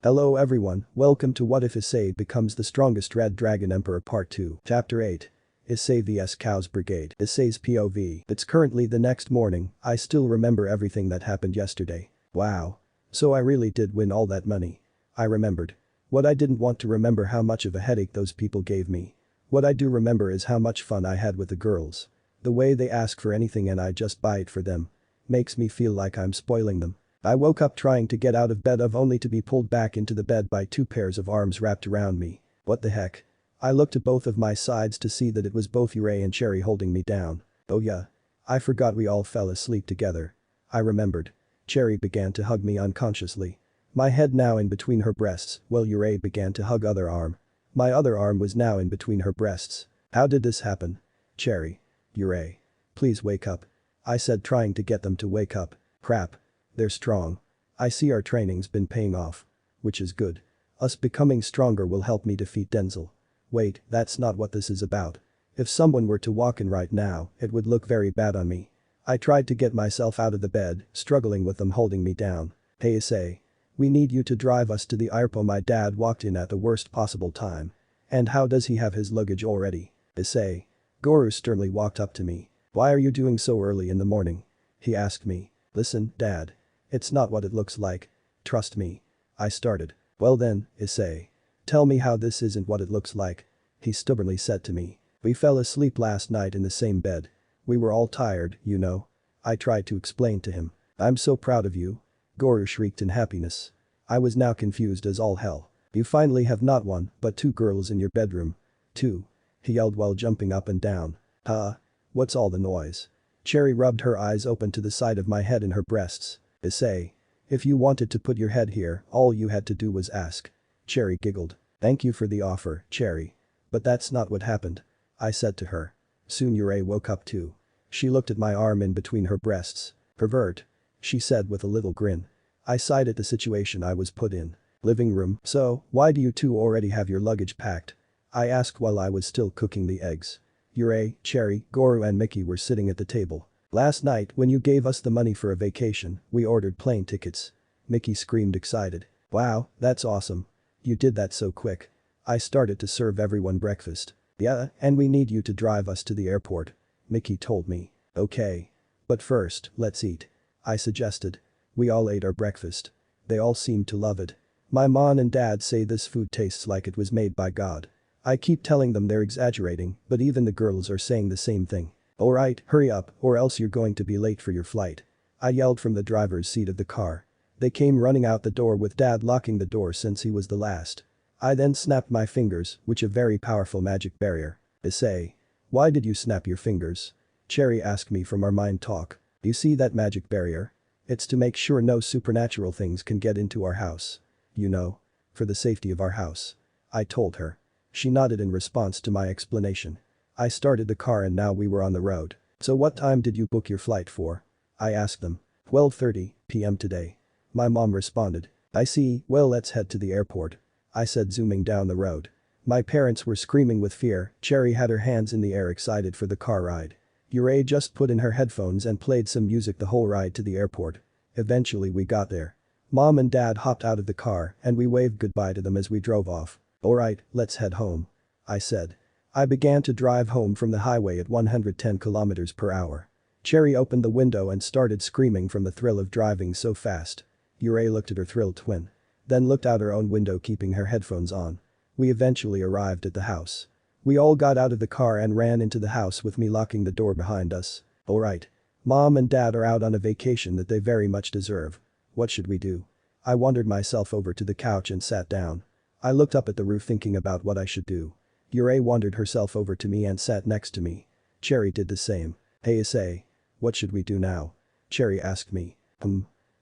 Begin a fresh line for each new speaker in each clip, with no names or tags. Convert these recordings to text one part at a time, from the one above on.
Hello everyone, welcome to What If Issei Becomes the Strongest Red Dragon Emperor Part 2. Chapter 8. Issei vs Cows Brigade. Issei's POV. It's currently the next morning, I still remember everything that happened yesterday. Wow. So I really did win all that money. I remembered. What I didn't want to remember how much of a headache those people gave me. What I do remember is how much fun I had with the girls. The way they ask for anything and I just buy it for them. Makes me feel like I'm spoiling them. I woke up trying to get out of bed only to be pulled back into the bed by two pairs of arms wrapped around me. What the heck? I looked at both of my sides to see that it was both Issei and Cherry holding me down. Oh yeah. I forgot we all fell asleep together. I remembered. Cherry began to hug me unconsciously. My head now in between her breasts, while Issei began to hug other arm. My other arm was now in between her breasts. How did this happen? Cherry. Issei. Please wake up. I said, trying to get them to wake up. Crap. They're strong. I see our training's been paying off. Which is good. Us becoming stronger will help me defeat Denzel. Wait, that's not what this is about. If someone were to walk in right now, it would look very bad on me. I tried to get myself out of the bed, struggling with them holding me down. Hey Issei. We need you to drive us to the airport. My dad walked in at the worst possible time. And how does he have his luggage already? Issei. Goro sternly walked up to me. Why are you doing so early in the morning? He asked me. Listen, Dad. It's not what it looks like. Trust me. I started. Well then, Issei. Tell me how this isn't what it looks like. He stubbornly said to me. We fell asleep last night in the same bed. We were all tired, you know. I tried to explain to him. I'm so proud of you. Goro shrieked in happiness. I was now confused as all hell. You finally have not one, but two girls in your bedroom. Two. He yelled while jumping up and down. Huh? What's all the noise? Cherry rubbed her eyes open to the side of my head in her breasts. Issei. If you wanted to put your head here, all you had to do was ask. Cherry giggled. Thank you for the offer, Cherry. But that's not what happened. I said to her. Soon Issei woke up too. She looked at my arm in between her breasts. Pervert. She said with a little grin. I sighed at the situation I was put in. Living room. So, why do you two already have your luggage packed? I asked while I was still cooking the eggs. Issei, Cherry, Goro and Mickey were sitting at the table. Last night when you gave us the money for a vacation, we ordered plane tickets. Mickey screamed excited. Wow, that's awesome. You did that so quick. I started to serve everyone breakfast. Yeah, and we need you to drive us to the airport. Mickey told me. Okay. But first, let's eat. I suggested. We all ate our breakfast. They all seemed to love it. My mom and dad say this food tastes like it was made by God. I keep telling them they're exaggerating, but even the girls are saying the same thing. Alright, hurry up, or else you're going to be late for your flight. I yelled from the driver's seat of the car. They came running out the door with Dad locking the door since he was the last. I then snapped my fingers, which a very powerful magic barrier. Issei. Why did you snap your fingers? Cherry asked me from our mind talk. You see that magic barrier? It's to make sure no supernatural things can get into our house. You know. For the safety of our house. I told her. She nodded in response to my explanation. I started the car and now we were on the road. So what time did you book your flight for? I asked them. 12:30 p.m. today. My mom responded. I see, well let's head to the airport. I said zooming down the road. My parents were screaming with fear. Cherry had her hands in the air excited for the car ride. Issei just put in her headphones and played some music the whole ride to the airport. Eventually we got there. Mom and Dad hopped out of the car and we waved goodbye to them as we drove off. Alright, let's head home. I said. I began to drive home from the highway at 110 kilometers per hour. Cherry opened the window and started screaming from the thrill of driving so fast. Issei looked at her thrilled twin. Then looked out her own window keeping her headphones on. We eventually arrived at the house. We all got out of the car and ran into the house with me locking the door behind us. Alright. Mom and Dad are out on a vacation that they very much deserve. What should we do? I wandered myself over to the couch and sat down. I looked up at the roof thinking about what I should do. Issei wandered herself over to me and sat next to me. Cherry did the same. Hey Issei. What should we do now? Cherry asked me.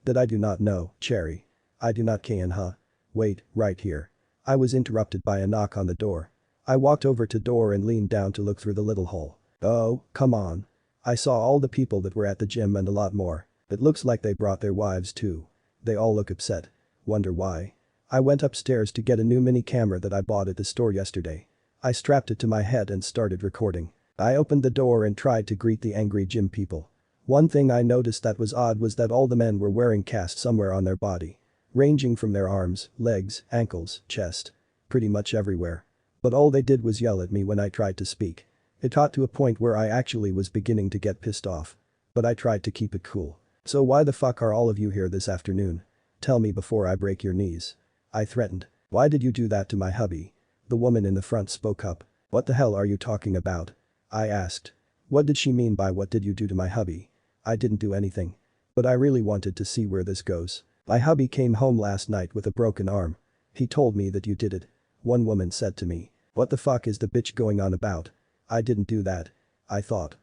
That I do not know, Cherry. I do not can huh? Wait, right here. I was interrupted by a knock on the door. I walked over to door and leaned down to look through the little hole. Oh, come on. I saw all the people that were at the gym and a lot more. It looks like they brought their wives too. They all look upset. Wonder why. I went upstairs to get a new mini camera that I bought at the store yesterday. I strapped it to my head and started recording. I opened the door and tried to greet the angry gym people. One thing I noticed that was odd was that all the men were wearing casts somewhere on their body. ranging from their arms, legs, ankles, chest. Pretty much everywhere. But all they did was yell at me when I tried to speak. It got to a point where I actually was beginning to get pissed off. But I tried to keep it cool. "So why the fuck are all of you here this afternoon? Tell me before I break your knees." I threatened. "Why did you do that to my hubby?" The woman in the front spoke up. "What the hell are you talking about?" I asked. What did she mean by "what did you do to my hubby"? I didn't do anything. But I really wanted to see where this goes. "My hubby came home last night with a broken arm. He told me that you did it." One woman said to me. "What the fuck is the bitch going on about?" "I didn't do that." I thought.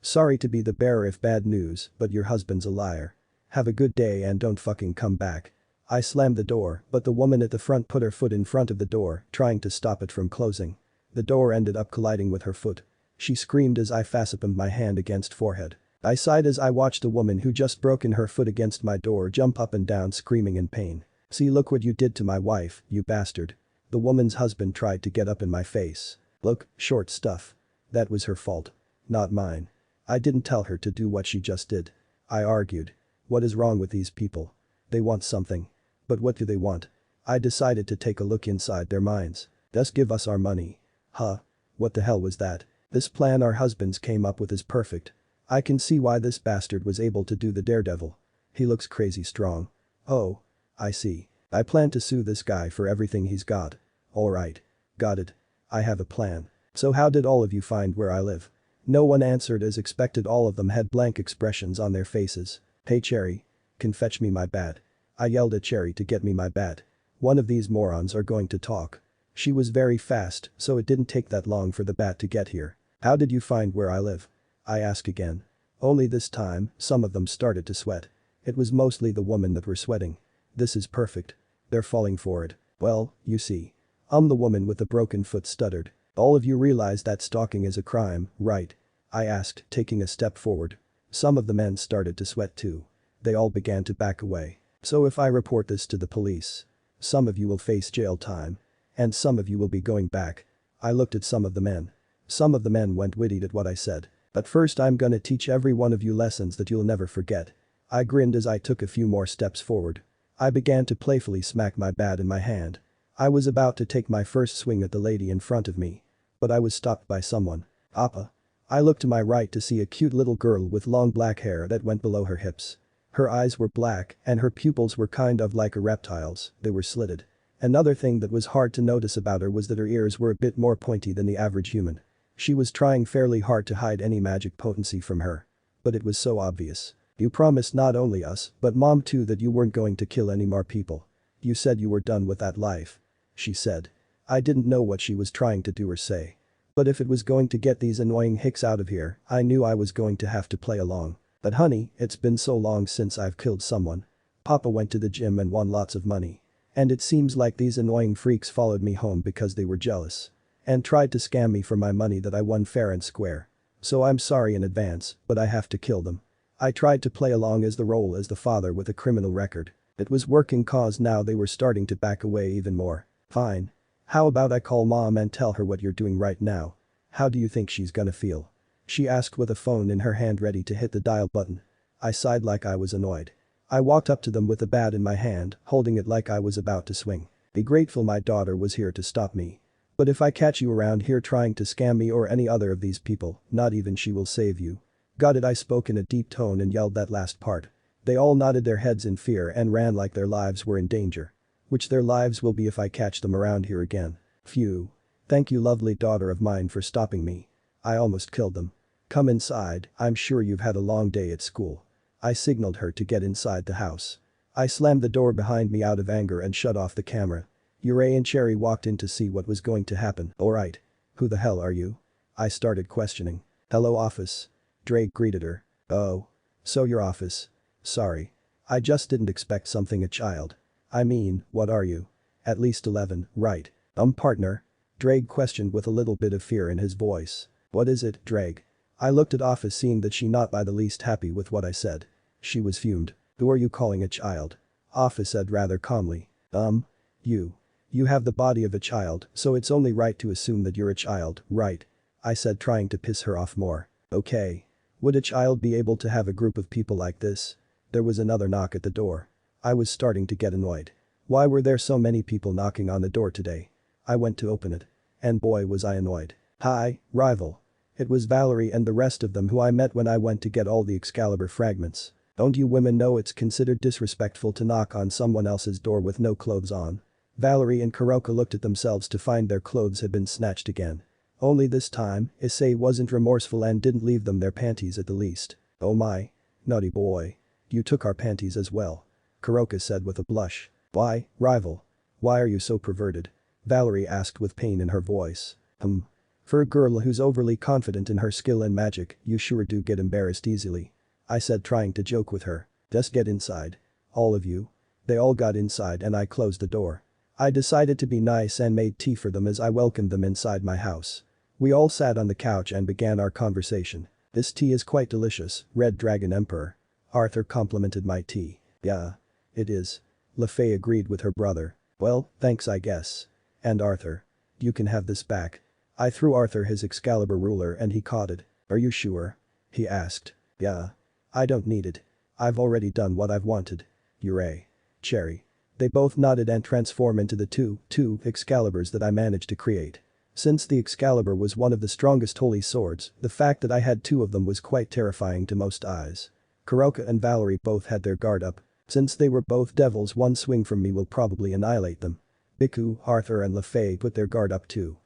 Sorry to be the bearer of bad news, but your husband's a liar. Have a good day and don't fucking come back." I slammed the door, but the woman at the front put her foot in front of the door, trying to stop it from closing. The door ended up colliding with her foot. She screamed as I facepalmed my hand against forehead. I sighed as I watched the woman who just broken her foot against my door jump up and down screaming in pain. "See, look what you did to my wife, you bastard." The woman's husband tried to get up in my face. "Look, short stuff. That was her fault. Not mine. I didn't tell her to do what she just did." I argued. What is wrong with these people? They want something. But what do they want? I decided to take a look inside their minds. "Just give us our money." Huh? What the hell was that? This plan our husbands came up with is perfect. I can see why this bastard was able to do the daredevil. He looks crazy strong. Oh. I see. I plan to sue this guy for everything he's got. Alright. Got it. I have a plan. "So how did all of you find where I live?" No one answered as expected. All of them had blank expressions on their faces. "Hey Cherry. Can fetch me my bat." I yelled at Cherry to get me my bat. One of these morons are going to talk. She was very fast, so it didn't take that long for the bat to get here. "How did you find where I live?" I asked again. Only this time, some of them started to sweat. It was mostly the women that were sweating. This is perfect. They're falling for it. "Well, you see. The woman with the broken foot stuttered. "All of you realize that stalking is a crime, right?" I asked, taking a step forward. Some of the men started to sweat too. They all began to back away. "So if I report this to the police, some of you will face jail time. And some of you will be going back." I looked at some of the men. Some of the men went witty at what I said. "But first I'm gonna teach every one of you lessons that you'll never forget." I grinned as I took a few more steps forward. I began to playfully smack my bat in my hand. I was about to take my first swing at the lady in front of me. But I was stopped by someone. "Appa." I looked to my right to see a cute little girl with long black hair that went below her hips. Her eyes were black and her pupils were kind of like a reptile's, they were slitted. Another thing that was hard to notice about her was that her ears were a bit more pointy than the average human. She was trying fairly hard to hide any magic potency from her. But it was so obvious. "You promised not only us, but Mom too that you weren't going to kill any more people. You said you were done with that life," she said. I didn't know what she was trying to do or say. But if it was going to get these annoying hicks out of here, I knew I was going to have to play along. "But honey, it's been so long since I've killed someone. Papa went to the gym and won lots of money. And it seems like these annoying freaks followed me home because they were jealous. And tried to scam me for my money that I won fair and square. So I'm sorry in advance, but I have to kill them." I tried to play along as the role as the father with a criminal record. It was working cause now they were starting to back away even more. "Fine. How about I call Mom and tell her what you're doing right now? How do you think she's gonna feel?" she asked with a phone in her hand ready to hit the dial button. I sighed like I was annoyed. I walked up to them with the bat in my hand, holding it like I was about to swing. "Be grateful my daughter was here to stop me. But if I catch you around here trying to scam me or any other of these people, not even she will save you." "Got it," I spoke in a deep tone and yelled that last part. They all nodded their heads in fear and ran like their lives were in danger. Which their lives will be if I catch them around here again. Phew. "Thank you lovely daughter of mine for stopping me. I almost killed them. Come inside, I'm sure you've had a long day at school." I signaled her to get inside the house. I slammed the door behind me out of anger and shut off the camera. Ray and Cherry walked in to see what was going to happen. "Alright. Who the hell are you?" I started questioning. "Hello Ophis." Drake greeted her. "Oh. So you're Ophis. Sorry. I just didn't expect something a child. I mean, what are you? At least 11, right?" Partner?" Drake questioned with a little bit of fear in his voice. "What is it, Drake?" I looked at Ophis seeing that she not by the least happy with what I said. She was fumed. "Who are you calling a child?" Ophis said rather calmly. You. You have the body of a child, so it's only right to assume that you're a child, right?" I said trying to piss her off more. "Okay. Would a child be able to have a group of people like this?" There was another knock at the door. I was starting to get annoyed. Why were there so many people knocking on the door today? I went to open it. And boy was I annoyed. Hi, rival. It was Valerie and the rest of them who I met when I went to get all the Excalibur fragments. Don't you women know it's considered disrespectful to knock on someone else's door with no clothes on? Valerie and Kuroka looked at themselves to find their clothes had been snatched again. Only this time, Issei wasn't remorseful and didn't leave them their panties at the least. Oh my. Naughty boy. You took our panties as well. Kuroka said with a blush. Why, rival? Why are you so perverted? Valerie asked with pain in her voice. For a girl who's overly confident in her skill and magic, you sure do get embarrassed easily. I said, trying to joke with her. Just get inside. All of you. They all got inside and I closed the door. I decided to be nice and made tea for them as I welcomed them inside my house. We all sat on the couch and began our conversation. This tea is quite delicious, Red Dragon Emperor. Arthur complimented my tea. Yeah. It is. Luffy agreed with her brother. Well, thanks I guess. And Arthur. You can have this back. I threw Arthur his Excalibur ruler and he caught it. Are you sure? He asked. Yeah. I don't need it. I've already done what I've wanted. Hooray. Cherry. They both nodded and transformed into the two Excaliburs that I managed to create. Since the Excalibur was one of the strongest holy swords, the fact that I had two of them was quite terrifying to most eyes. Kuroka and Valerie both had their guard up. Since they were both devils, one swing from me will probably annihilate them. Biku, Arthur and Luffy put their guard up too.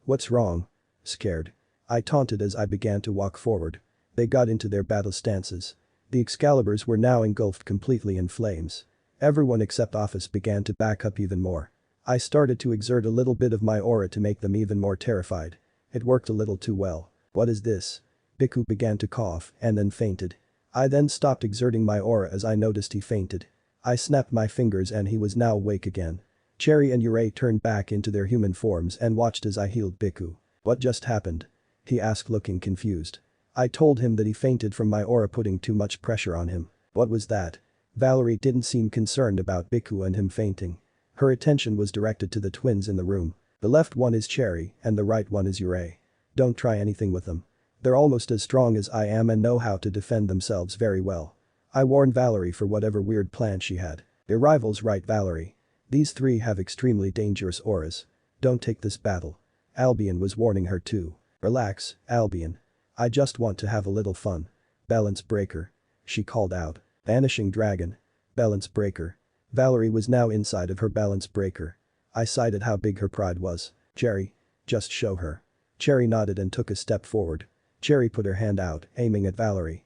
What's wrong? Scared. I taunted as I began to walk forward. They got into their battle stances. The Excaliburs were now engulfed completely in flames. Everyone except Ophis began to back up even more. I started to exert a little bit of my aura to make them even more terrified. It worked a little too well. What is this? Biku began to cough and then fainted. I then stopped exerting my aura as I noticed he fainted. I snapped my fingers and he was now awake again. Cherry and Yurei turned back into their human forms and watched as I healed Biku. What just happened? He asked looking confused. I told him that he fainted from my aura putting too much pressure on him. What was that? Valerie didn't seem concerned about Biku and him fainting. Her attention was directed to the twins in the room. The left one is Cherry and the right one is Yurei. Don't try anything with them. They're almost as strong as I am and know how to defend themselves very well. I warned Valerie for whatever weird plan she had. Your rivals, right, Valerie? These three have extremely dangerous auras. Don't take this battle. Albion was warning her too. Relax, Albion. I just want to have a little fun. Balance breaker. She called out. Vanishing dragon. Balance breaker. Valerie was now inside of her balance breaker. I sighed at how big her pride was. Cherry. Just show her. Cherry nodded and took a step forward. Cherry put her hand out, aiming at Valerie.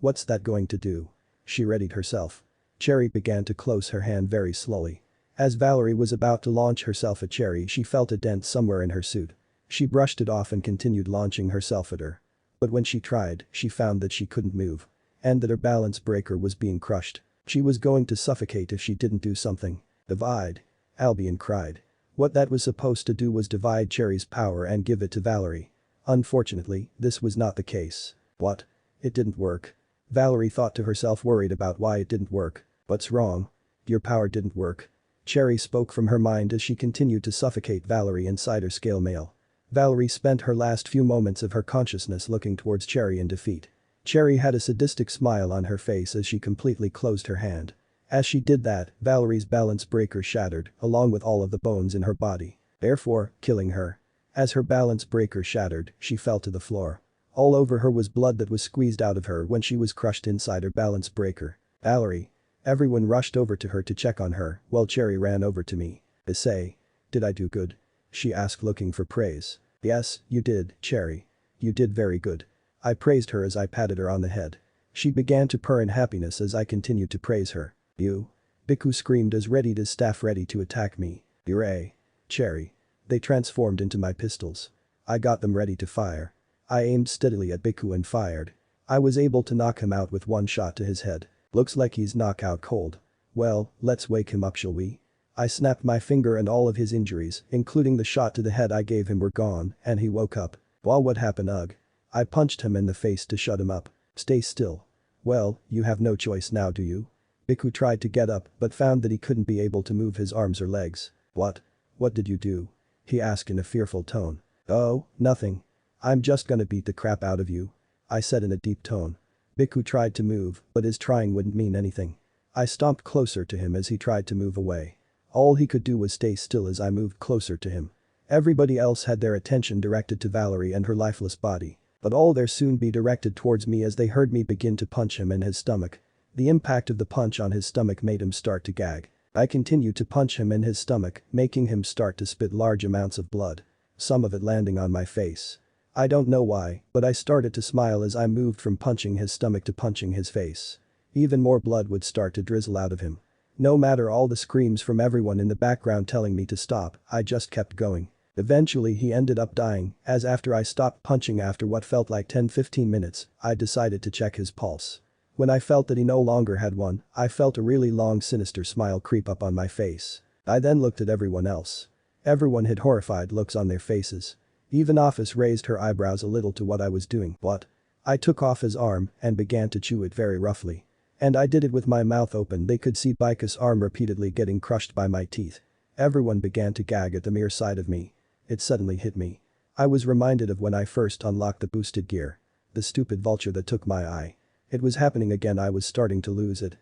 What's that going to do? She readied herself. Cherry began to close her hand very slowly. As Valerie was about to launch herself at Cherry, she felt a dent somewhere in her suit. She brushed it off and continued launching herself at her. But when she tried, she found that she couldn't move. And that her balance breaker was being crushed. She was going to suffocate if she didn't do something. Divide. Albion cried. What that was supposed to do was divide Cherry's power and give it to Valerie. Unfortunately, this was not the case. What? It didn't work. Valerie thought to herself, worried about why it didn't work. What's wrong? Your power didn't work. Cherry spoke from her mind as she continued to suffocate Valerie inside her scale mail. Valerie spent her last few moments of her consciousness looking towards Cherry in defeat. Cherry had a sadistic smile on her face as she completely closed her hand. As she did that, Valerie's balance breaker shattered, along with all of the bones in her body, therefore, killing her. As her balance breaker shattered, she fell to the floor. All over her was blood that was squeezed out of her when she was crushed inside her balance breaker. Valerie. Everyone rushed over to her to check on her, while Cherry ran over to me. Issei. Did I do good? She asked looking for praise. Yes, you did, Cherry. You did very good. I praised her as I patted her on the head. She began to purr in happiness as I continued to praise her. You. Biku screamed as readied his staff ready to attack me. Hooray. Cherry. They transformed into my pistols. I got them ready to fire. I aimed steadily at Biku and fired. I was able to knock him out with one shot to his head. Looks like he's knockout cold. Well, let's wake him up, shall we? I snapped my finger and all of his injuries, including the shot to the head I gave him, were gone, and he woke up. Well, what happened, ugh? I punched him in the face to shut him up. Stay still. Well, you have no choice now, do you? Biku tried to get up but found that he couldn't be able to move his arms or legs. What? What did you do? He asked in a fearful tone. Oh, nothing. I'm just gonna beat the crap out of you. I said in a deep tone. Biku tried to move, but his trying wouldn't mean anything. I stomped closer to him as he tried to move away. All he could do was stay still as I moved closer to him. Everybody else had their attention directed to Valerie and her lifeless body. But all their soon be directed towards me as they heard me begin to punch him in his stomach. The impact of the punch on his stomach made him start to gag. I continued to punch him in his stomach, making him start to spit large amounts of blood. Some of it landing on my face. I don't know why, but I started to smile as I moved from punching his stomach to punching his face. Even more blood would start to drizzle out of him. No matter all the screams from everyone in the background telling me to stop, I just kept going. Eventually he ended up dying, as after I stopped punching after what felt like 10-15 minutes, I decided to check his pulse. When I felt that he no longer had one, I felt a really long sinister smile creep up on my face. I then looked at everyone else. Everyone had horrified looks on their faces. Even Ophis raised her eyebrows a little to what I was doing. What? I took off his arm and began to chew it very roughly. And I did it with my mouth open. They could see Baika's arm repeatedly getting crushed by my teeth. Everyone began to gag at the mere sight of me. It suddenly hit me. I was reminded of when I first unlocked the boosted gear. The stupid vulture that took my eye. It was happening again. I was starting to lose it.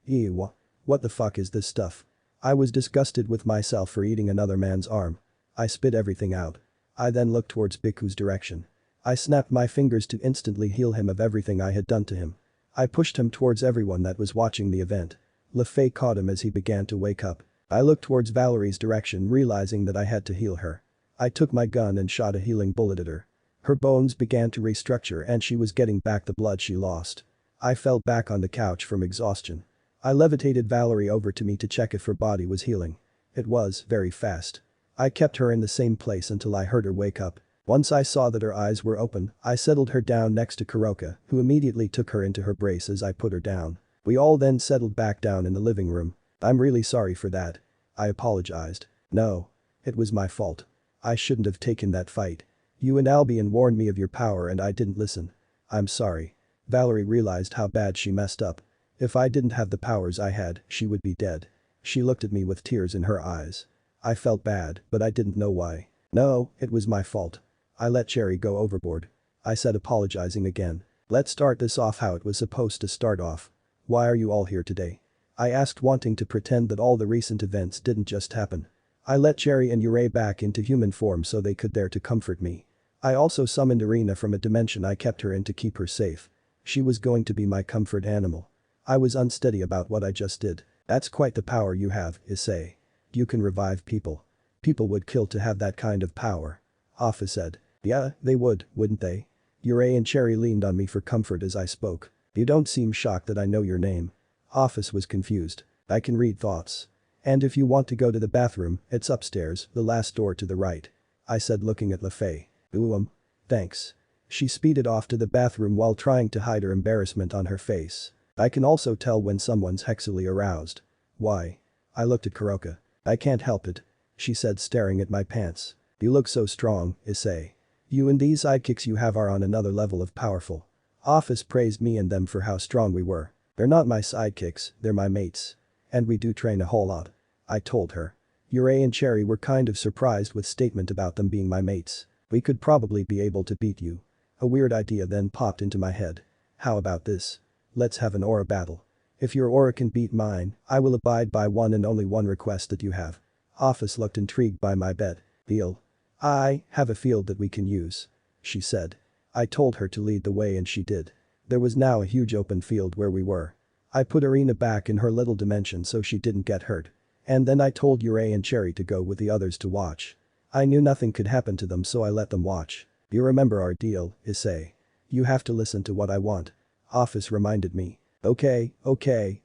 Ew. What the fuck is this stuff? I was disgusted with myself for eating another man's arm. I spit everything out. I then looked towards Biku's direction. I snapped my fingers to instantly heal him of everything I had done to him. I pushed him towards everyone that was watching the event. Luffy caught him as he began to wake up. I looked towards Valerie's direction, realizing that I had to heal her. I took my gun and shot a healing bullet at her. Her bones began to restructure and she was getting back the blood she lost. I fell back on the couch from exhaustion. I levitated Valerie over to me to check if her body was healing. It was, very fast. I kept her in the same place until I heard her wake up. Once I saw that her eyes were open, I settled her down next to Kuroka, who immediately took her into her brace as I put her down. We all then settled back down in the living room. I'm really sorry for that. I apologized. No. It was my fault. I shouldn't have taken that fight. You and Albion warned me of your power and I didn't listen. I'm sorry. Valerie realized how bad she messed up. If I didn't have the powers I had, she would be dead. She looked at me with tears in her eyes. I felt bad, but I didn't know why. No, it was my fault. I let Cherry go overboard. I said, apologizing again. Let's start this off how it was supposed to start off. Why are you all here today? I asked, wanting to pretend that all the recent events didn't just happen. I let Cherry and Yurei back into human form so they could dare to comfort me. I also summoned Irina from a dimension I kept her in to keep her safe. She was going to be my comfort animal. I was unsteady about what I just did. That's quite the power you have, Issei. You can revive people. People would kill to have that kind of power. Ophis said. Yeah, they would, wouldn't they? Yurei and Cherry leaned on me for comfort as I spoke. You don't seem shocked that I know your name. Ophis was confused. I can read thoughts. And if you want to go to the bathroom, it's upstairs, the last door to the right. I said, looking at Luffy. Thanks. She speeded off to the bathroom while trying to hide her embarrassment on her face. I can also tell when someone's hexually aroused. Why? I looked at Kuroka. I can't help it. She said, staring at my pants. You look so strong, Issei. You and these sidekicks you have are on another level of powerful. Ophis praised me and them for how strong we were. They're not my sidekicks, they're my mates. And we do train a whole lot. I told her. Yurei and Cherry were kind of surprised with statement about them being my mates. We could probably be able to beat you. A weird idea then popped into my head. How about this? Let's have an aura battle. If your aura can beat mine, I will abide by one and only one request that you have. Ophis looked intrigued by my bet. Deal. I have a field that we can use. She said. I told her to lead the way and she did. There was now a huge open field where we were. I put Irina back in her little dimension so she didn't get hurt. And then I told Yurei and Cherry to go with the others to watch. I knew nothing could happen to them so I let them watch. You remember our deal, Issei. You have to listen to what I want. Ophis reminded me. Okay,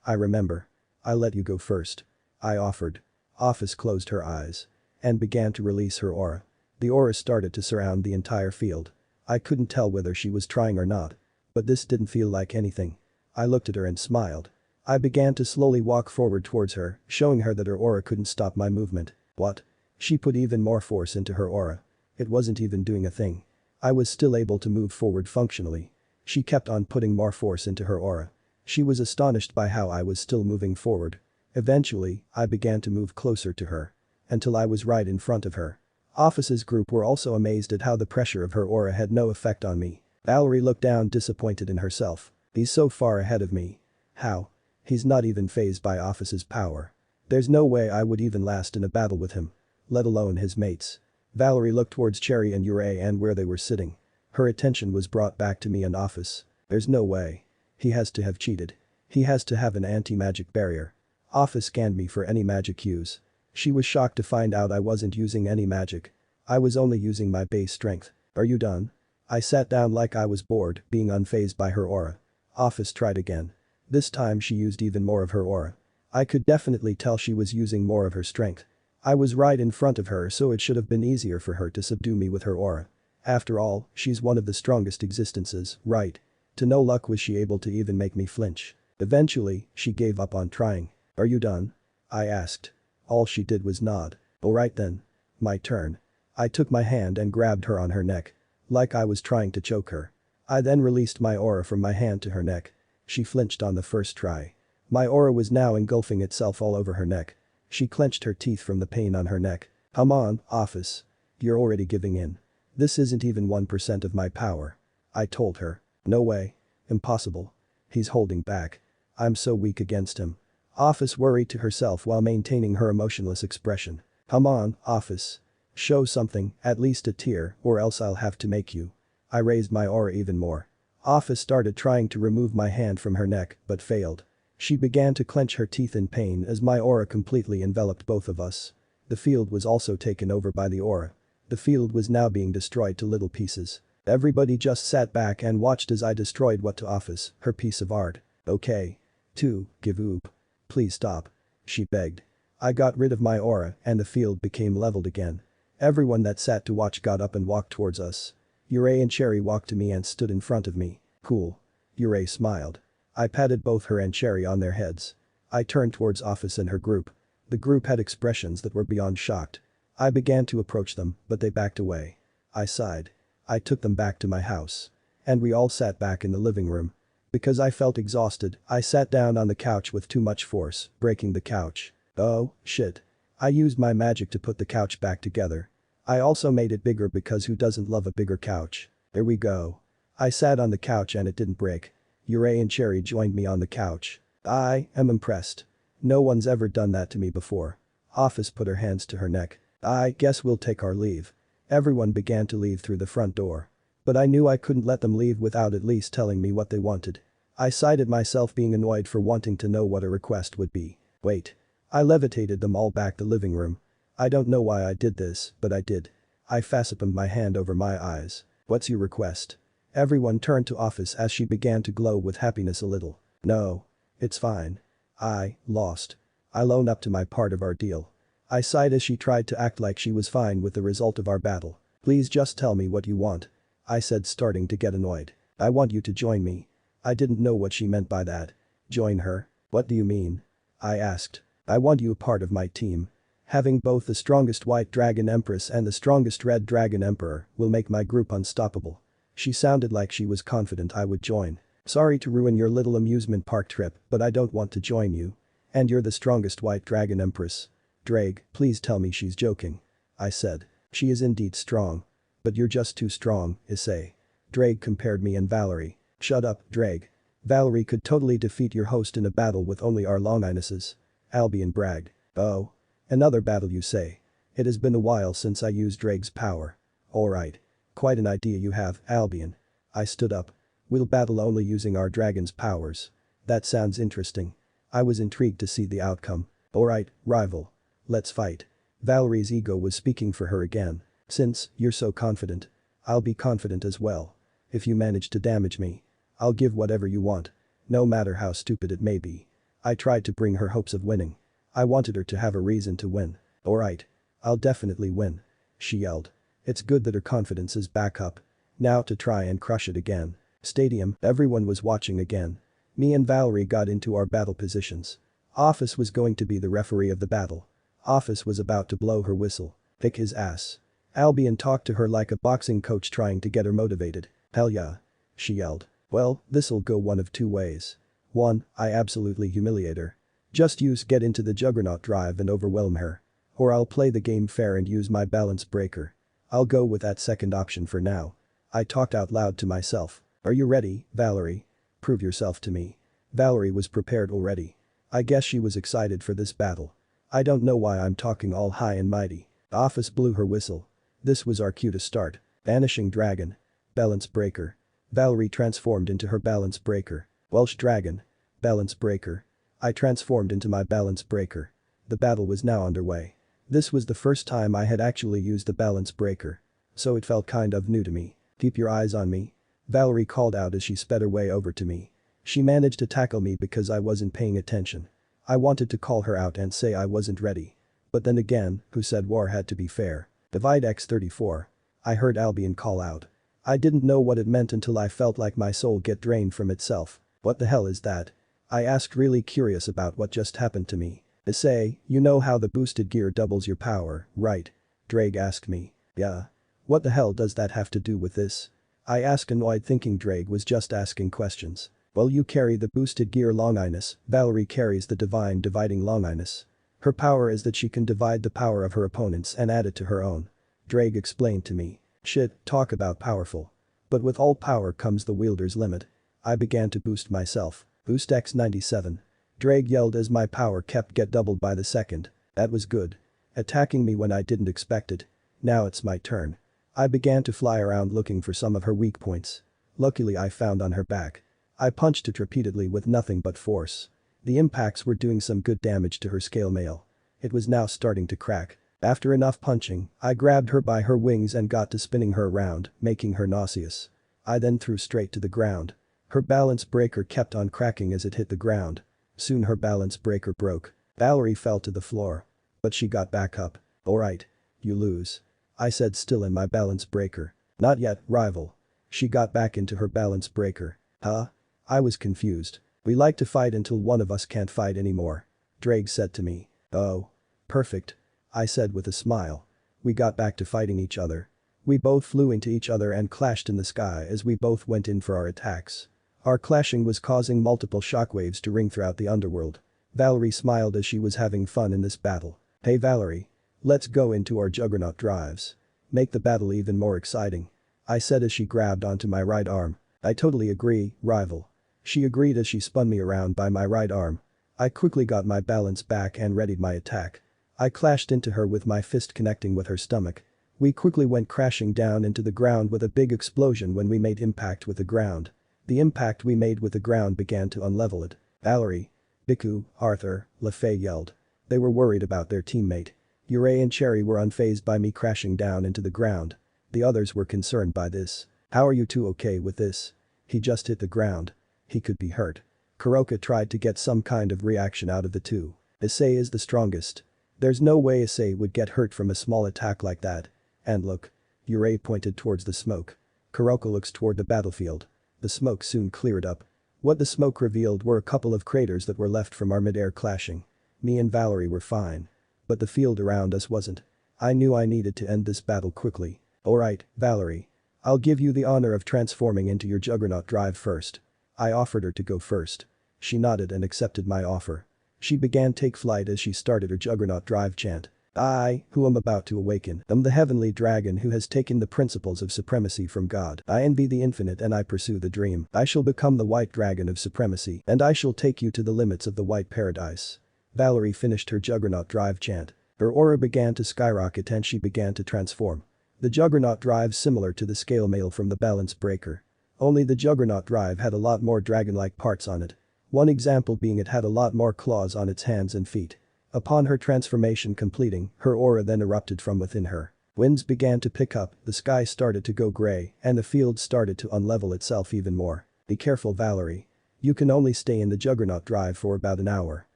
I remember. I let you go first. I offered. Ophis closed her eyes. And began to release her aura. The aura started to surround the entire field. I couldn't tell whether she was trying or not. But this didn't feel like anything. I looked at her and smiled. I began to slowly walk forward towards her, showing her that her aura couldn't stop my movement. What? She put even more force into her aura. It wasn't even doing a thing. I was still able to move forward functionally. She kept on putting more force into her aura. She was astonished by how I was still moving forward. Eventually, I began to move closer to her. Until I was right in front of her. Ophis's group were also amazed at how the pressure of her aura had no effect on me. Valerie looked down disappointed in herself. He's so far ahead of me. How? He's not even fazed by Ophis' power. There's no way I would even last in a battle with him. Let alone his mates. Valerie looked towards Cherry and Issei and where they were sitting. Her attention was brought back to me and Ophis. There's no way. He has to have cheated. He has to have an anti-magic barrier. Ophis scanned me for any magic use. She was shocked to find out I wasn't using any magic. I was only using my base strength. Are you done? I sat down like I was bored, being unfazed by her aura. Ophis tried again. This time she used even more of her aura. I could definitely tell she was using more of her strength. I was right in front of her, so it should have been easier for her to subdue me with her aura. After all, she's one of the strongest existences, right? To no luck was she able to even make me flinch. Eventually, she gave up on trying. Are you done? I asked. All she did was nod. Alright then. My turn. I took my hand and grabbed her on her neck. Like I was trying to choke her. I then released my aura from my hand to her neck. She flinched on the first try. My aura was now engulfing itself all over her neck. She clenched her teeth from the pain on her neck. Come on, Ophis. You're already giving in. This isn't even 1% of my power. I told her. No way. Impossible. He's holding back. I'm so weak against him. Ophis worried to herself while maintaining her emotionless expression. Come on, Ophis. Show something, at least a tear, or else I'll have to make you. I raised my aura even more. Ophis started trying to remove my hand from her neck, but failed. She began to clench her teeth in pain as my aura completely enveloped both of us. The field was also taken over by the aura. The field was now being destroyed to little pieces. Everybody just sat back and watched as I destroyed what to Ophis, her piece of art. Okay. 2, give up. Please stop. She begged. I got rid of my aura and the field became leveled again. Everyone that sat to watch got up and walked towards us. Issei and Cherry walked to me and stood in front of me. Cool. Issei smiled. I patted both her and Cherry on their heads. I turned towards Ophis and her group. The group had expressions that were beyond shocked. I began to approach them, but they backed away. I sighed. I took them back to my house. And we all sat back in the living room. Because I felt exhausted, I sat down on the couch with too much force, breaking the couch. Oh, shit. I used my magic to put the couch back together. I also made it bigger because who doesn't love a bigger couch? Here we go. I sat on the couch and it didn't break. Issei and Cherry joined me on the couch. I am impressed. No one's ever done that to me before. Ophis put her hands to her neck. I guess we'll take our leave. Everyone began to leave through the front door. But I knew I couldn't let them leave without at least telling me what they wanted. I sighed at myself being annoyed for wanting to know what a request would be. Wait. I levitated them all back the living room. I don't know why I did this, but I did. I facepumped my hand over my eyes. What's your request? Everyone turned to Ophis as she began to glow with happiness a little. No. It's fine. I lost. I'll own up to my part of our deal. I sighed as she tried to act like she was fine with the result of our battle. Please just tell me what you want. I said, starting to get annoyed. I want you to join me. I didn't know what she meant by that. Join her? What do you mean? I asked. I want you a part of my team. Having both the strongest white dragon empress and the strongest red dragon emperor will make my group unstoppable. She sounded like she was confident I would join. Sorry to ruin your little amusement park trip, but I don't want to join you. And you're the strongest white dragon empress. Drake, please tell me she's joking. I said. She is indeed strong. But you're just too strong, Issei. Drake compared me and Valerie. Shut up, Drake. Valerie could totally defeat your host in a battle with only our longinesses. Albion bragged. Oh. Another battle you say. It has been a while since I used Drake's power. Alright. Quite an idea you have, Albion. I stood up. We'll battle only using our dragon's powers. That sounds interesting. I was intrigued to see the outcome. Alright, rival. Let's fight. Valerie's ego was speaking for her again. Since you're so confident, I'll be confident as well. If you manage to damage me, I'll give whatever you want. No matter how stupid it may be. I tried to bring her hopes of winning. I wanted her to have a reason to win. Alright. I'll definitely win. She yelled. It's good that her confidence is back up. Now to try and crush it again. Stadium, everyone was watching again. Me and Valerie got into our battle positions. Ophis was going to be the referee of the battle. Ophis was about to blow her whistle. Kick his ass. Albion talked to her like a boxing coach trying to get her motivated. Hell yeah. She yelled. Well, this'll go one of two ways. 1. I absolutely humiliate her. Just use get into the juggernaut drive and overwhelm her. Or I'll play the game fair and use my balance breaker. I'll go with that second option for now. I talked out loud to myself. Are you ready, Valerie? Prove yourself to me. Valerie was prepared already. I guess she was excited for this battle. I don't know why I'm talking all high and mighty. Ophis blew her whistle. This was our cue to start. Vanishing Dragon. Balance Breaker. Valerie transformed into her Balance Breaker. Welsh Dragon. Balance Breaker. I transformed into my Balance Breaker. The battle was now underway. This was the first time I had actually used the Balance Breaker. So it felt kind of new to me. Keep your eyes on me. Valerie called out as she sped her way over to me. She managed to tackle me because I wasn't paying attention. I wanted to call her out and say I wasn't ready. But then again, who said war had to be fair? Divide x34. I heard Albion call out. I didn't know what it meant until I felt like my soul get drained from itself. What the hell is that? I asked, really curious about what just happened to me. Issei, you know how the boosted gear doubles your power, right? Drake asked me. Yeah. What the hell does that have to do with this? I asked, annoyed, thinking Drake was just asking questions. Well, you carry the boosted gear longinus, Valerie carries the divine dividing longinus. Her power is that she can divide the power of her opponents and add it to her own. Drake explained to me. Shit, talk about powerful. But with all power comes the wielder's limit. I began to boost myself. Boost x97. Drake yelled as my power kept get doubled by the second. That was good. Attacking me when I didn't expect it. Now it's my turn. I began to fly around looking for some of her weak points. Luckily I found on her back. I punched it repeatedly with nothing but force. The impacts were doing some good damage to her scale mail. It was now starting to crack. After enough punching, I grabbed her by her wings and got to spinning her around, making her nauseous. I then threw straight to the ground. Her balance breaker kept on cracking as it hit the ground. Soon her balance breaker broke. Valerie fell to the floor. But she got back up. Alright. You lose. I said, still in my balance breaker. Not yet, rival. She got back into her balance breaker. Huh? I was confused. We like to fight until one of us can't fight anymore. Drake said to me. Oh. Perfect. I said with a smile. We got back to fighting each other. We both flew into each other and clashed in the sky as we both went in for our attacks. Our clashing was causing multiple shockwaves to ring throughout the underworld. Valerie smiled as she was having fun in this battle. Hey Valerie. Let's go into our juggernaut drives. Make the battle even more exciting. I said as she grabbed onto my right arm. I totally agree, rival. She agreed as she spun me around by my right arm. I quickly got my balance back and readied my attack. I clashed into her with my fist connecting with her stomach. We quickly went crashing down into the ground with a big explosion when we made impact with the ground. The impact we made with the ground began to unlevel it. Valerie, Biku, Arthur, Luffy yelled. They were worried about their teammate. Urei and Cherry were unfazed by me crashing down into the ground. The others were concerned by this. How are you two okay with this? He just hit the ground. He could be hurt. Kuroka tried to get some kind of reaction out of the two. Issei is the strongest. There's no way Issei would get hurt from a small attack like that. And look. Urei pointed towards the smoke. Kuroka looks toward the battlefield. The smoke soon cleared up. What the smoke revealed were a couple of craters that were left from our mid-air clashing. Me and Valerie were fine. But the field around us wasn't. I knew I needed to end this battle quickly. Alright, Valerie. I'll give you the honor of transforming into your juggernaut drive first. I offered her to go first. She nodded and accepted my offer. She began take flight as she started her juggernaut drive chant. I, who am about to awaken, am the heavenly dragon who has taken the principles of supremacy from God. I envy the infinite and I pursue the dream. I shall become the white dragon of supremacy and I shall take you to the limits of the white paradise. Valerie finished her juggernaut drive chant. Her aura began to skyrocket and she began to transform. The juggernaut drive similar to the scale mail from the balance breaker. Only the juggernaut drive had a lot more dragon-like parts on it. One example being it had a lot more claws on its hands and feet. Upon her transformation completing, her aura then erupted from within her. Winds began to pick up, the sky started to go gray, and the field started to unlevel itself even more. Be careful, Valerie. You can only stay in the juggernaut drive for about an hour.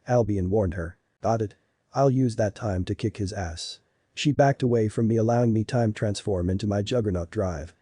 Albion warned her. Got it? I'll use that time to kick his ass. She backed away from me, allowing me time transform into my juggernaut drive.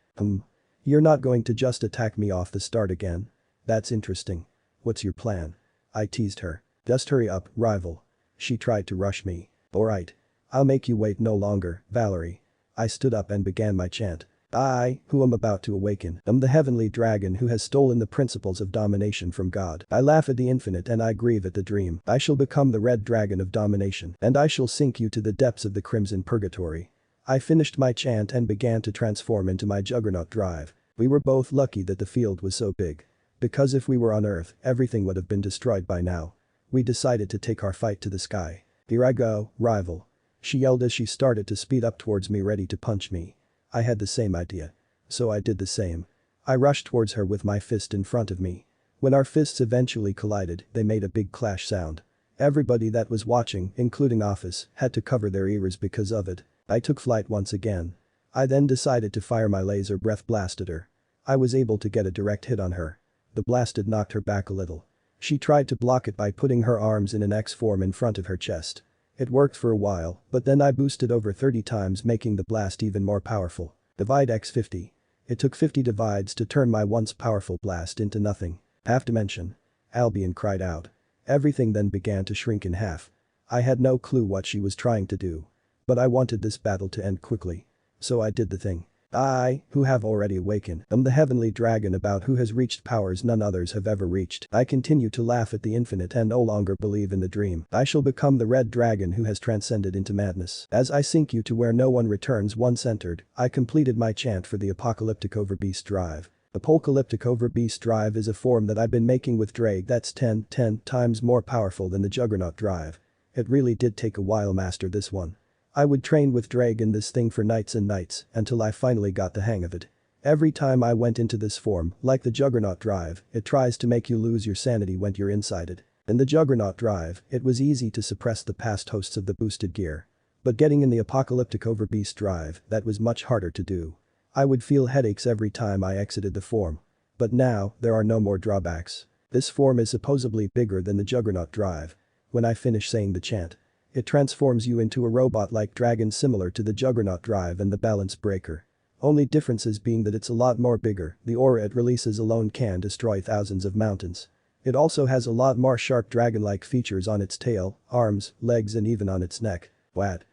You're not going to just attack me off the start again? That's interesting. What's your plan? I teased her. Just hurry up, rival. She tried to rush me. Alright. I'll make you wait no longer, Valerie. I stood up and began my chant. I, who am about to awaken, am the heavenly dragon who has stolen the principles of domination from God. I laugh at the infinite and I grieve at the dream. I shall become the red dragon of domination and I shall sink you to the depths of the crimson purgatory. I finished my chant and began to transform into my juggernaut drive. We were both lucky that the field was so big. Because if we were on Earth, everything would have been destroyed by now. We decided to take our fight to the sky. "Here I go, rival." She yelled as she started to speed up towards me ready to punch me. I had the same idea. So I did the same. I rushed towards her with my fist in front of me. When our fists eventually collided, they made a big clash sound. Everybody that was watching, including Ophis, had to cover their ears because of it. I took flight once again. I then decided to fire my laser breath blast at her. I was able to get a direct hit on her. The blast had knocked her back a little. She tried to block it by putting her arms in an X form in front of her chest. It worked for a while, but then I boosted over 30 times making the blast even more powerful. Divide x 50. It took 50 divides to turn my once powerful blast into nothing. Half dimension. Albion cried out. Everything then began to shrink in half. I had no clue what she was trying to do. But I wanted this battle to end quickly. So I did the thing. I, who have already awakened, am the heavenly dragon about who has reached powers none others have ever reached. I continue to laugh at the infinite and no longer believe in the dream. I shall become the red dragon who has transcended into madness. As I sink you to where no one returns once entered, I completed my chant for the apocalyptic overbeast drive. Apocalyptic overbeast drive is a form that I've been making with Drake that's 10 times more powerful than the Juggernaut drive. It really did take a while master this one. I would train with Drake in this thing for nights and nights until I finally got the hang of it. Every time I went into this form, like the Juggernaut drive, it tries to make you lose your sanity when you're inside it. In the Juggernaut drive, it was easy to suppress the past hosts of the boosted gear. But getting in the apocalyptic overbeast drive, that was much harder to do. I would feel headaches every time I exited the form. But now, there are no more drawbacks. This form is supposedly bigger than the Juggernaut drive. When I finish saying the chant, it transforms you into a robot-like dragon similar to the Juggernaut drive and the Balance Breaker. Only differences being that it's a lot more bigger, the aura it releases alone can destroy thousands of mountains. It also has a lot more sharp dragon-like features on its tail, arms, legs and even on its neck. What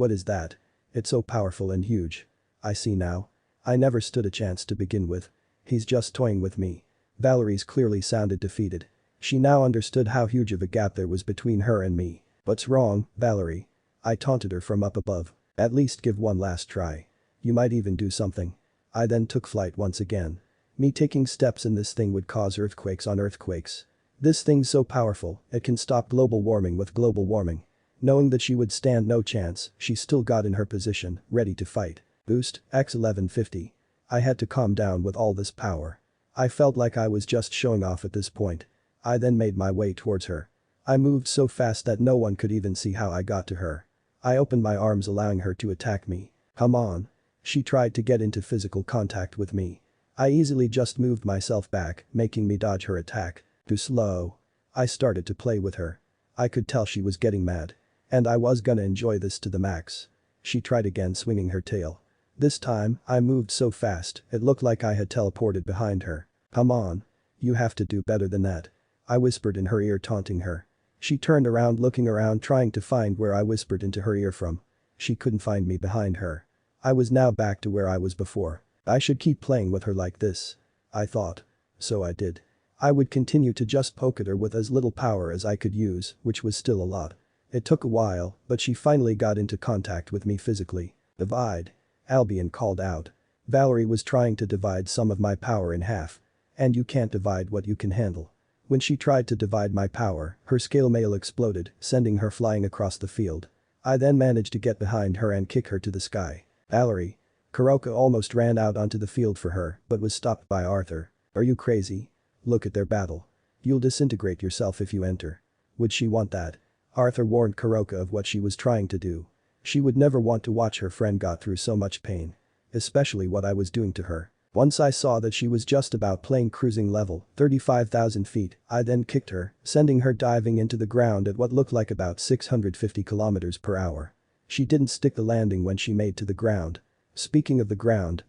is that? It's so powerful and huge. I see now. I never stood a chance to begin with. He's just toying with me. Valerie's clearly sounded defeated. She now understood how huge of a gap there was between her and me. "What's wrong, Valerie?" I taunted her from up above. "At least give one last try. You might even do something." I then took flight once again. Me taking steps in this thing would cause earthquakes on earthquakes. This thing's so powerful, it can stop global warming with global warming. Knowing that she would stand no chance, she still got in her position, ready to fight. Boost, x 1150. I had to calm down with all this power. I felt like I was just showing off at this point. I then made my way towards her. I moved so fast that no one could even see how I got to her. I opened my arms allowing her to attack me. "Come on." She tried to get into physical contact with me. I easily just moved myself back, making me dodge her attack. Too slow. I started to play with her. I could tell she was getting mad. And I was gonna enjoy this to the max. She tried again swinging her tail. This time, I moved so fast, it looked like I had teleported behind her. "Come on. You have to do better than that." I whispered in her ear taunting her. She turned around looking around trying to find where I whispered into her ear from. She couldn't find me behind her. I was now back to where I was before. I should keep playing with her like this. I thought. So I did. I would continue to just poke at her with as little power as I could use, which was still a lot. It took a while, but she finally got into contact with me physically. "Divide." Albion called out. Valerie was trying to divide some of my power in half. And you can't divide what you can handle. When she tried to divide my power, her scale mail exploded, sending her flying across the field. I then managed to get behind her and kick her to the sky. "Valerie." Kuroka almost ran out onto the field for her, but was stopped by Arthur. "Are you crazy? Look at their battle. You'll disintegrate yourself if you enter." Would she want that? Arthur warned Kuroka of what she was trying to do. She would never want to watch her friend go through so much pain. Especially what I was doing to her. Once I saw that she was just about playing cruising level, 35,000 feet, I then kicked her, sending her diving into the ground at what looked like about 650 kilometers per hour. She didn't stick the landing when she made to the ground. Speaking of the ground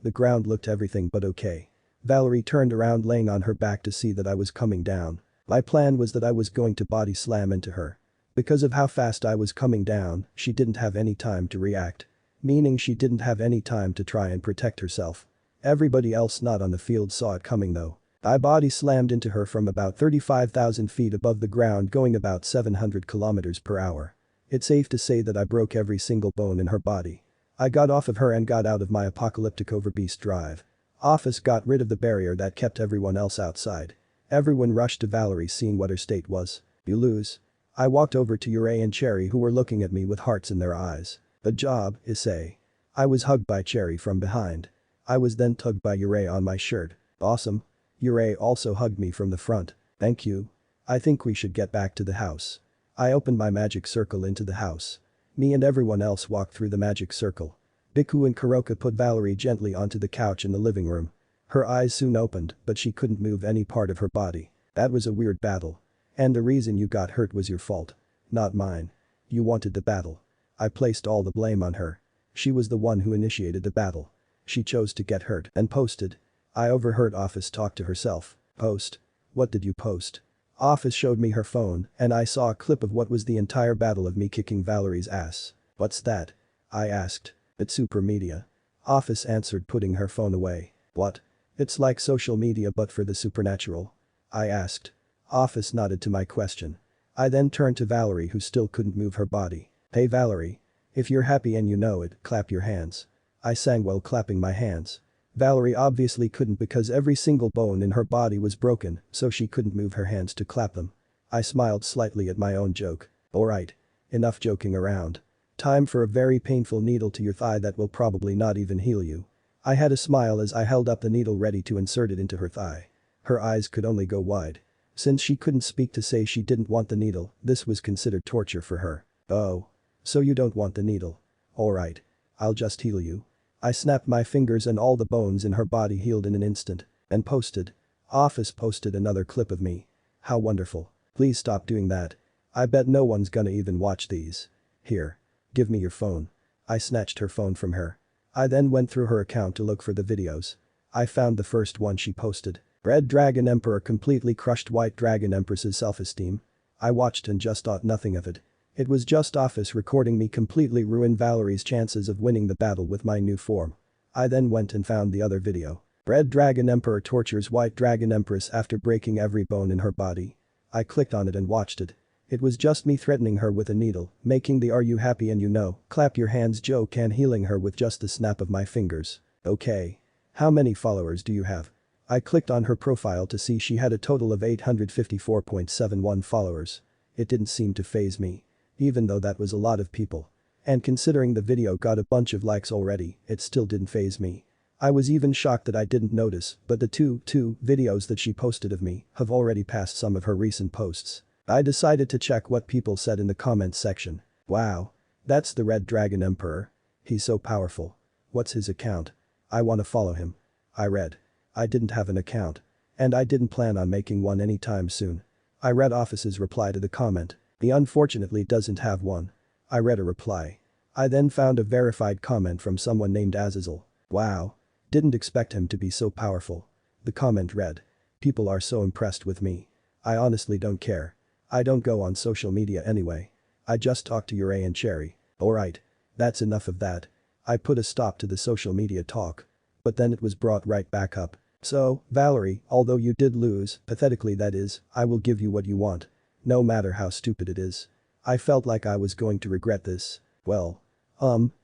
looked everything but okay. Valerie turned around laying on her back to see that I was coming down. My plan was that I was going to body slam into her. Because of how fast I was coming down, she didn't have any time to react. Meaning she didn't have any time to try and protect herself. Everybody else not on the field saw it coming though. I body slammed into her from about 35,000 feet above the ground going about 700 kilometers per hour. It's safe to say that I broke every single bone in her body. I got off of her and got out of my apocalyptic overbeast drive. Ophis got rid of the barrier that kept everyone else outside. Everyone rushed to Valerie seeing what her state was. "You lose." I walked over to Issei and Cherry who were looking at me with hearts in their eyes. Good job, Issei. I was hugged by Cherry from behind. I was then tugged by Issei on my shirt. Awesome. Issei also hugged me from the front. Thank you. I think we should get back to the house. I opened my magic circle into the house. Me and everyone else walked through the magic circle. Biku and Kuroka put Valerie gently onto the couch in the living room. Her eyes soon opened, but she couldn't move any part of her body. That was a weird battle. And the reason you got hurt was your fault. Not mine. You wanted the battle. I placed all the blame on her. She was the one who initiated the battle. She chose to get hurt and posted. I overheard Ophis talk to herself. Post? What did you post? Ophis showed me her phone and I saw a clip of what was the entire battle of me kicking Valerie's ass. What's that? I asked. It's super media. Ophis answered putting her phone away. What? It's like social media but for the supernatural. I asked. Ophis nodded to my question. I then turned to Valerie who still couldn't move her body. Hey Valerie. If you're happy and you know it, clap your hands. I sang while clapping my hands. Valerie obviously couldn't because every single bone in her body was broken, so she couldn't move her hands to clap them. I smiled slightly at my own joke. Alright. Enough joking around. Time for a very painful needle to your thigh that will probably not even heal you. I had a smile as I held up the needle ready to insert it into her thigh. Her eyes could only go wide. Since she couldn't speak to say she didn't want the needle, this was considered torture for her. Oh. So you don't want the needle. Alright. I'll just heal you. I snapped my fingers and all the bones in her body healed in an instant. And posted. Ophis posted another clip of me. How wonderful. Please stop doing that. I bet no one's gonna even watch these. Here. Give me your phone. I snatched her phone from her. I then went through her account to look for the videos. I found the first one she posted. Red Dragon Emperor completely crushed White Dragon Empress's self-esteem. I watched and just thought nothing of it. It was just Ophis recording me completely ruin Valerie's chances of winning the battle with my new form. I then went and found the other video. Red Dragon Emperor tortures White Dragon Empress after breaking every bone in her body. I clicked on it and watched it. It was just me threatening her with a needle, making the "are you happy and you know, clap your hands" joke and healing her with just the snap of my fingers. Okay. How many followers do you have? I clicked on her profile to see she had a total of 854.71 followers. It didn't seem to faze me. Even though that was a lot of people. And considering the video got a bunch of likes already, it still didn't faze me. I was even shocked that I didn't notice, but the two videos that she posted of me have already passed some of her recent posts. I decided to check what people said in the comments section. Wow. That's the Red Dragon Emperor. He's so powerful. What's his account? I wanna follow him. I read. I didn't have an account. And I didn't plan on making one anytime soon. I read Ophis' reply to the comment. He unfortunately doesn't have one. I read a reply. I then found a verified comment from someone named Azazel. Wow. Didn't expect him to be so powerful. The comment read. People are so impressed with me. I honestly don't care. I don't go on social media anyway. I just talk to Issei and Cherry. Alright. That's enough of that. I put a stop to the social media talk. But then it was brought right back up. So, Valerie, although you did lose, pathetically that is, I will give you what you want. No matter how stupid it is. I felt like I was going to regret this. Well.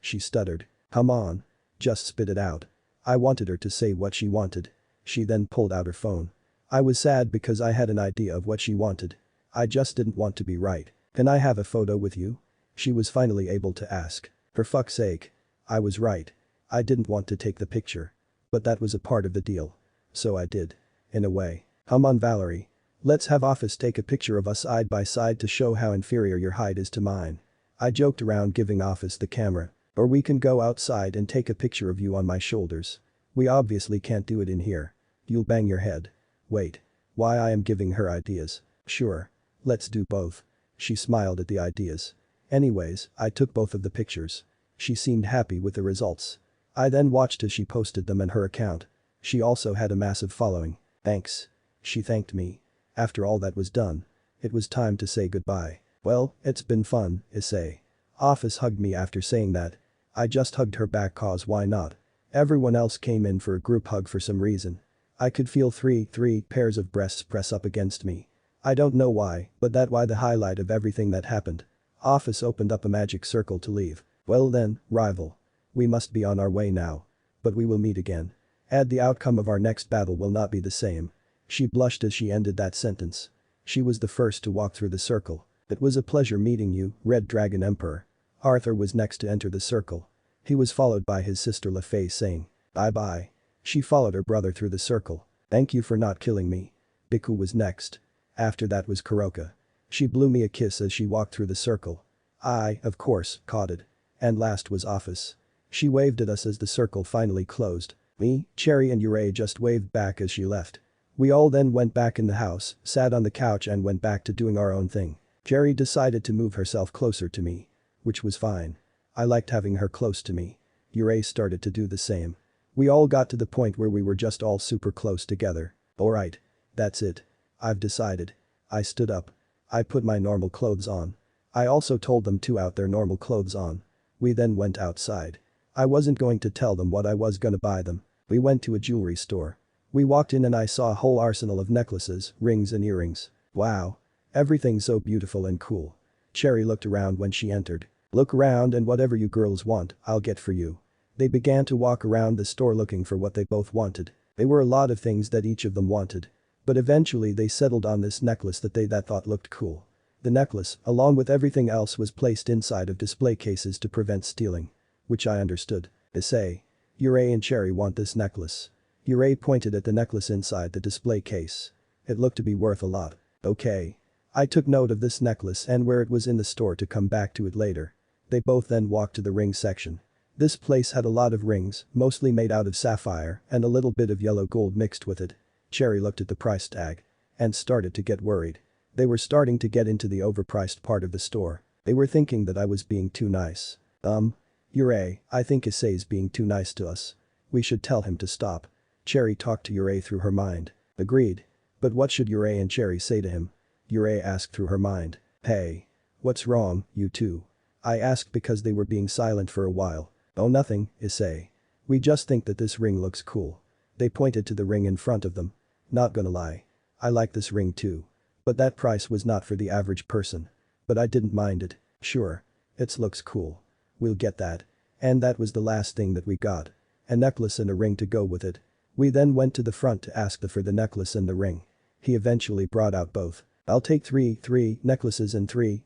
She stuttered. Come on. Just spit it out. I wanted her to say what she wanted. She then pulled out her phone. I was sad because I had an idea of what she wanted. I just didn't want to be right. Can I have a photo with you? She was finally able to ask. For fuck's sake. I was right. I didn't want to take the picture. But that was a part of the deal. So I did. In a way. Come on Valerie. Let's have Ophis take a picture of us side by side to show how inferior your height is to mine. I joked around giving Ophis the camera. Or we can go outside and take a picture of you on my shoulders. We obviously can't do it in here. You'll bang your head. Wait. Why I am giving her ideas. Sure. Let's do both. She smiled at the ideas. Anyways, I took both of the pictures. She seemed happy with the results. I then watched as she posted them in her account. She also had a massive following. Thanks. She thanked me. After all that was done, it was time to say goodbye. Well, it's been fun, Issei. Ophis hugged me after saying that. I just hugged her back cause why not? Everyone else came in for a group hug for some reason. I could feel three pairs of breasts press up against me. I don't know why, but that why the highlight of everything that happened. Ophis opened up a magic circle to leave. Well then, rival. We must be on our way now. But we will meet again. And the outcome of our next battle will not be the same. She blushed as she ended that sentence. She was the first to walk through the circle. It was a pleasure meeting you, Red Dragon Emperor. Arthur was next to enter the circle. He was followed by his sister Luffy saying, bye-bye. She followed her brother through the circle. Thank you for not killing me. Biku was next. After that was Kuroka. She blew me a kiss as she walked through the circle. I, of course, caught it. And last was Ophis. She waved at us as the circle finally closed. Me, Cherry and Issei just waved back as she left. We all then went back in the house, sat on the couch and went back to doing our own thing. Cherry decided to move herself closer to me. Which was fine. I liked having her close to me. Issei started to do the same. We all got to the point where we were just all super close together. Alright. That's it. I've decided. I stood up. I put my normal clothes on. I also told them to out their normal clothes on. We then went outside. I wasn't going to tell them what I was gonna buy them. We went to a jewelry store. We walked in and I saw a whole arsenal of necklaces, rings and earrings. Wow. Everything's so beautiful and cool. Cherry looked around when she entered. Look around and whatever you girls want, I'll get for you. They began to walk around the store looking for what they both wanted. There were a lot of things that each of them wanted. But eventually they settled on this necklace that they thought looked cool. The necklace, along with everything else, was placed inside of display cases to prevent stealing. Which I understood. Issei. Issei and Cherry want this necklace. Issei pointed at the necklace inside the display case. It looked to be worth a lot. Okay. I took note of this necklace and where it was in the store to come back to it later. They both then walked to the ring section. This place had a lot of rings, mostly made out of sapphire, and a little bit of yellow gold mixed with it. Cherry looked at the price tag. And started to get worried. They were starting to get into the overpriced part of the store. They were thinking that I was being too nice. Issei, I think Issei's being too nice to us. We should tell him to stop. Cherry talked to Issei through her mind. Agreed. But what should Issei and Cherry say to him? Issei asked through her mind. Hey. What's wrong, you two? I asked because they were being silent for a while. Oh nothing, Issei. We just think that this ring looks cool. They pointed to the ring in front of them. Not gonna lie. I like this ring too. But that price was not for the average person. But I didn't mind it. Sure. It looks cool. We'll get that. And that was the last thing that we got. A necklace and a ring to go with it. We then went to the front to ask for the necklace and the ring. He eventually brought out both. I'll take three necklaces and three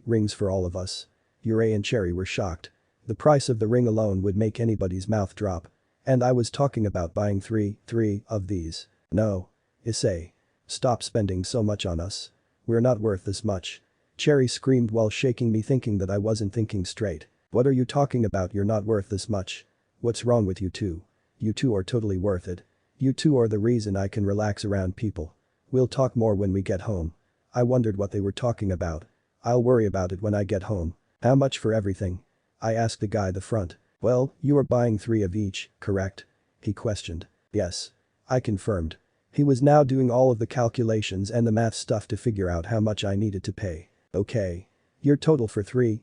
rings for all of us. Issei and Cherry were shocked. The price of the ring alone would make anybody's mouth drop. And I was talking about buying three of these. No. Issei. Stop spending so much on us. We're not worth this much. Cherry screamed while shaking me, thinking that I wasn't thinking straight. What are you talking about? You're not worth this much. What's wrong with you two? You two are totally worth it. You two are the reason I can relax around people. We'll talk more when we get home. I wondered what they were talking about. I'll worry about it when I get home. How much for everything? I asked the guy at the front. Well, you are buying 3 of each, correct? He questioned. Yes. I confirmed. He was now doing all of the calculations and the math stuff to figure out how much I needed to pay. Okay. Your total for three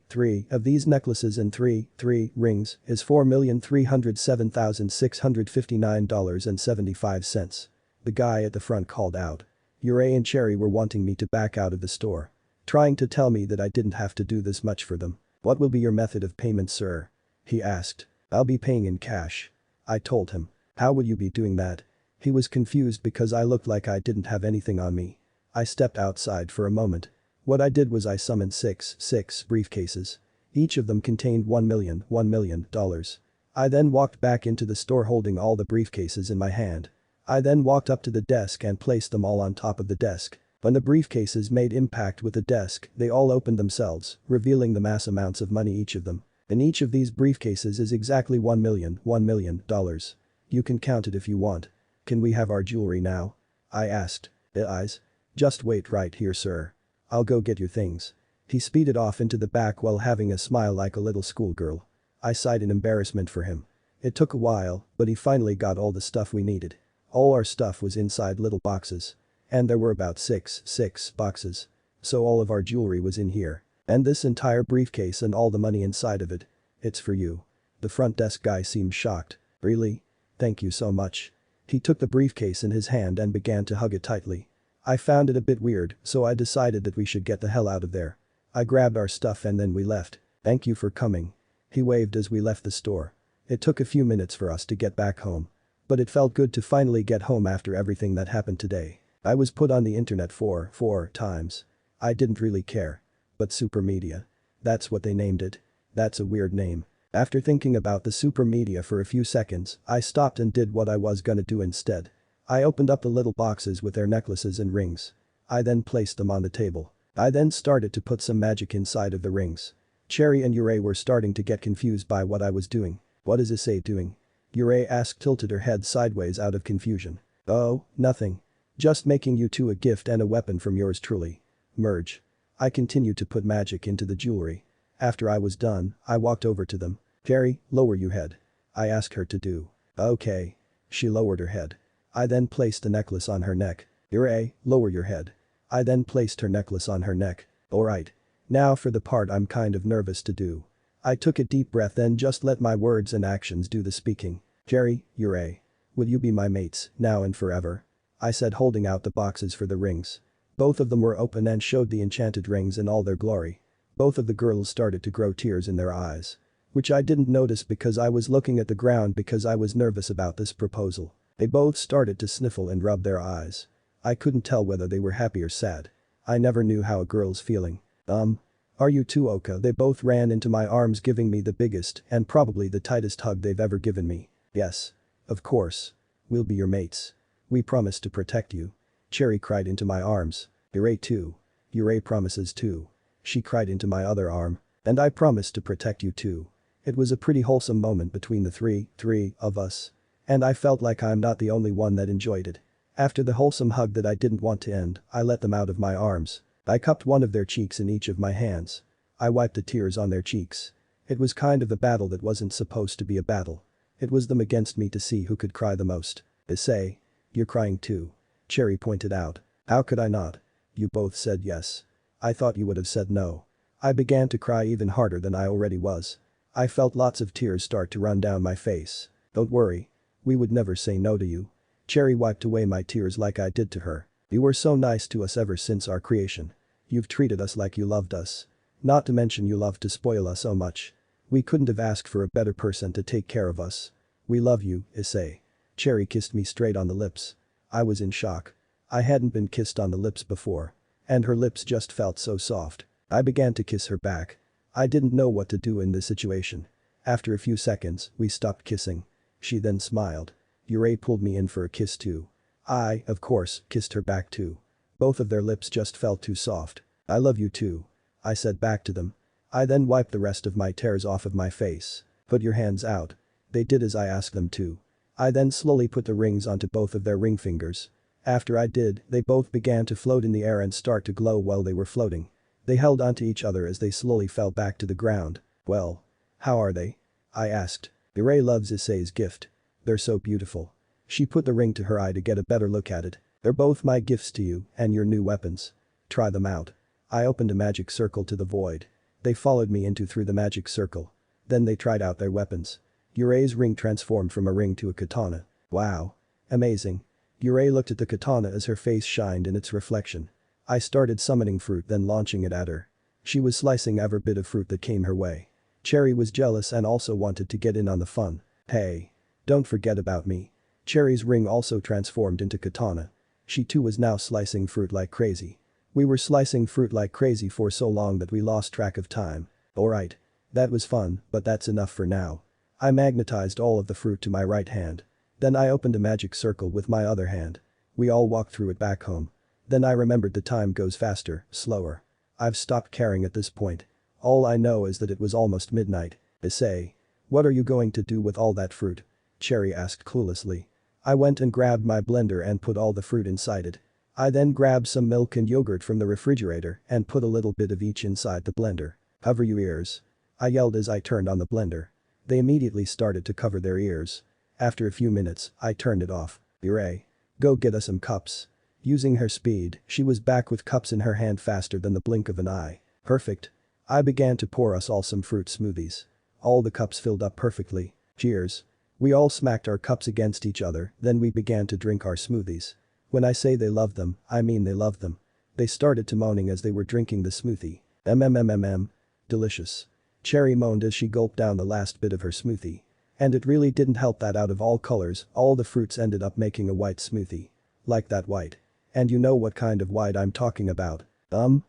of these necklaces and three rings is $4,307,659.75. The guy at the front called out. Issei and Cherry were wanting me to back out of the store. Trying to tell me that I didn't have to do this much for them. What will be your method of payment, sir? He asked. I'll be paying in cash. I told him. How would you be doing that? He was confused because I looked like I didn't have anything on me. I stepped outside for a moment. What I did was I summoned six briefcases. Each of them contained $1 million. I then walked back into the store holding all the briefcases in my hand. I then walked up to the desk and placed them all on top of the desk. When the briefcases made impact with the desk, they all opened themselves, revealing the mass amounts of money each of them. And each of these briefcases is exactly $1 million. You can count it if you want. Can we have our jewelry now? I asked. Eyes. Just wait right here, sir. I'll go get your things. He speeded off into the back while having a smile like a little schoolgirl. I sighed in embarrassment for him. It took a while, but he finally got all the stuff we needed. All our stuff was inside little boxes. And there were about six boxes. So all of our jewelry was in here. And this entire briefcase and all the money inside of it. It's for you. The front desk guy seemed shocked. Really? Thank you so much. He took the briefcase in his hand and began to hug it tightly. I found it a bit weird, so I decided that we should get the hell out of there. I grabbed our stuff and then we left. Thank you for coming. He waved as we left the store. It took a few minutes for us to get back home. But it felt good to finally get home after everything that happened today. I was put on the internet four times. I didn't really care. But super media. That's what they named it. That's a weird name. After thinking about the super media for a few seconds, I stopped and did what I was gonna do instead. I opened up the little boxes with their necklaces and rings. I then placed them on the table. I then started to put some magic inside of the rings. Cherry and Yurei were starting to get confused by what I was doing. What is Issei doing? Yurei asked, tilted her head sideways out of confusion. Oh, nothing. Just making you two a gift and a weapon from yours truly. Merge. I continued to put magic into the jewelry. After I was done, I walked over to them. Cherry, lower your head. I asked her to do. Okay. She lowered her head. I then placed the necklace on her neck. Yurei, lower your head. I then placed her necklace on her neck. Alright. Now for the part I'm kind of nervous to do. I took a deep breath and just let my words and actions do the speaking. Cherry, Yurei. Will you be my mates, now and forever? I said, holding out the boxes for the rings. Both of them were open and showed the enchanted rings in all their glory. Both of the girls started to grow tears in their eyes. Which I didn't notice because I was looking at the ground because I was nervous about this proposal. They both started to sniffle and rub their eyes. I couldn't tell whether they were happy or sad. I never knew how a girl's feeling. Are you too, Oka? They both ran into my arms, giving me the biggest and probably the tightest hug they've ever given me. Yes. Of course. We'll be your mates. We promise to protect you. Cherry cried into my arms. Yurei too. Yurei promises too. She cried into my other arm. And I promise to protect you too. It was a pretty wholesome moment between the three of us. And I felt like I'm not the only one that enjoyed it. After the wholesome hug that I didn't want to end, I let them out of my arms. I cupped one of their cheeks in each of my hands. I wiped the tears on their cheeks. It was kind of a battle that wasn't supposed to be a battle. It was them against me to see who could cry the most. Issei. You're crying too. Cherry pointed out. How could I not? You both said yes. I thought you would have said no. I began to cry even harder than I already was. I felt lots of tears start to run down my face. Don't worry. We would never say no to you. Cherry wiped away my tears like I did to her. You were so nice to us ever since our creation. You've treated us like you loved us. Not to mention you loved to spoil us so much. We couldn't have asked for a better person to take care of us. We love you, Issei. Cherry kissed me straight on the lips. I was in shock. I hadn't been kissed on the lips before. And her lips just felt so soft. I began to kiss her back. I didn't know what to do in this situation. After a few seconds, we stopped kissing. She then smiled. Yurei pulled me in for a kiss too. I, of course, kissed her back too. Both of their lips just felt too soft. I love you too. I said back to them. I then wiped the rest of my tears off of my face. Put your hands out. They did as I asked them to. I then slowly put the rings onto both of their ring fingers. After I did, they both began to float in the air and start to glow while they were floating. They held onto each other as they slowly fell back to the ground. Well. How are they? I asked. Yurei loves Issei's gift. They're so beautiful. She put the ring to her eye to get a better look at it. They're both my gifts to you and your new weapons. Try them out. I opened a magic circle to the void. They followed me through the magic circle. Then they tried out their weapons. Yurei's ring transformed from a ring to a katana. Wow. Amazing. Yurei looked at the katana as her face shined in its reflection. I started summoning fruit, then launching it at her. She was slicing every bit of fruit that came her way. Cherry was jealous and also wanted to get in on the fun. Hey. Don't forget about me. Cherry's ring also transformed into katana. She too was now slicing fruit like crazy. We were slicing fruit like crazy for so long that we lost track of time. Alright. That was fun, but that's enough for now. I magnetized all of the fruit to my right hand. Then I opened a magic circle with my other hand. We all walked through it back home. Then I remembered the time goes faster, slower. I've stopped caring at this point. All I know is that it was almost midnight. Issei. What are you going to do with all that fruit? Cherry asked cluelessly. I went and grabbed my blender and put all the fruit inside it. I then grabbed some milk and yogurt from the refrigerator and put a little bit of each inside the blender. Cover your ears. I yelled as I turned on the blender. They immediately started to cover their ears. After a few minutes, I turned it off. Yurei. Go get us some cups. Using her speed, she was back with cups in her hand faster than the blink of an eye. Perfect. I began to pour us all some fruit smoothies. All the cups filled up perfectly. Cheers. We all smacked our cups against each other, then we began to drink our smoothies. When I say they loved them, I mean they loved them. They started to moaning as they were drinking the smoothie. Delicious. Cherry moaned as she gulped down the last bit of her smoothie. And it really didn't help that out of all colors, all the fruits ended up making a white smoothie. Like that white. And you know what kind of white I'm talking about.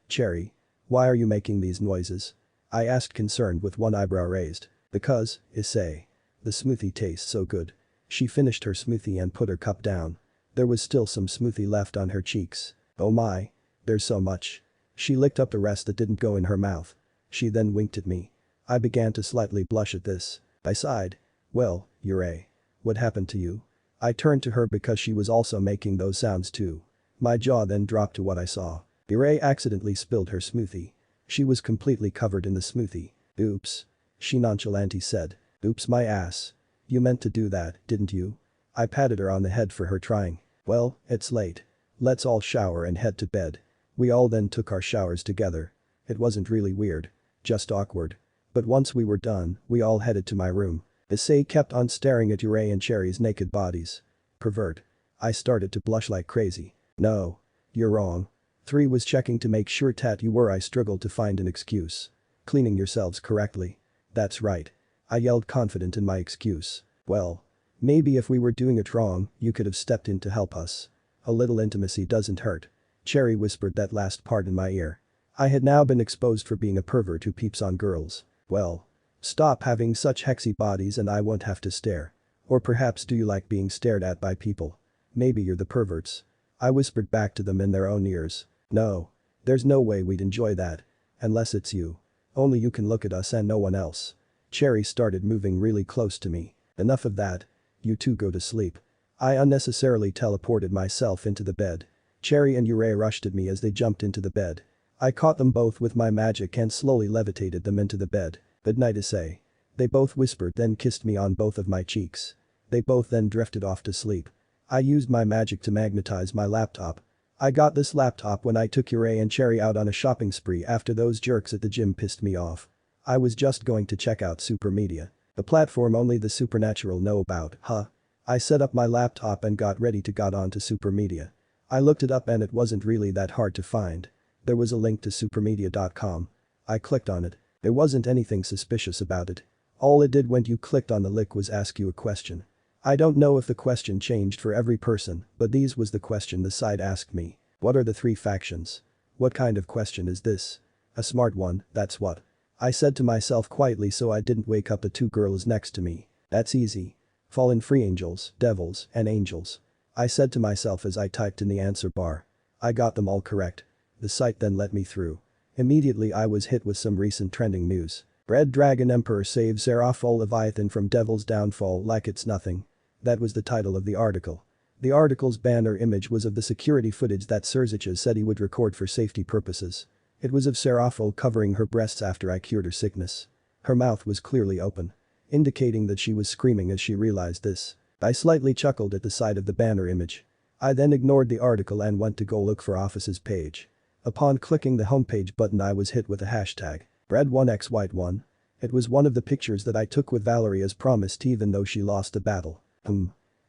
Cherry. Why are you making these noises? I asked concerned with one eyebrow raised. Because, Issei. The smoothie tastes so good. She finished her smoothie and put her cup down. There was still some smoothie left on her cheeks. Oh my. There's so much. She licked up the rest that didn't go in her mouth. She then winked at me. I began to slightly blush at this. I sighed. Well, Yurei. What happened to you? I turned to her because she was also making those sounds too. My jaw then dropped to what I saw. Yurei accidentally spilled her smoothie. She was completely covered in the smoothie. Oops. She nonchalantly said. Oops my ass. You meant to do that, didn't you? I patted her on the head for her trying. Well, it's late. Let's all shower and head to bed. We all then took our showers together. It wasn't really weird. Just awkward. But once we were done, we all headed to my room. Issei kept on staring at Yurei and Cherry's naked bodies. Pervert. I started to blush like crazy. No. You're wrong. 3 was checking to make sure that you were. I struggled to find an excuse. Cleaning yourselves correctly. That's right. I yelled confident in my excuse. Well. Maybe if we were doing it wrong, you could have stepped in to help us. A little intimacy doesn't hurt. Cherry whispered that last part in my ear. I had now been exposed for being a pervert who peeps on girls. Well. Stop having such hexy bodies and I won't have to stare. Or perhaps do you like being stared at by people? Maybe you're the perverts. I whispered back to them in their own ears. No. There's no way we'd enjoy that. Unless it's you. Only you can look at us and no one else. Cherry started moving really close to me. Enough of that. You two go to sleep. I unnecessarily teleported myself into the bed. Cherry and Yurei rushed at me as they jumped into the bed. I caught them both with my magic and slowly levitated them into the bed. Good night Issei. They both whispered then kissed me on both of my cheeks. They both then drifted off to sleep. I used my magic to magnetize my laptop. I got this laptop when I took Yurei and Cherry out on a shopping spree after those jerks at the gym pissed me off. I was just going to check out Super Media. The platform only the supernatural know about, huh? I set up my laptop and got ready to get on to Super Media. I looked it up and it wasn't really that hard to find. There was a link to supermedia.com. I clicked on it. There wasn't anything suspicious about it. All it did when you clicked on the link was ask you a question. I don't know if the question changed for every person, but this was the question the site asked me. What are the 3 factions? What kind of question is this? A smart one, that's what. I said to myself quietly so I didn't wake up the 2 girls next to me. That's easy. Fallen free angels, devils, and angels. I said to myself as I typed in the answer bar. I got them all correct. The site then let me through. Immediately I was hit with some recent trending news. Red Dragon Emperor saves Seraphol Leviathan from Devil's downfall like it's nothing. That was the title of the article. The article's banner image was of the security footage that Serzicha said he would record for safety purposes. It was of Seraphol covering her breasts after I cured her sickness. Her mouth was clearly open. Indicating that she was screaming as she realized this. I slightly chuckled at the sight of the banner image. I then ignored the article and went to go look for Ophis' page. Upon clicking the homepage button I was hit with a hashtag. Red1x white1. It was one of the pictures that I took with Valerie as promised even though she lost the battle.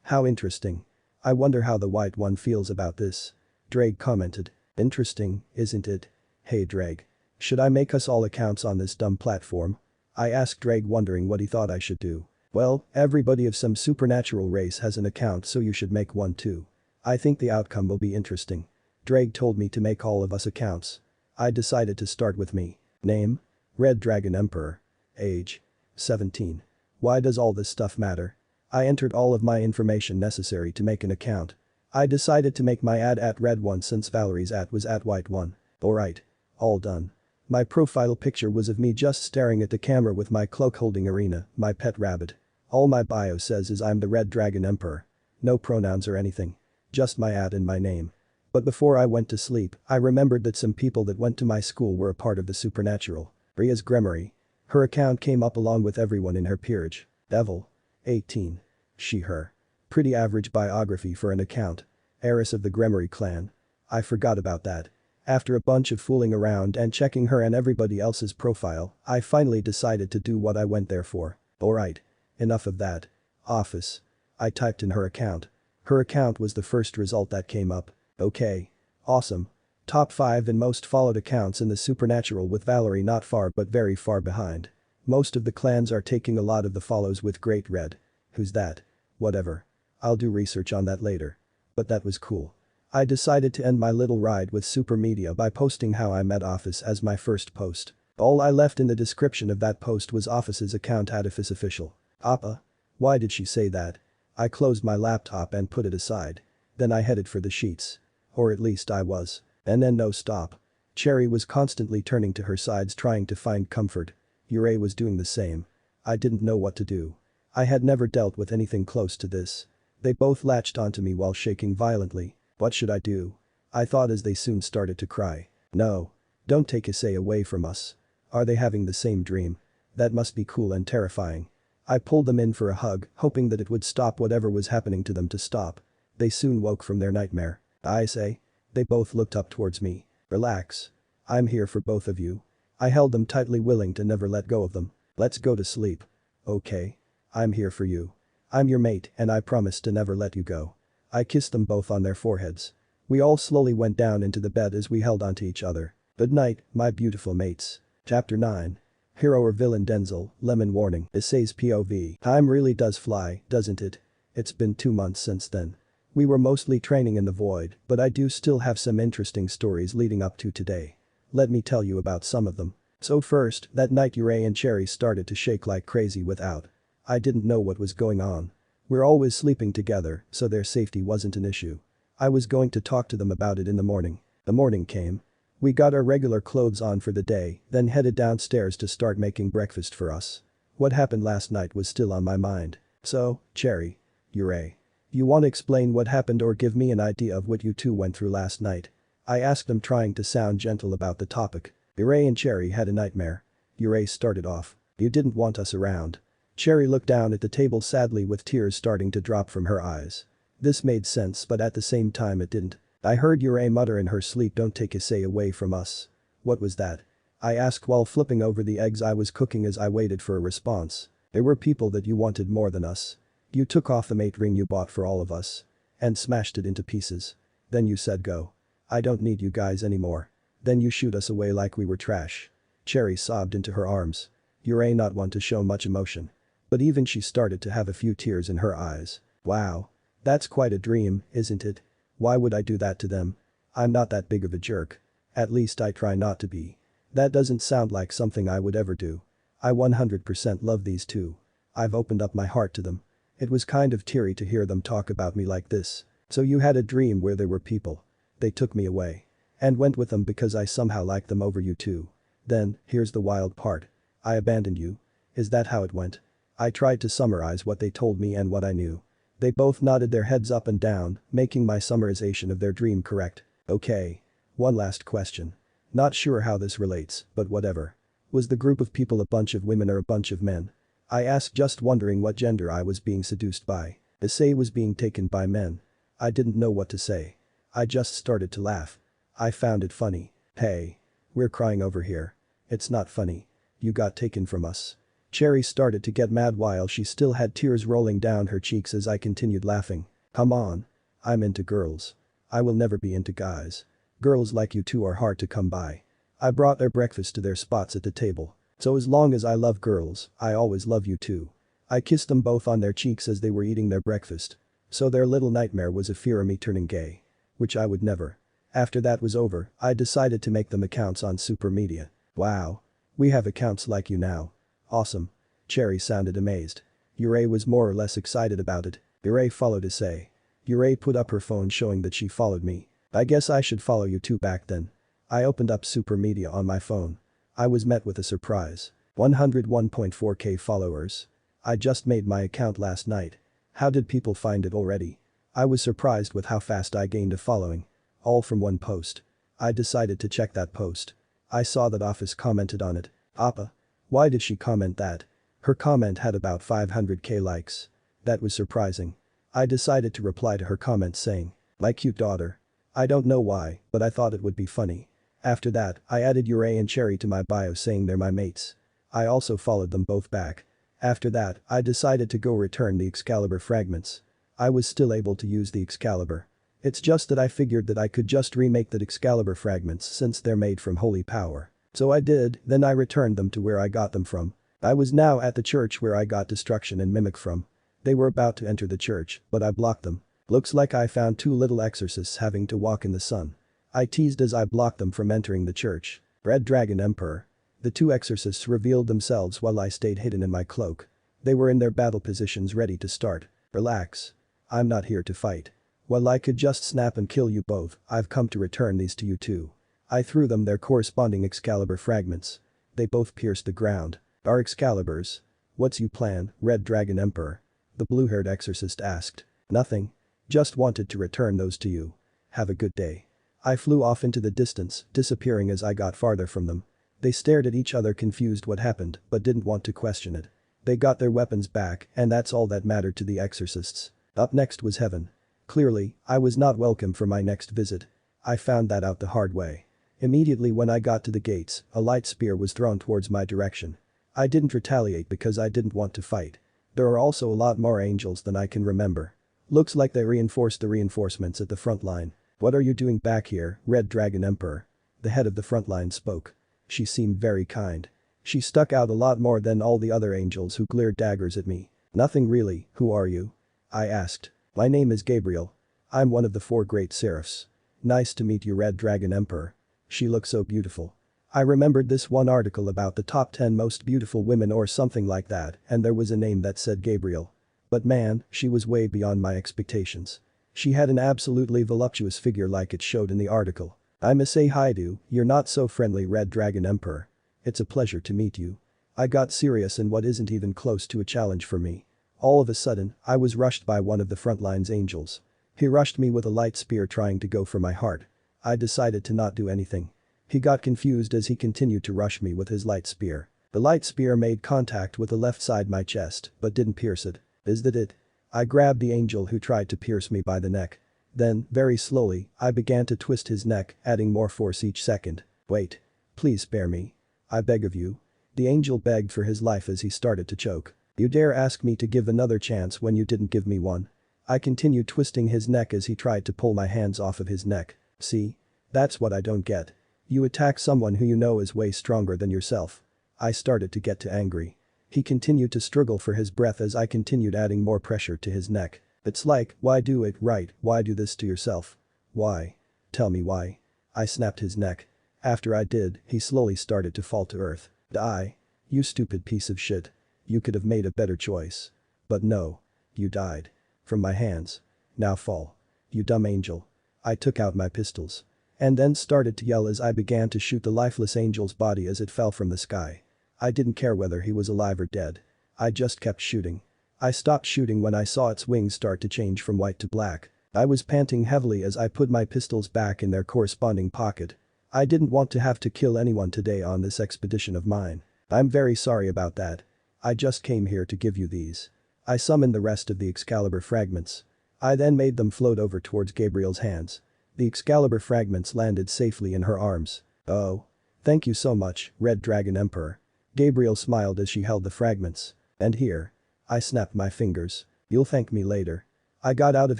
How interesting. I wonder how the white one feels about this. Drake commented. Interesting, isn't it? Hey Drake. Should I make us all accounts on this dumb platform? I asked Drake wondering what he thought I should do. Well, everybody of some supernatural race has an account so you should make one too. I think the outcome will be interesting. Drake told me to make all of us accounts. I decided to start with me. Name? Red Dragon Emperor. Age? 17. Why does all this stuff matter? I entered all of my information necessary to make an account. I decided to make my ad at red1 since Valerie's ad was at white1. Alright. All done. My profile picture was of me just staring at the camera with my cloak holding Arena, my pet rabbit. All my bio says is I'm the Red Dragon Emperor. No pronouns or anything. Just my ad and my name. But before I went to sleep, I remembered that some people that went to my school were a part of the supernatural. Rias Gremory. Her account came up along with everyone in her peerage. Devil. 18. She her. Pretty average biography for an account. Heiress of the Gremory clan. I forgot about that. After a bunch of fooling around and checking her and everybody else's profile, I finally decided to do what I went there for. Alright. Enough of that. Office. I typed in her account. Her account was the first result that came up. Okay. Awesome. Top 5 in most followed accounts in the supernatural with Valerie not far but very far behind. Most of the clans are taking a lot of the follows with Great Red. Who's that? Whatever. I'll do research on that later. But that was cool. I decided to end my little ride with super media by posting how I met Ophis as my first post. All I left in the description of that post was Ophis's account @official. Appa? Why did she say that? I closed my laptop and put it aside. Then I headed for the sheets. Or at least I was. And then no stop. Cherry was constantly turning to her sides trying to find comfort. Yurei was doing the same. I didn't know what to do. I had never dealt with anything close to this. They both latched onto me while shaking violently. What should I do? I thought as they soon started to cry. No. Don't take Issei away from us. Are they having the same dream? That must be cool and terrifying. I pulled them in for a hug, hoping that it would stop whatever was happening to them to stop. They soon woke from their nightmare. Issei? They both looked up towards me. Relax. I'm here for both of you. I held them tightly, willing to never let go of them. Let's go to sleep. Okay. I'm here for you. I'm your mate and I promise to never let you go. I kissed them both on their foreheads. We all slowly went down into the bed as we held onto each other. Good night, my beautiful mates. Chapter 9. Hero or villain Denzel, lemon warning. Issei's POV. Time really does fly, doesn't it? It's been 2 months since then. We were mostly training in the void, but I do still have some interesting stories leading up to today. Let me tell you about some of them. So first, that night Yurei and Cherry started to shake like crazy without. I didn't know what was going on. We're always sleeping together, so their safety wasn't an issue. I was going to talk to them about it in the morning. The morning came. We got our regular clothes on for the day, then headed downstairs to start making breakfast for us. What happened last night was still on my mind. So, Cherry. Yurei. You want to explain what happened or give me an idea of what you two went through last night? I asked them, trying to sound gentle about the topic. Yurei and Cherry had a nightmare. Yurei started off. You didn't want us around. Cherry looked down at the table sadly with tears starting to drop from her eyes. This made sense, but at the same time it didn't. I heard Yurei mutter in her sleep, don't take Issei away from us. What was that? I asked while flipping over the eggs I was cooking as I waited for a response. There were people that you wanted more than us. You took off the mate ring you bought for all of us. And smashed it into pieces. Then you said go. I don't need you guys anymore. Then you shoot us away like we were trash. Cherry sobbed into her arms. Yurei not one to show much emotion. But even she started to have a few tears in her eyes. Wow. That's quite a dream, isn't it? Why would I do that to them? I'm not that big of a jerk. At least I try not to be. That doesn't sound like something I would ever do. I 100% love these two. I've opened up my heart to them. It was kind of teary to hear them talk about me like this. So you had a dream where there were people. They took me away. And went with them because I somehow liked them over you two. Then, here's the wild part. I abandoned you. Is that how it went? I tried to summarize what they told me and what I knew. They both nodded their heads up and down, making my summarization of their dream correct. Okay. One last question. Not sure how this relates, but whatever. Was the group of people a bunch of women or a bunch of men? I asked, just wondering what gender I was being seduced by. Issei was being taken by men. I didn't know what to say. I just started to laugh. I found it funny. Hey. We're crying over here. It's not funny. You got taken from us. Cherry started to get mad while she still had tears rolling down her cheeks as I continued laughing. Come on. I'm into girls. I will never be into guys. Girls like you two are hard to come by. I brought their breakfast to their spots at the table. So as long as I love girls, I always love you too. I kissed them both on their cheeks as they were eating their breakfast. So their little nightmare was a fear of me turning gay. Which I would never. After that was over, I decided to make them accounts on super media. Wow. We have accounts like you now. Awesome. Cherry sounded amazed. Yurei was more or less excited about it. Yurei followed Issei. Yurei put up her phone showing that she followed me. I guess I should follow you two back then. I opened up super media on my phone. I was met with a surprise. 101.4k followers. I just made my account last night. How did people find it already? I was surprised with how fast I gained a following. All from one post. I decided to check that post. I saw that Ophis commented on it. Appa. Why did she comment that? Her comment had about 500k likes. That was surprising. I decided to reply to her comment saying, my cute daughter. I don't know why, but I thought it would be funny. After that, I added Yurei and Cherry to my bio saying they're my mates. I also followed them both back. After that, I decided to go return the Excalibur fragments. I was still able to use the Excalibur. It's just that I figured that I could just remake the Excalibur fragments since they're made from holy power. So I did, then I returned them to where I got them from. I was now at the church where I got destruction and mimic from. They were about to enter the church, but I blocked them. Looks like I found two little exorcists having to walk in the sun. I teased as I blocked them from entering the church. Red Dragon Emperor. The two exorcists revealed themselves while I stayed hidden in my cloak. They were in their battle positions ready to start. Relax. I'm not here to fight. While I could just snap and kill you both, I've come to return these to you too. I threw them their corresponding Excalibur fragments. They both pierced the ground. Our Excaliburs. What's you plan, Red Dragon Emperor? The blue-haired exorcist asked. Nothing. Just wanted to return those to you. Have a good day. I flew off into the distance, disappearing as I got farther from them. They stared at each other confused what happened, but didn't want to question it. They got their weapons back, and that's all that mattered to the exorcists. Up next was heaven. Clearly, I was not welcome for my next visit. I found that out the hard way. Immediately when I got to the gates, a light spear was thrown towards my direction. I didn't retaliate because I didn't want to fight. There are also a lot more angels than I can remember. Looks like they reinforced the reinforcements at the front line. What are you doing back here, Red Dragon Emperor? The head of the front line spoke. She seemed very kind. She stuck out a lot more than all the other angels who glared daggers at me. Nothing really, who are you? I asked. My name is Gabriel. I'm one of the 4 great seraphs. Nice to meet you, Red Dragon Emperor. She looked so beautiful. I remembered this one article about the top 10 most beautiful women or something like that, and there was a name that said Gabriel. But man, she was way beyond my expectations. She had an absolutely voluptuous figure like it showed in the article. I'm Issei Hyoudou, you're not so friendly, Red Dragon Emperor. It's a pleasure to meet you. I got serious in what isn't even close to a challenge for me. All of a sudden, I was rushed by one of the frontline's angels. He rushed me with a light spear trying to go for my heart. I decided to not do anything. He got confused as he continued to rush me with his light spear. The light spear made contact with the left side my chest, but didn't pierce it. Is that it? I grabbed the angel who tried to pierce me by the neck. Then, very slowly, I began to twist his neck, adding more force each second. Wait. Please spare me. I beg of you. The angel begged for his life as he started to choke. You dare ask me to give another chance when you didn't give me one? I continued twisting his neck as he tried to pull my hands off of his neck. See? That's what I don't get. You attack someone who you know is way stronger than yourself. I started to get too angry. He continued to struggle for his breath as I continued adding more pressure to his neck. It's like, why do it right, why do this to yourself? Why? Tell me why. I snapped his neck. After I did, he slowly started to fall to earth. Die. You stupid piece of shit. You could have made a better choice. But no. You died. From my hands. Now fall. You dumb angel. I took out my pistols. And then started to yell as I began to shoot the lifeless angel's body as it fell from the sky. I didn't care whether he was alive or dead. I just kept shooting. I stopped shooting when I saw its wings start to change from white to black. I was panting heavily as I put my pistols back in their corresponding pocket. I didn't want to have to kill anyone today on this expedition of mine. I'm very sorry about that. I just came here to give you these. I summoned the rest of the Excalibur fragments. I then made them float over towards Gabriel's hands. The Excalibur fragments landed safely in her arms. Oh. Thank you so much, Red Dragon Emperor. Gabriel smiled as she held the fragments. And here. I snapped my fingers. You'll thank me later. I got out of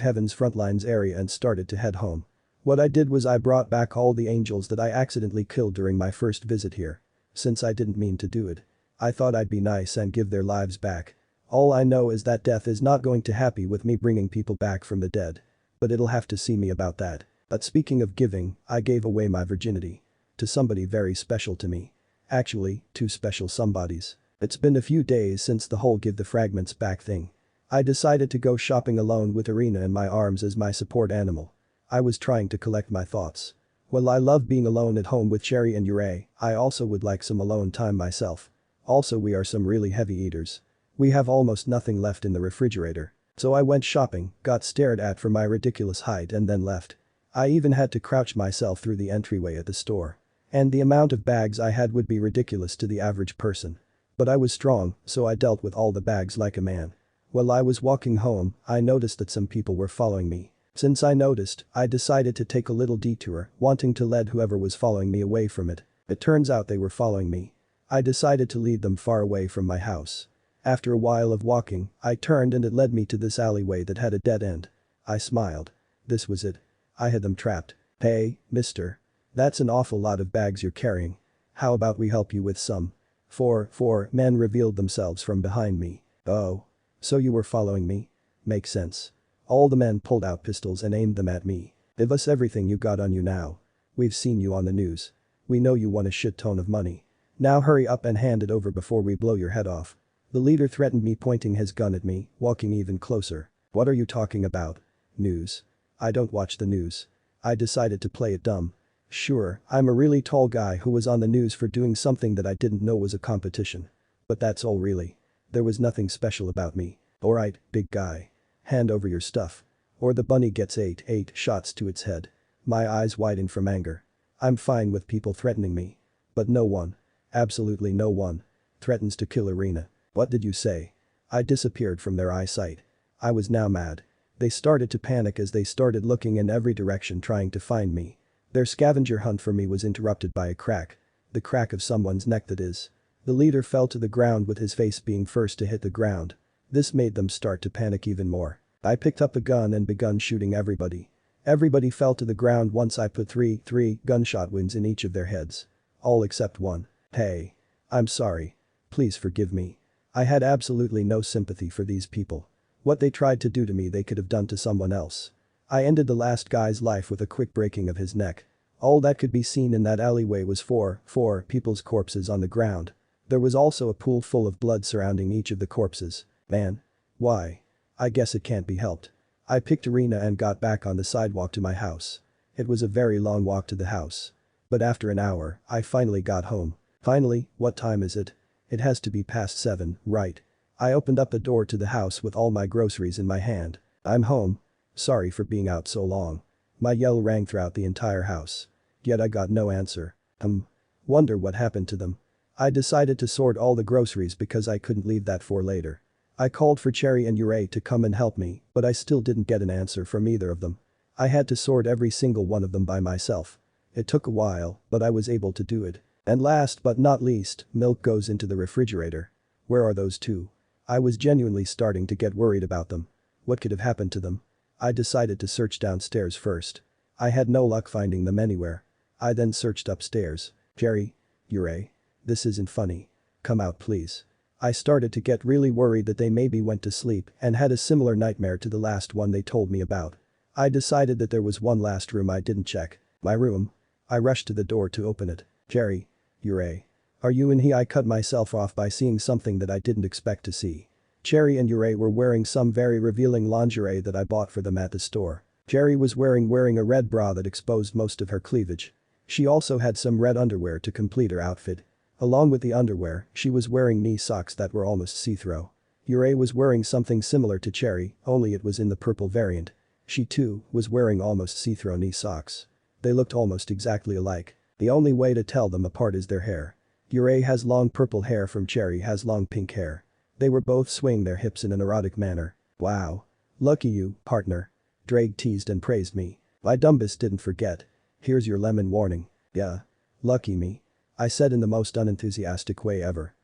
Heaven's Frontlines area and started to head home. What I did was I brought back all the angels that I accidentally killed during my first visit here. Since I didn't mean to do it. I thought I'd be nice and give their lives back. All I know is that death is not going to happy with me bringing people back from the dead. But it'll have to see me about that. But speaking of giving, I gave away my virginity. To somebody very special to me. Actually, 2 special somebodies. It's been a few days since the whole give the fragments back thing. I decided to go shopping alone with Arena in my arms as my support animal. I was trying to collect my thoughts. While I love being alone at home with Cherry and Ure, I also would like some alone time myself. Also, we are some really heavy eaters. We have almost nothing left in the refrigerator. So I went shopping, got stared at for my ridiculous height and then left. I even had to crouch myself through the entryway at the store. And the amount of bags I had would be ridiculous to the average person. But I was strong, so I dealt with all the bags like a man. While I was walking home, I noticed that some people were following me. Since I noticed, I decided to take a little detour, wanting to lead whoever was following me away from it. It turns out they were following me. I decided to lead them far away from my house. After a while of walking, I turned and it led me to this alleyway that had a dead end. I smiled. This was it. I had them trapped. Hey, mister. That's an awful lot of bags you're carrying. How about we help you with some? 4 men revealed themselves from behind me. Oh. So you were following me? Makes sense. All the men pulled out pistols and aimed them at me. Give us everything you got on you now. We've seen you on the news. We know you want a shit ton of money. Now hurry up and hand it over before we blow your head off. The leader threatened me, pointing his gun at me, walking even closer. What are you talking about? News. I don't watch the news. I decided to play it dumb. Sure, I'm a really tall guy who was on the news for doing something that I didn't know was a competition. But that's all really. There was nothing special about me. Alright, big guy. Hand over your stuff. Or the bunny gets eight shots to its head. My eyes widen from anger. I'm fine with people threatening me. But no one. Absolutely no one. Threatens to kill Irina. What did you say? I disappeared from their eyesight. I was now mad. They started to panic as they started looking in every direction trying to find me. Their scavenger hunt for me was interrupted by a crack. The crack of someone's neck, that is. The leader fell to the ground with his face being first to hit the ground. This made them start to panic even more. I picked up a gun and begun shooting everybody. Everybody fell to the ground once I put three gunshot wounds in each of their heads. All except one. Hey. I'm sorry. Please forgive me. I had absolutely no sympathy for these people. What they tried to do to me they could have done to someone else. I ended the last guy's life with a quick breaking of his neck. All that could be seen in that alleyway was four people's corpses on the ground. There was also a pool full of blood surrounding each of the corpses. Man. Why? I guess it can't be helped. I picked Irina and got back on the sidewalk to my house. It was a very long walk to the house. But after an hour, I finally got home. Finally, what time is it? It has to be past 7, right? I opened up the door to the house with all my groceries in my hand. I'm home. Sorry for being out so long. My yell rang throughout the entire house. Yet I got no answer. Wonder what happened to them. I decided to sort all the groceries because I couldn't leave that for later. I called for Cherry and Issei to come and help me, but I still didn't get an answer from either of them. I had to sort every single one of them by myself. It took a while, but I was able to do it. And last but not least, milk goes into the refrigerator. Where are those two? I was genuinely starting to get worried about them. What could have happened to them? I decided to search downstairs first. I had no luck finding them anywhere. I then searched upstairs. Cherry? Issei? This isn't funny. Come out please. I started to get really worried that they maybe went to sleep and had a similar nightmare to the last one they told me about. I decided that there was one last room I didn't check. My room. I rushed to the door to open it. Cherry? Issei? Are you in here? I cut myself off by seeing something that I didn't expect to see. Cherry and Issei were wearing some very revealing lingerie that I bought for them at the store. Cherry was wearing a red bra that exposed most of her cleavage. She also had some red underwear to complete her outfit. Along with the underwear, she was wearing knee socks that were almost see-through. Issei was wearing something similar to Cherry, only it was in the purple variant. She too was wearing almost see-through knee socks. They looked almost exactly alike. The only way to tell them apart is their hair. Issei has long purple hair from Cherry has long pink hair. They were both swaying their hips in an erotic manner. Wow. Lucky you, partner. Drake teased and praised me. My dumbest didn't forget. Here's your lemon warning. Yeah. Lucky me. I said in the most unenthusiastic way ever.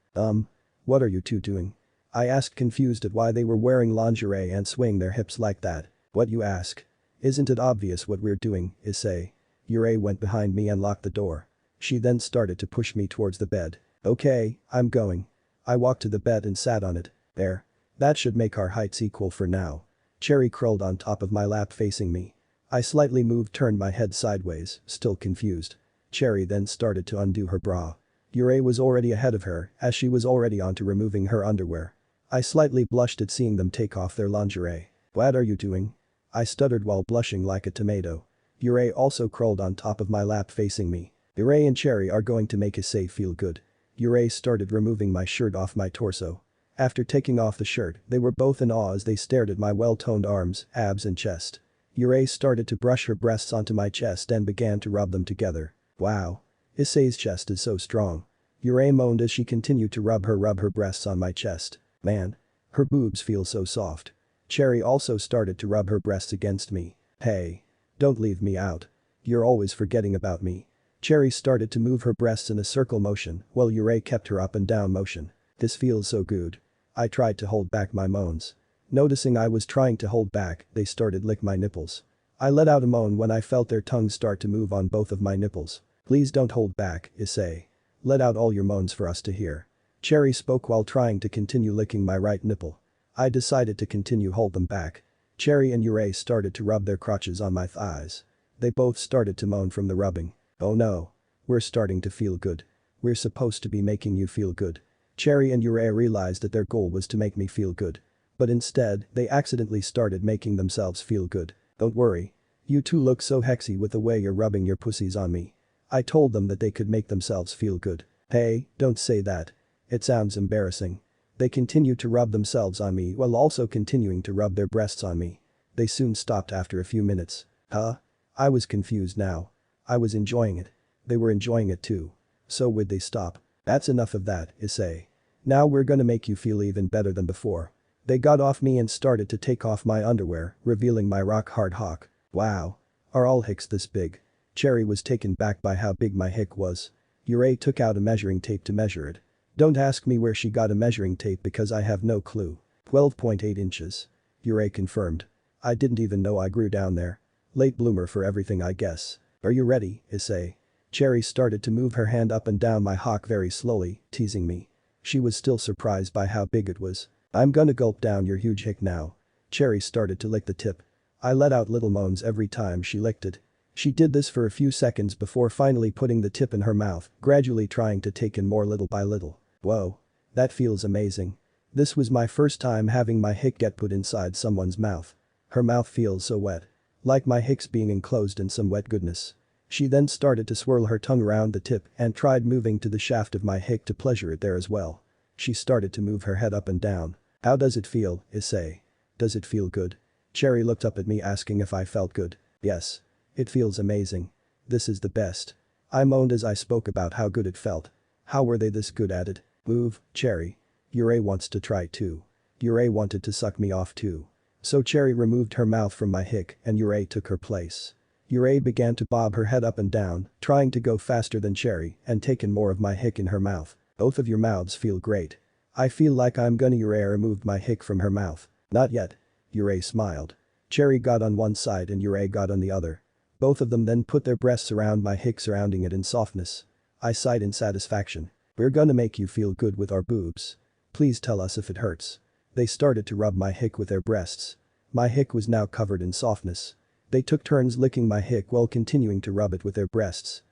What are you two doing? I asked, confused at why they were wearing lingerie and swaying their hips like that. What, you ask? Isn't it obvious what we're doing, Issei? Issei went behind me and locked the door. She then started to push me towards the bed. Okay, I'm going. I walked to the bed and sat on it. There. That should make our heights equal for now. Cherry curled on top of my lap facing me. I slightly turned my head sideways, still confused. Cherry then started to undo her bra. Issei was already ahead of her, as she was already on to removing her underwear. I slightly blushed at seeing them take off their lingerie. What are you doing? I stuttered while blushing like a tomato. Issei also curled on top of my lap facing me. Issei and Cherry are going to make Issei feel good. Issei started removing my shirt off my torso. After taking off the shirt, they were both in awe as they stared at my well-toned arms, abs and chest. Issei started to brush her breasts onto my chest and began to rub them together. Wow. Issei's chest is so strong. Issei moaned as she continued to rub her breasts on my chest. Man. Her boobs feel so soft. Cherry also started to rub her breasts against me. Hey. Don't leave me out. You're always forgetting about me. Cherry started to move her breasts in a circle motion while Issei kept her up and down motion. This feels so good. I tried to hold back my moans. Noticing I was trying to hold back, they started lick my nipples. I let out a moan when I felt their tongues start to move on both of my nipples. Please don't hold back, Issei. Let out all your moans for us to hear. Cherry spoke while trying to continue licking my right nipple. I decided to continue hold them back. Cherry and Issei started to rub their crotches on my thighs. They both started to moan from the rubbing. Oh no. We're starting to feel good. We're supposed to be making you feel good. Cherry and Issei realized that their goal was to make me feel good. But instead, they accidentally started making themselves feel good. Don't worry. You two look so sexy with the way you're rubbing your pussies on me. I told them that they could make themselves feel good. Hey, don't say that. It sounds embarrassing. They continued to rub themselves on me while also continuing to rub their breasts on me. They soon stopped after a few minutes. Huh? I was confused now. I was enjoying it. They were enjoying it too. So would they stop? That's enough of that, Issei. Now we're gonna make you feel even better than before. They got off me and started to take off my underwear, revealing my rock-hard hock. Wow. Are all hicks this big? Cherry was taken back by how big my hick was. Issei took out a measuring tape to measure it. Don't ask me where she got a measuring tape because I have no clue. 12.8 inches. Issei confirmed. I didn't even know I grew down there. Late bloomer for everything I guess. Are you ready, Issei? Cherry started to move her hand up and down my hock very slowly, teasing me. She was still surprised by how big it was. I'm gonna gulp down your huge hick now. Cherry started to lick the tip. I let out little moans every time she licked it. She did this for a few seconds before finally putting the tip in her mouth, gradually trying to take in more little by little. Whoa. That feels amazing. This was my first time having my hick get put inside someone's mouth. Her mouth feels so wet. Like my hick's being enclosed in some wet goodness. She then started to swirl her tongue around the tip and tried moving to the shaft of my hick to pleasure it there as well. She started to move her head up and down. How does it feel, Issei? Does it feel good? Cherry looked up at me asking if I felt good. Yes. It feels amazing. This is the best. I moaned as I spoke about how good it felt. How were they this good at it? Move, Cherry. Issei wants to try too. Issei wanted to suck me off too. So Cherry removed her mouth from my hick and Issei took her place. Issei began to bob her head up and down, trying to go faster than Cherry and taking more of my hick in her mouth. Both of your mouths feel great. I feel like I'm gonna. Issei removed my hick from her mouth. Not yet. Issei smiled. Cherry got on one side and Issei got on the other. Both of them then put their breasts around my hick, surrounding it in softness. I sighed in satisfaction. We're gonna make you feel good with our boobs. Please tell us if it hurts. They started to rub my hick with their breasts. My hick was now covered in softness. They took turns licking my hick while continuing to rub it with their breasts.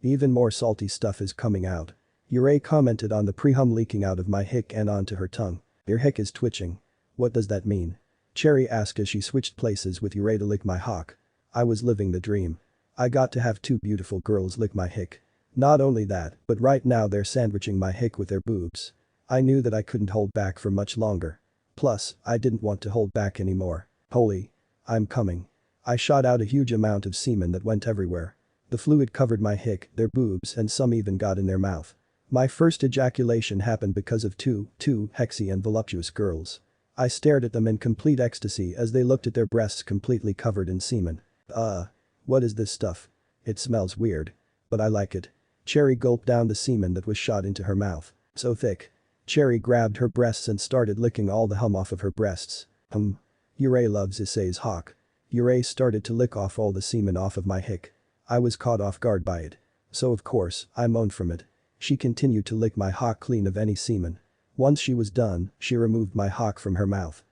Even more salty stuff is coming out. Issei commented on the pre-hum leaking out of my hick and onto her tongue. Your hick is twitching. What does that mean? Cherry asked as she switched places with Issei to lick my hock. I was living the dream. I got to have two beautiful girls lick my hick. Not only that, but right now they're sandwiching my hick with their boobs. I knew that I couldn't hold back for much longer. Plus, I didn't want to hold back anymore. Holy. I'm coming. I shot out a huge amount of semen that went everywhere. The fluid covered my hick, their boobs and some even got in their mouth. My first ejaculation happened because of two sexy and voluptuous girls. I stared at them in complete ecstasy as they looked at their breasts completely covered in semen. What is this stuff? It smells weird. But I like it. Cherry gulped down the semen that was shot into her mouth. So thick. Cherry grabbed her breasts and started licking all the hum off of her breasts. Issei loves Issei's hock. Issei started to lick off all the semen off of my hick. I was caught off guard by it. So of course, I moaned from it. She continued to lick my hock clean of any semen. Once she was done, she removed my hock from her mouth.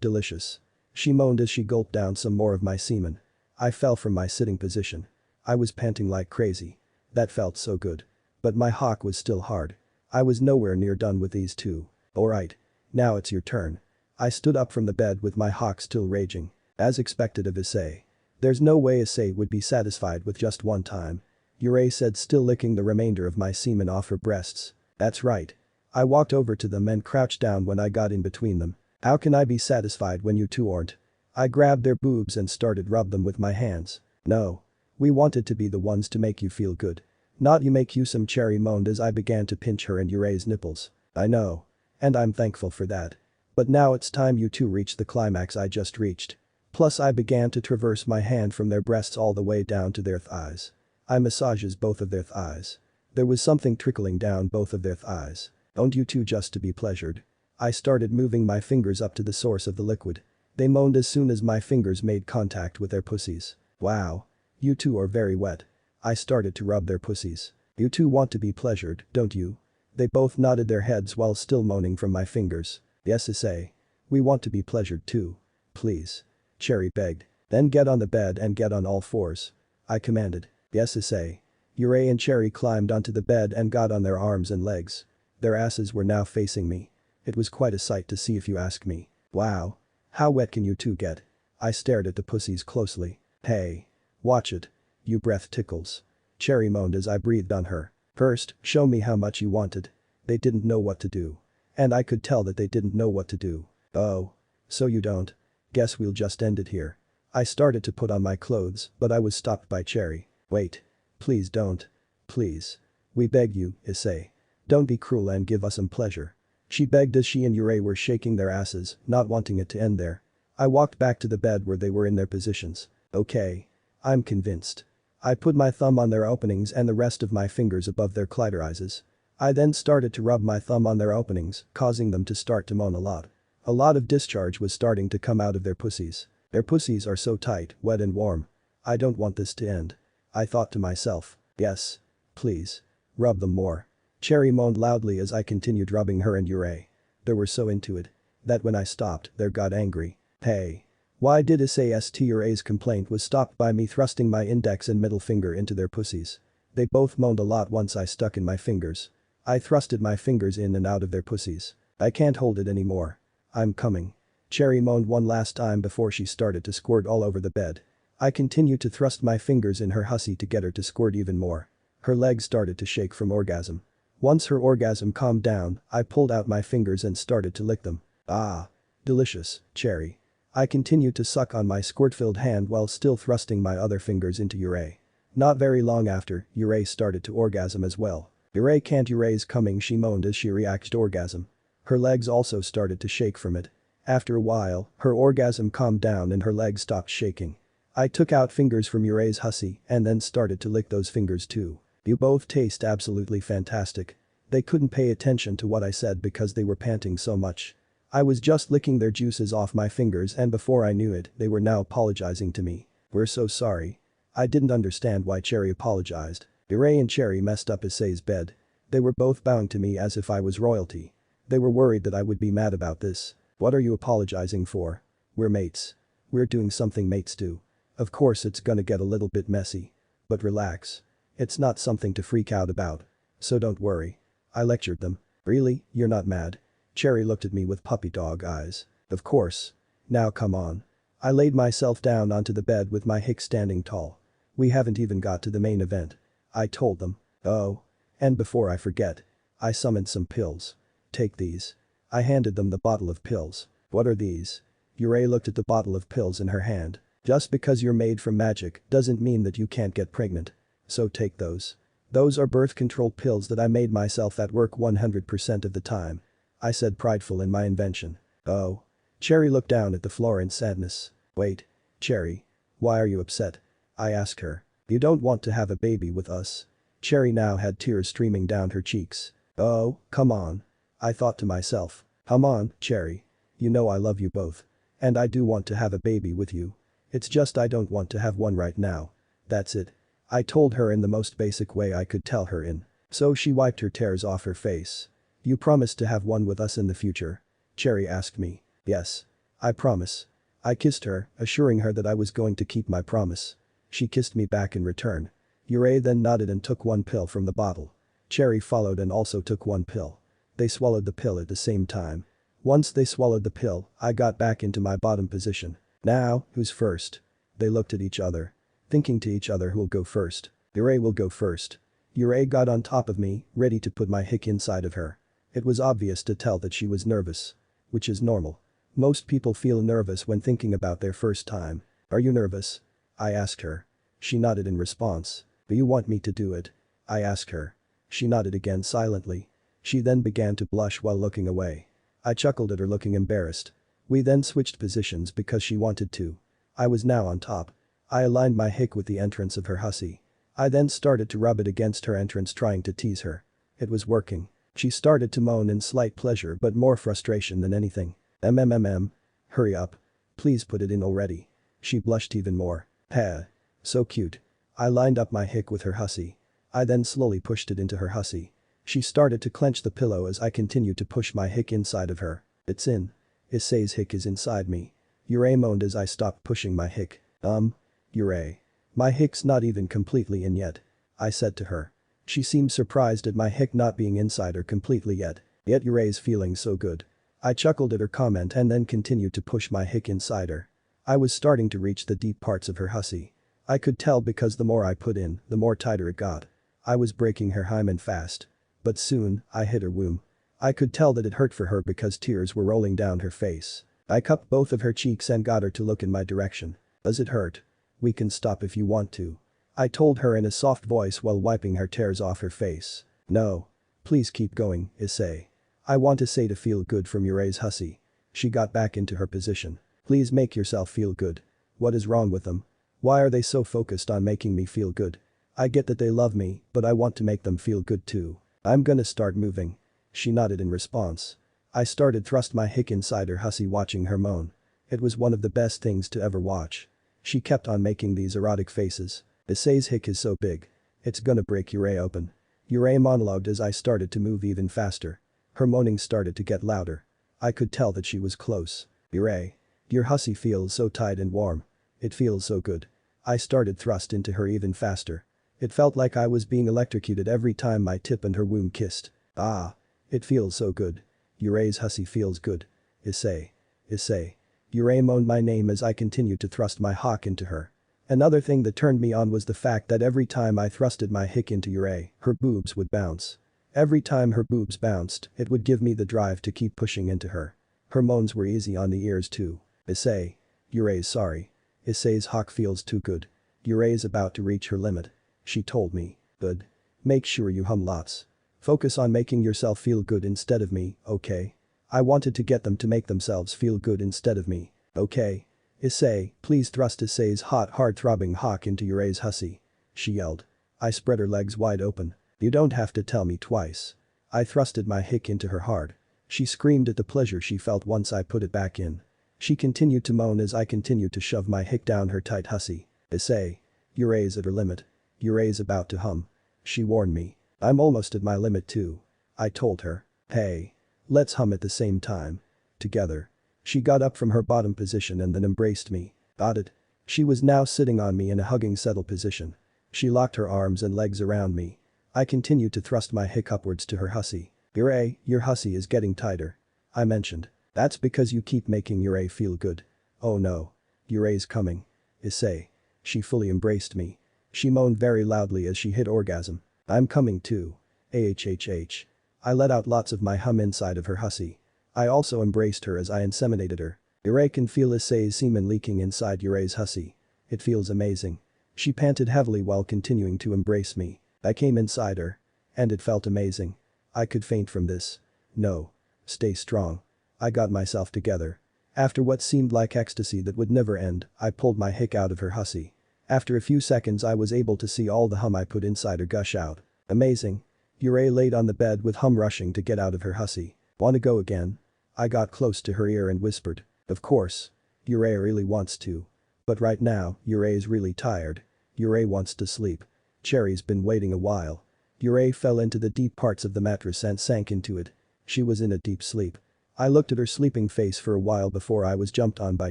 Delicious. She moaned as she gulped down some more of my semen. I fell from my sitting position. I was panting like crazy. That felt so good. But my hock was still hard. I was nowhere near done with these two. Alright. Now it's your turn. I stood up from the bed with my hock still raging. As expected of Issei. There's no way Issei would be satisfied with just one time. Issei said, still licking the remainder of my semen off her breasts. That's right. I walked over to them and crouched down when I got in between them. How can I be satisfied when you two aren't? I grabbed their boobs and started rub them with my hands. No. We wanted to be the ones to make you feel good. Not you make you. Some Cherry moaned as I began to pinch her and Issei's nipples. I know. And I'm thankful for that. But now it's time you two reach the climax I just reached. Plus I began to traverse my hand from their breasts all the way down to their thighs. I massages both of their thighs. There was something trickling down both of their thighs. Don't you two just to be pleasured? I started moving my fingers up to the source of the liquid. They moaned as soon as my fingers made contact with their pussies. Wow. You two are very wet. I started to rub their pussies. You two want to be pleasured, don't you? They both nodded their heads while still moaning from my fingers. Yes, Issei. We want to be pleasured too. Please. Cherry begged. Then get on the bed and get on all fours. I commanded. Yes, Issei. Yurei and Cherry climbed onto the bed and got on their arms and legs. Their asses were now facing me. It was quite a sight to see if you ask me. Wow. How wet can you two get? I stared at the pussies closely. Hey. Watch it. You breath tickles. Cherry moaned as I breathed on her. First, show me how much you wanted. They didn't know what to do. And I could tell that they didn't know what to do. Oh. So you don't? Guess we'll just end it here. I started to put on my clothes, but I was stopped by Cherry. Wait. Please don't. Please. We beg you, Issei. Don't be cruel and give us some pleasure. She begged as she and Yurei were shaking their asses, not wanting it to end there. I walked back to the bed where they were in their positions. Okay. I'm convinced. I put my thumb on their openings and the rest of my fingers above their clitorises. I then started to rub my thumb on their openings, causing them to start to moan a lot. A lot of discharge was starting to come out of their pussies. Their pussies are so tight, wet and warm. I don't want this to end. I thought to myself. Yes. Please. Rub them more. Cherry moaned loudly as I continued rubbing her and Yurei. They were so into it that when I stopped, they got angry. Hey. Why did Yurei's complaint was stopped by me thrusting my index and middle finger into their pussies. They both moaned a lot once I stuck in my fingers. I thrusted my fingers in and out of their pussies. I can't hold it anymore. I'm coming. Cherry moaned one last time before she started to squirt all over the bed. I continued to thrust my fingers in her hussy to get her to squirt even more. Her legs started to shake from orgasm. Once her orgasm calmed down, I pulled out my fingers and started to lick them. Ah. Delicious, Cherry. I continued to suck on my squirt-filled hand while still thrusting my other fingers into Yurei. Not very long after, Yurei started to orgasm as well. Yurei's coming, she moaned as she reacted to orgasm. Her legs also started to shake from it. After a while, her orgasm calmed down and her legs stopped shaking. I took out fingers from Yurei's hussy and then started to lick those fingers too. You both taste absolutely fantastic. They couldn't pay attention to what I said because they were panting so much. I was just licking their juices off my fingers and before I knew it, they were now apologizing to me. We're so sorry. I didn't understand why Cherry apologized. Yurei and Cherry messed up Issei's bed. They were both bowing to me as if I was royalty. They were worried that I would be mad about this. What are you apologizing for? We're mates. We're doing something mates do. Of course it's gonna get a little bit messy. But relax. It's not something to freak out about. So don't worry. I lectured them. Really, you're not mad? Cherry looked at me with puppy dog eyes. Of course. Now come on. I laid myself down onto the bed with my hick standing tall. We haven't even got to the main event. I told them. Oh. And before I forget. I summoned some pills. Take these. I handed them the bottle of pills. What are these? Yurei looked at the bottle of pills in her hand. Just because you're made from magic doesn't mean that you can't get pregnant. So take those. Those are birth control pills that I made myself at work 100% of the time. I said, prideful in my invention. Oh. Cherry looked down at the floor in sadness. Wait. Cherry. Why are you upset? I asked her. You don't want to have a baby with us. Cherry now had tears streaming down her cheeks. Oh, come on. I thought to myself. Come on, Cherry. You know I love you both. And I do want to have a baby with you. It's just I don't want to have one right now. That's it. I told her in the most basic way I could tell her in. So she wiped her tears off her face. You promise to have one with us in the future? Cherry asked me. Yes. I promise. I kissed her, assuring her that I was going to keep my promise. She kissed me back in return. Yurei then nodded and took one pill from the bottle. Cherry followed and also took one pill. They swallowed the pill at the same time. Once they swallowed the pill, I got back into my bottom position. Now, who's first? They looked at each other. Thinking to each other who'll go first. Yurei will go first. Yurei got on top of me, ready to put my hick inside of her. It was obvious to tell that she was nervous. Which is normal. Most people feel nervous when thinking about their first time. Are you nervous? I asked her. She nodded in response. Do you want me to do it? I asked her. She nodded again silently. She then began to blush while looking away. I chuckled at her looking embarrassed. We then switched positions because she wanted to. I was now on top. I aligned my hick with the entrance of her hussy. I then started to rub it against her entrance trying to tease her. It was working. She started to moan in slight pleasure but more frustration than anything. Hurry up. Please put it in already. She blushed even more. Heh. So cute. I lined up my hick with her hussy. I then slowly pushed it into her hussy. She started to clench the pillow as I continued to push my hick inside of her. It's in. Issei's hick is inside me. Yurei moaned as I stopped pushing my hick. Yurei. My hick's not even completely in yet. I said to her. She seemed surprised at my hick not being inside her completely yet. Yet Yurei's feeling so good. I chuckled at her comment and then continued to push my hick inside her. I was starting to reach the deep parts of her hussy. I could tell because the more I put in, the more tighter it got. I was breaking her hymen fast. But soon, I hit her womb. I could tell that it hurt for her because tears were rolling down her face. I cupped both of her cheeks and got her to look in my direction. Does it hurt? We can stop if you want to. I told her in a soft voice while wiping her tears off her face. No. Please keep going, Issei. I want Issei to feel good from Yurei's hussy. She got back into her position. Please make yourself feel good. What is wrong with them? Why are they so focused on making me feel good? I get that they love me, but I want to make them feel good too. I'm gonna start moving. She nodded in response. I started thrust my hick inside her hussy watching her moan. It was one of the best things to ever watch. She kept on making these erotic faces. Issei's hick is so big. It's gonna break Yurei open. Yurei monologued as I started to move even faster. Her moaning started to get louder. I could tell that she was close. Yurei. Your hussy feels so tight and warm. It feels so good. I started thrust into her even faster. It felt like I was being electrocuted every time my tip and her womb kissed. Ah. It feels so good. Yurei's hussy feels good. Issei. Issei. Yurei moaned my name as I continued to thrust my hock into her. Another thing that turned me on was the fact that every time I thrusted my hick into Yurei, her boobs would bounce. Every time her boobs bounced, it would give me the drive to keep pushing into her. Her moans were easy on the ears too. Issei. Yurei's sorry. Issei's hock feels too good. Yurei's about to reach her limit. She told me. Good. Make sure you hum lots. Focus on making yourself feel good instead of me, okay? I wanted to get them to make themselves feel good instead of me, okay? Issei, please thrust Issei's hot hard-throbbing hock into Yurei's hussy. She yelled. I spread her legs wide open. You don't have to tell me twice. I thrusted my hick into her hard. She screamed at the pleasure she felt once I put it back in. She continued to moan as I continued to shove my hick down her tight hussy. Issei. Yurei's at her limit. Yurei's about to hum. She warned me. I'm almost at my limit too. I told her. Hey. Let's hum at the same time. Together. She got up from her bottom position and then embraced me. Got it. She was now sitting on me in a hugging settle position. She locked her arms and legs around me. I continued to thrust my hick upwards to her hussy. Yurei, your hussy is getting tighter. I mentioned. That's because you keep making Yurei feel good. Oh no. Yurei's coming. Issei. She fully embraced me. She moaned very loudly as she hit orgasm. I'm coming too. AHHH. I let out lots of my hum inside of her hussy. I also embraced her as I inseminated her. Yurei can feel Issei's semen leaking inside Yurei's hussy. It feels amazing. She panted heavily while continuing to embrace me. I came inside her. And it felt amazing. I could faint from this. No. Stay strong. I got myself together. After what seemed like ecstasy that would never end, I pulled my hick out of her hussy. After a few seconds I was able to see all the hum I put inside her gush out. Amazing. Yurei laid on the bed with hum rushing to get out of her hussy. Wanna go again? I got close to her ear and whispered. Of course. Yurei really wants to. But right now, Yurei's really tired. Yurei wants to sleep. Cherry's been waiting a while. Yurei fell into the deep parts of the mattress and sank into it. She was in a deep sleep. I looked at her sleeping face for a while before I was jumped on by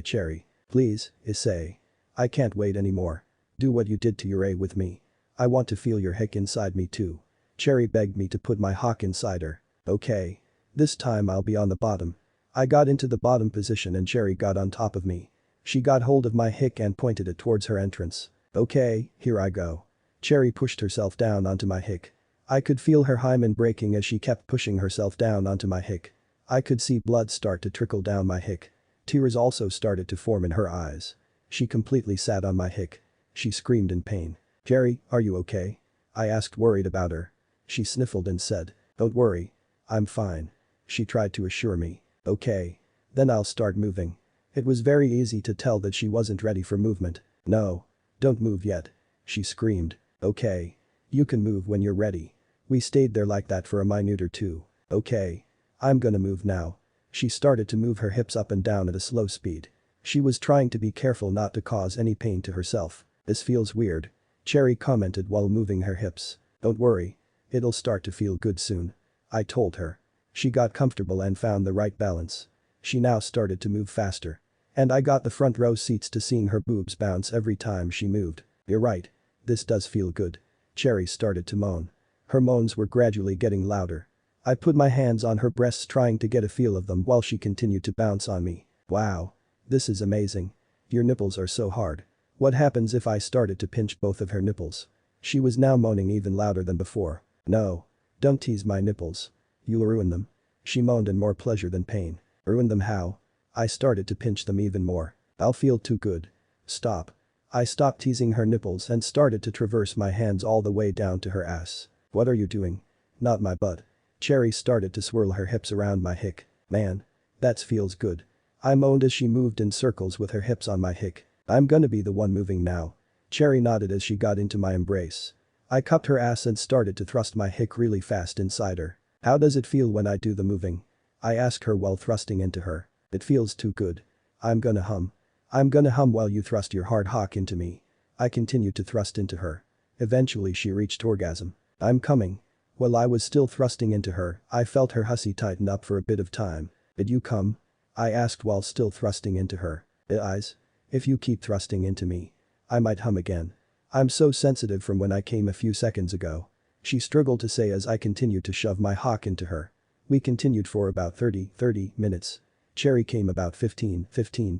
Cherry. Please, Issei. I can't wait anymore. Do what you did to Yurei with me. I want to feel your hick inside me too. Cherry begged me to put my hock inside her. Okay. This time I'll be on the bottom. I got into the bottom position and Cherry got on top of me. She got hold of my hick and pointed it towards her entrance. Okay, here I go. Cherry pushed herself down onto my hick. I could feel her hymen breaking as she kept pushing herself down onto my hick. I could see blood start to trickle down my hick. Tears also started to form in her eyes. She completely sat on my hick. She screamed in pain. Cherry, are you okay? I asked worried about her. She sniffled and said, don't worry. I'm fine. She tried to assure me. Okay. Then I'll start moving. It was very easy to tell that she wasn't ready for movement. No. Don't move yet. She screamed. Okay. You can move when you're ready. We stayed there like that for a minute or two. Okay. I'm gonna move now. She started to move her hips up and down at a slow speed. She was trying to be careful not to cause any pain to herself. This feels weird. Cherry commented while moving her hips. Don't worry. It'll start to feel good soon. I told her. She got comfortable and found the right balance. She now started to move faster. And I got the front row seats to seeing her boobs bounce every time she moved. You're right. This does feel good. Cherry started to moan. Her moans were gradually getting louder. I put my hands on her breasts trying to get a feel of them while she continued to bounce on me. Wow. This is amazing. Your nipples are so hard. What happens if I started to pinch both of her nipples? She was now moaning even louder than before. No. Don't tease my nipples. You'll ruin them. She moaned in more pleasure than pain. Ruin them how? I started to pinch them even more. I'll feel too good. Stop. I stopped teasing her nipples and started to traverse my hands all the way down to her ass. What are you doing? Not my butt. Cherry started to swirl her hips around my hick. Man. That feels good. I moaned as she moved in circles with her hips on my hick. I'm gonna be the one moving now. Cherry nodded as she got into my embrace. I cupped her ass and started to thrust my hick really fast inside her. How does it feel when I do the moving? I asked her while thrusting into her. It feels too good. I'm gonna hum. I'm gonna hum while you thrust your hard hock into me. I continued to thrust into her. Eventually she reached orgasm. I'm coming. While I was still thrusting into her, I felt her hussy tighten up for a bit of time. Did you come? I asked while still thrusting into her. Eyes? If you keep thrusting into me, I might hum again. I'm so sensitive from when I came a few seconds ago. She struggled to say as I continued to shove my hock into her. We continued for about 30 minutes. Cherry came about 15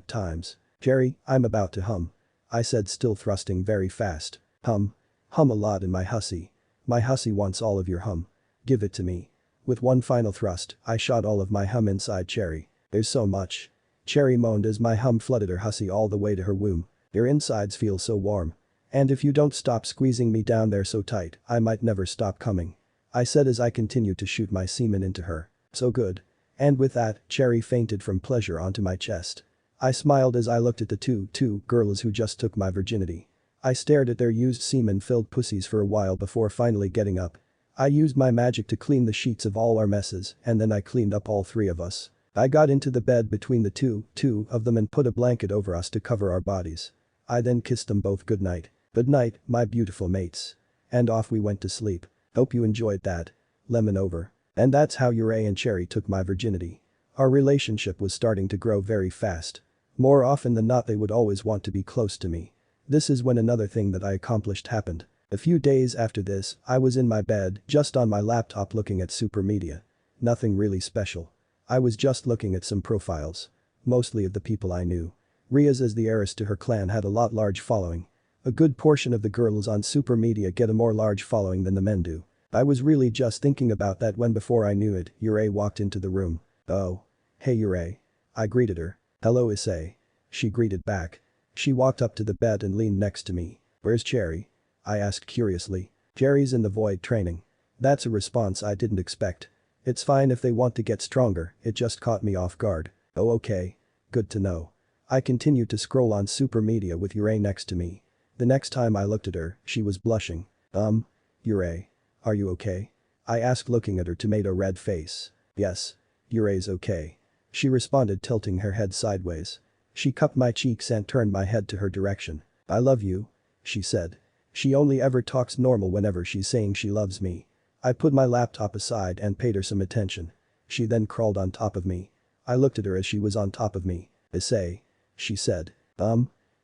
times. Cherry, I'm about to hum. I said still thrusting very fast. Hum. Hum a lot in my hussy. My hussy wants all of your hum. Give it to me. With one final thrust, I shot all of my hum inside Cherry. There's so much. Cherry moaned as my hum flooded her hussy all the way to her womb. Your insides feel so warm. And if you don't stop squeezing me down there so tight, I might never stop coming. I said as I continued to shoot my semen into her. So good. And with that, Cherry fainted from pleasure onto my chest. I smiled as I looked at the two girls who just took my virginity. I stared at their used semen-filled pussies for a while before finally getting up. I used my magic to clean the sheets of all our messes and then I cleaned up all three of us. I got into the bed between the two of them and put a blanket over us to cover our bodies. I then kissed them both goodnight. Good night, my beautiful mates. And off we went to sleep. Hope you enjoyed that. Lemon over. And that's how Issei and Cherry took my virginity. Our relationship was starting to grow very fast. More often than not they would always want to be close to me. This is when another thing that I accomplished happened. A few days after this, I was in my bed, just on my laptop looking at super media. Nothing really special. I was just looking at some profiles. Mostly of the people I knew. Rias as the heiress to her clan had a large following. A good portion of the girls on super media get a more large following than the men do. I was really just thinking about that when before I knew it, Issei walked into the room. Oh. Hey Issei. I greeted her. Hello Issei. She greeted back. She walked up to the bed and leaned next to me. Where's Cherry? I asked curiously. Cherry's in the void training. That's a response I didn't expect. It's fine if they want to get stronger, it just caught me off guard. Oh okay. Good to know. I continued to scroll on super media with Issei next to me. The next time I looked at her, she was blushing. Issei. Are you okay? I asked looking at her tomato red face. Yes. Issei's okay. She responded tilting her head sideways. She cupped my cheeks and turned my head to her direction. I love you. She said. She only ever talks normal whenever she's saying she loves me. I put my laptop aside and paid her some attention. She then crawled on top of me. I looked at her as she was on top of me. Issei. She said.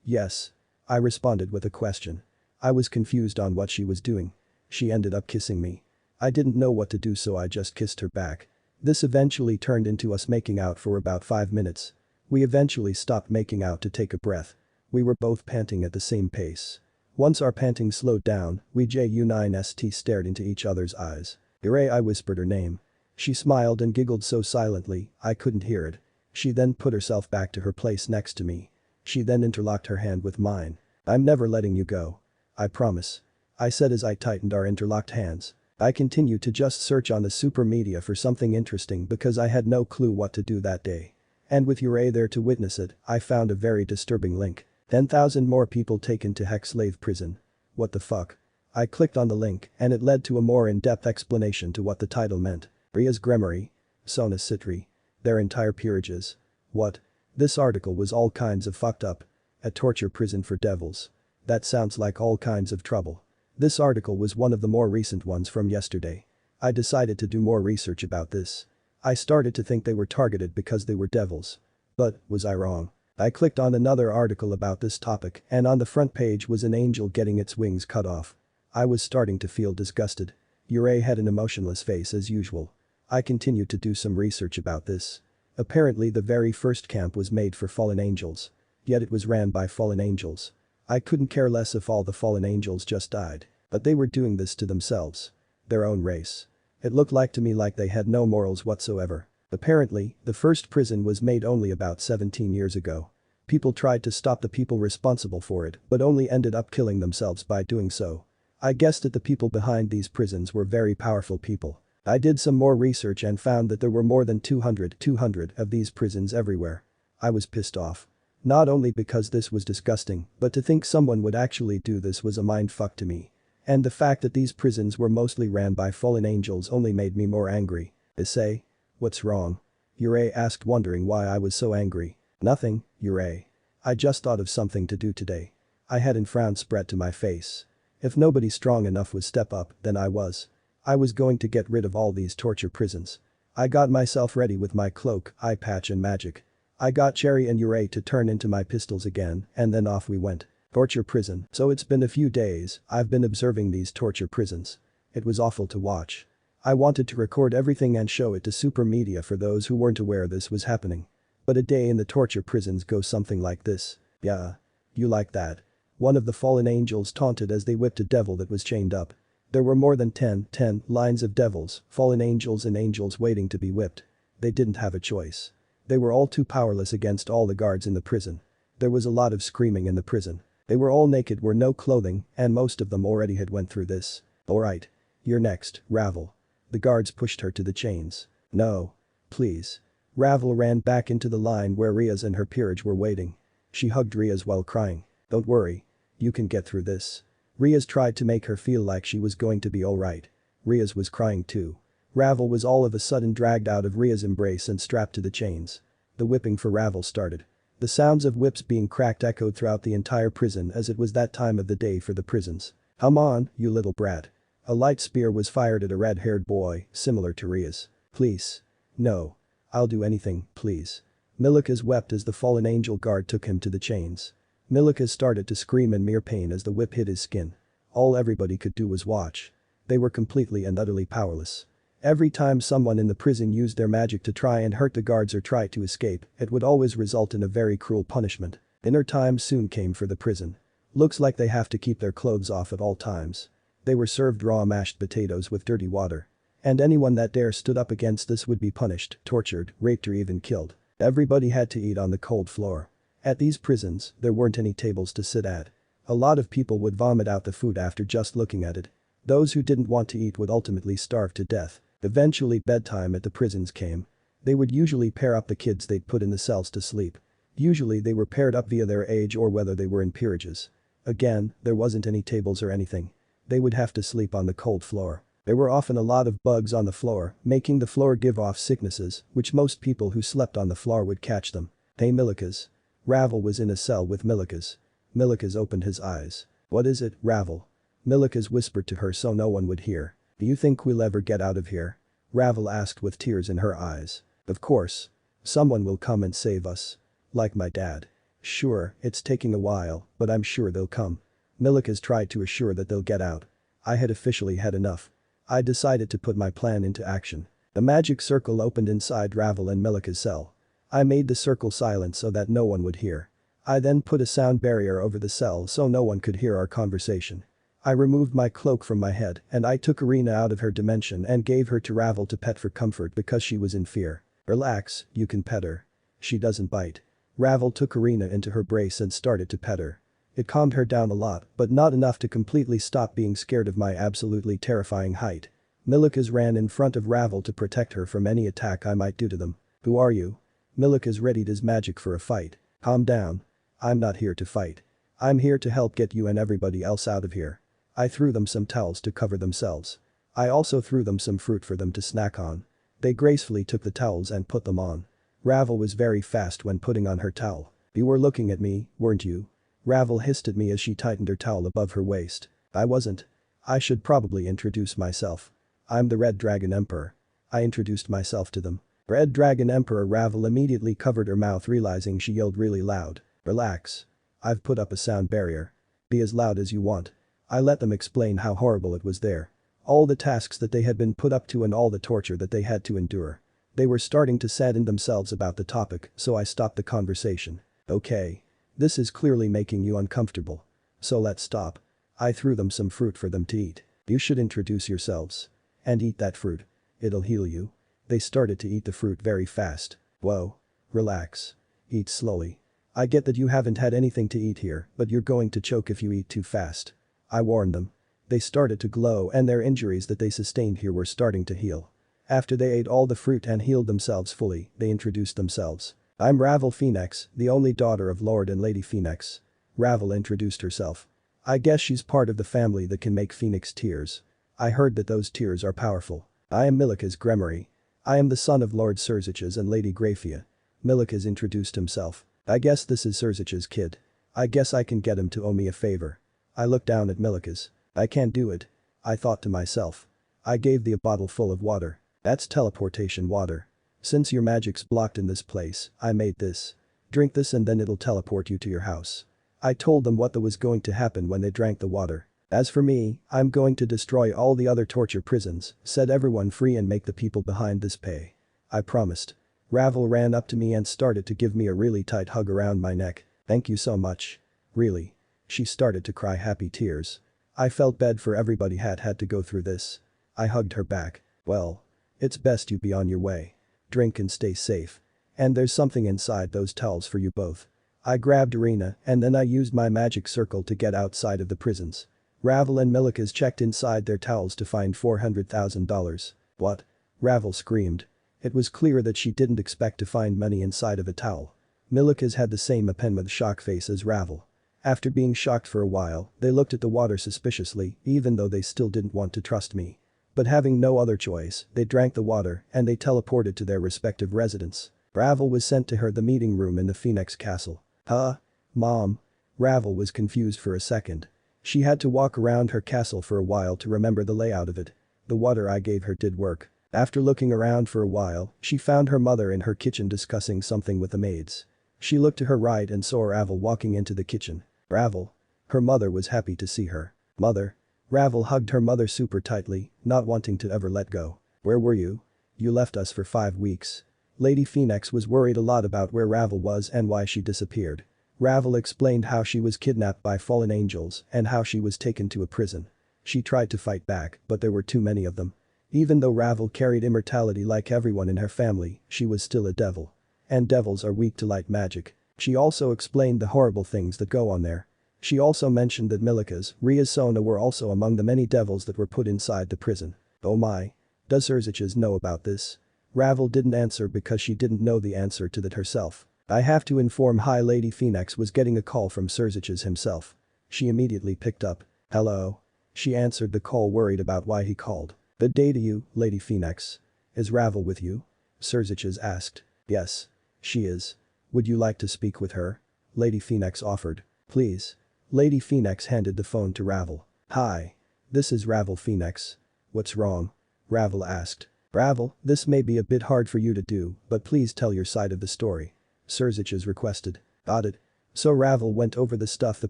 Yes. I responded with a question. I was confused on what she was doing. She ended up kissing me. I didn't know what to do so I just kissed her back. This eventually turned into us making out for about 5 minutes. We eventually stopped making out to take a breath. We were both panting at the same pace. Once our panting slowed down, we JU9ST stared into each other's eyes. Issei, I whispered her name. She smiled and giggled so silently, I couldn't hear it. She then put herself back to her place next to me. She then interlocked her hand with mine. I'm never letting you go. I promise. I said as I tightened our interlocked hands. I continued to just search on the super media for something interesting because I had no clue what to do that day. And with Issei there to witness it, I found a very disturbing link. 10,000 more people taken to Hex slave prison. What the fuck? I clicked on the link and it led to a more in-depth explanation to what the title meant. Rias Gremory. Sona Citri. Their entire peerages. What? This article was all kinds of fucked up. A torture prison for devils. That sounds like all kinds of trouble. This article was one of the more recent ones from yesterday. I decided to do more research about this. I started to think they were targeted because they were devils. But, was I wrong? I clicked on another article about this topic and on the front page was an angel getting its wings cut off. I was starting to feel disgusted. Yurei had an emotionless face as usual. I continued to do some research about this. Apparently the very first camp was made for fallen angels. Yet it was ran by fallen angels. I couldn't care less if all the fallen angels just died. But they were doing this to themselves. Their own race. It looked like to me like they had no morals whatsoever. Apparently, the first prison was made only about 17 years ago. People tried to stop the people responsible for it but only ended up killing themselves by doing so. I guessed that the people behind these prisons were very powerful people. I did some more research and found that there were more than 200 of these prisons everywhere. I was pissed off. Not only because this was disgusting, but to think someone would actually do this was a mindfuck to me. And the fact that these prisons were mostly ran by fallen angels only made me more angry. Issei? What's wrong? Yurei asked, wondering why I was so angry. Nothing, Yurei. I just thought of something to do today. I hadn't frown spread to my face. If nobody strong enough would step up, then I was. I was going to get rid of all these torture prisons. I got myself ready with my cloak, eye patch and magic. I got Cherry and Yurei to turn into my pistols again and then off we went. Torture prison. So it's been a few days, I've been observing these torture prisons. It was awful to watch. I wanted to record everything and show it to super media for those who weren't aware this was happening. But a day in the torture prisons goes something like this. Yeah. You like that. One of the fallen angels taunted as they whipped a devil that was chained up. There were more than 10 lines of devils, fallen angels and angels waiting to be whipped. They didn't have a choice. They were all too powerless against all the guards in the prison. There was a lot of screaming in the prison. They were all naked, wore no clothing, and most of them already had went through this. Alright. You're next, Ravel. The guards pushed her to the chains. No. Please. Ravel ran back into the line where Rias and her peerage were waiting. She hugged Rias while crying. Don't worry. You can get through this. Rias tried to make her feel like she was going to be alright. Rias was crying too. Ravel was all of a sudden dragged out of Rias' embrace and strapped to the chains. The whipping for Ravel started. The sounds of whips being cracked echoed throughout the entire prison as it was that time of the day for the prisons. Come on, you little brat. A light spear was fired at a red-haired boy, similar to Rias. Please. No. I'll do anything, please. Milikas wept as the fallen angel guard took him to the chains. Milikas started to scream in mere pain as the whip hit his skin. All everybody could do was watch. They were completely and utterly powerless. Every time someone in the prison used their magic to try and hurt the guards or try to escape, it would always result in a very cruel punishment. Dinner time soon came for the prison. Looks like they have to keep their clothes off at all times. They were served raw mashed potatoes with dirty water. And anyone that dare stood up against this would be punished, tortured, raped or even killed. Everybody had to eat on the cold floor. At these prisons, there weren't any tables to sit at. A lot of people would vomit out the food after just looking at it. Those who didn't want to eat would ultimately starve to death. Eventually bedtime at the prisons came. They would usually pair up the kids they'd put in the cells to sleep. Usually they were paired up via their age or whether they were in peerages. Again, there wasn't any tables or anything. They would have to sleep on the cold floor. There were often a lot of bugs on the floor, making the floor give off sicknesses, which most people who slept on the floor would catch them. Hey Milikas. Ravel was in a cell with Milikas. Milikas opened his eyes. What is it, Ravel? Milikas whispered to her so no one would hear. Do you think we'll ever get out of here? Ravel asked with tears in her eyes. Of course. Someone will come and save us. Like my dad. Sure, it's taking a while, but I'm sure they'll come. Milikas tried to assure that they'll get out. I had officially had enough. I decided to put my plan into action. The magic circle opened inside Ravel and Milikas' cell. I made the circle silent so that no one would hear. I then put a sound barrier over the cell so no one could hear our conversation. I removed my cloak from my head and I took Arena out of her dimension and gave her to Ravel to pet for comfort because she was in fear. Relax, you can pet her. She doesn't bite. Ravel took Arena into her brace and started to pet her. It calmed her down a lot, but not enough to completely stop being scared of my absolutely terrifying height. Milikas ran in front of Ravel to protect her from any attack I might do to them. Who are you? Milikas readied his magic for a fight. Calm down. I'm not here to fight. I'm here to help get you and everybody else out of here. I threw them some towels to cover themselves. I also threw them some fruit for them to snack on. They gracefully took the towels and put them on. Ravel was very fast when putting on her towel. You were looking at me, weren't you? Ravel hissed at me as she tightened her towel above her waist. I wasn't. I should probably introduce myself. I'm the Red Dragon Emperor. I introduced myself to them. Red Dragon Emperor Ravel immediately covered her mouth, realizing she yelled really loud. Relax. I've put up a sound barrier. Be as loud as you want. I let them explain how horrible it was there. All the tasks that they had been put up to and all the torture that they had to endure. They were starting to sadden themselves about the topic, so I stopped the conversation. Okay. This is clearly making you uncomfortable. So let's stop. I threw them some fruit for them to eat. You should introduce yourselves. And eat that fruit. It'll heal you. They started to eat the fruit very fast. Whoa. Relax. Eat slowly. I get that you haven't had anything to eat here, but you're going to choke if you eat too fast. I warned them. They started to glow and their injuries that they sustained here were starting to heal. After they ate all the fruit and healed themselves fully, they introduced themselves. I'm Ravel Phoenix, the only daughter of Lord and Lady Phoenix. Ravel introduced herself. I guess she's part of the family that can make Phoenix tears. I heard that those tears are powerful. I am Milica's Gremory. I am the son of Lord Serzich's and Lady Graphia. Milica's introduced himself. I guess this is Serzich's kid. I guess I can get him to owe me a favor. I looked down at Milica's. I can't do it. I thought to myself. I gave thee a bottle full of water. That's teleportation water. Since your magic's blocked in this place, I made this. Drink this and then it'll teleport you to your house. I told them what was going to happen when they drank the water. As for me, I'm going to destroy all the other torture prisons, set everyone free and make the people behind this pay. I promised. Ravel ran up to me and started to give me a really tight hug around my neck. Thank you so much. Really. She started to cry happy tears. I felt bad for everybody had to go through this. I hugged her back. Well. It's best you be on your way. Drink and stay safe. And there's something inside those towels for you both. I grabbed Arena and then I used my magic circle to get outside of the prisons. Ravel and Milica's checked inside their towels to find $400,000. What? Ravel screamed. It was clear that she didn't expect to find money inside of a towel. Milica's had the same pen with shock face as Ravel. After being shocked for a while, they looked at the water suspiciously, even though they still didn't want to trust me. But having no other choice, they drank the water and they teleported to their respective residence. Ravel was sent to the meeting room in the Phoenix Castle. Huh? Mom? Ravel was confused for a second. She had to walk around her castle for a while to remember the layout of it. The water I gave her did work. After looking around for a while, she found her mother in her kitchen discussing something with the maids. She looked to her right and saw Ravel walking into the kitchen. Ravel. Her mother was happy to see her. Mother. Ravel hugged her mother super tightly, not wanting to ever let go. Where were you? You left us for 5 weeks. Lady Phoenix was worried a lot about where Ravel was and why she disappeared. Ravel explained how she was kidnapped by fallen angels and how she was taken to a prison. She tried to fight back, but there were too many of them. Even though Ravel carried immortality like everyone in her family, she was still a devil. And devils are weak to light magic. She also explained the horrible things that go on there. She also mentioned that Milica's, Rias were also among the many devils that were put inside the prison. Oh my. Does Serzich's know about this? Ravel didn't answer because she didn't know the answer to that herself. I have to inform High Lady Phoenix was getting a call from Serzich's himself. She immediately picked up. Hello? She answered the call worried about why he called. Good day to you, Lady Phoenix. Is Ravel with you? Serzich's asked. Yes. She is. Would you like to speak with her? Lady Phoenix offered. Please. Lady Phoenix handed the phone to Ravel. Hi. This is Ravel Phoenix. What's wrong? Ravel asked. Ravel, this may be a bit hard for you to do, but please tell your side of the story. Serzich's requested. Got it. So Ravel went over the stuff the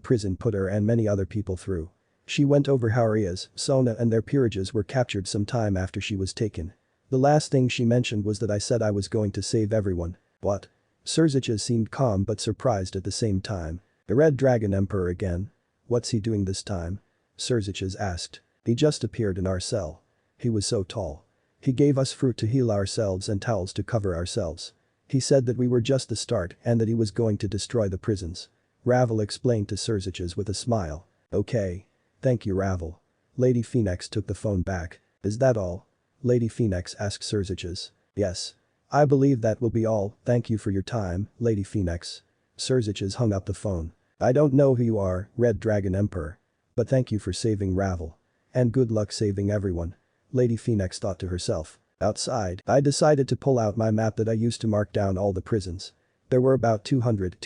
prison put her and many other people through. She went over how Rias, Sona and their peerages were captured some time after she was taken. The last thing she mentioned was that I said I was going to save everyone. What? Serzich's seemed calm but surprised at the same time. The Red Dragon Emperor again? What's he doing this time? Serzich's asked. He just appeared in our cell. He was so tall. He gave us fruit to heal ourselves and towels to cover ourselves. He said that we were just the start and that he was going to destroy the prisons. Ravel explained to Serzich's with a smile. Okay. Thank you, Ravel. Lady Phoenix took the phone back. Is that all? Lady Phoenix asked Serzich's. Yes. I believe that will be all, thank you for your time, Lady Phoenix. Serzich's hung up the phone. I don't know who you are, Red Dragon Emperor. But thank you for saving Ravel. And good luck saving everyone. Lady Phoenix thought to herself. Outside, I decided to pull out my map that I used to mark down all the prisons. There were about 200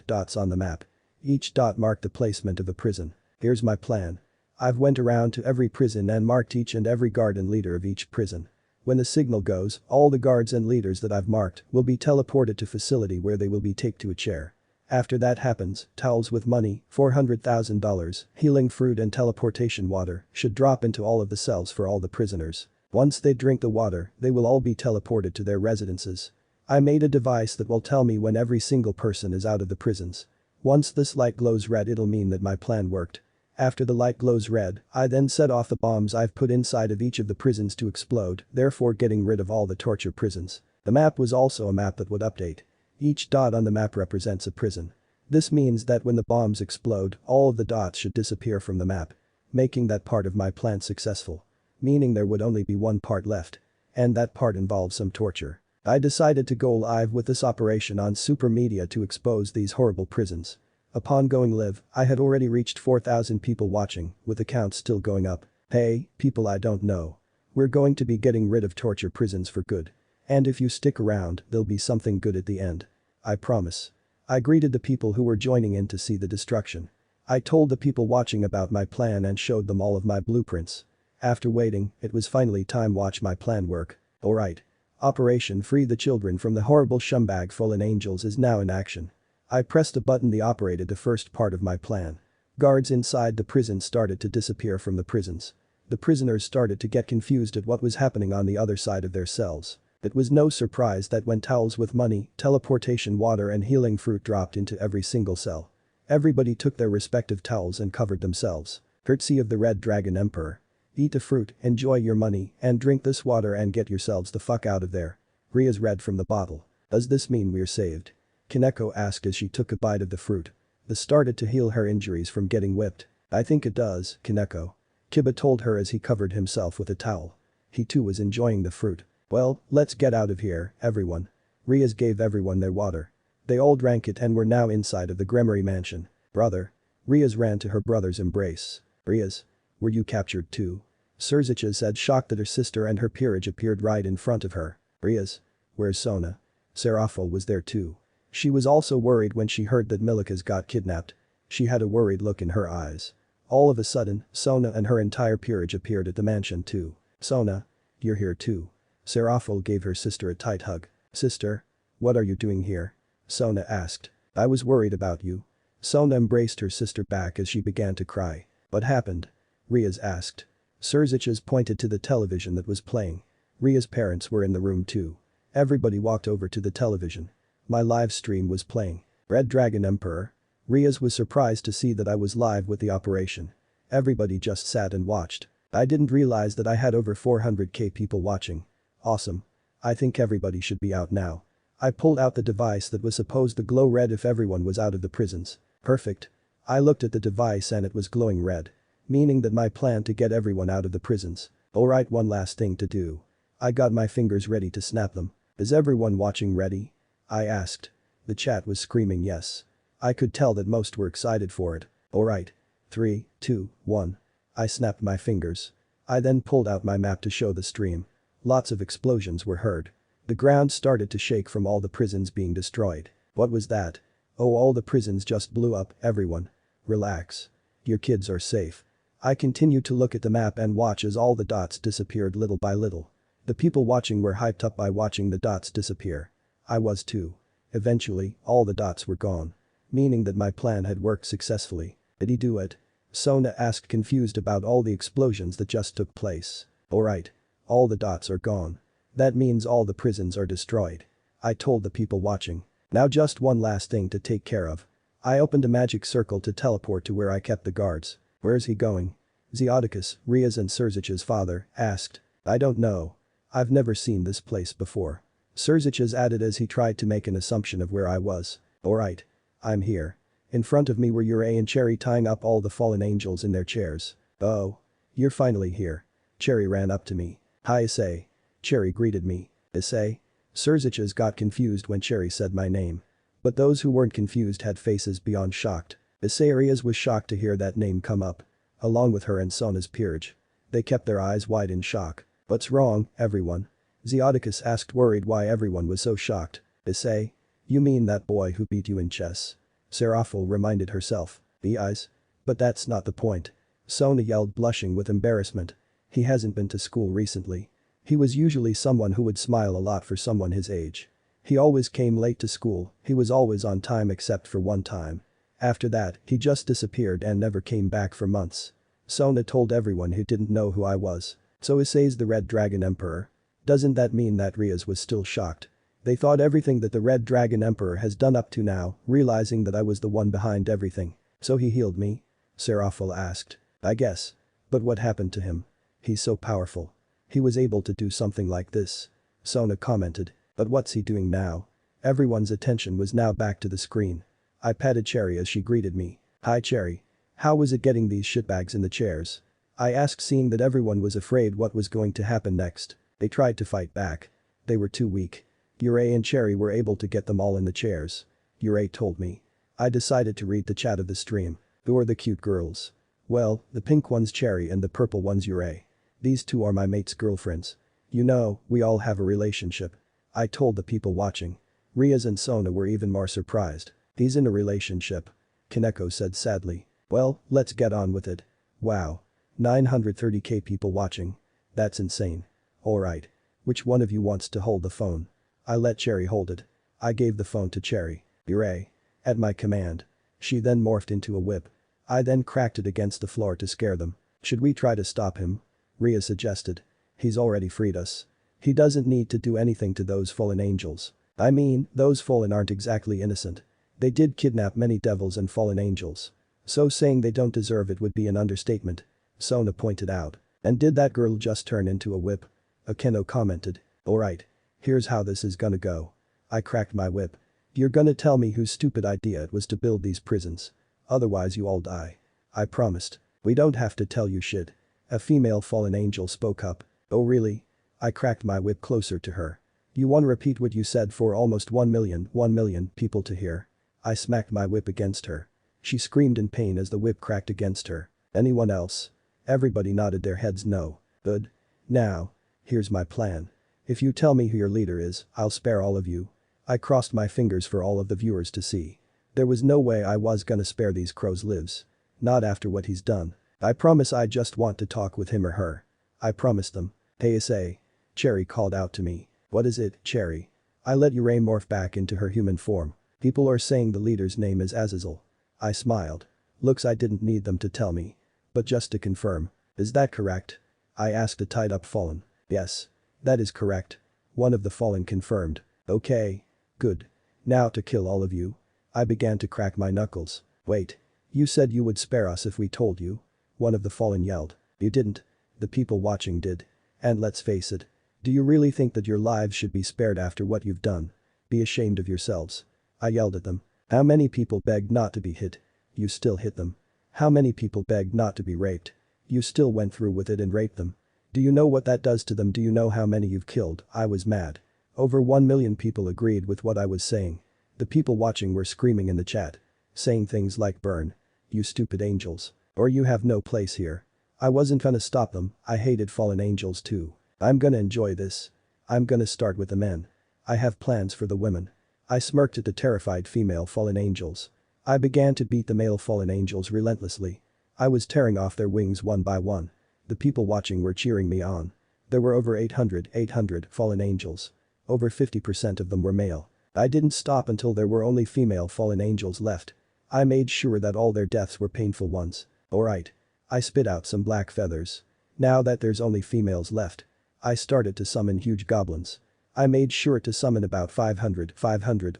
dots on the map. Each dot marked the placement of a prison. Here's my plan. I've went around to every prison and marked each and every guard and leader of each prison. When the signal goes, all the guards and leaders that I've marked will be teleported to facility where they will be taped to a chair. After that happens, towels with money, $400,000, healing fruit and teleportation water should drop into all of the cells for all the prisoners. Once they drink the water, they will all be teleported to their residences. I made a device that will tell me when every single person is out of the prisons. Once this light glows red, it'll mean that my plan worked. After the light glows red, I then set off the bombs I've put inside of each of the prisons to explode, therefore getting rid of all the torture prisons. The map was also a map that would update. Each dot on the map represents a prison. This means that when the bombs explode, all of the dots should disappear from the map, making that part of my plan successful. Meaning there would only be one part left. And that part involves some torture. I decided to go live with this operation on super media to expose these horrible prisons. Upon going live, I had already reached 4,000 people watching, with the count still going up. Hey, people I don't know. We're going to be getting rid of torture prisons for good. And if you stick around, there'll be something good at the end. I promise. I greeted the people who were joining in to see the destruction. I told the people watching about my plan and showed them all of my blueprints. After waiting, it was finally time watch my plan work. Alright. Operation Free the Children from the Horrible Scumbag Fallen Angels is now in action. I pressed a button that operated the first part of my plan. Guards inside the prison started to disappear from the prisons. The prisoners started to get confused at what was happening on the other side of their cells. It was no surprise that when towels with money, teleportation water and healing fruit dropped into every single cell, everybody took their respective towels and covered themselves. Courtesy of the Red Dragon Emperor. Eat the fruit, enjoy your money, and drink this water and get yourselves the fuck out of there. Rias read from the bottle. Does this mean we're saved? Kaneko asked as she took a bite of the fruit. This started to heal her injuries from getting whipped. I think it does, Kaneko. Kiba told her as he covered himself with a towel. He too was enjoying the fruit. Well, let's get out of here, everyone. Rias gave everyone their water. They all drank it and were now inside of the Gremory mansion. Brother. Rias ran to her brother's embrace. Rias. Were you captured too? Surzicha said, shocked that her sister and her peerage appeared right in front of her. Rias. Where's Sona? Serafal was there too. She was also worried when she heard that Milica's got kidnapped. She had a worried look in her eyes. All of a sudden, Sona and her entire peerage appeared at the mansion too. Sona. You're here too. Serafal gave her sister a tight hug. Sister? What are you doing here? Sona asked. I was worried about you. Sona embraced her sister back as she began to cry. What happened? Rias asked. Surzichas pointed to the television that was playing. Ria's parents were in the room too. Everybody walked over to the television. My live stream was playing. Red Dragon Emperor. Rias was surprised to see that I was live with the operation. Everybody just sat and watched. I didn't realize that I had over 400k people watching. Awesome. I think everybody should be out now. I pulled out the device that was supposed to glow red if everyone was out of the prisons. Perfect. I looked at the device and it was glowing red. Meaning that my plan to get everyone out of the prisons. Alright, one last thing to do. I got my fingers ready to snap them. Is everyone watching ready? I asked. The chat was screaming yes. I could tell that most were excited for it. Alright. 3, 2, 1. I snapped my fingers. I then pulled out my map to show the stream. Lots of explosions were heard. The ground started to shake from all the prisons being destroyed. What was that? Oh, all the prisons just blew up, everyone. Relax. Your kids are safe. I continued to look at the map and watch as all the dots disappeared little by little. The people watching were hyped up by watching the dots disappear. I was too. Eventually, all the dots were gone. Meaning that my plan had worked successfully. Did he do it? Sona asked, confused about all the explosions that just took place. Alright. All the dots are gone. That means all the prisons are destroyed. I told the people watching. Now just one last thing to take care of. I opened a magic circle to teleport to where I kept the guards. Where's he going? Zeodicus, Rias and Surzich's father, asked. I don't know. I've never seen this place before. Surzichas added as he tried to make an assumption of where I was. Alright. I'm here. In front of me were Issei and Cherry tying up all the fallen angels in their chairs. Oh. You're finally here. Cherry ran up to me. Hi Issei. Cherry greeted me. Issei? Surzichas got confused when Cherry said my name. But those who weren't confused had faces beyond shocked. Issei Rias was shocked to hear that name come up. Along with her and Sona's peerage. They kept their eyes wide in shock. What's wrong, everyone? Zeodicus asked, worried why everyone was so shocked. Issei? You mean that boy who beat you in chess? Serafal reminded herself. The eyes? But that's not the point. Sona yelled, blushing with embarrassment. He hasn't been to school recently. He was usually someone who would smile a lot for someone his age. He always came late to school, he was always on time except for one time. After that, he just disappeared and never came back for months. Sona told everyone who didn't know who I was. So Issei's the Red Dragon Emperor? Doesn't that mean that Rias was still shocked? They thought everything that the Red Dragon Emperor has done up to now, realizing that I was the one behind everything. So he healed me? Seraphil asked. I guess. But what happened to him? He's so powerful. He was able to do something like this. Sona commented. But what's he doing now? Everyone's attention was now back to the screen. I patted Cherry as she greeted me. Hi Cherry. How was it getting these shitbags in the chairs? I asked, seeing that everyone was afraid what was going to happen next. They tried to fight back. They were too weak. Issei and Cherry were able to get them all in the chairs. Issei told me. I decided to read the chat of the stream. Who are the cute girls? Well, the pink one's Cherry and the purple one's Issei. These two are my mate's girlfriends. You know, we all have a relationship. I told the people watching. Rias and Sona were even more surprised. He's in a relationship. Kaneko said sadly. Well, let's get on with it. Wow. 930k people watching. That's insane. Alright. Which one of you wants to hold the phone? I let Cherry hold it. I gave the phone to Cherry. Issei. At my command. She then morphed into a whip. I then cracked it against the floor to scare them. Should we try to stop him? Ria suggested. He's already freed us. He doesn't need to do anything to those fallen angels. I mean, those fallen aren't exactly innocent. They did kidnap many devils and fallen angels. So saying they don't deserve it would be an understatement. Sona pointed out. And did that girl just turn into a whip? Akeno commented. Alright. Here's how this is gonna go. I cracked my whip. You're gonna tell me whose stupid idea it was to build these prisons. Otherwise you all die. I promised. We don't have to tell you shit. A female fallen angel spoke up. Oh really? I cracked my whip closer to her. You wanna repeat what you said for almost 1 million people to hear? I smacked my whip against her. She screamed in pain as the whip cracked against her. Anyone else? Everybody nodded their heads no. Good. Now. Here's my plan. If you tell me who your leader is, I'll spare all of you. I crossed my fingers for all of the viewers to see. There was no way I was gonna spare these crows' lives. Not after what he's done. I promise I just want to talk with him or her. I promised them. Hey Issei. Cherry called out to me. What is it, Cherry? I let Issei morph back into her human form. People are saying the leader's name is Azazel. I smiled. Looks I didn't need them to tell me. But just to confirm. Is that correct? I asked a tied-up fallen. Yes. That is correct. One of the fallen confirmed. Okay. Good. Now to kill all of you. I began to crack my knuckles. Wait. You said you would spare us if we told you. One of the fallen yelled. You didn't. The people watching did. And let's face it. Do you really think that your lives should be spared after what you've done? Be ashamed of yourselves. I yelled at them. How many people begged not to be hit? You still hit them. How many people begged not to be raped? You still went through with it and raped them. Do you know what that does to them? Do you know how many you've killed? I was mad. Over 1 million people agreed with what I was saying. The people watching were screaming in the chat. Saying things like burn. You stupid angels. Or you have no place here. I wasn't gonna stop them, I hated fallen angels too. I'm gonna enjoy this. I'm gonna start with the men. I have plans for the women. I smirked at the terrified female fallen angels. I began to beat the male fallen angels relentlessly. I was tearing off their wings one by one. The people watching were cheering me on. There were over 800 fallen angels. Over 50% of them were male. I didn't stop until there were only female fallen angels left. I made sure that all their deaths were painful ones. Alright. I spit out some black feathers. Now that there's only females left. I started to summon huge goblins. I made sure to summon about 500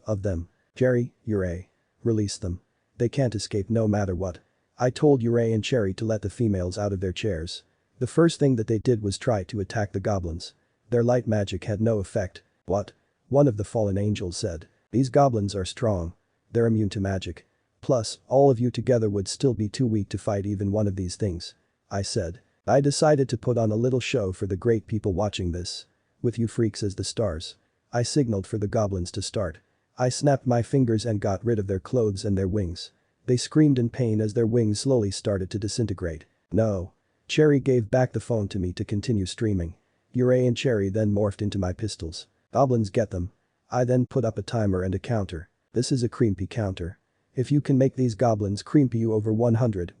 of them. Cherry, Issei. Release them. They can't escape no matter what. I told Issei and Cherry to let the females out of their chairs. The first thing that they did was try to attack the goblins. Their light magic had no effect. What? One of the fallen angels said. These goblins are strong. They're immune to magic. Plus, all of you together would still be too weak to fight even one of these things. I said. I decided to put on a little show for the great people watching this. With you freaks as the stars. I signaled for the goblins to start. I snapped my fingers and got rid of their clothes and their wings. They screamed in pain as their wings slowly started to disintegrate. No. Cherry gave back the phone to me to continue streaming. Issei and Cherry then morphed into my pistols. Goblins get them. I then put up a timer and a counter. This is a creepy counter. If you can make these goblins creepy you over 100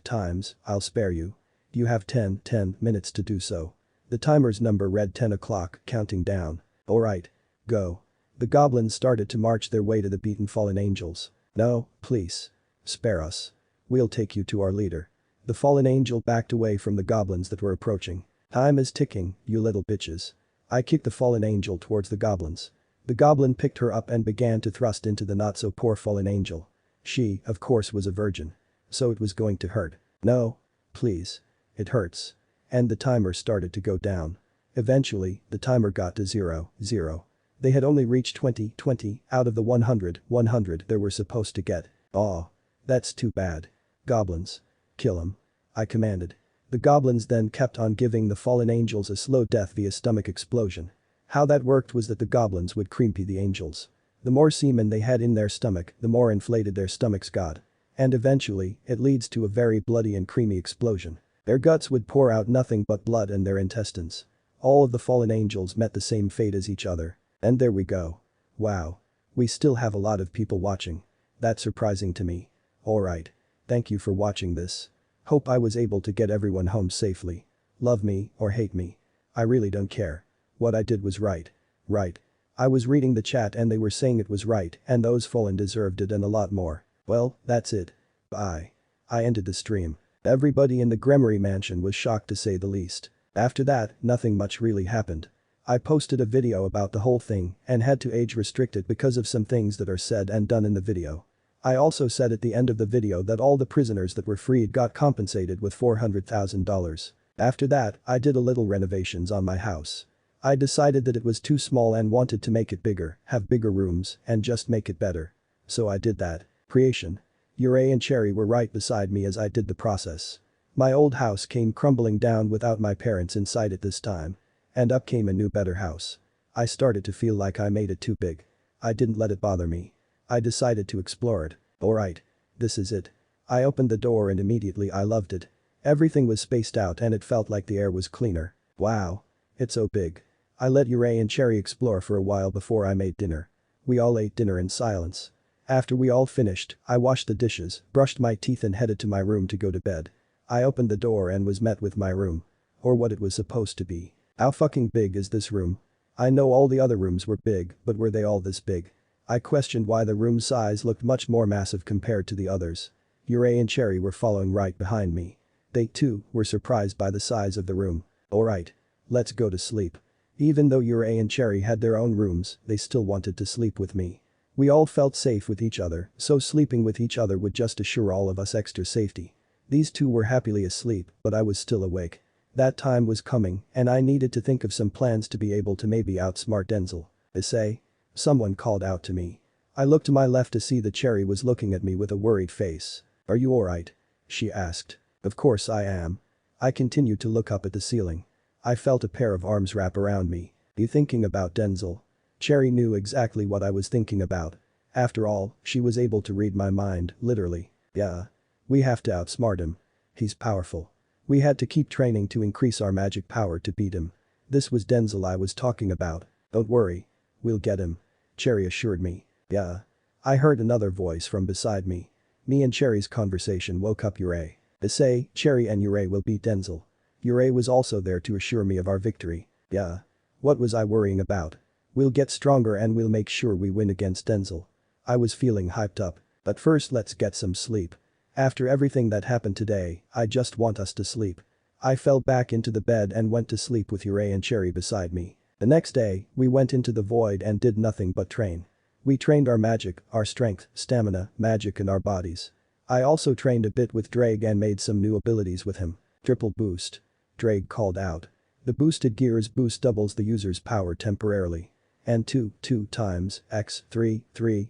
times, I'll spare you. You have 10 minutes to do so. The timer's number read 10 o'clock, counting down. Alright. Go. The goblins started to march their way to the beaten fallen angels. No, please. Spare us. We'll take you to our leader. The fallen angel backed away from the goblins that were approaching. Time is ticking, you little bitches. I kicked the fallen angel towards the goblins. The goblin picked her up and began to thrust into the not-so-poor fallen angel. She, of course, was a virgin. So it was going to hurt. No. Please. It hurts. And the timer started to go down. Eventually, the timer got to 0, 0. They had only reached 20 out of the 100 they were supposed to get. Aw. That's too bad. Goblins. Kill him. I commanded. The goblins then kept on giving the fallen angels a slow death via stomach explosion. How that worked was that the goblins would creepy the angels. The more semen they had in their stomach, the more inflated their stomachs got. And eventually, it leads to a very bloody and creamy explosion. Their guts would pour out nothing but blood and their intestines. All of the fallen angels met the same fate as each other. And there we go. Wow. We still have a lot of people watching. That's surprising to me. Alright. Thank you for watching this. Hope I was able to get everyone home safely. Love me or hate me. I really don't care. What I did was right. Right. I was reading the chat and they were saying it was right and those fallen deserved it and a lot more. Well, that's it. Bye. I ended the stream. Everybody in the Gremory mansion was shocked to say the least. After that, nothing much really happened. I posted a video about the whole thing and had to age restrict it because of some things that are said and done in the video. I also said at the end of the video that all the prisoners that were freed got compensated with $400,000. After that, I did a little renovations on my house. I decided that it was too small and wanted to make it bigger, have bigger rooms, and just make it better. So I did that. Creation. Issei and Cherry were right beside me as I did the process. My old house came crumbling down without my parents inside it this time. And up came a new better house. I started to feel like I made it too big. I didn't let it bother me. I decided to explore it. Alright. This is it. I opened the door and immediately I loved it. Everything was spaced out and it felt like the air was cleaner. Wow. It's so big. I let Issei and Cherry explore for a while before I made dinner. We all ate dinner in silence. After we all finished, I washed the dishes, brushed my teeth and headed to my room to go to bed. I opened the door and was met with my room. Or what it was supposed to be. How fucking big is this room? I know all the other rooms were big, but were they all this big? I questioned why the room size looked much more massive compared to the others. Issei and Cherry were following right behind me. They too were surprised by the size of the room. Alright. Let's go to sleep. Even though Issei and Cherry had their own rooms, they still wanted to sleep with me. We all felt safe with each other, so sleeping with each other would just assure all of us extra safety. These two were happily asleep, but I was still awake. That time was coming, and I needed to think of some plans to be able to maybe outsmart Denzel. Issei? Someone called out to me. I looked to my left to see that Cherry was looking at me with a worried face. Are you alright? She asked. Of course I am. I continued to look up at the ceiling. I felt a pair of arms wrap around me. You thinking about Denzel? Cherry knew exactly what I was thinking about. After all, she was able to read my mind, literally. Yeah. We have to outsmart him. He's powerful. We had to keep training to increase our magic power to beat him. This was Denzel I was talking about. Don't worry. We'll get him. Cherry assured me. Yeah. I heard another voice from beside me. Me and Cherry's conversation woke up Issei. Issei, Cherry and Issei will beat Denzel. Issei was also there to assure me of our victory. Yeah. What was I worrying about? We'll get stronger and we'll make sure we win against Denzel. I was feeling hyped up. But first let's get some sleep. After everything that happened today, I just want us to sleep. I fell back into the bed and went to sleep with Issei and Cherry beside me. The next day, we went into the void and did nothing but train. We trained our magic, our strength, stamina, magic and our bodies. I also trained a bit with Drake and made some new abilities with him. Triple boost. Drake called out. The boosted gears boost doubles the user's power temporarily. And 2 times x 3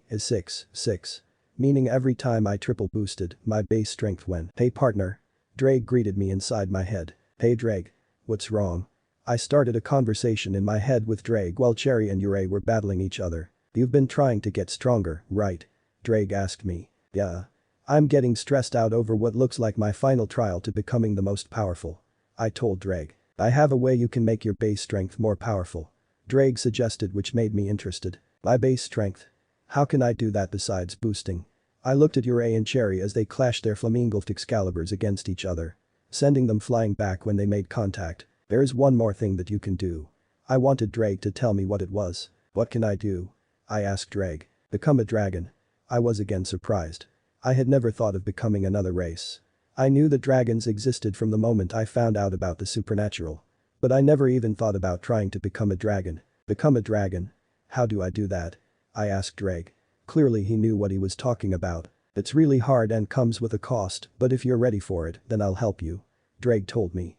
is 6. Meaning every time I triple boosted, my base strength went. Hey partner. Drake greeted me inside my head. Hey Drake. What's wrong? I started a conversation in my head with Drake while Cherry and Issei were battling each other. You've been trying to get stronger, right? Drake asked me. Yeah. I'm getting stressed out over what looks like my final trial to becoming the most powerful. I told Drake. I have a way you can make your base strength more powerful. Drake suggested, which made me interested. My base strength? How can I do that besides boosting? I looked at Issei and Cherry as they clashed their flamingoled Excaliburs against each other, sending them flying back when they made contact. There's one more thing that you can do. I wanted Drake to tell me what it was. What can I do? I asked Drake. Become a dragon. I was again surprised. I had never thought of becoming another race. I knew that dragons existed from the moment I found out about the supernatural. But I never even thought about trying to become a dragon. Become a dragon? How do I do that? I asked Drake. Clearly he knew what he was talking about. It's really hard and comes with a cost, but if you're ready for it, then I'll help you. Drake told me.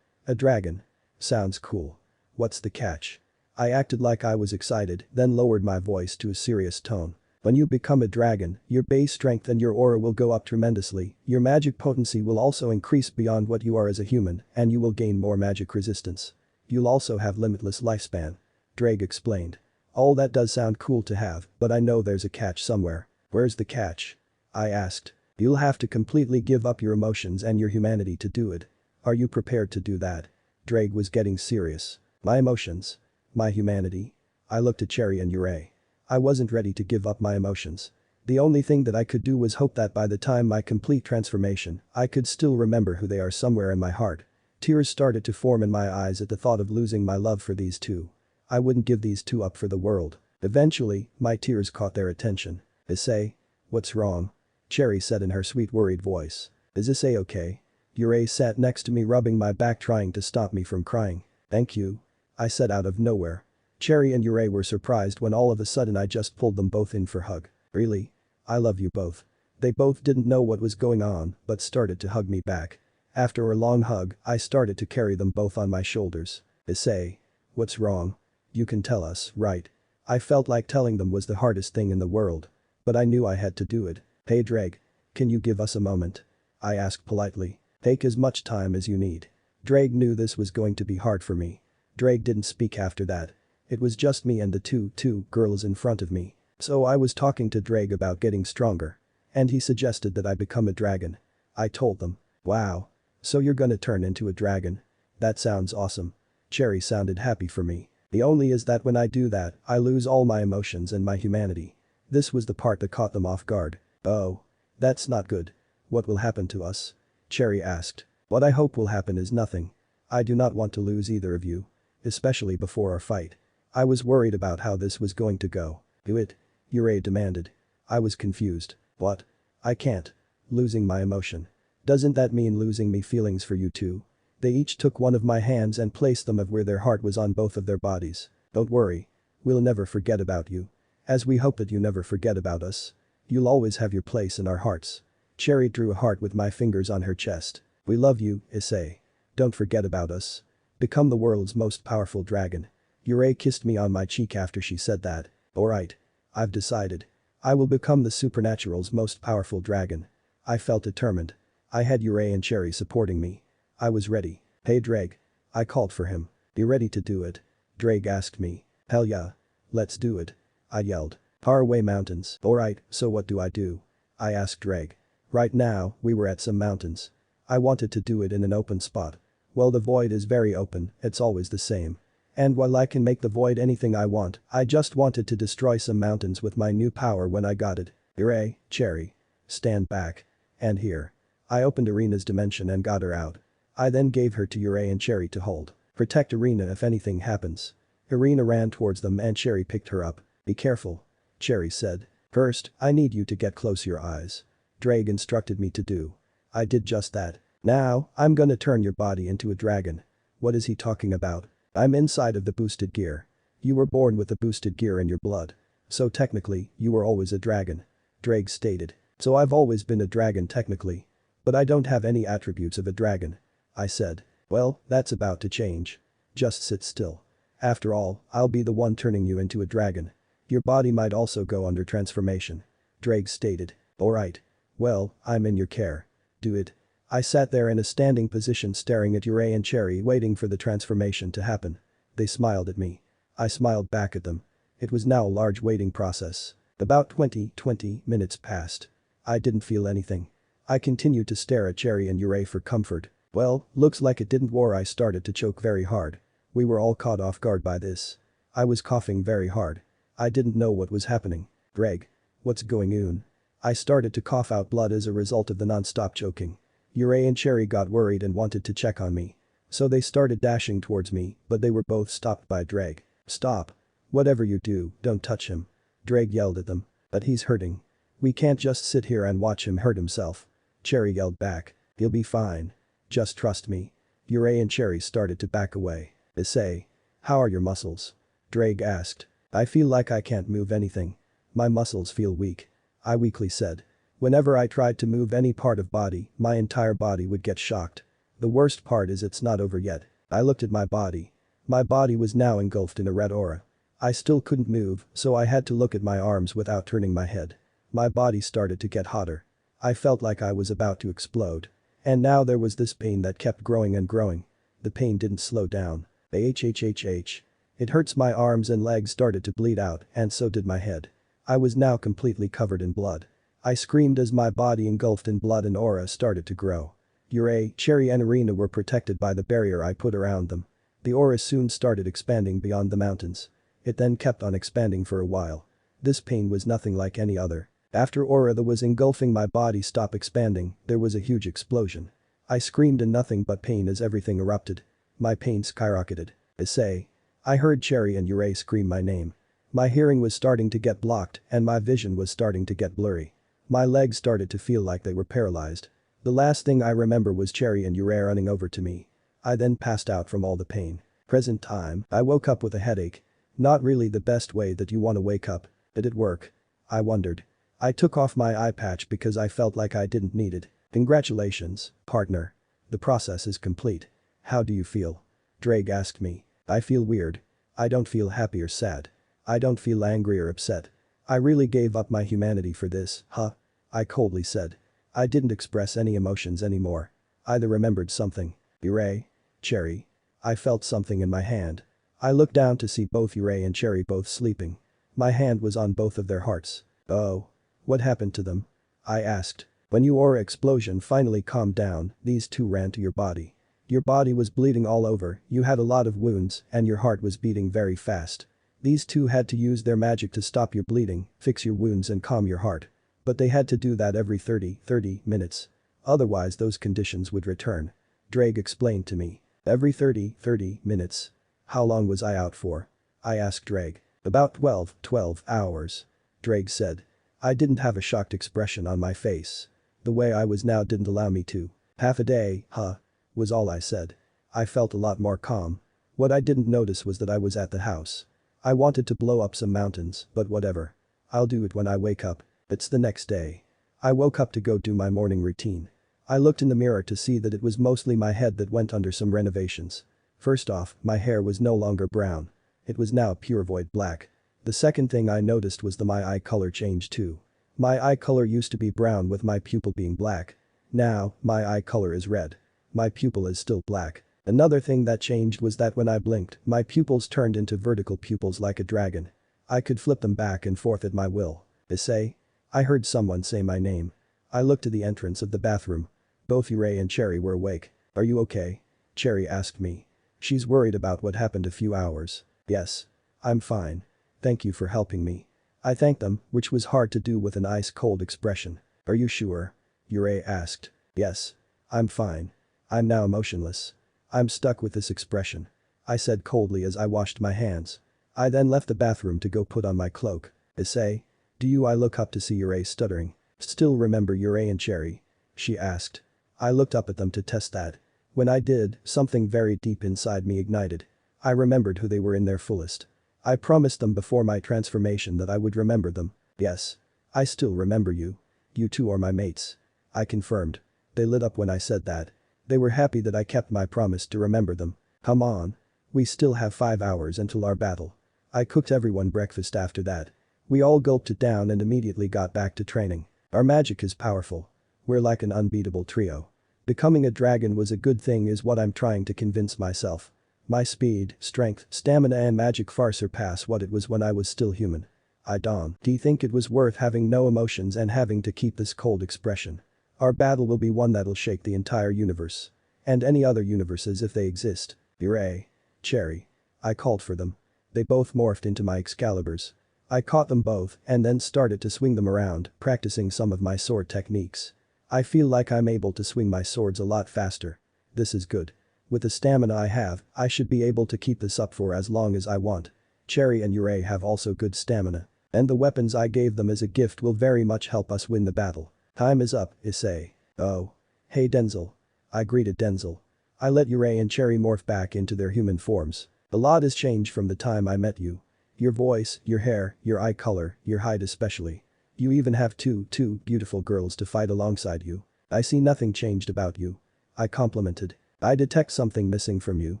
A dragon. Sounds cool. What's the catch? I acted like I was excited, then lowered my voice to a serious tone. When you become a dragon, your base strength and your aura will go up tremendously, your magic potency will also increase beyond what you are as a human, and you will gain more magic resistance. You'll also have limitless lifespan. Drake explained. All that does sound cool to have, but I know there's a catch somewhere. Where's the catch? I asked. You'll have to completely give up your emotions and your humanity to do it. Are you prepared to do that? Drake was getting serious. My emotions? My humanity? I looked at Cherry and Yurei. I wasn't ready to give up my emotions. The only thing that I could do was hope that by the time my complete transformation, I could still remember who they are somewhere in my heart. Tears started to form in my eyes at the thought of losing my love for these two. I wouldn't give these two up for the world. Eventually, my tears caught their attention. Issei? What's wrong? Cherry said in her sweet worried voice. Is Issei okay? Yurei sat next to me rubbing my back trying to stop me from crying. Thank you. I said out of nowhere. Cherry and Yurei were surprised when all of a sudden I just pulled them both in for a hug. Really? I love you both. They both didn't know what was going on but started to hug me back. After a long hug, I started to carry them both on my shoulders. Issei. What's wrong? You can tell us, right? I felt like telling them was the hardest thing in the world. But I knew I had to do it. Hey Drake. Can you give us a moment? I asked politely. Take as much time as you need. Drake knew this was going to be hard for me. Drake didn't speak after that. It was just me and the two girls in front of me. So I was talking to Drake about getting stronger. And he suggested that I become a dragon. I told them. Wow. So you're gonna turn into a dragon? That sounds awesome. Cherry sounded happy for me. The only is that when I do that, I lose all my emotions and my humanity. This was the part that caught them off guard. Oh. That's not good. What will happen to us? Cherry asked. What I hope will happen is nothing. I do not want to lose either of you. Especially before our fight. I was worried about how this was going to go. Do it. Yurei demanded. I was confused. What? I can't. Losing my emotion. Doesn't that mean losing me feelings for you too? They each took one of my hands and placed them of where their heart was on both of their bodies. Don't worry. We'll never forget about you. As we hope that you never forget about us. You'll always have your place in our hearts. Cherry drew a heart with my fingers on her chest. We love you, Issei. Don't forget about us. Become the world's most powerful dragon. Yurei kissed me on my cheek after she said that. Alright. I've decided. I will become the supernatural's most powerful dragon. I felt determined. I had Yurei and Cherry supporting me. I was ready. Hey Drake. I called for him. You ready to do it? Drake asked me. Hell yeah. Let's do it. I yelled. Faraway mountains. Alright, so what do I do? I asked Drake. Right now, we were at some mountains. I wanted to do it in an open spot. Well, the void is very open, it's always the same. And while I can make the void anything I want, I just wanted to destroy some mountains with my new power when I got it. Yurei, Cherry. Stand back. And here. I opened Arena's dimension and got her out. I then gave her to Yurei and Cherry to hold. Protect Arena if anything happens. Arena ran towards them and Cherry picked her up. Be careful. Cherry said. First, I need you to get close your eyes. Drake instructed me to do. I did just that. Now, I'm gonna turn your body into a dragon. What is he talking about? I'm inside of the boosted gear. You were born with the boosted gear in your blood. So technically, you were always a dragon. Drake stated. So I've always been a dragon technically. But I don't have any attributes of a dragon. I said. Well, that's about to change. Just sit still. After all, I'll be the one turning you into a dragon. Your body might also go under transformation. Drake stated. Alright. Well, I'm in your care. Do it. I sat there in a standing position staring at Yurei and Cherry waiting for the transformation to happen. They smiled at me. I smiled back at them. It was now a large waiting process. About 20 minutes passed. I didn't feel anything. I continued to stare at Cherry and Yurei for comfort. Well, looks like it didn't work. I started to choke very hard. We were all caught off guard by this. I was coughing very hard. I didn't know what was happening. Greg. What's going on? I started to cough out blood as a result of the non-stop choking. Yurei and Cherry got worried and wanted to check on me. So they started dashing towards me, but they were both stopped by Drag. "Stop. Whatever you do, don't touch him." Drag yelled at them. "But he's hurting. We can't just sit here and watch him hurt himself." Cherry yelled back. "He'll be fine. Just trust me." Yurei and Cherry started to back away. "Issei. How are your muscles?" Drag asked. "I feel like I can't move anything. My muscles feel weak." I weakly said. "Whenever I tried to move any part of body, my entire body would get shocked. The worst part is it's not over yet." I looked at my body. My body was now engulfed in a red aura. I still couldn't move, so I had to look at my arms without turning my head. My body started to get hotter. I felt like I was about to explode. And now there was this pain that kept growing and growing. The pain didn't slow down. It hurts. My arms and legs started to bleed out, and so did my head. I was now completely covered in blood. I screamed as my body engulfed in blood and aura started to grow. Yurei, Cherry and Arena were protected by the barrier I put around them. The aura soon started expanding beyond the mountains. It then kept on expanding for a while. This pain was nothing like any other. After aura that was engulfing my body stopped expanding, there was a huge explosion. I screamed in nothing but pain as everything erupted. My pain skyrocketed. "Issei." I heard Cherry and Yurei scream my name. My hearing was starting to get blocked and my vision was starting to get blurry. My legs started to feel like they were paralyzed. The last thing I remember was Cherry and Yurei running over to me. I then passed out from all the pain. Present time, I woke up with a headache. Not really the best way that you want to wake up. Did it work? I wondered. I took off my eye patch because I felt like I didn't need it. "Congratulations, partner. The process is complete. How do you feel?" Drake asked me. "I feel weird. I don't feel happy or sad. I don't feel angry or upset. I really gave up my humanity for this, huh?" I coldly said. I didn't express any emotions anymore. I remembered something. "Yurei. Cherry." I felt something in my hand. I looked down to see both Yurei and Cherry both sleeping. My hand was on both of their hearts. "Oh. What happened to them?" I asked. "When your aura explosion finally calmed down, these two ran to your body. Your body was bleeding all over, you had a lot of wounds, and your heart was beating very fast. These two had to use their magic to stop your bleeding, fix your wounds and calm your heart. But they had to do that every 30 minutes. Otherwise those conditions would return." Drake explained to me. "Every 30 minutes. How long was I out for?" I asked Drake. "About 12 hours." Drake said. I didn't have a shocked expression on my face. The way I was now didn't allow me to. "Half a day, huh?" was all I said. I felt a lot more calm. What I didn't notice was that I was at the house. I wanted to blow up some mountains, but whatever. I'll do it when I wake up. It's the next day. I woke up to go do my morning routine. I looked in the mirror to see that it was mostly my head that went under some renovations. First off, my hair was no longer brown. It was now pure void black. The second thing I noticed was that my eye color changed too. My eye color used to be brown with my pupil being black. Now, my eye color is red. My pupil is still black. Another thing that changed was that when I blinked, my pupils turned into vertical pupils like a dragon. I could flip them back and forth at my will. "Issei?" I heard someone say my name. I looked to the entrance of the bathroom. Both Yurei and Cherry were awake. "Are you okay?" Cherry asked me. She's worried about what happened a few hours. "Yes. I'm fine. Thank you for helping me." I thanked them, which was hard to do with an ice-cold expression. "Are you sure?" Yurei asked. "Yes. I'm fine. I'm now emotionless. I'm stuck with this expression," I said coldly as I washed my hands. I then left the bathroom to go put on my cloak. "Issei? Do you?" I look up to see Yurei stuttering. "Still remember Yurei and Cherry?" she asked. I looked up at them to test that. When I did, something very deep inside me ignited. I remembered who they were in their fullest. I promised them before my transformation that I would remember them. "Yes. I still remember you. You two are my mates." I confirmed. They lit up when I said that. They were happy that I kept my promise to remember them. "Come on. We still have 5 hours until our battle." I cooked everyone breakfast after that. We all gulped it down and immediately got back to training. Our magic is powerful. We're like an unbeatable trio. Becoming a dragon was a good thing is what I'm trying to convince myself. My speed, strength, stamina and magic far surpass what it was when I was still human. Do you think it was worth having no emotions and having to keep this cold expression? Our battle will be one that'll shake the entire universe. And any other universes if they exist. Yurei. Cherry. I called for them. They both morphed into my Excaliburs. I caught them both and then started to swing them around, practicing some of my sword techniques. I feel like I'm able to swing my swords a lot faster. This is good. With the stamina I have, I should be able to keep this up for as long as I want. Cherry and Issei have also good stamina. And the weapons I gave them as a gift will very much help us win the battle. Time is up, Issei. Oh. Hey Denzel. I greeted Denzel. I let Issei and Cherry morph back into their human forms. A lot has changed from the time I met you. Your voice, your hair, your eye color, your height especially. You even have two beautiful girls to fight alongside you. I see nothing changed about you. I complimented. I detect something missing from you.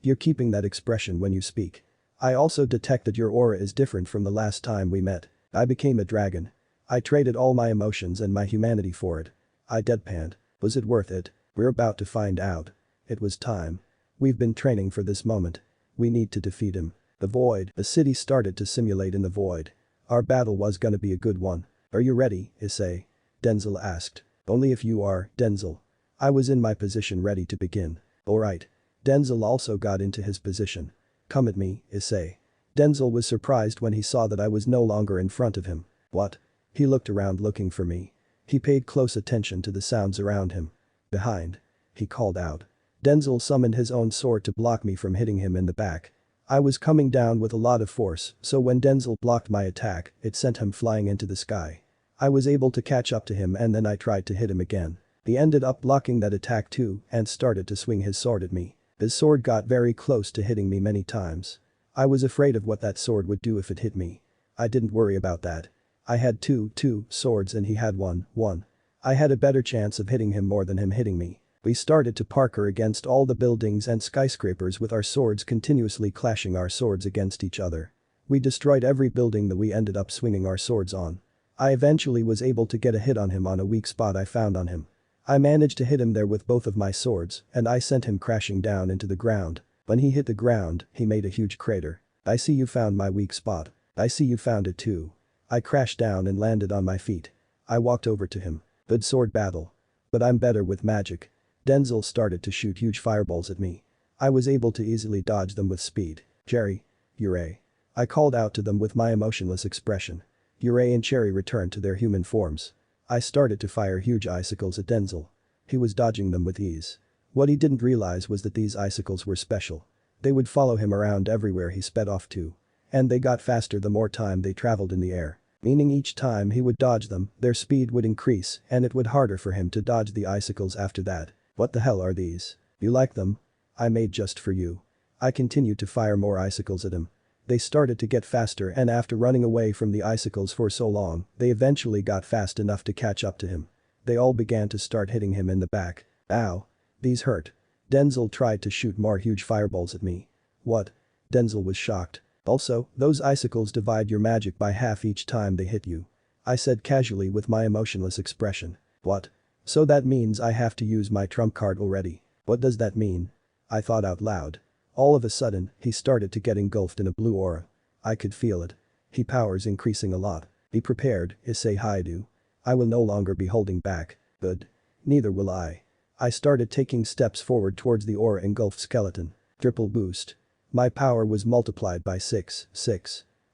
You're keeping that expression when you speak. I also detect that your aura is different from the last time we met. I became a dragon. I traded all my emotions and my humanity for it. I deadpanned. Was it worth it? We're about to find out. It was time. We've been training for this moment. We need to defeat him. The void. The city started to simulate in the void. Our battle was gonna be a good one. Are you ready, Issei? Denzel asked. Only if you are, Denzel. I was in my position ready to begin. Alright. Denzel also got into his position. Come at me, Issei. Denzel was surprised when he saw that I was no longer in front of him. What? He looked around looking for me. He paid close attention to the sounds around him. Behind. He called out. Denzel summoned his own sword to block me from hitting him in the back. I was coming down with a lot of force, so when Denzel blocked my attack, it sent him flying into the sky. I was able to catch up to him and then I tried to hit him again. He ended up blocking that attack too and started to swing his sword at me. His sword got very close to hitting me many times. I was afraid of what that sword would do if it hit me. I didn't worry about that. I had two swords and he had one. I had a better chance of hitting him more than him hitting me. We started to parkour against all the buildings and skyscrapers with our swords continuously clashing our swords against each other. We destroyed every building that we ended up swinging our swords on. I eventually was able to get a hit on him on a weak spot I found on him. I managed to hit him there with both of my swords and I sent him crashing down into the ground. When he hit the ground, he made a huge crater. I see you found my weak spot. I see you found it too. I crashed down and landed on my feet. I walked over to him. Good sword battle. But I'm better with magic. Denzel started to shoot huge fireballs at me. I was able to easily dodge them with speed. Cherry. Issei. I called out to them with my emotionless expression. Issei and Cherry returned to their human forms. I started to fire huge icicles at Denzel. He was dodging them with ease. What he didn't realize was that these icicles were special. They would follow him around everywhere he sped off to. And they got faster the more time they traveled in the air. Meaning each time he would dodge them, their speed would increase and it would harder for him to dodge the icicles after that. What the hell are these? You like them? I made just for you. I continued to fire more icicles at him. They started to get faster and after running away from the icicles for so long, they eventually got fast enough to catch up to him. They all began to start hitting him in the back. Ow. These hurt. Denzel tried to shoot more huge fireballs at me. What? Denzel was shocked. Also, those icicles divide your magic by half each time they hit you. I said casually with my emotionless expression. What? So that means I have to use my trump card already. What does that mean? I thought out loud. All of a sudden, he started to get engulfed in a blue aura. I could feel it. His power's increasing a lot. Be prepared, Issei Hyoudou. I will no longer be holding back. Good. Neither will I. I started taking steps forward towards the aura engulfed skeleton. Triple boost. My power was multiplied by 6.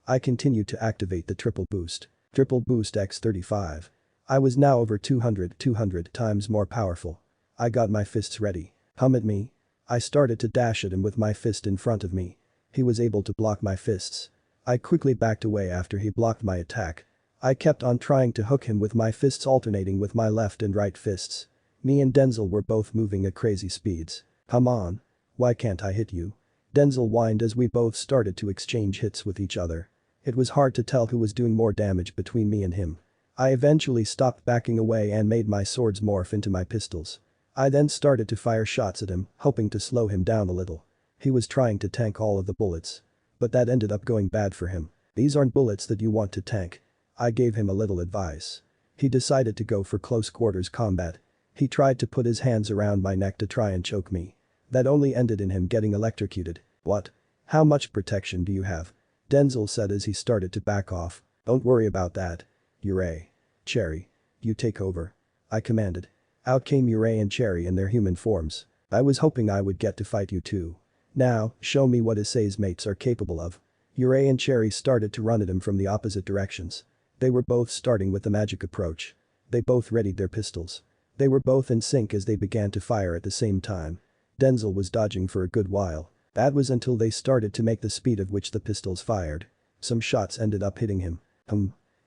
I continued to activate the triple boost. Triple boost x 35. I was now over 200 times more powerful. I got my fists ready. Come at me. I started to dash at him with my fist in front of me. He was able to block my fists. I quickly backed away after he blocked my attack. I kept on trying to hook him with my fists alternating with my left and right fists. Me and Denzel were both moving at crazy speeds. Come on. Why can't I hit you? Denzel whined as we both started to exchange hits with each other. It was hard to tell who was doing more damage between me and him. I eventually stopped backing away and made my swords morph into my pistols. I then started to fire shots at him, hoping to slow him down a little. He was trying to tank all of the bullets. But that ended up going bad for him. These aren't bullets that you want to tank. I gave him a little advice. He decided to go for close quarters combat. He tried to put his hands around my neck to try and choke me. That only ended in him getting electrocuted. What? How much protection do you have? Denzel said as he started to back off. Don't worry about that. Issei. Cherry. You take over. I commanded. Out came Issei and Cherry in their human forms. I was hoping I would get to fight you too. Now, show me what Issei's mates are capable of. Issei and Cherry started to run at him from the opposite directions. They were both starting with the magic approach. They both readied their pistols. They were both in sync as they began to fire at the same time. Denzel was dodging for a good while. That was until they started to make the speed of which the pistols fired. Some shots ended up hitting him.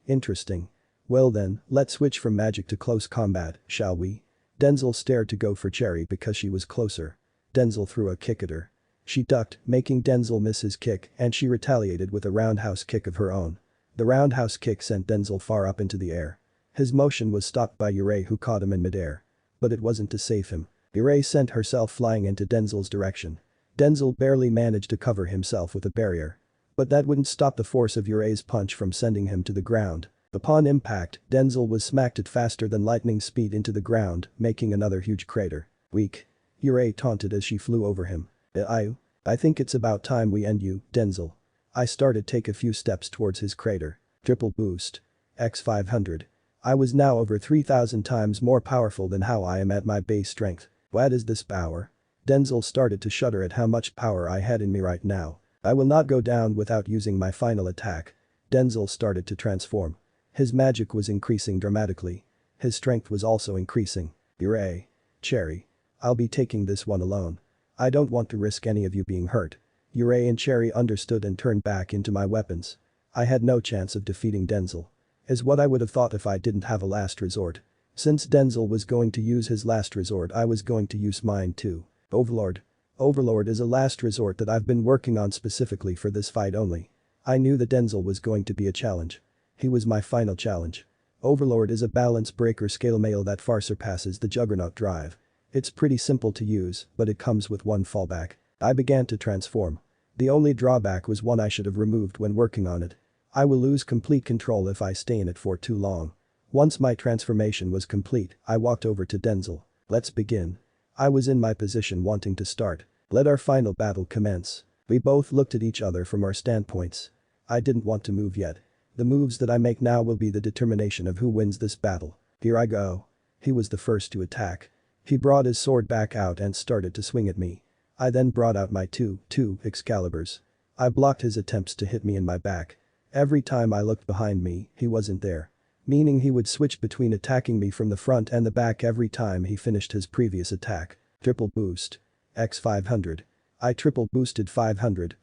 Interesting. Well then, let's switch from magic to close combat, shall we? Denzel stared to go for Cherry because she was closer. Denzel threw a kick at her. She ducked, making Denzel miss his kick, and she retaliated with a roundhouse kick of her own. The roundhouse kick sent Denzel far up into the air. His motion was stopped by Issei, who caught him in midair. But it wasn't to save him. Issei sent herself flying into Denzel's direction. Denzel barely managed to cover himself with a barrier. But that wouldn't stop the force of Issei's punch from sending him to the ground. Upon impact, Denzel was smacked at faster than lightning speed into the ground, making another huge crater. Weak. Issei taunted as she flew over him. I think it's about time we end you, Denzel. I started take a few steps towards his crater. Triple boost. X500. I was now over 3,000 times more powerful than how I am at my base strength. What is this power? Denzel started to shudder at how much power I had in me right now. I will not go down without using my final attack. Denzel started to transform. His magic was increasing dramatically. His strength was also increasing. Issei. Cherry. I'll be taking this one alone. I don't want to risk any of you being hurt. Issei and Cherry understood and turned back into my weapons. I had no chance of defeating Denzel. Is what I would have thought if I didn't have a last resort. Since Denzel was going to use his last resort, I was going to use mine too. Overlord. Overlord is a last resort that I've been working on specifically for this fight only. I knew that Denzel was going to be a challenge. He was my final challenge. Overlord is a balance breaker scale mail that far surpasses the Juggernaut drive. It's pretty simple to use, but it comes with one fallback. I began to transform. The only drawback was one I should have removed when working on it. I will lose complete control if I stay in it for too long. Once my transformation was complete, I walked over to Denzel. Let's begin. I was in my position wanting to start. Let our final battle commence. We both looked at each other from our standpoints. I didn't want to move yet. The moves that I make now will be the determination of who wins this battle. Here I go. He was the first to attack. He brought his sword back out and started to swing at me. I then brought out my two Excaliburs. I blocked his attempts to hit me in my back. Every time I looked behind me, he wasn't there. Meaning he would switch between attacking me from the front and the back every time he finished his previous attack. Triple boost. X500. I triple boosted 500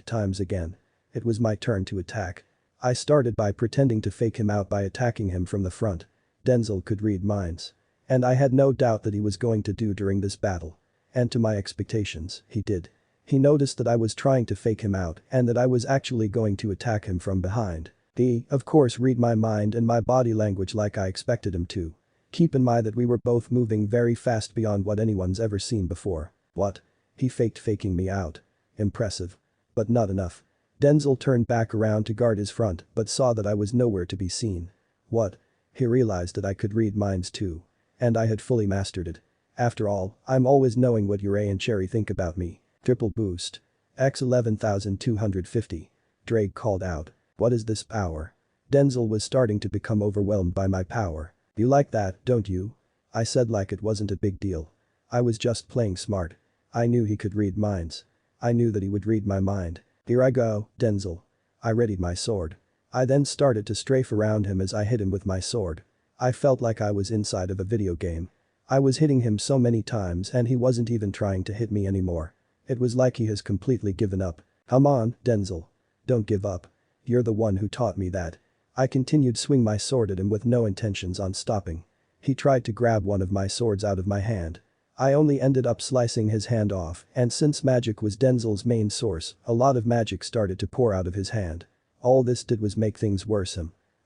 times again. It was my turn to attack. I started by pretending to fake him out by attacking him from the front. Denzel could read minds. And I had no doubt that he was going to do during this battle. And to my expectations, he did. He noticed that I was trying to fake him out and that I was actually going to attack him from behind. He, of course, read my mind and my body language like I expected him to. Keep in mind that we were both moving very fast beyond what anyone's ever seen before. What? He faked faking me out. Impressive. But not enough. Denzel turned back around to guard his front but saw that I was nowhere to be seen. What? He realized that I could read minds too. And I had fully mastered it. After all, I'm always knowing what Issei and Cherry think about me. Triple boost. X 11,250. Drake called out. What is this power? Denzel was starting to become overwhelmed by my power. You like that, don't you? I said like it wasn't a big deal. I was just playing smart. I knew he could read minds. I knew that he would read my mind. Here I go, Denzel. I readied my sword. I then started to strafe around him as I hit him with my sword. I felt like I was inside of a video game. I was hitting him so many times and he wasn't even trying to hit me anymore. It was like he has completely given up. Come on, Denzel. Don't give up. You're the one who taught me that. I continued to swing my sword at him with no intentions on stopping. He tried to grab one of my swords out of my hand. I only ended up slicing his hand off, and since magic was Denzel's main source, a lot of magic started to pour out of his hand. All this did was make things worse.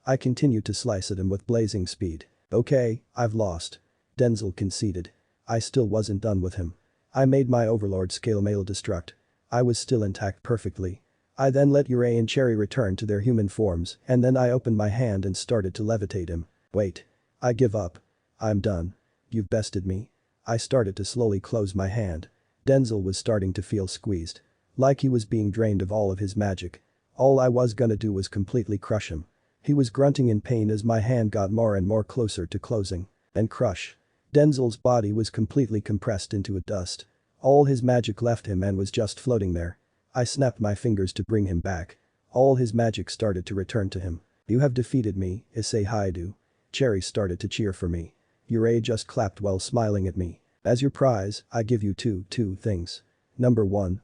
I continued to slice at him with blazing speed. Okay, I've lost. Denzel conceded. I still wasn't done with him. I made my overlord scale mail destruct. I was still intact perfectly. I then let Issei and Cherry return to their human forms and then I opened my hand and started to levitate him. Wait. I give up. I'm done. You've bested me. I started to slowly close my hand. Denzel was starting to feel squeezed. Like he was being drained of all of his magic. All I was gonna do was completely crush him. He was grunting in pain as my hand got more and more closer to closing. And crush. Denzel's body was completely compressed into a dust. All his magic left him and was just floating there. I snapped my fingers to bring him back. All his magic started to return to him. You have defeated me, Issei Hyoudou. Cherry started to cheer for me. Issei just clapped while smiling at me. As your prize, I give you two things. Number 1.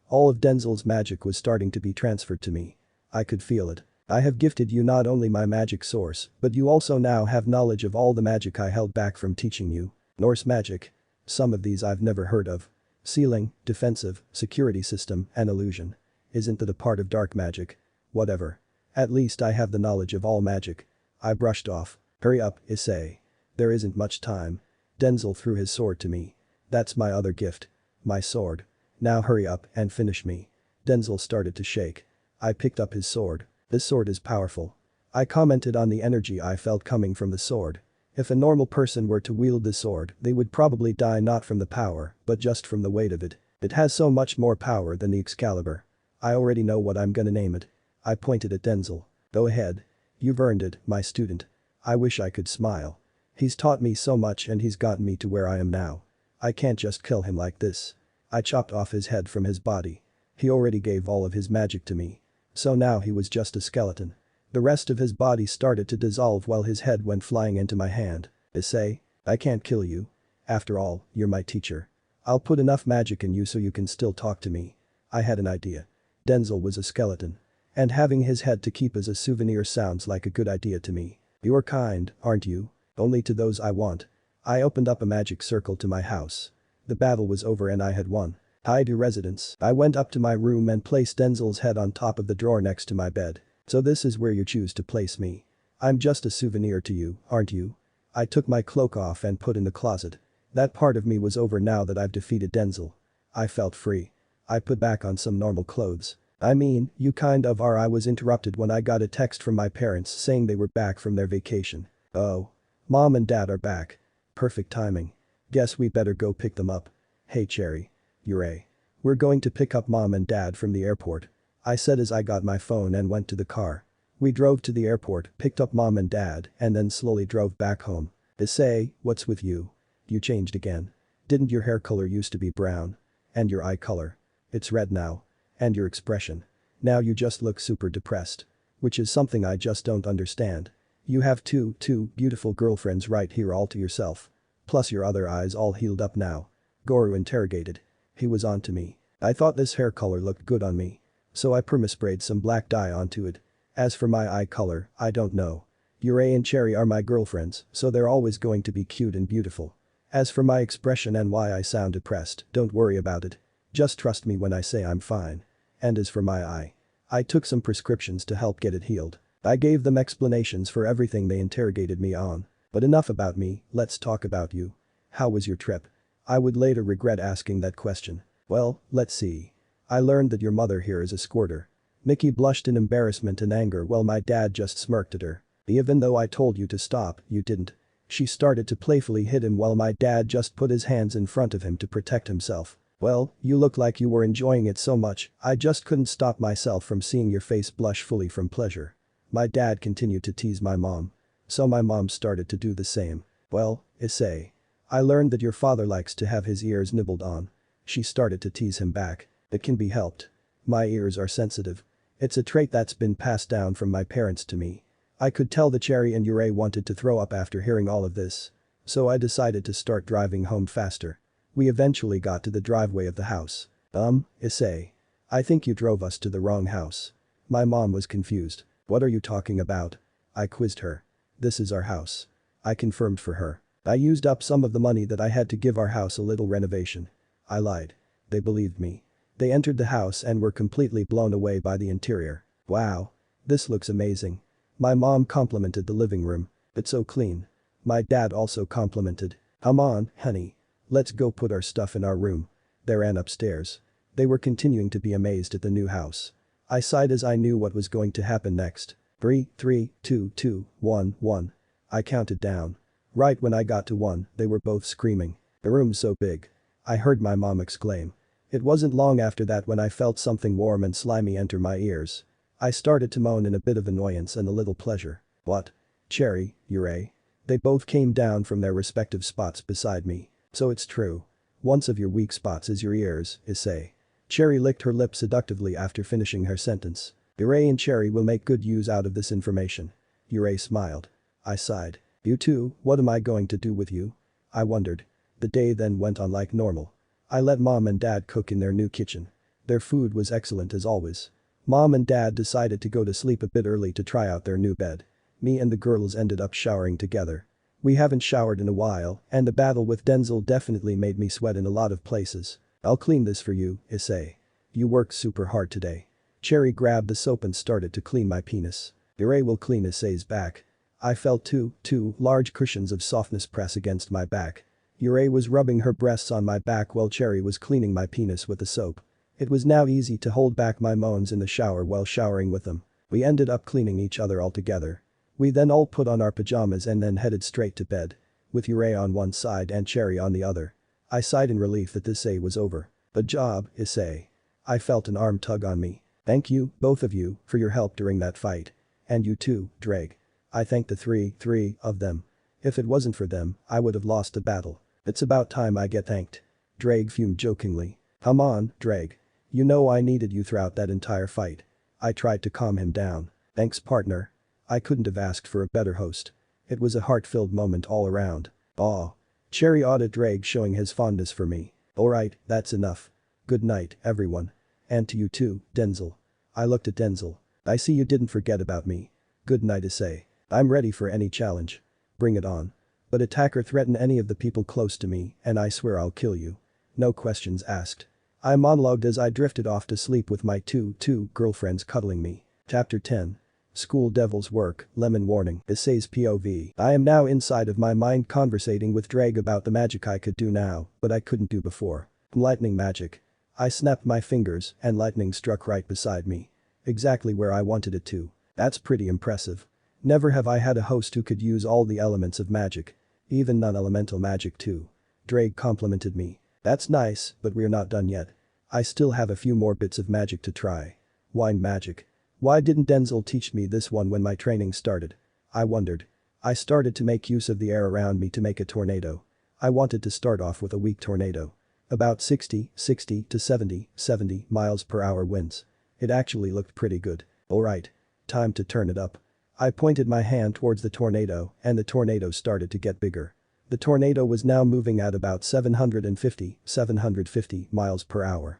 All of Denzel's magic was starting to be transferred to me. I could feel it. I have gifted you not only my magic source, but you also now have knowledge of all the magic I held back from teaching you. Norse magic. Some of these I've never heard of. Sealing, defensive, security system, and illusion. Isn't that a part of dark magic? Whatever. At least I have the knowledge of all magic. I brushed off. Hurry up, Issei. There isn't much time. Denzel threw his sword to me. That's my other gift. My sword. Now hurry up and finish me. Denzel started to shake. I picked up his sword. This sword is powerful. I commented on the energy I felt coming from the sword. If a normal person were to wield the sword, they would probably die not from the power, but just from the weight of it. It has so much more power than the Excalibur. I already know what I'm gonna name it. I pointed at Denzel. Go ahead. You've earned it, my student. I wish I could smile. He's taught me so much and he's gotten me to where I am now. I can't just kill him like this. I chopped off his head from his body. He already gave all of his magic to me. So now he was just a skeleton. The rest of his body started to dissolve while his head went flying into my hand. Issei, I can't kill you. After all, you're my teacher. I'll put enough magic in you so you can still talk to me. I had an idea. Denzel was a skeleton. And having his head to keep as a souvenir sounds like a good idea to me. You're kind, aren't you? Only to those I want. I opened up a magic circle to my house. The battle was over and I had won. Hyoudou residence. I went up to my room and placed Denzel's head on top of the drawer next to my bed. So this is where you choose to place me. I'm just a souvenir to you, aren't you? I took my cloak off and put in the closet. That part of me was over now that I've defeated Denzel. I felt free. I put back on some normal clothes. I mean, you kind of are. I was interrupted when I got a text from my parents saying they were back from their vacation. Oh. Mom and Dad are back. Perfect timing. Guess we better go pick them up. Hey Cherry. Hooray. We're going to pick up Mom and Dad from the airport. I said as I got my phone and went to the car. We drove to the airport, picked up Mom and Dad, and then slowly drove back home. Issei, what's with you? You changed again. Didn't your hair color used to be brown? And your eye color? It's red now. And your expression. Now you just look super depressed. Which is something I just don't understand. You have two beautiful girlfriends right here all to yourself. Plus your other eye's all healed up now. Goro interrogated. He was on to me. I thought this hair color looked good on me. So I perma-sprayed some black dye onto it. As for my eye color, I don't know. Yurei and Cherry are my girlfriends, so they're always going to be cute and beautiful. As for my expression and why I sound depressed, don't worry about it. Just trust me when I say I'm fine. And as for my eye. I took some prescriptions to help get it healed. I gave them explanations for everything they interrogated me on. But enough about me, let's talk about you. How was your trip? I would later regret asking that question. Well, let's see. I learned that your mother here is a squirter. Mickey blushed in embarrassment and anger while my dad just smirked at her. Even though I told you to stop, you didn't. She started to playfully hit him while my dad just put his hands in front of him to protect himself. Well, you look like you were enjoying it so much, I just couldn't stop myself from seeing your face blush fully from pleasure. My dad continued to tease my mom. So my mom started to do the same. Well, Issei. I learned that your father likes to have his ears nibbled on. She started to tease him back. It can be helped. My ears are sensitive. It's a trait that's been passed down from my parents to me. I could tell that Cherry and Yurei wanted to throw up after hearing all of this. So I decided to start driving home faster. We eventually got to the driveway of the house. Issei. I think you drove us to the wrong house. My mom was confused. What are you talking about? I quizzed her. This is our house. I confirmed for her. I used up some of the money that I had to give our house a little renovation. I lied. They believed me. They entered the house and were completely blown away by the interior. Wow. This looks amazing. My mom complimented the living room. It's so clean. My dad also complimented. Come on, honey. Let's go put our stuff in our room. They ran upstairs. They were continuing to be amazed at the new house. I sighed as I knew what was going to happen next. 3, 2, 2, 1, 1. I counted down. Right when I got to 1, they were both screaming. The room's so big. I heard my mom exclaim. It wasn't long after that when I felt something warm and slimy enter my ears. I started to moan in a bit of annoyance and a little pleasure. What? Cherry, Yurei. They both came down from their respective spots beside me. So it's true. One of your weak spots is your ears, Issei. Cherry licked her lips seductively after finishing her sentence. Yurei and Cherry will make good use out of this information. Yurei smiled. I sighed. You two, what am I going to do with you? I wondered. The day then went on like normal. I let mom and dad cook in their new kitchen. Their food was excellent as always. Mom and dad decided to go to sleep a bit early to try out their new bed. Me and the girls ended up showering together. We haven't showered in a while, and the battle with Denzel definitely made me sweat in a lot of places. I'll clean this for you, Issei. You worked super hard today. Cherry grabbed the soap and started to clean my penis. Issei will clean Issei's back. I felt two large cushions of softness press against my back. Issei was rubbing her breasts on my back while Cherry was cleaning my penis with the soap. It was now easy to hold back my moans in the shower while showering with them. We ended up cleaning each other all together. We then all put on our pajamas and then headed straight to bed. With Issei on one side and Cherry on the other. I sighed in relief that this day was over. Good job, Issei. I felt an arm tug on me. Thank you, both of you, for your help during that fight. And you too, Drake. I thanked the three of them. If it wasn't for them, I would have lost the battle. It's about time I get thanked. Drake fumed jokingly. Come on, Drake. You know I needed you throughout that entire fight. I tried to calm him down. Thanks, partner. I couldn't have asked for a better host. It was a heart-filled moment all around. Aw. Cherry awed at Drake showing his fondness for me. Alright, that's enough. Good night, everyone. And to you too, Denzel. I looked at Denzel. I see you didn't forget about me. Good night, Issei. I'm ready for any challenge. Bring it on. But attack or threaten any of the people close to me and I swear I'll kill you. No questions asked. I monologued as I drifted off to sleep with my two girlfriends cuddling me. Chapter 10. School Devil's Work, Lemon Warning, Issei's POV. I am now inside of my mind conversating with Drake about the magic I could do now, but I couldn't do before. Lightning magic. I snapped my fingers and lightning struck right beside me. Exactly where I wanted it to. That's pretty impressive. Never have I had a host who could use all the elements of magic. Even non-elemental magic too. Drake complimented me. That's nice, but we're not done yet. I still have a few more bits of magic to try. Wind magic. Why didn't Denzel teach me this one when my training started? I wondered. I started to make use of the air around me to make a tornado. I wanted to start off with a weak tornado. About 60 to 70 miles per hour winds. It actually looked pretty good. Alright. Time to turn it up. I pointed my hand towards the tornado and the tornado started to get bigger. The tornado was now moving at about 750 miles per hour.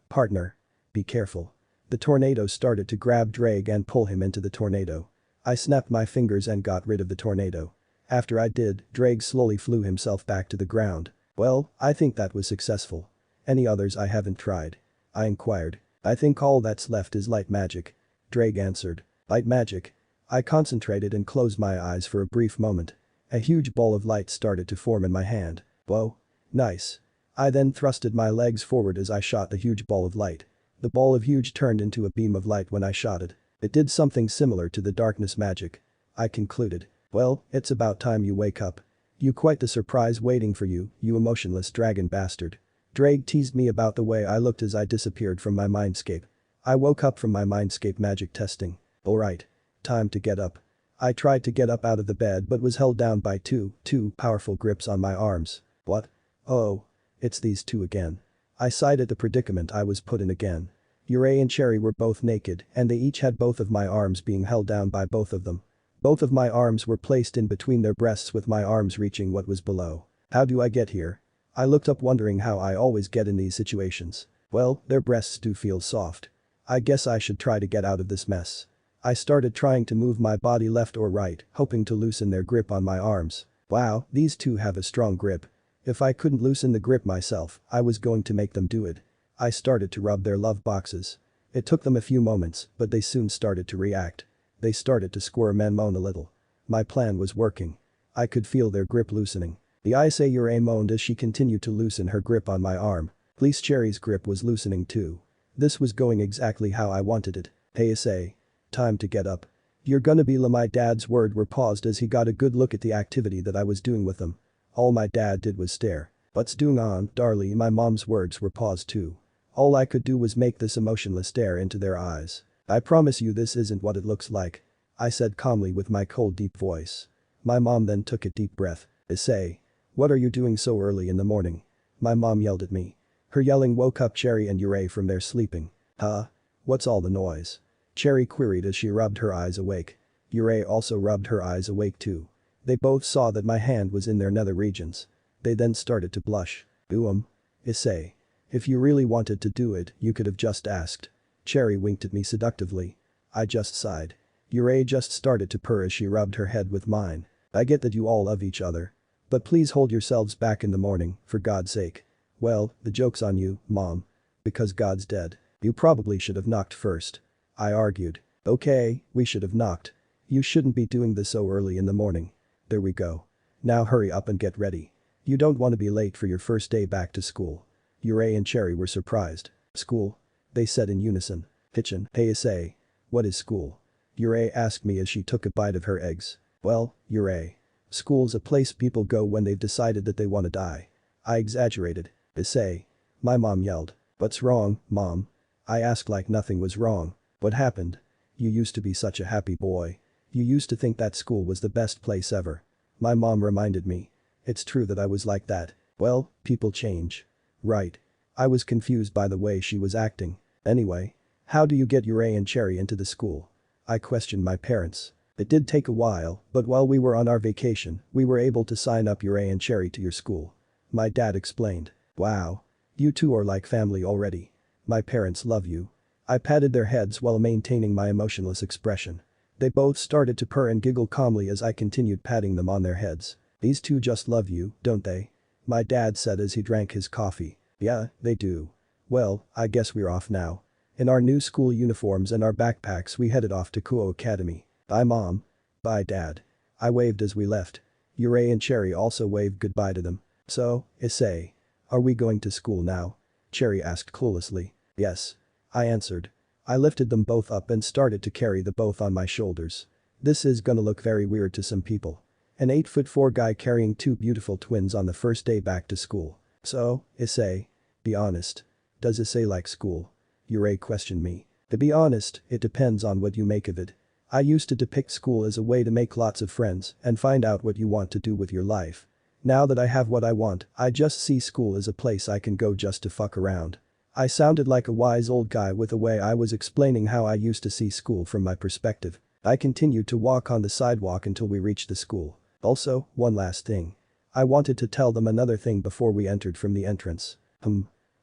Partner. Be careful. The tornado started to grab Drake and pull him into the tornado. I snapped my fingers and got rid of the tornado. After I did, Drake slowly flew himself back to the ground. Well, I think that was successful. Any others I haven't tried? I inquired. I think all that's left is light magic. Drake answered. Light magic. I concentrated and closed my eyes for a brief moment. A huge ball of light started to form in my hand. Whoa. Nice. I then thrusted my legs forward as I shot the huge ball of light. The ball of huge turned into a beam of light when I shot it. It did something similar to the darkness magic. I concluded. Well, it's about time you wake up. You quite the surprise waiting for you, you emotionless dragon bastard. Drake teased me about the way I looked as I disappeared from my mindscape. I woke up from my mindscape magic testing. Alright. Time to get up. I tried to get up out of the bed but was held down by two powerful grips on my arms. What? Oh. It's these two again. I sighed at the predicament I was put in again. Issei and Cherry were both naked and they each had both of my arms being held down by both of them. Both of my arms were placed in between their breasts with my arms reaching what was below. How do I get here? I looked up wondering how I always get in these situations. Well, their breasts do feel soft. I guess I should try to get out of this mess. I started trying to move my body left or right, hoping to loosen their grip on my arms. Wow, these two have a strong grip. If I couldn't loosen the grip myself, I was going to make them do it. I started to rub their love boxes. It took them a few moments, but they soon started to react. They started to squirm and moan a little. My plan was working. I could feel their grip loosening. The Issei moaned as she continued to loosen her grip on my arm. At least Cherry's grip was loosening too. This was going exactly how I wanted it. Hey Issei. Time to get up. You're gonna be my dad's words were paused as he got a good look at the activity that I was doing with them. All my dad did was stare. What's doing on, darling? My mom's words were paused too. All I could do was make this emotionless stare into their eyes. I promise you this isn't what it looks like. I said calmly with my cold deep voice. My mom then took a deep breath. Issei. What are you doing so early in the morning? My mom yelled at me. Her yelling woke up Cherry and Issei from their sleeping. Huh? What's all the noise? Cherry queried as she rubbed her eyes awake. Issei also rubbed her eyes awake too. They both saw that my hand was in their nether regions. They then started to blush. Issei. If you really wanted to do it, you could have just asked. Cherry winked at me seductively. I just sighed. Yurei just started to purr as she rubbed her head with mine. I get that you all love each other. But please hold yourselves back in the morning, for God's sake. Well, the joke's on you, Mom. Because God's dead. You probably should have knocked first. I argued. Okay, we should have knocked. You shouldn't be doing this so early in the morning. There we go. Now hurry up and get ready. You don't want to be late for your first day back to school. Yurei and Cherry were surprised. School? They said in unison. Kitchen. Hey Issei. What is school? Yurei asked me as she took a bite of her eggs. Well, Yurei. School's a place people go when they've decided that they want to die. I exaggerated. Issei. My mom yelled. What's wrong, Mom? I asked like nothing was wrong. What happened? You used to be such a happy boy. You used to think that school was the best place ever. My mom reminded me. It's true that I was like that. Well, people change. Right. I was confused by the way she was acting. Anyway. How do you get Yurei and Cherry into the school? I questioned my parents. It did take a while, but while we were on our vacation, we were able to sign up Yurei and Cherry to your school. My dad explained. Wow. You two are like family already. My parents love you. I patted their heads while maintaining my emotionless expression. They both started to purr and giggle calmly as I continued patting them on their heads. These two just love you, don't they? My dad said as he drank his coffee. Yeah, they do. Well, I guess we're off now. In our new school uniforms and our backpacks we headed off to Kuo Academy. Bye Mom. Bye Dad. I waved as we left. Yurei and Cherry also waved goodbye to them. So, Issei. Are we going to school now? Cherry asked cluelessly. Yes. I answered. I lifted them both up and started to carry the both on my shoulders. This is gonna look very weird to some people. An 8'4" guy carrying two beautiful twins on the first day back to school. So, Issei. Be honest. Does Issei like school? Yurei questioned me. To be honest, it depends on what you make of it. I used to depict school as a way to make lots of friends and find out what you want to do with your life. Now that I have what I want, I just see school as a place I can go just to fuck around. I sounded like a wise old guy with the way I was explaining how I used to see school from my perspective. I continued to walk on the sidewalk until we reached the school. Also, one last thing. I wanted to tell them another thing before we entered from the entrance.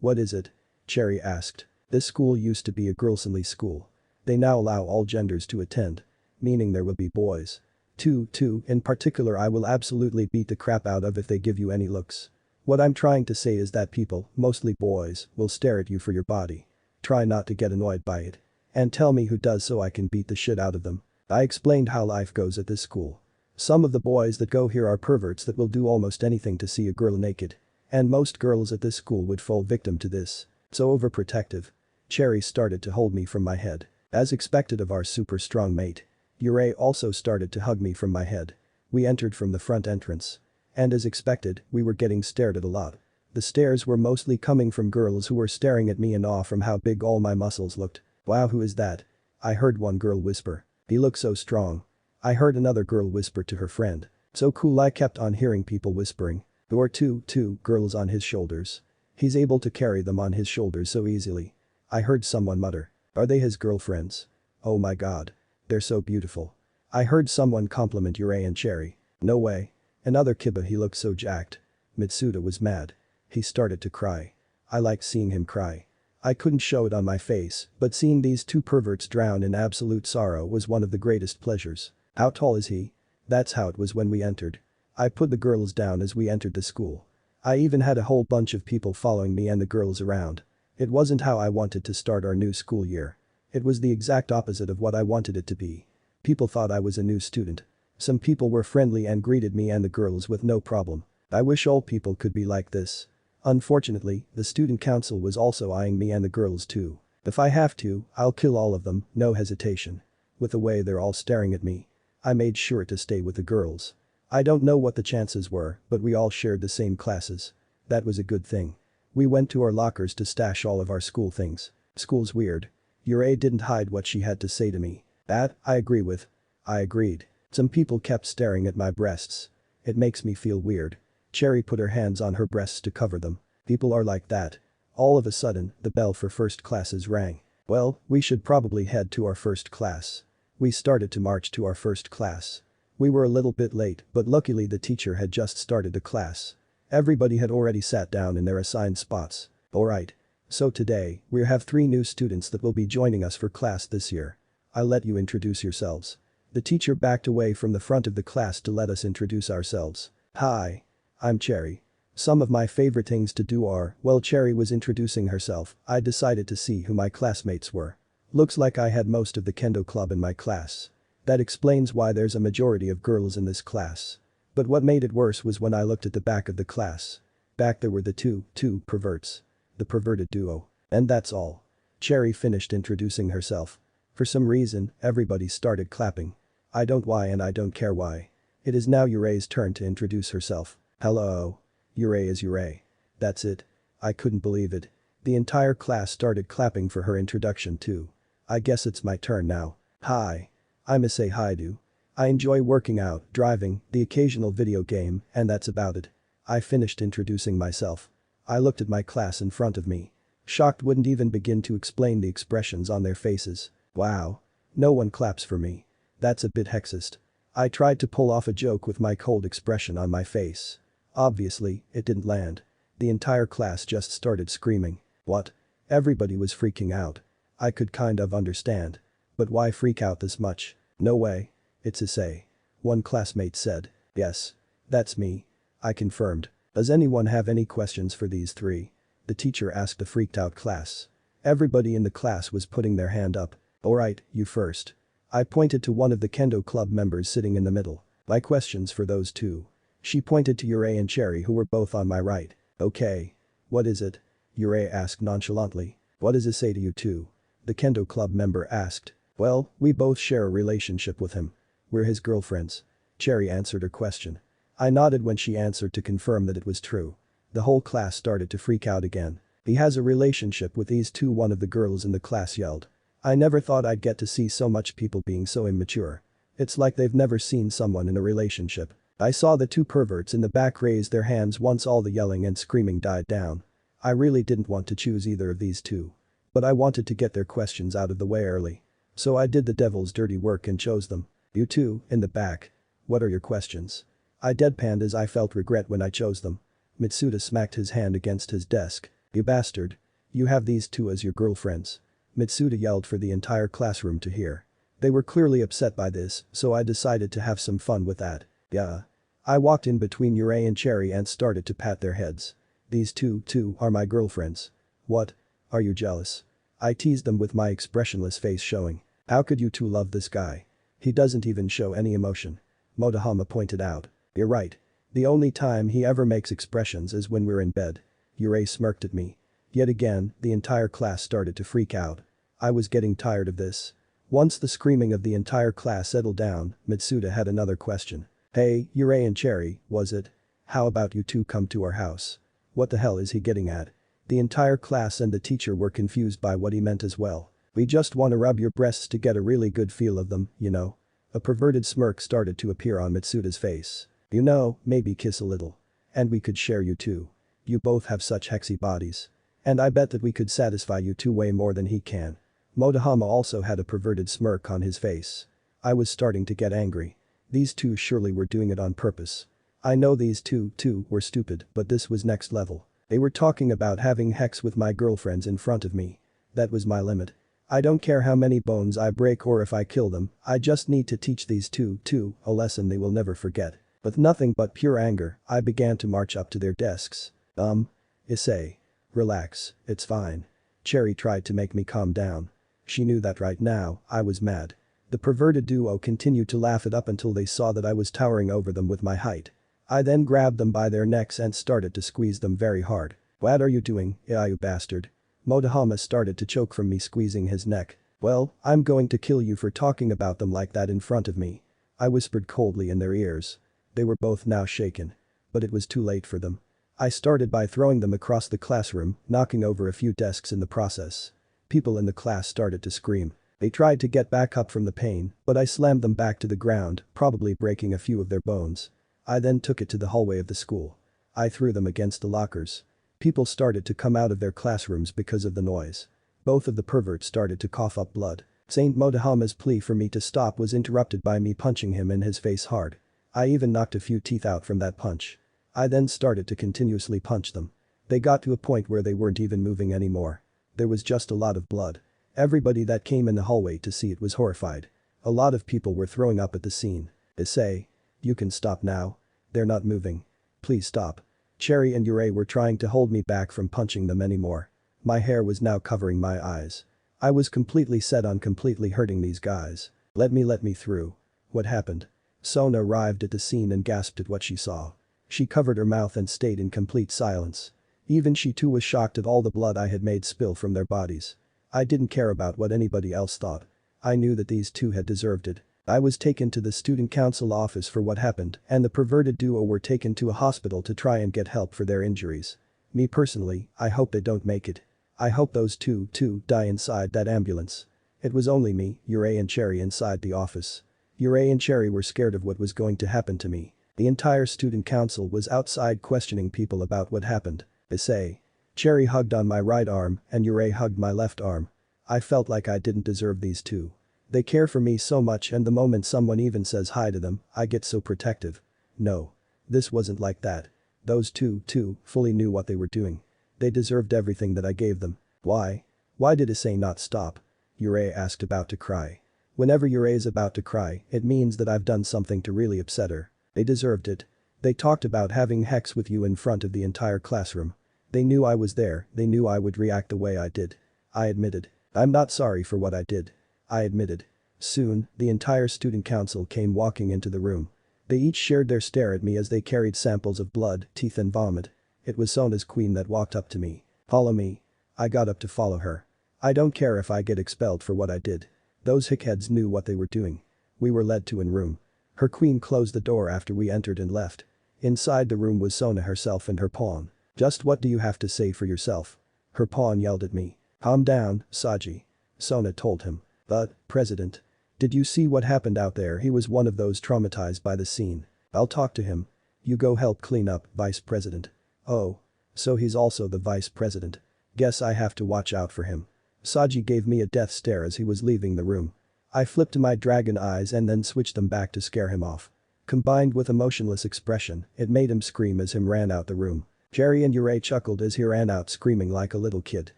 What is it? Cherry asked. This school used to be a girls-only school. They now allow all genders to attend. Meaning there will be boys. Two in particular I will absolutely beat the crap out of if they give you any looks. What I'm trying to say is that people, mostly boys, will stare at you for your body. Try not to get annoyed by it. And tell me who does so I can beat the shit out of them. I explained how life goes at this school. Some of the boys that go here are perverts that will do almost anything to see a girl naked. And most girls at this school would fall victim to this. So overprotective. Cherry started to hold me from my head. As expected of our super strong mate. Yurei also started to hug me from my head. We entered from the front entrance. And as expected, we were getting stared at a lot. The stares were mostly coming from girls who were staring at me in awe from how big all my muscles looked. Wow, who is that? I heard one girl whisper. He looks so strong. I heard another girl whisper to her friend. So cool. I kept on hearing people whispering. Who are two girls on his shoulders. He's able to carry them on his shoulders so easily. I heard someone mutter. Are they his girlfriends? Oh my god. They're so beautiful. I heard someone compliment Yurei and Cherry. No way. Another Kiba, he looked so jacked. Mitsuda was mad. He started to cry. I liked seeing him cry. I couldn't show it on my face, but seeing these two perverts drown in absolute sorrow was one of the greatest pleasures. How tall is he? That's how it was when we entered. I put the girls down as we entered the school. I even had a whole bunch of people following me and the girls around. It wasn't how I wanted to start our new school year. It was the exact opposite of what I wanted it to be. People thought I was a new student. Some people were friendly and greeted me and the girls with no problem. I wish all people could be like this. Unfortunately, the student council was also eyeing me and the girls too. If I have to, I'll kill all of them, no hesitation. With the way they're all staring at me. I made sure to stay with the girls. I don't know what the chances were, but we all shared the same classes. That was a good thing. We went to our lockers to stash all of our school things. School's weird. Yurei didn't hide what she had to say to me. That, I agree with. I agreed. Some people kept staring at my breasts. It makes me feel weird. Cherry put her hands on her breasts to cover them. People are like that. All of a sudden, the bell for first classes rang. Well, we should probably head to our first class. We started to march to our first class. We were a little bit late, but luckily the teacher had just started the class. Everybody had already sat down in their assigned spots. Alright. So today, we have 3 new students that will be joining us for class this year. I'll let you introduce yourselves. The teacher backed away from the front of the class to let us introduce ourselves. Hi. I'm Cherry. Some of my favorite things to do are, while Cherry was introducing herself, I decided to see who my classmates were. Looks like I had most of the kendo club in my class. That explains why there's a majority of girls in this class. But what made it worse was when I looked at the back of the class. Back there were the two perverts. The perverted duo. And that's all. Cherry finished introducing herself. For some reason, everybody started clapping. I don't why and I don't care why. It is now Yurai's turn to introduce herself. Hello. Yurai is Yurai. That's it. I couldn't believe it. The entire class started clapping for her introduction too. I guess it's my turn now. Hi. I'm Issei Hyoudou. I enjoy working out, driving, the occasional video game, and that's about it. I finished introducing myself. I looked at my class in front of me. Shocked wouldn't even begin to explain the expressions on their faces. Wow. No one claps for me. That's a bit sexist. I tried to pull off a joke with my cold expression on my face. Obviously, it didn't land. The entire class just started screaming. What? Everybody was freaking out. I could kind of understand. But why freak out this much? No way. It's Issei. One classmate said. Yes. That's me. I confirmed. Does anyone have any questions for these 3? The teacher asked the freaked out class. Everybody in the class was putting their hand up. Alright, you first. I pointed to one of the kendo club members sitting in the middle. My questions for those 2. She pointed to Yurai and Cherry who were both on my right. Okay. What is it? Yurai asked nonchalantly. What does it say to you too? The kendo club member asked. Well, we both share a relationship with him. We're his girlfriends. Cherry answered her question. I nodded when she answered to confirm that it was true. The whole class started to freak out again. He has a relationship with these 2, one of the girls in the class yelled. I never thought I'd get to see so much people being so immature. It's like they've never seen someone in a relationship. I saw the 2 perverts in the back raise their hands once all the yelling and screaming died down. I really didn't want to choose either of these 2. But I wanted to get their questions out of the way early. So I did the devil's dirty work and chose them. You 2, in the back. What are your questions? I deadpanned as I felt regret when I chose them. Mitsuda smacked his hand against his desk. You bastard. You have these 2 as your girlfriends. Mitsuda yelled for the entire classroom to hear. They were clearly upset by this, so I decided to have some fun with that. Yeah. I walked in between Yurai and Cherry and started to pat their heads. These 2 are my girlfriends. What? Are you jealous? I teased them with my expressionless face showing. How could you 2 love this guy? He doesn't even show any emotion. Motohama pointed out. You're right. The only time he ever makes expressions is when we're in bed. Yurai smirked at me. Yet again, the entire class started to freak out. I was getting tired of this. Once the screaming of the entire class settled down, Mitsuda had another question. Hey, Yurai and Cherry, was it? How about you 2 come to our house? What the hell is he getting at? The entire class and the teacher were confused by what he meant as well. We just want to rub your breasts to get a really good feel of them, you know. A perverted smirk started to appear on Mitsuda's face. You know, maybe kiss a little. And we could share you 2. You both have such sexy bodies. And I bet that we could satisfy you 2 way more than he can. Motohama also had a perverted smirk on his face. I was starting to get angry. These 2 surely were doing it on purpose. I know these 2 were stupid, but this was next level. They were talking about having sex with my girlfriends in front of me. That was my limit. I don't care how many bones I break or if I kill them, I just need to teach these 2 a lesson they will never forget. With nothing but pure anger, I began to march up to their desks. Issei. Relax, it's fine. Cherry tried to make me calm down. She knew that right now, I was mad. The perverted duo continued to laugh it up until they saw that I was towering over them with my height. I then grabbed them by their necks and started to squeeze them very hard. What are you doing, you bastard? Motohama started to choke from me squeezing his neck. Well, I'm going to kill you for talking about them like that in front of me. I whispered coldly in their ears. They were both now shaken. But it was too late for them. I started by throwing them across the classroom, knocking over a few desks in the process. People in the class started to scream. They tried to get back up from the pain, but I slammed them back to the ground, probably breaking a few of their bones. I then took it to the hallway of the school. I threw them against the lockers. People started to come out of their classrooms because of the noise. Both of the perverts started to cough up blood. Saint Motohama's plea for me to stop was interrupted by me punching him in his face hard. I even knocked a few teeth out from that punch. I then started to continuously punch them. They got to a point where they weren't even moving anymore. There was just a lot of blood. Everybody that came in the hallway to see it was horrified. A lot of people were throwing up at the scene. Issei. You can stop now. They're not moving. Please stop. Cherry and Yurei were trying to hold me back from punching them anymore. My hair was now covering my eyes. I was completely set on completely hurting these guys. Let me through. What happened? Sona arrived at the scene and gasped at what she saw. She covered her mouth and stayed in complete silence. Even she too was shocked at all the blood I had made spill from their bodies. I didn't care about what anybody else thought. I knew that these two had deserved it. I was taken to the student council office for what happened, and the perverted duo were taken to a hospital to try and get help for their injuries. Me personally, I hope they don't make it. I hope those two die inside that ambulance. It was only me, Yurei and Cherry inside the office. Yurei and Cherry were scared of what was going to happen to me. The entire student council was outside questioning people about what happened. Issei. Cherry hugged on my right arm and Yurei hugged my left arm. I felt like I didn't deserve these two. They care for me so much and the moment someone even says hi to them, I get so protective. No. This wasn't like that. Those two fully knew what they were doing. They deserved everything that I gave them. Why? Why did Issei not stop? Yurei asked, about to cry. Whenever Yurei is about to cry, it means that I've done something to really upset her. They deserved it. They talked about having hex with you in front of the entire classroom. They knew I was there, they knew I would react the way I did. I admitted. I'm not sorry for what I did. I admitted. Soon, the entire student council came walking into the room. They each shared their stare at me as they carried samples of blood, teeth and vomit. It was Sona's queen that walked up to me. Follow me. I got up to follow her. I don't care if I get expelled for what I did. Those hickheads knew what they were doing. We were led to a room. Her queen closed the door after we entered and left. Inside the room was Sona herself and her pawn. Just what do you have to say for yourself? Her pawn yelled at me. Calm down, Sanji. Sona told him. But, President. Did you see what happened out there? He was one of those traumatized by the scene. I'll talk to him. You go help clean up, Vice President. Oh. So he's also the Vice President. Guess I have to watch out for him. Sanji gave me a death stare as he was leaving the room. I flipped my dragon eyes and then switched them back to scare him off. Combined with a motionless expression, it made him scream as him ran out the room. Jerry and Yurei chuckled as he ran out screaming like a little kid.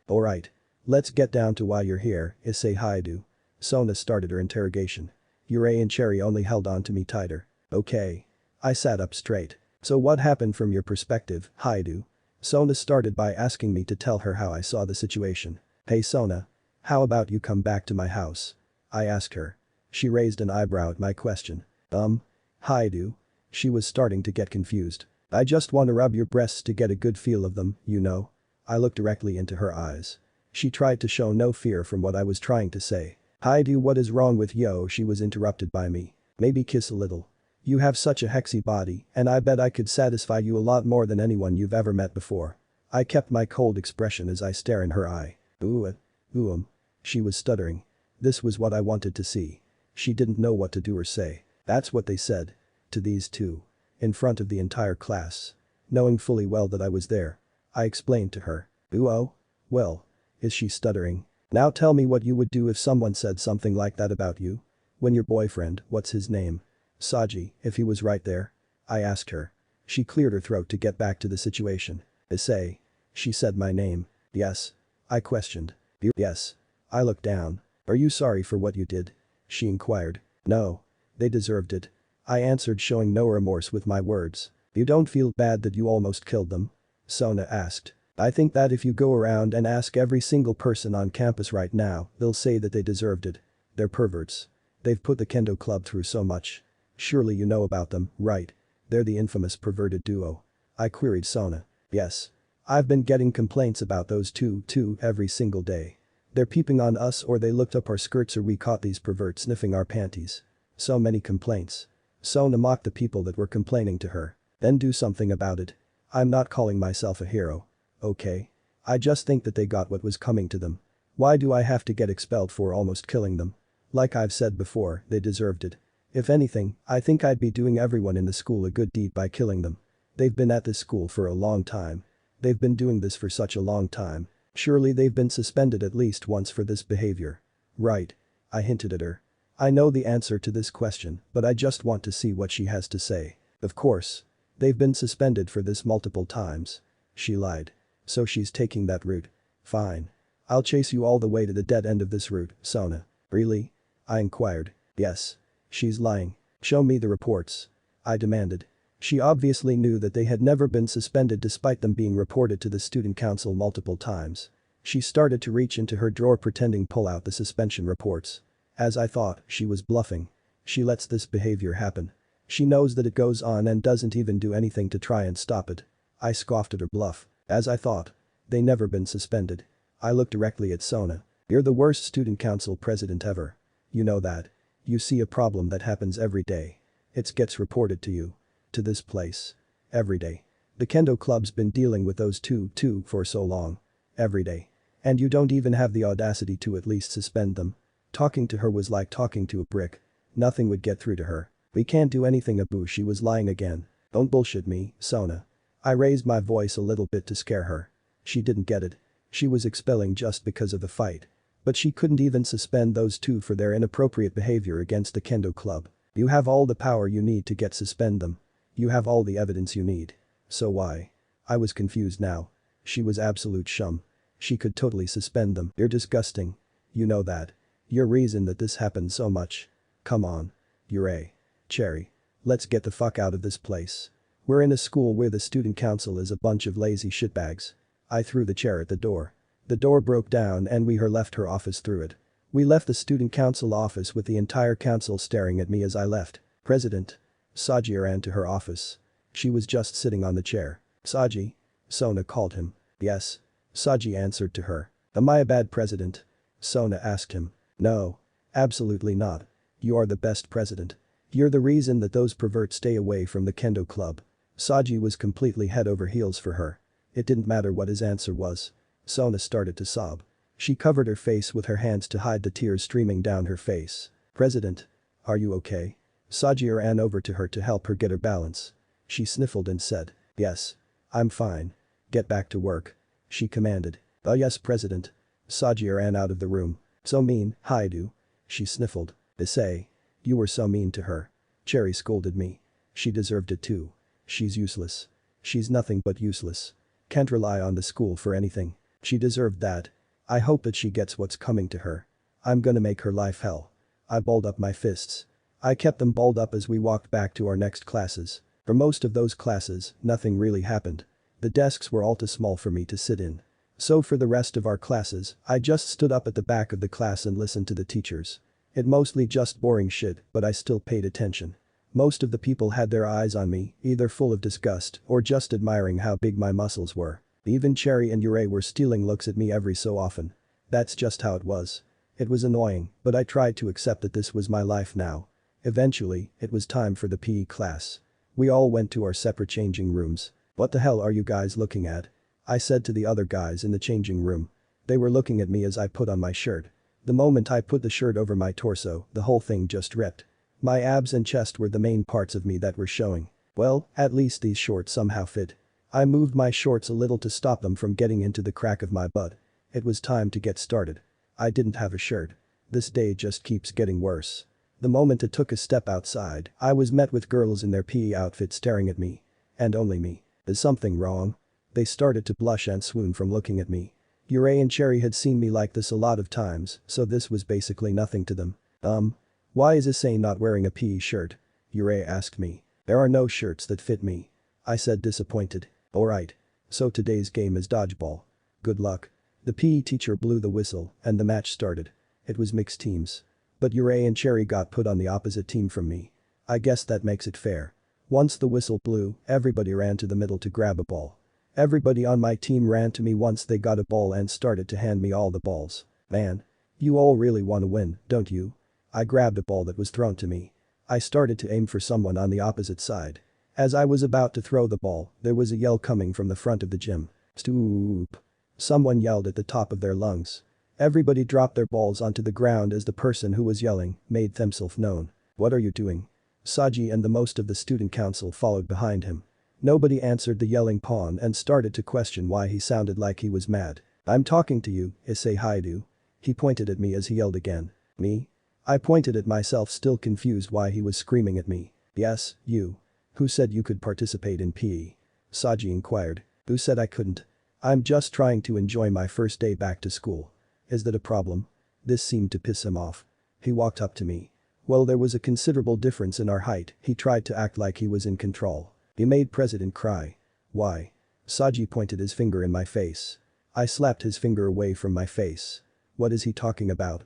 Alright. Let's get down to why you're here, Issei Hyoudou. Sona started her interrogation. Yurei and Cherry only held on to me tighter. Okay. I sat up straight. So what happened from your perspective, Hyoudou? Sona started by asking me to tell her how I saw the situation. Hey Sona. How about you come back to my house? I asked her. She raised an eyebrow at my question. Hyoudou. She was starting to get confused. I just want to rub your breasts to get a good feel of them, you know. I looked directly into her eyes. She tried to show no fear from what I was trying to say. Hyoudou, what is wrong with yo? She was interrupted by me. Maybe kiss a little. You have such a hexy body and I bet I could satisfy you a lot more than anyone you've ever met before. I kept my cold expression as I stare in her eye. She was stuttering. This was what I wanted to see. She didn't know what to do or say. That's what they said. To these two. In front of the entire class. Knowing fully well that I was there. I explained to her. Well. Is she stuttering? Now tell me what you would do if someone said something like that about you. When your boyfriend, what's his name? Sanji, if he was right there? I asked her. She cleared her throat to get back to the situation. Issei. She said my name. Yes. I questioned. Yes. I looked down. Are you sorry for what you did? She inquired. No. They deserved it. I answered, showing no remorse with my words. You don't feel bad that you almost killed them? Sona asked. I think that if you go around and ask every single person on campus right now, they'll say that they deserved it. They're perverts. They've put the Kendo Club through so much. Surely you know about them, right? They're the infamous perverted duo. I queried Sona. Yes. I've been getting complaints about those two every single day. They're peeping on us or they looked up our skirts or we caught these perverts sniffing our panties. So many complaints. Sona mocked the people that were complaining to her. Then do something about it. I'm not calling myself a hero. Okay. I just think that they got what was coming to them. Why do I have to get expelled for almost killing them? Like I've said before, they deserved it. If anything, I think I'd be doing everyone in the school a good deed by killing them. They've been at this school for a long time. They've been doing this for such a long time. Surely they've been suspended at least once for this behavior. Right. I hinted at her. I know the answer to this question, but I just want to see what she has to say. Of course. They've been suspended for this multiple times. She lied. So she's taking that route. Fine. I'll chase you all the way to the dead end of this route, Sona. Really? I inquired. Yes. She's lying. Show me the reports. I demanded. She obviously knew that they had never been suspended despite them being reported to the student council multiple times. She started to reach into her drawer pretending pull out the suspension reports. As I thought, she was bluffing. She lets this behavior happen. She knows that it goes on and doesn't even do anything to try and stop it. I scoffed at her bluff. As I thought. They never been suspended. I looked directly at Sona. You're the worst student council president ever. You know that. You see a problem that happens every day. It gets reported to you. To this place. Every day. The kendo club's been dealing with those two for so long. Every day. And you don't even have the audacity to at least suspend them. Talking to her was like talking to a brick. Nothing would get through to her. We can't do anything. Abu, she was lying again. Don't bullshit me, Sona. I raised my voice a little bit to scare her. She didn't get it. She was expelling just because of the fight. But she couldn't even suspend those two for their inappropriate behavior against the kendo club. You have all the power you need to suspend them. You have all the evidence you need. So why? I was confused now. She was absolute shum. She could totally suspend them. You're disgusting. You know that. You're reason that this happened so much. Come on. Issei. Cherry. Let's get the fuck out of this place. We're in a school where the student council is a bunch of lazy shitbags. I threw the chair at the door. The door broke down and we left her office through it. We left the student council office with the entire council staring at me as I left. President. Sanji ran to her office. She was just sitting on the chair. Sanji? Sona called him. Yes. Sanji answered to her. Am I a bad president? Sona asked him. No. Absolutely not. You are the best president. You're the reason that those perverts stay away from the kendo club. Sanji was completely head over heels for her. It didn't matter what his answer was. Sona started to sob. She covered her face with her hands to hide the tears streaming down her face. President. Are you okay? Sanji ran over to her to help her get her balance. She sniffled and said, yes. I'm fine. Get back to work. She commanded. Oh yes, President. Sanji ran out of the room. So mean, Hyoudou. She sniffled. Issei. You were so mean to her. Cherry scolded me. She deserved it too. She's useless. She's nothing but useless. Can't rely on the school for anything. She deserved that. I hope that she gets what's coming to her. I'm gonna make her life hell. I balled up my fists. I kept them balled up as we walked back to our next classes. For most of those classes, nothing really happened. The desks were all too small for me to sit in. So for the rest of our classes, I just stood up at the back of the class and listened to the teachers. It mostly just boring shit, but I still paid attention. Most of the people had their eyes on me, either full of disgust or just admiring how big my muscles were. Even Cherry and Issei were stealing looks at me every so often. That's just how it was. It was annoying, but I tried to accept that this was my life now. Eventually, it was time for the PE class. We all went to our separate changing rooms. What the hell are you guys looking at? I said to the other guys in the changing room. They were looking at me as I put on my shirt. The moment I put the shirt over my torso, the whole thing just ripped. My abs and chest were the main parts of me that were showing. Well, at least these shorts somehow fit. I moved my shorts a little to stop them from getting into the crack of my butt. It was time to get started. I didn't have a shirt. This day just keeps getting worse. The moment I took a step outside, I was met with girls in their PE outfits staring at me. And only me. Is something wrong? They started to blush and swoon from looking at me. Issei and Cherry had seen me like this a lot of times, so this was basically nothing to them. Why is Issei not wearing a PE shirt? Issei asked me. There are no shirts that fit me. I said disappointed. Alright. So today's game is dodgeball. Good luck. The PE teacher blew the whistle and the match started. It was mixed teams. But Issei and Cherry got put on the opposite team from me. I guess that makes it fair. Once the whistle blew, everybody ran to the middle to grab a ball. Everybody on my team ran to me once they got a ball and started to hand me all the balls. Man. You all really want to win, don't you? I grabbed a ball that was thrown to me. I started to aim for someone on the opposite side. As I was about to throw the ball, there was a yell coming from the front of the gym. Stoop. Someone yelled at the top of their lungs. Everybody dropped their balls onto the ground as the person who was yelling made themselves known. What are you doing? Sanji and the most of the student council followed behind him. Nobody answered the yelling pawn and started to question why he sounded like he was mad. I'm talking to you, Issei Hyoudou. He pointed at me as he yelled again. Me? I pointed at myself, still confused why he was screaming at me. Yes, you. Who said you could participate in PE? Sanji inquired. Who said I couldn't? I'm just trying to enjoy my first day back to school. Is that a problem? This seemed to piss him off. He walked up to me. Well, there was a considerable difference in our height. He tried to act like he was in control. He made President cry. Why? Sanji pointed his finger in my face. I slapped his finger away from my face. What is he talking about?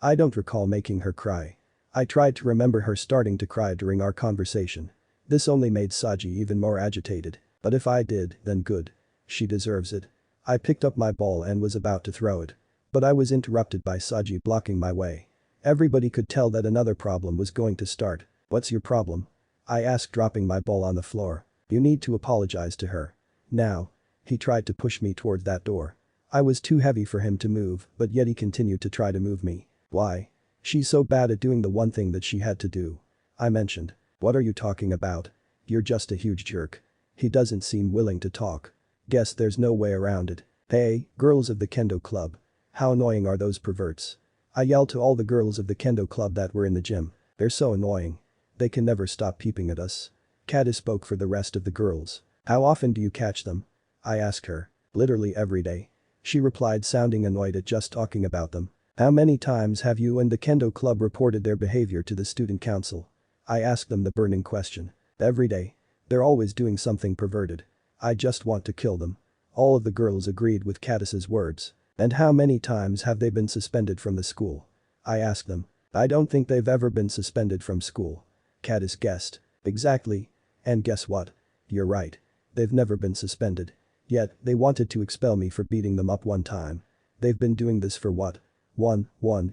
I don't recall making her cry. I tried to remember her starting to cry during our conversation. This only made Sanji even more agitated. But if I did, then good. She deserves it. I picked up my ball and was about to throw it. But I was interrupted by Sanji blocking my way. Everybody could tell that another problem was going to start. What's your problem? I asked, dropping my ball on the floor. You need to apologize to her. Now. He tried to push me toward that door. I was too heavy for him to move, but yet he continued to try to move me. Why? She's so bad at doing the one thing that she had to do. I mentioned. What are you talking about? You're just a huge jerk. He doesn't seem willing to talk. Guess there's no way around it. Hey, girls of the Kendo Club. How annoying are those perverts? I yelled to all the girls of the Kendo Club that were in the gym. They're so annoying. They can never stop peeping at us. Kata spoke for the rest of the girls. How often do you catch them? I asked her. Literally every day. She replied, sounding annoyed at just talking about them. How many times have you and the Kendo Club reported their behavior to the student council? I asked them the burning question. Every day. They're always doing something perverted. I just want to kill them. All of the girls agreed with Catus's words. And how many times have they been suspended from the school? I asked them. I don't think they've ever been suspended from school. Catus guessed. Exactly. And guess what? You're right. They've never been suspended. Yet, they wanted to expel me for beating them up one time. They've been doing this for what? 1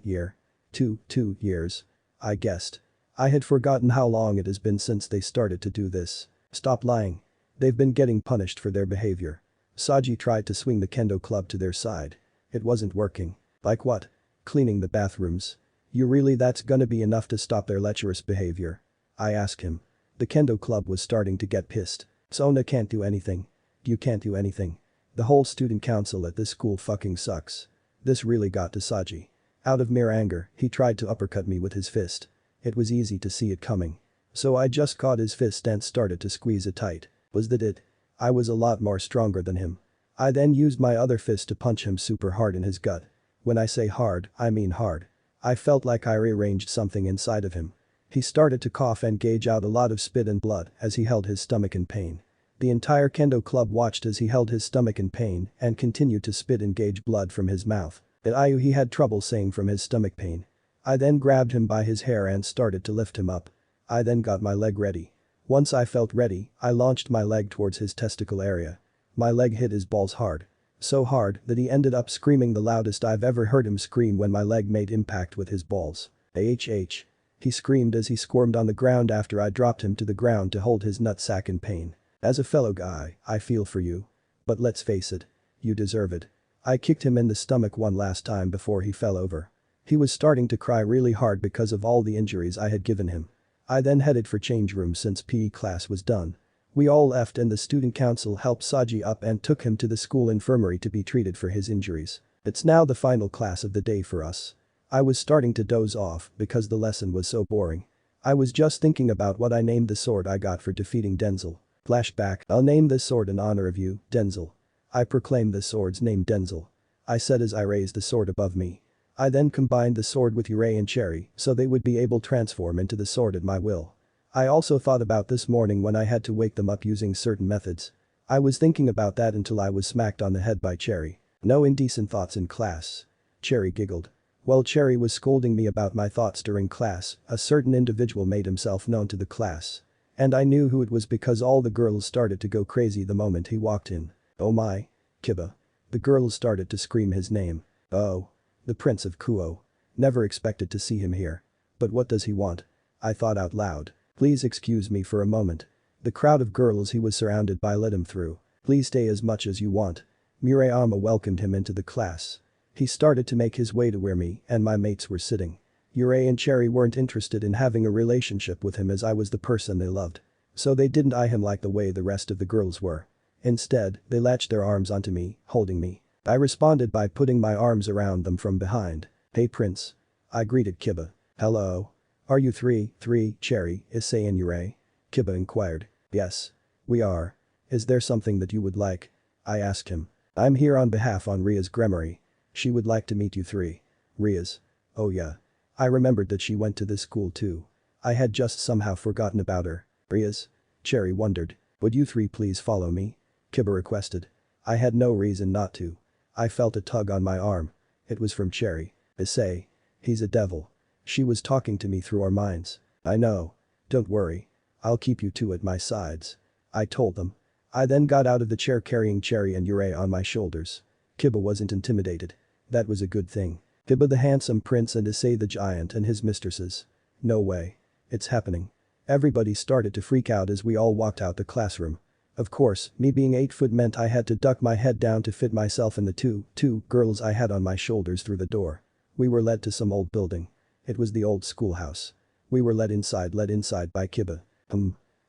year. 2 years. I guessed. I had forgotten how long it has been since they started to do this. Stop lying. They've been getting punished for their behavior. Sanji tried to swing the Kendo Club to their side. It wasn't working. Like what? Cleaning the bathrooms. You really that's gonna be enough to stop their lecherous behavior? I asked him. The Kendo Club was starting to get pissed. Sona can't do anything. You can't do anything. The whole student council at this school fucking sucks. This really got to Sanji. Out of mere anger, he tried to uppercut me with his fist. It was easy to see it coming. So I just caught his fist and started to squeeze it tight. Was that it? I was a lot more stronger than him. I then used my other fist to punch him super hard in his gut. When I say hard, I mean hard. I felt like I rearranged something inside of him. He started to cough and gauge out a lot of spit and blood as he held his stomach in pain. The entire Kendo Club watched as he held his stomach in pain and continued to spit and gauge blood from his mouth. He had trouble saying from his stomach pain. I then grabbed him by his hair and started to lift him up. I then got my leg ready. Once I felt ready, I launched my leg towards his testicle area. My leg hit his balls hard. So hard that he ended up screaming the loudest I've ever heard him scream when my leg made impact with his balls. H. He screamed as he squirmed on the ground after I dropped him to the ground to hold his nutsack in pain. As a fellow guy, I feel for you. But let's face it. You deserve it. I kicked him in the stomach one last time before he fell over. He was starting to cry really hard because of all the injuries I had given him. I then headed for change room since PE class was done. We all left and the student council helped Sanji up and took him to the school infirmary to be treated for his injuries. It's now the final class of the day for us. I was starting to doze off because the lesson was so boring. I was just thinking about what I named the sword I got for defeating Denzel. Flashback. I'll name this sword in honor of you, Denzel. I proclaimed the sword's name Denzel. I said as I raised the sword above me. I then combined the sword with Issei and Cherry so they would be able to transform into the sword at my will. I also thought about this morning when I had to wake them up using certain methods. I was thinking about that until I was smacked on the head by Cherry. No indecent thoughts in class. Cherry giggled. While Cherry was scolding me about my thoughts during class, a certain individual made himself known to the class. And I knew who it was because all the girls started to go crazy the moment he walked in. Oh my. Kiba. The girls started to scream his name. Oh. The Prince of Kuo. Never expected to see him here. But what does he want? I thought out loud. Please excuse me for a moment. The crowd of girls he was surrounded by let him through. Please stay as much as you want. Murayama welcomed him into the class. He started to make his way to where me and my mates were sitting. Issei and Cherry weren't interested in having a relationship with him as I was the person they loved. So they didn't eye him like the way the rest of the girls were. Instead, they latched their arms onto me, holding me. I responded by putting my arms around them from behind. Hey Prince. I greeted Kiba. Hello. Are you three, Cherry, Issei and Issei? Kiba inquired. Yes. We are. Is there something that you would like? I asked him. I'm here on behalf on Rias Gremory. She would like to meet you three. Rias. Oh yeah. I remembered that she went to this school too. I had just somehow forgotten about her. Rias? Cherry wondered. Would you three please follow me? Kiba requested. I had no reason not to. I felt a tug on my arm. It was from Cherry. Issei. He's a devil. She was talking to me through our minds. I know. Don't worry. I'll keep you two at my sides. I told them. I then got out of the chair carrying Cherry and Yurei on my shoulders. Kiba wasn't intimidated. That was a good thing. Kiba the handsome prince and Issei the giant and his mistresses. No way. It's happening. Everybody started to freak out as we all walked out the classroom. Of course, me being 8 foot meant I had to duck my head down to fit myself in the two girls I had on my shoulders through the door. We were led to some old building. It was the old schoolhouse. We were led inside by Kiba.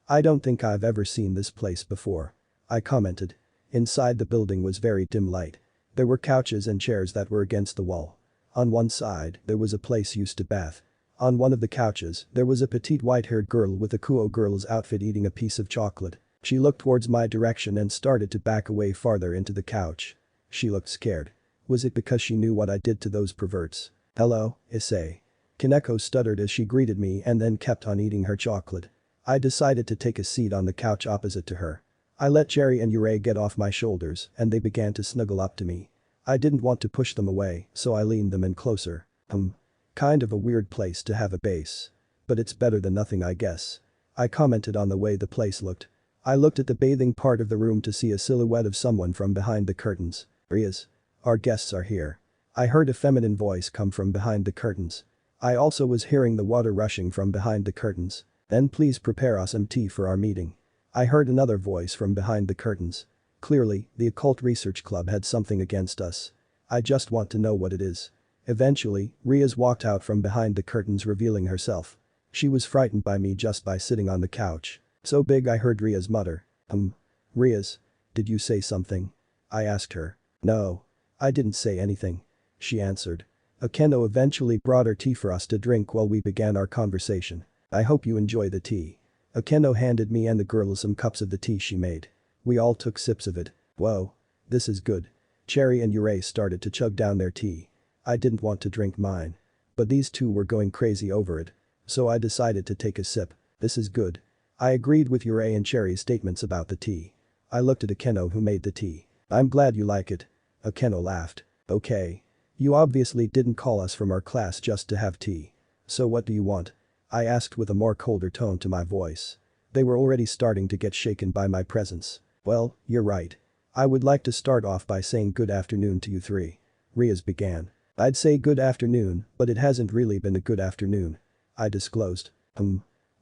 I don't think I've ever seen this place before. I commented. Inside the building was very dim light. There were couches and chairs that were against the wall. On one side, there was a place used to bath. On one of the couches, there was a petite white-haired girl with a Kuo girl's outfit eating a piece of chocolate. She looked towards my direction and started to back away farther into the couch. She looked scared. Was it because she knew what I did to those perverts? Hello, Issei. Kaneko stuttered as she greeted me and then kept on eating her chocolate. I decided to take a seat on the couch opposite to her. I let Cherry and Yurei get off my shoulders and they began to snuggle up to me. I didn't want to push them away, so I leaned them in closer. Kind of a weird place to have a base. But it's better than nothing, I guess. I commented on the way the place looked. I looked at the bathing part of the room to see a silhouette of someone from behind the curtains. Rias. Our guests are here. I heard a feminine voice come from behind the curtains. I also was hearing the water rushing from behind the curtains. Then please prepare us some tea for our meeting. I heard another voice from behind the curtains. Clearly, the occult research club had something against us. I just want to know what it is. Eventually, Rias walked out from behind the curtains revealing herself. She was frightened by me just by sitting on the couch. So big I heard Rias mutter. Rias. Did you say something? I asked her. No. I didn't say anything. She answered. Akeno eventually brought her tea for us to drink while we began our conversation. I hope you enjoy the tea. Akeno handed me and the girls some cups of the tea she made. We all took sips of it. Whoa. This is good. Cherry and Yurei started to chug down their tea. I didn't want to drink mine. But these two were going crazy over it. So I decided to take a sip. This is good. I agreed with Yurei and Cherry's statements about the tea. I looked at Akeno who made the tea. I'm glad you like it. Akeno laughed. Okay. You obviously didn't call us from our class just to have tea. So what do you want? I asked with a more colder tone to my voice. They were already starting to get shaken by my presence. Well, you're right. I would like to start off by saying good afternoon to you three. Rias began. I'd say good afternoon, but it hasn't really been a good afternoon. I disclosed.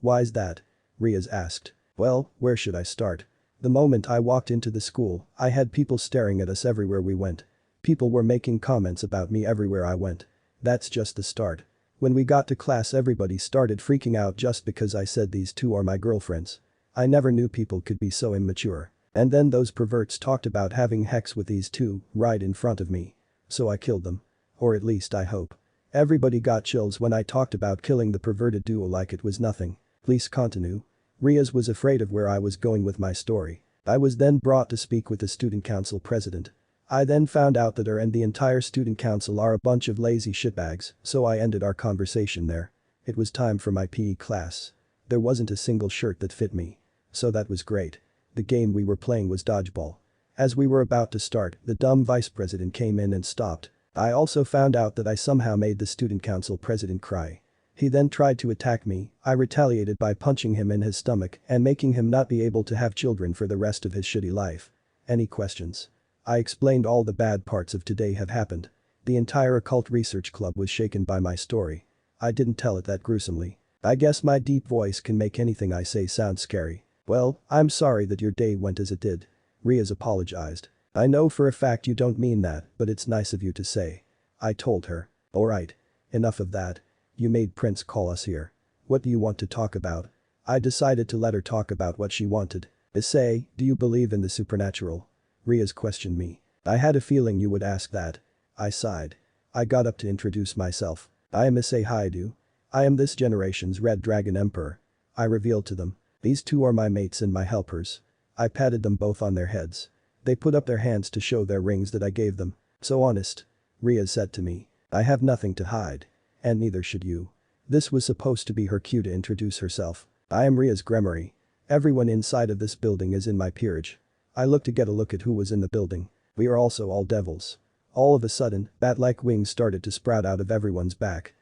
Why's that? Rias asked. Well, where should I start? The moment I walked into the school, I had people staring at us everywhere we went. People were making comments about me everywhere I went. That's just the start. When we got to class everybody started freaking out just because I said these two are my girlfriends. I never knew people could be so immature. And then those perverts talked about having sex with these two right in front of me. So I killed them. Or at least I hope. Everybody got chills when I talked about killing the perverted duo like it was nothing. Please continue. Rias was afraid of where I was going with my story. I was then brought to speak with the student council president. I then found out that her and the entire student council are a bunch of lazy shitbags, so I ended our conversation there. It was time for my PE class. There wasn't a single shirt that fit me. So that was great. The game we were playing was dodgeball. As we were about to start, the dumb vice president came in and stopped. I also found out that I somehow made the student council president cry. He then tried to attack me. I retaliated by punching him in his stomach and making him not be able to have children for the rest of his shitty life. Any questions? I explained all the bad parts of today have happened. The entire occult research club was shaken by my story. I didn't tell it that gruesomely. I guess my deep voice can make anything I say sound scary. Well, I'm sorry that your day went as it did. Rias apologized. I know for a fact you don't mean that, but it's nice of you to say. I told her. Alright. Enough of that. You made Prince call us here. What do you want to talk about? I decided to let her talk about what she wanted. Issei, do you believe in the supernatural? Rias questioned me. I had a feeling you would ask that. I sighed. I got up to introduce myself. I am Issei Hyoudou. I am this generation's Red Dragon Emperor. I revealed to them. These two are my mates and my helpers. I patted them both on their heads. They put up their hands to show their rings that I gave them. So honest. Rias said to me. I have nothing to hide. And neither should you. This was supposed to be her cue to introduce herself. I am Rias Gremory. Everyone inside of this building is in my peerage. I looked to get a look at who was in the building. We are also all devils. All of a sudden, bat-like wings started to sprout out of everyone's back.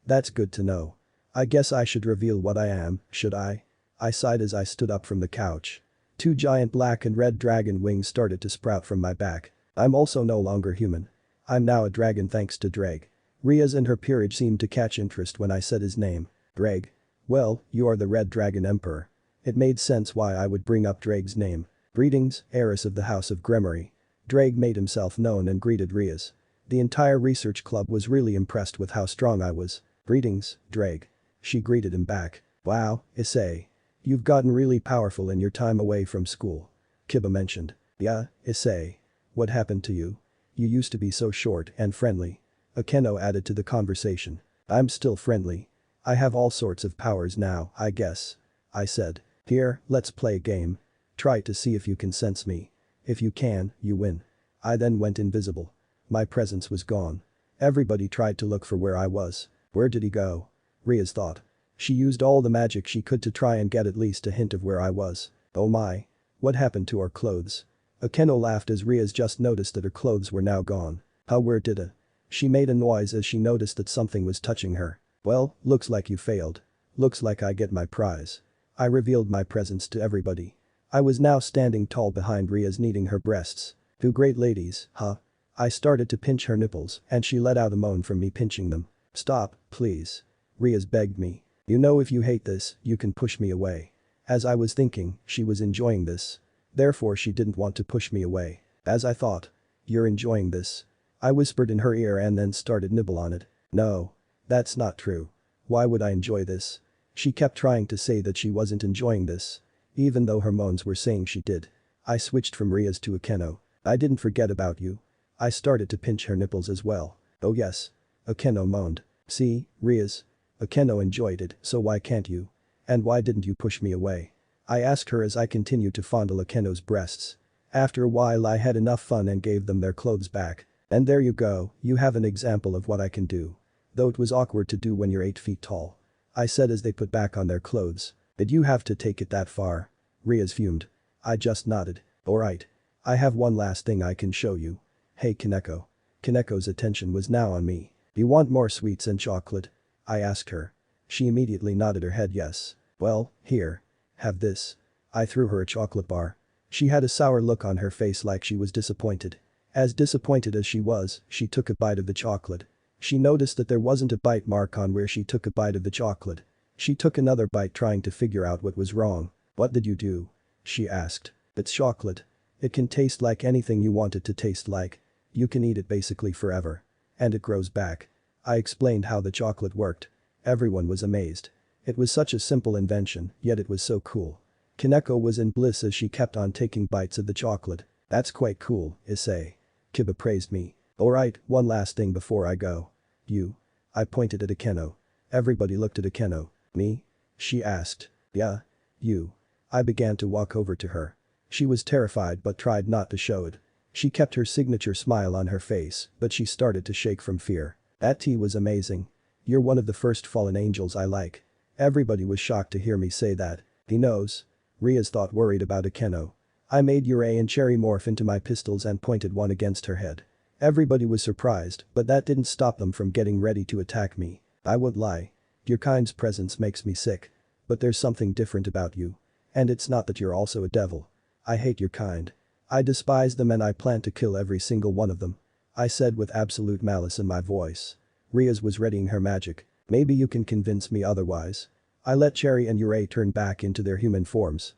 That's good to know. I guess I should reveal what I am, should I? I sighed as I stood up from the couch. 2 giant black and red dragon wings started to sprout from my back. I'm also no longer human. I'm now a dragon thanks to Drag. Rias and her peerage seemed to catch interest when I said his name. Drag. Well, you are the Red Dragon Emperor. It made sense why I would bring up Drag's name. Greetings, heiress of the House of Gremory. Drag made himself known and greeted Rias. The entire research club was really impressed with how strong I was. Greetings, Drag. She greeted him back. Wow, Issei. You've gotten really powerful in your time away from school. Kiba mentioned. Yeah, Issei. What happened to you? You used to be so short and friendly. Akeno added to the conversation. I'm still friendly. I have all sorts of powers now, I guess. I said. Here, let's play a game. Try to see if you can sense me. If you can, you win. I then went invisible. My presence was gone. Everybody tried to look for where I was. Where did he go? Rias thought. She used all the magic she could to try and get at least a hint of where I was. Oh my. What happened to our clothes? Akeno laughed as Rias just noticed that her clothes were now gone. How weird did it? She made a noise as she noticed that something was touching her. Well, looks like you failed. Looks like I get my prize. I revealed my presence to everybody. I was now standing tall behind Rias kneading her breasts. 2 great ladies, huh? I started to pinch her nipples and she let out a moan from me pinching them. Stop, please. Rias begged me. You know if you hate this, you can push me away. As I was thinking, she was enjoying this. Therefore she didn't want to push me away. As I thought. You're enjoying this. I whispered in her ear and then started nibble on it. No. That's not true. Why would I enjoy this? She kept trying to say that she wasn't enjoying this. Even though her moans were saying she did. I switched from Rias to Akeno. I didn't forget about you. I started to pinch her nipples as well. Oh yes. Akeno moaned. See, Rias. Akeno enjoyed it, so why can't you? And why didn't you push me away? I asked her as I continued to fondle Akeno's breasts. After a while I had enough fun and gave them their clothes back. And there you go, you have an example of what I can do. Though it was awkward to do when you're 8 feet tall. I said as they put back on their clothes. Did you have to take it that far? Rias fumed. I just nodded. Alright. I have one last thing I can show you. Hey Kaneko. Kaneko's attention was now on me. You want more sweets and chocolate? I asked her. She immediately nodded her head yes. Well, here. Have this. I threw her a chocolate bar. She had a sour look on her face like she was disappointed. As disappointed as she was, she took a bite of the chocolate. She noticed that there wasn't a bite mark on where she took a bite of the chocolate. She took another bite trying to figure out what was wrong. What did you do? She asked. It's chocolate. It can taste like anything you want it to taste like. You can eat it basically forever. And it grows back. I explained how the chocolate worked. Everyone was amazed. It was such a simple invention, yet it was so cool. Kaneko was in bliss as she kept on taking bites of the chocolate. That's quite cool, Issei. Kiba praised me. Alright, one last thing before I go. You. I pointed at Akeno. Everybody looked at Akeno. Me? She asked. Yeah. You. I began to walk over to her. She was terrified but tried not to show it. She kept her signature smile on her face, but she started to shake from fear. That tea was amazing. You're one of the first fallen angels I like. Everybody was shocked to hear me say that. He knows. Rias thought worried about Akeno. I made Urei and Cherry morph into my pistols and pointed one against her head. Everybody was surprised, but that didn't stop them from getting ready to attack me. I won't lie. Your kind's presence makes me sick. But there's something different about you. And it's not that you're also a devil. I hate your kind. I despise them and I plan to kill every single one of them. I said with absolute malice in my voice. Rias was readying her magic. Maybe you can convince me otherwise. I let Cherry and Urei turn back into their human forms.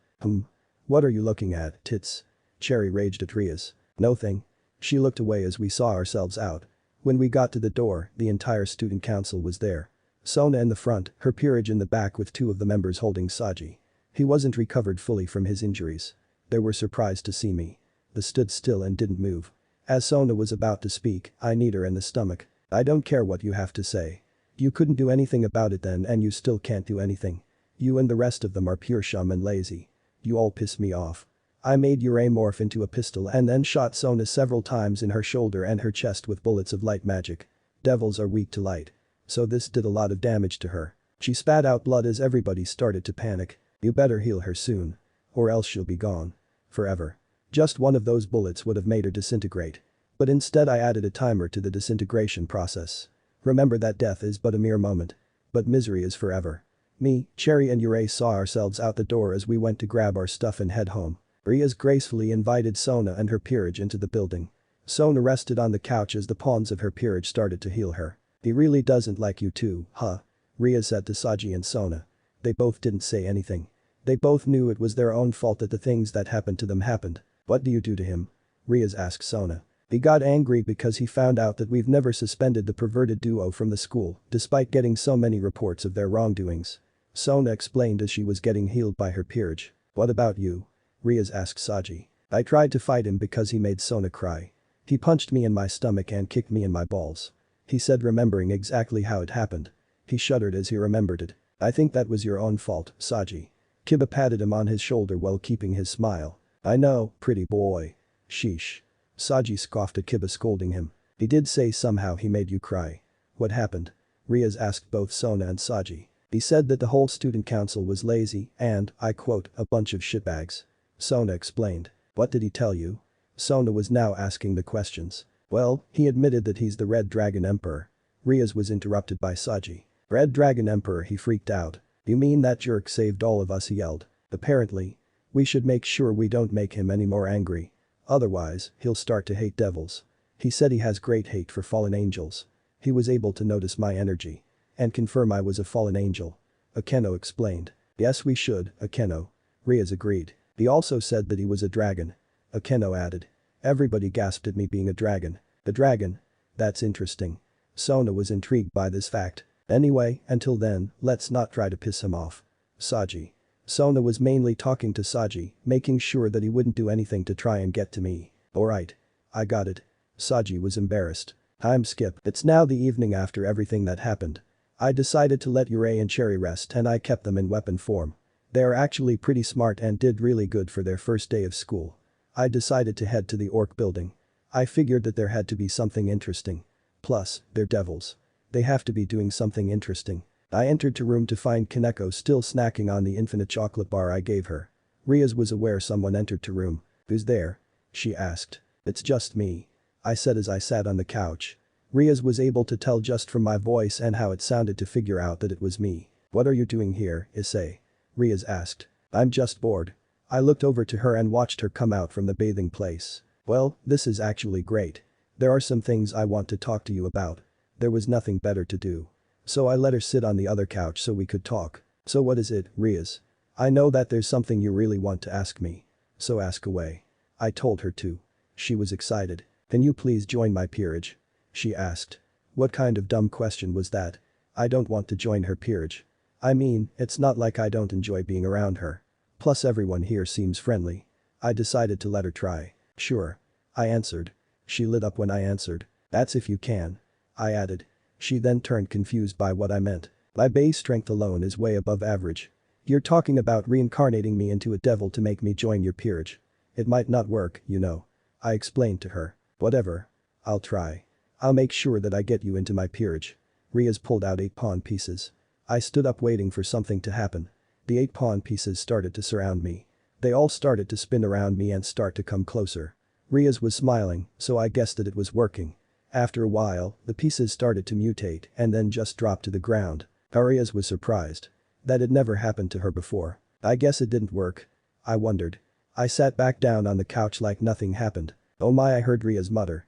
What are you looking at, tits? Cherry raged at Rias. Nothing. She looked away as we saw ourselves out. When we got to the door, the entire student council was there. Sona in the front, her peerage in the back with 2 of the members holding Saji. He wasn't recovered fully from his injuries. They were surprised to see me. They stood still and didn't move. As Sona was about to speak, I kneed her in the stomach. I don't care what you have to say. You couldn't do anything about it then and you still can't do anything. You and the rest of them are pure shum and lazy. You all piss me off. I made Yurei morph into a pistol and then shot Sona several times in her shoulder and her chest with bullets of light magic. Devils are weak to light. So this did a lot of damage to her. She spat out blood as everybody started to panic. You better heal her soon. Or else she'll be gone. Forever. Just one of those bullets would have made her disintegrate. But instead I added a timer to the disintegration process. Remember that death is but a mere moment. But misery is forever. Me, Cherry and Yurei saw ourselves out the door as we went to grab our stuff and head home. Rias gracefully invited Sona and her peerage into the building. Sona rested on the couch as the pawns of her peerage started to heal her. He really doesn't like you too, huh? Rias said to Sanji and Sona. They both didn't say anything. They both knew it was their own fault that the things that happened to them happened. What do you do to him? Rias asked Sona. He got angry because he found out that we've never suspended the perverted duo from the school, despite getting so many reports of their wrongdoings. Sona explained as she was getting healed by her peerage. What about you? Rias asked Sanji. I tried to fight him because he made Sona cry. He punched me in my stomach and kicked me in my balls. He said, remembering exactly how it happened. He shuddered as he remembered it. I think that was your own fault, Sanji. Kiba patted him on his shoulder while keeping his smile. I know, pretty boy. Sheesh. Sanji scoffed at Kiba scolding him. He did say somehow he made you cry. What happened? Rias asked both Sona and Sanji. He said that the whole student council was lazy and, I quote, a bunch of shitbags. Sona explained. What did he tell you? Sona was now asking the questions. Well, he admitted that he's the Red Dragon Emperor. Rias was interrupted by Sanji. Red Dragon Emperor, he freaked out. You mean that jerk saved all of us, he yelled. Apparently. We should make sure we don't make him any more angry. Otherwise, he'll start to hate devils. He said he has great hate for fallen angels. He was able to notice my energy. And confirm I was a fallen angel. Akeno explained. Yes, we should, Akeno. Rias agreed. He also said that he was a dragon. Akeno added. Everybody gasped at me being a dragon. A dragon? That's interesting. Sona was intrigued by this fact. Anyway, until then, let's not try to piss him off. Sanji. Sona was mainly talking to Sanji, making sure that he wouldn't do anything to try and get to me. Alright. I got it. Sanji was embarrassed. Time skip. It's now the evening after everything that happened. I decided to let Yurei and Cherry rest and I kept them in weapon form. They are actually pretty smart and did really good for their first day of school. I decided to head to the orc building. I figured that there had to be something interesting. Plus, they're devils. They have to be doing something interesting. I entered the room to find Kaneko still snacking on the infinite chocolate bar I gave her. Rias was aware someone entered the room. Who's there? She asked. It's just me. I said as I sat on the couch. Rias was able to tell just from my voice and how it sounded to figure out that it was me. What are you doing here, Issei? Rias asked. I'm just bored. I looked over to her and watched her come out from the bathing place. Well, this is actually great. There are some things I want to talk to you about. There was nothing better to do. So I let her sit on the other couch so we could talk. So what is it, Rias? I know that there's something you really want to ask me. So ask away. I told her to. She was excited. Can you please join my peerage? She asked. What kind of dumb question was that? I don't want to join her peerage. I mean, it's not like I don't enjoy being around her. Plus everyone here seems friendly. I decided to let her try. Sure. I answered. She lit up when I answered. That's if you can. I added. She then turned confused by what I meant. My base strength alone is way above average. You're talking about reincarnating me into a devil to make me join your peerage. It might not work, you know. I explained to her. Whatever. I'll try. I'll make sure that I get you into my peerage. Rias pulled out 8 pawn pieces. I stood up waiting for something to happen. The 8 pawn pieces started to surround me. They all started to spin around me and start to come closer. Rias was smiling, so I guessed that it was working. After a while, the pieces started to mutate and then just dropped to the ground. Rias was surprised. That had never happened to her before. I guess it didn't work. I wondered. I sat back down on the couch like nothing happened. Oh my, I heard Rias mutter.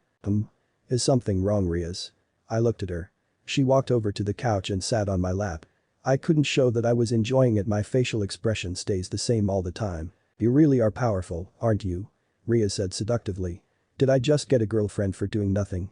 Is something wrong, Rias? I looked at her. She walked over to the couch and sat on my lap. I couldn't show that I was enjoying it. My facial expression stays the same all the time. You really are powerful, aren't you? Rias said seductively. Did I just get a girlfriend for doing nothing?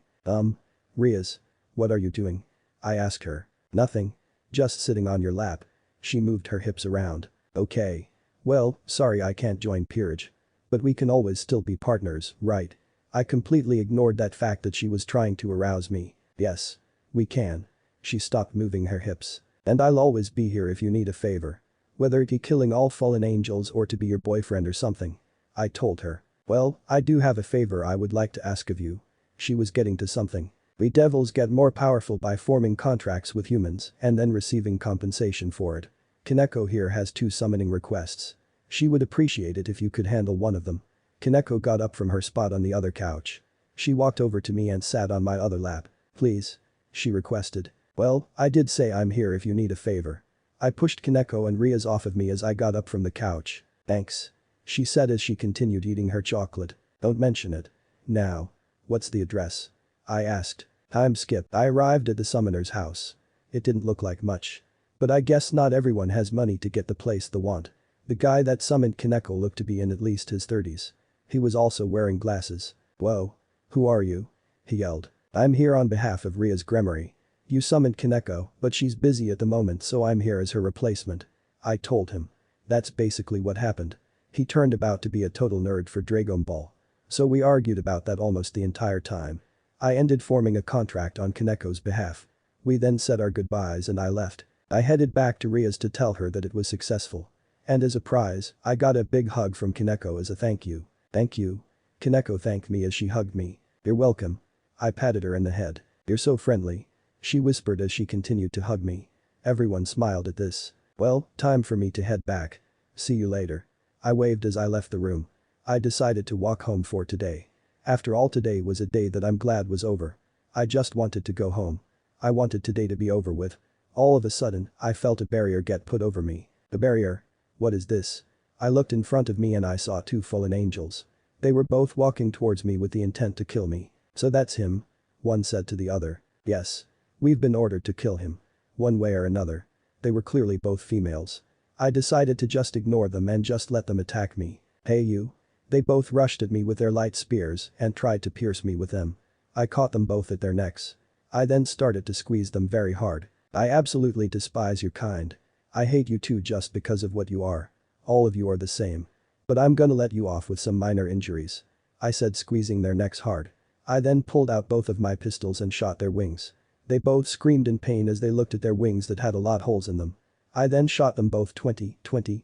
Rias. What are you doing? I asked her. Nothing. Just sitting on your lap. She moved her hips around. Okay. Well, sorry I can't join peerage. But we can always still be partners, right? I completely ignored that fact that she was trying to arouse me. Yes. We can. She stopped moving her hips. And I'll always be here if you need a favor. Whether it be killing all fallen angels or to be your boyfriend or something. I told her. Well, I do have a favor I would like to ask of you. She was getting to something. We devils get more powerful by forming contracts with humans and then receiving compensation for it. Kaneko here has 2 summoning requests. She would appreciate it if you could handle one of them. Kaneko got up from her spot on the other couch. She walked over to me and sat on my other lap. Please. She requested. Well, I did say I'm here if you need a favor. I pushed Kaneko and Rias off of me as I got up from the couch. Thanks. She said as she continued eating her chocolate. Don't mention it. Now. What's the address? I asked. Time skip. I arrived at the summoner's house. It didn't look like much. But I guess not everyone has money to get the place they want. The guy that summoned Kaneko looked to be in at least his 30s. He was also wearing glasses. Whoa. Who are you? He yelled. I'm here on behalf of Rias Gremory. You summoned Kaneko, but she's busy at the moment so I'm here as her replacement. I told him. That's basically what happened. He turned about to be a total nerd for Dragon Ball. So we argued about that almost the entire time. I ended forming a contract on Kaneko's behalf. We then said our goodbyes and I left. I headed back to Rias to tell her that it was successful. And as a prize, I got a big hug from Kaneko as a thank you. Thank you. Kaneko thanked me as she hugged me. You're welcome. I patted her in the head. You're so friendly. She whispered as she continued to hug me. Everyone smiled at this. Well, time for me to head back. See you later. I waved as I left the room. I decided to walk home for today. After all, today was a day that I'm glad was over. I just wanted to go home. I wanted today to be over with. All of a sudden, I felt a barrier get put over me. A barrier? What is this? I looked in front of me and I saw 2 fallen angels. They were both walking towards me with the intent to kill me. So that's him? One said to the other. Yes. We've been ordered to kill him. One way or another. They were clearly both females. I decided to just ignore them and just let them attack me. Hey you. They both rushed at me with their light spears and tried to pierce me with them. I caught them both at their necks. I then started to squeeze them very hard. I absolutely despise your kind. I hate you too just because of what you are. All of you are the same. But I'm gonna let you off with some minor injuries. I said, squeezing their necks hard. I then pulled out both of my pistols and shot their wings. They both screamed in pain as they looked at their wings that had a lot holes in them. I then shot them both 20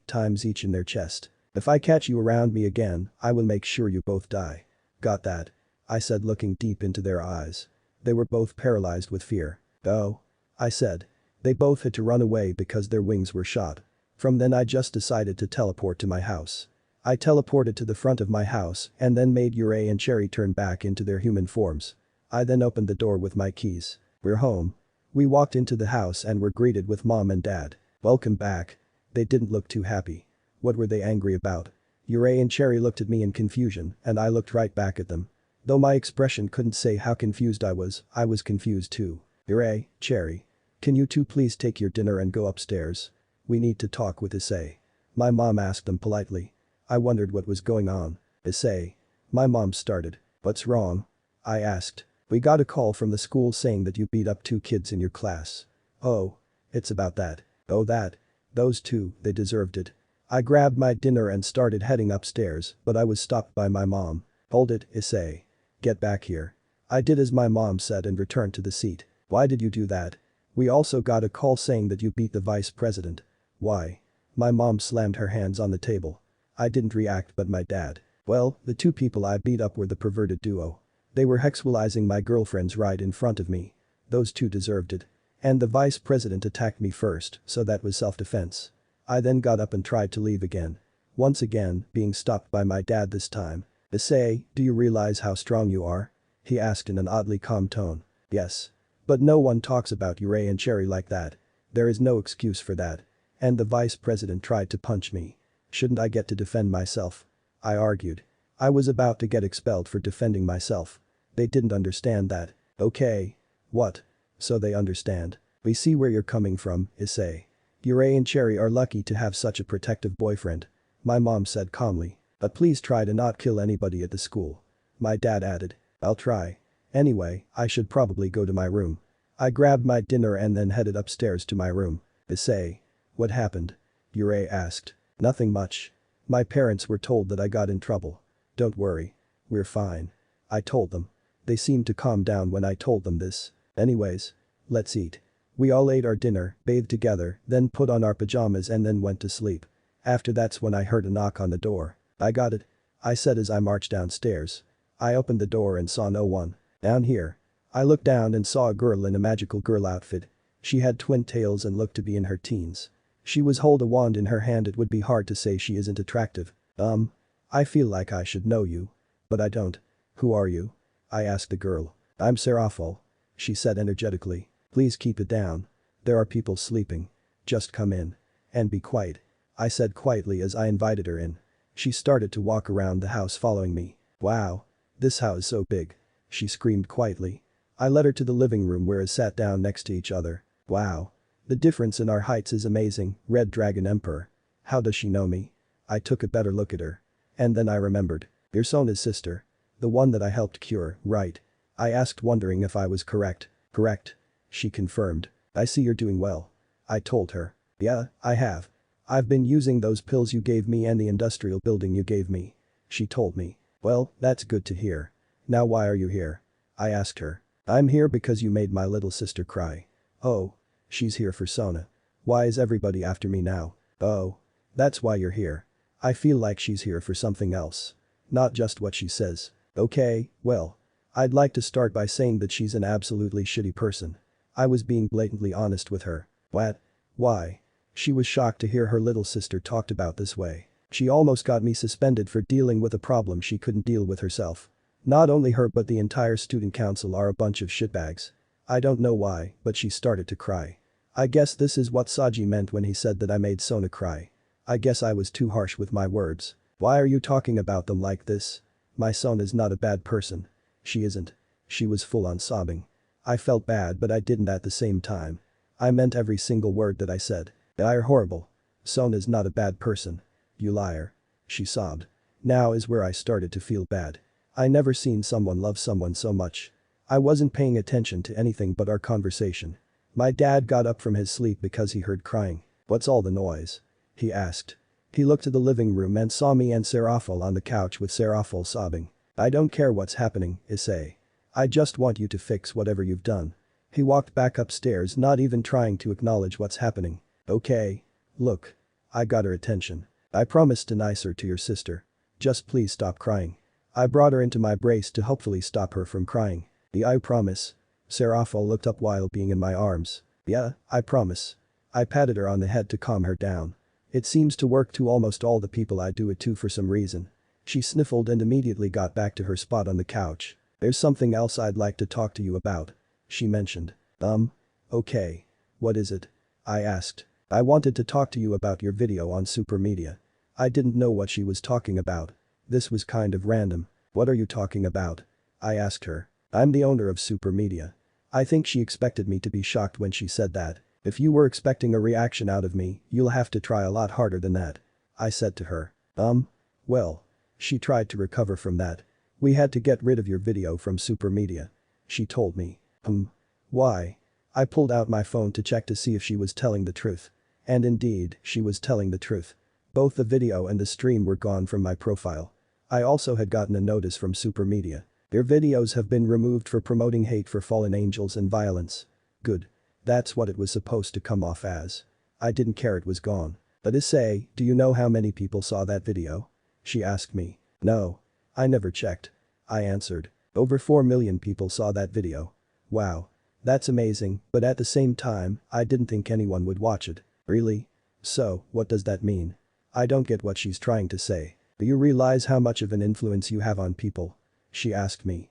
times each in their chest. If I catch you around me again, I will make sure you both die. Got that? I said, looking deep into their eyes. They were both paralyzed with fear. Oh. I said. They both had to run away because their wings were shot. From then I just decided to teleport to my house. I teleported to the front of my house and then made Issei and Cherry turn back into their human forms. I then opened the door with my keys. We're home. We walked into the house and were greeted with Mom and Dad. Welcome back. They didn't look too happy. What were they angry about? Issei and Cherry looked at me in confusion and I looked right back at them. Though my expression couldn't say how confused I was confused too. Issei, Cherry. Can you two please take your dinner and go upstairs? We need to talk with Issei. My mom asked them politely. I wondered what was going on. Issei. My mom started. What's wrong? I asked. We got a call from the school saying that you beat up 2 kids in your class. Oh. It's about that. Oh that. Those 2, they deserved it. I grabbed my dinner and started heading upstairs, but I was stopped by my mom. Hold it, Issei. Get back here. I did as my mom said and returned to the seat. Why did you do that? We also got a call saying that you beat the vice president. Why? My mom slammed her hands on the table. I didn't react but my dad. Well, the 2 people I beat up were the perverted duo. They were sexualizing my girlfriends right in front of me. Those 2 deserved it. And the vice president attacked me first, so that was self-defense. I then got up and tried to leave again. Once again, being stopped by my dad this time. Issei, do you realize how strong you are? He asked in an oddly calm tone. Yes. But no one talks about Issei and Cherry like that. There is no excuse for that. And the vice president tried to punch me. Shouldn't I get to defend myself? I argued. I was about to get expelled for defending myself. They didn't understand that. Okay. What? So they understand. We see where you're coming from, Issei. Issei and Cherry are lucky to have such a protective boyfriend. My mom said calmly. But please try to not kill anybody at the school. My dad added. I'll try. Anyway, I should probably go to my room. I grabbed my dinner and then headed upstairs to my room. Issei. What happened? Issei asked. Nothing much. My parents were told that I got in trouble. Don't worry. We're fine. I told them. They seemed to calm down when I told them this. Anyways. Let's eat. We all ate our dinner, bathed together, then put on our pajamas and then went to sleep. After that's when I heard a knock on the door. I got it, I said as I marched downstairs. I opened the door and saw no one. Down here. I looked down and saw a girl in a magical girl outfit. She had twin tails and looked to be in her teens. She was holding a wand in her hand. It would be hard to say she isn't attractive. I feel like I should know you. But I don't. Who are you? I asked the girl. I'm Cheerful, she said energetically. Please keep it down. There are people sleeping. Just come in. And be quiet, I said quietly as I invited her in. She started to walk around the house following me. Wow. This house is so big, she screamed quietly. I led her to the living room where we sat down next to each other. Wow. The difference in our heights is amazing, Red Dragon Emperor. How does she know me? I took a better look at her. And then I remembered. You're Sona's sister. The one that I helped cure, right? I asked, wondering if I was correct. Correct, she confirmed. I see you're doing well. I told her. Yeah, I have. I've been using those pills you gave me and the industrial building you gave me. She told me. Well, that's good to hear. Now why are you here? I asked her. I'm here because you made my little sister cry. Oh. She's here for Sona. Why is everybody after me now? Oh. That's why you're here. I feel like she's here for something else. Not just what she says. Okay, well. I'd like to start by saying that she's an absolutely shitty person. I was being blatantly honest with her. What? Why? She was shocked to hear her little sister talked about this way. She almost got me suspended for dealing with a problem she couldn't deal with herself. Not only her but the entire student council are a bunch of shitbags. I don't know why, but she started to cry. I guess this is what Sanji meant when he said that I made Sona cry. I guess I was too harsh with my words. Why are you talking about them like this? My Sona's not a bad person. She isn't. She was full on sobbing. I felt bad but I didn't at the same time. I meant every single word that I said. You're horrible. Sona's not a bad person. You liar. She sobbed. Now is where I started to feel bad. I never seen someone love someone so much. I wasn't paying attention to anything but our conversation. My dad got up from his sleep because he heard crying. What's all the noise? He asked. He looked to the living room and saw me and Cheerful on the couch with Cheerful sobbing. I don't care what's happening, Issei. I just want you to fix whatever you've done. He walked back upstairs, not even trying to acknowledge what's happening. Okay. Look. I got her attention. I promised to nicer to your sister. Just please stop crying. I brought her into my brace to hopefully stop her from crying. I promise. Cheerful looked up while being in my arms. Yeah, I promise. I patted her on the head to calm her down. It seems to work to almost all the people I do it to for some reason. She sniffled and immediately got back to her spot on the couch. There's something else I'd like to talk to you about, she mentioned. Okay. What is it? I asked. I wanted to talk to you about your video on super media. I didn't know what she was talking about. This was kind of random. What are you talking about? I asked her. I'm the owner of super media. I think she expected me to be shocked when she said that. If you were expecting a reaction out of me, you'll have to try a lot harder than that. I said to her. Well. She tried to recover from that. We had to get rid of your video from super media. She told me. Why? I pulled out my phone to check to see if she was telling the truth. And indeed, she was telling the truth. Both the video and the stream were gone from my profile. I also had gotten a notice from super media. Their videos have been removed for promoting hate for fallen angels and violence. Good. That's what it was supposed to come off as. I didn't care it was gone. But Issei, do you know how many people saw that video? She asked me. No. I never checked. I answered. Over 4 million people saw that video. Wow. That's amazing, but at the same time, I didn't think anyone would watch it. Really? So, what does that mean? I don't get what she's trying to say. Do you realize how much of an influence you have on people? She asked me.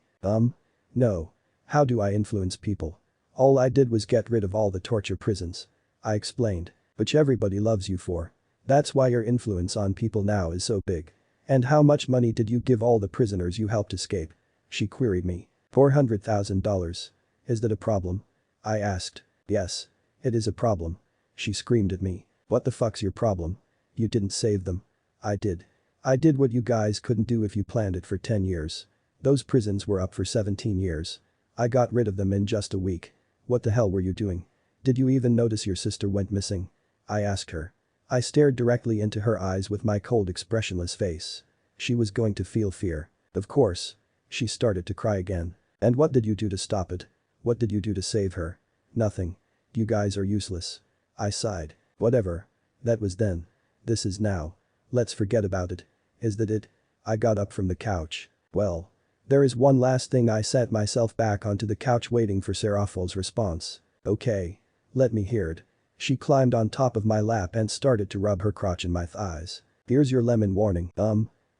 No. How do I influence people? All I did was get rid of all the torture prisons. I explained. Which everybody loves you for. That's why your influence on people now is so big. And how much money did you give all the prisoners you helped escape? She queried me. $400,000. Is that a problem? I asked. Yes. It is a problem. She screamed at me. What the fuck's your problem? You didn't save them. I did. I did what you guys couldn't do if you planned it for 10 years. Those prisons were up for 17 years. I got rid of them in just a week. What the hell were you doing? Did you even notice your sister went missing? I asked her. I stared directly into her eyes with my cold expressionless face. She was going to feel fear. Of course. She started to cry again. And what did you do to stop it? What did you do to save her? Nothing. You guys are useless. I sighed. Whatever. That was then. This is now. Let's forget about it. Is that it? I got up from the couch. Well. There is one last thing. I sat myself back onto the couch waiting for Seraphile's response. Okay. Let me hear it. She climbed on top of my lap and started to rub her crotch and my thighs. Here's your lemon warning.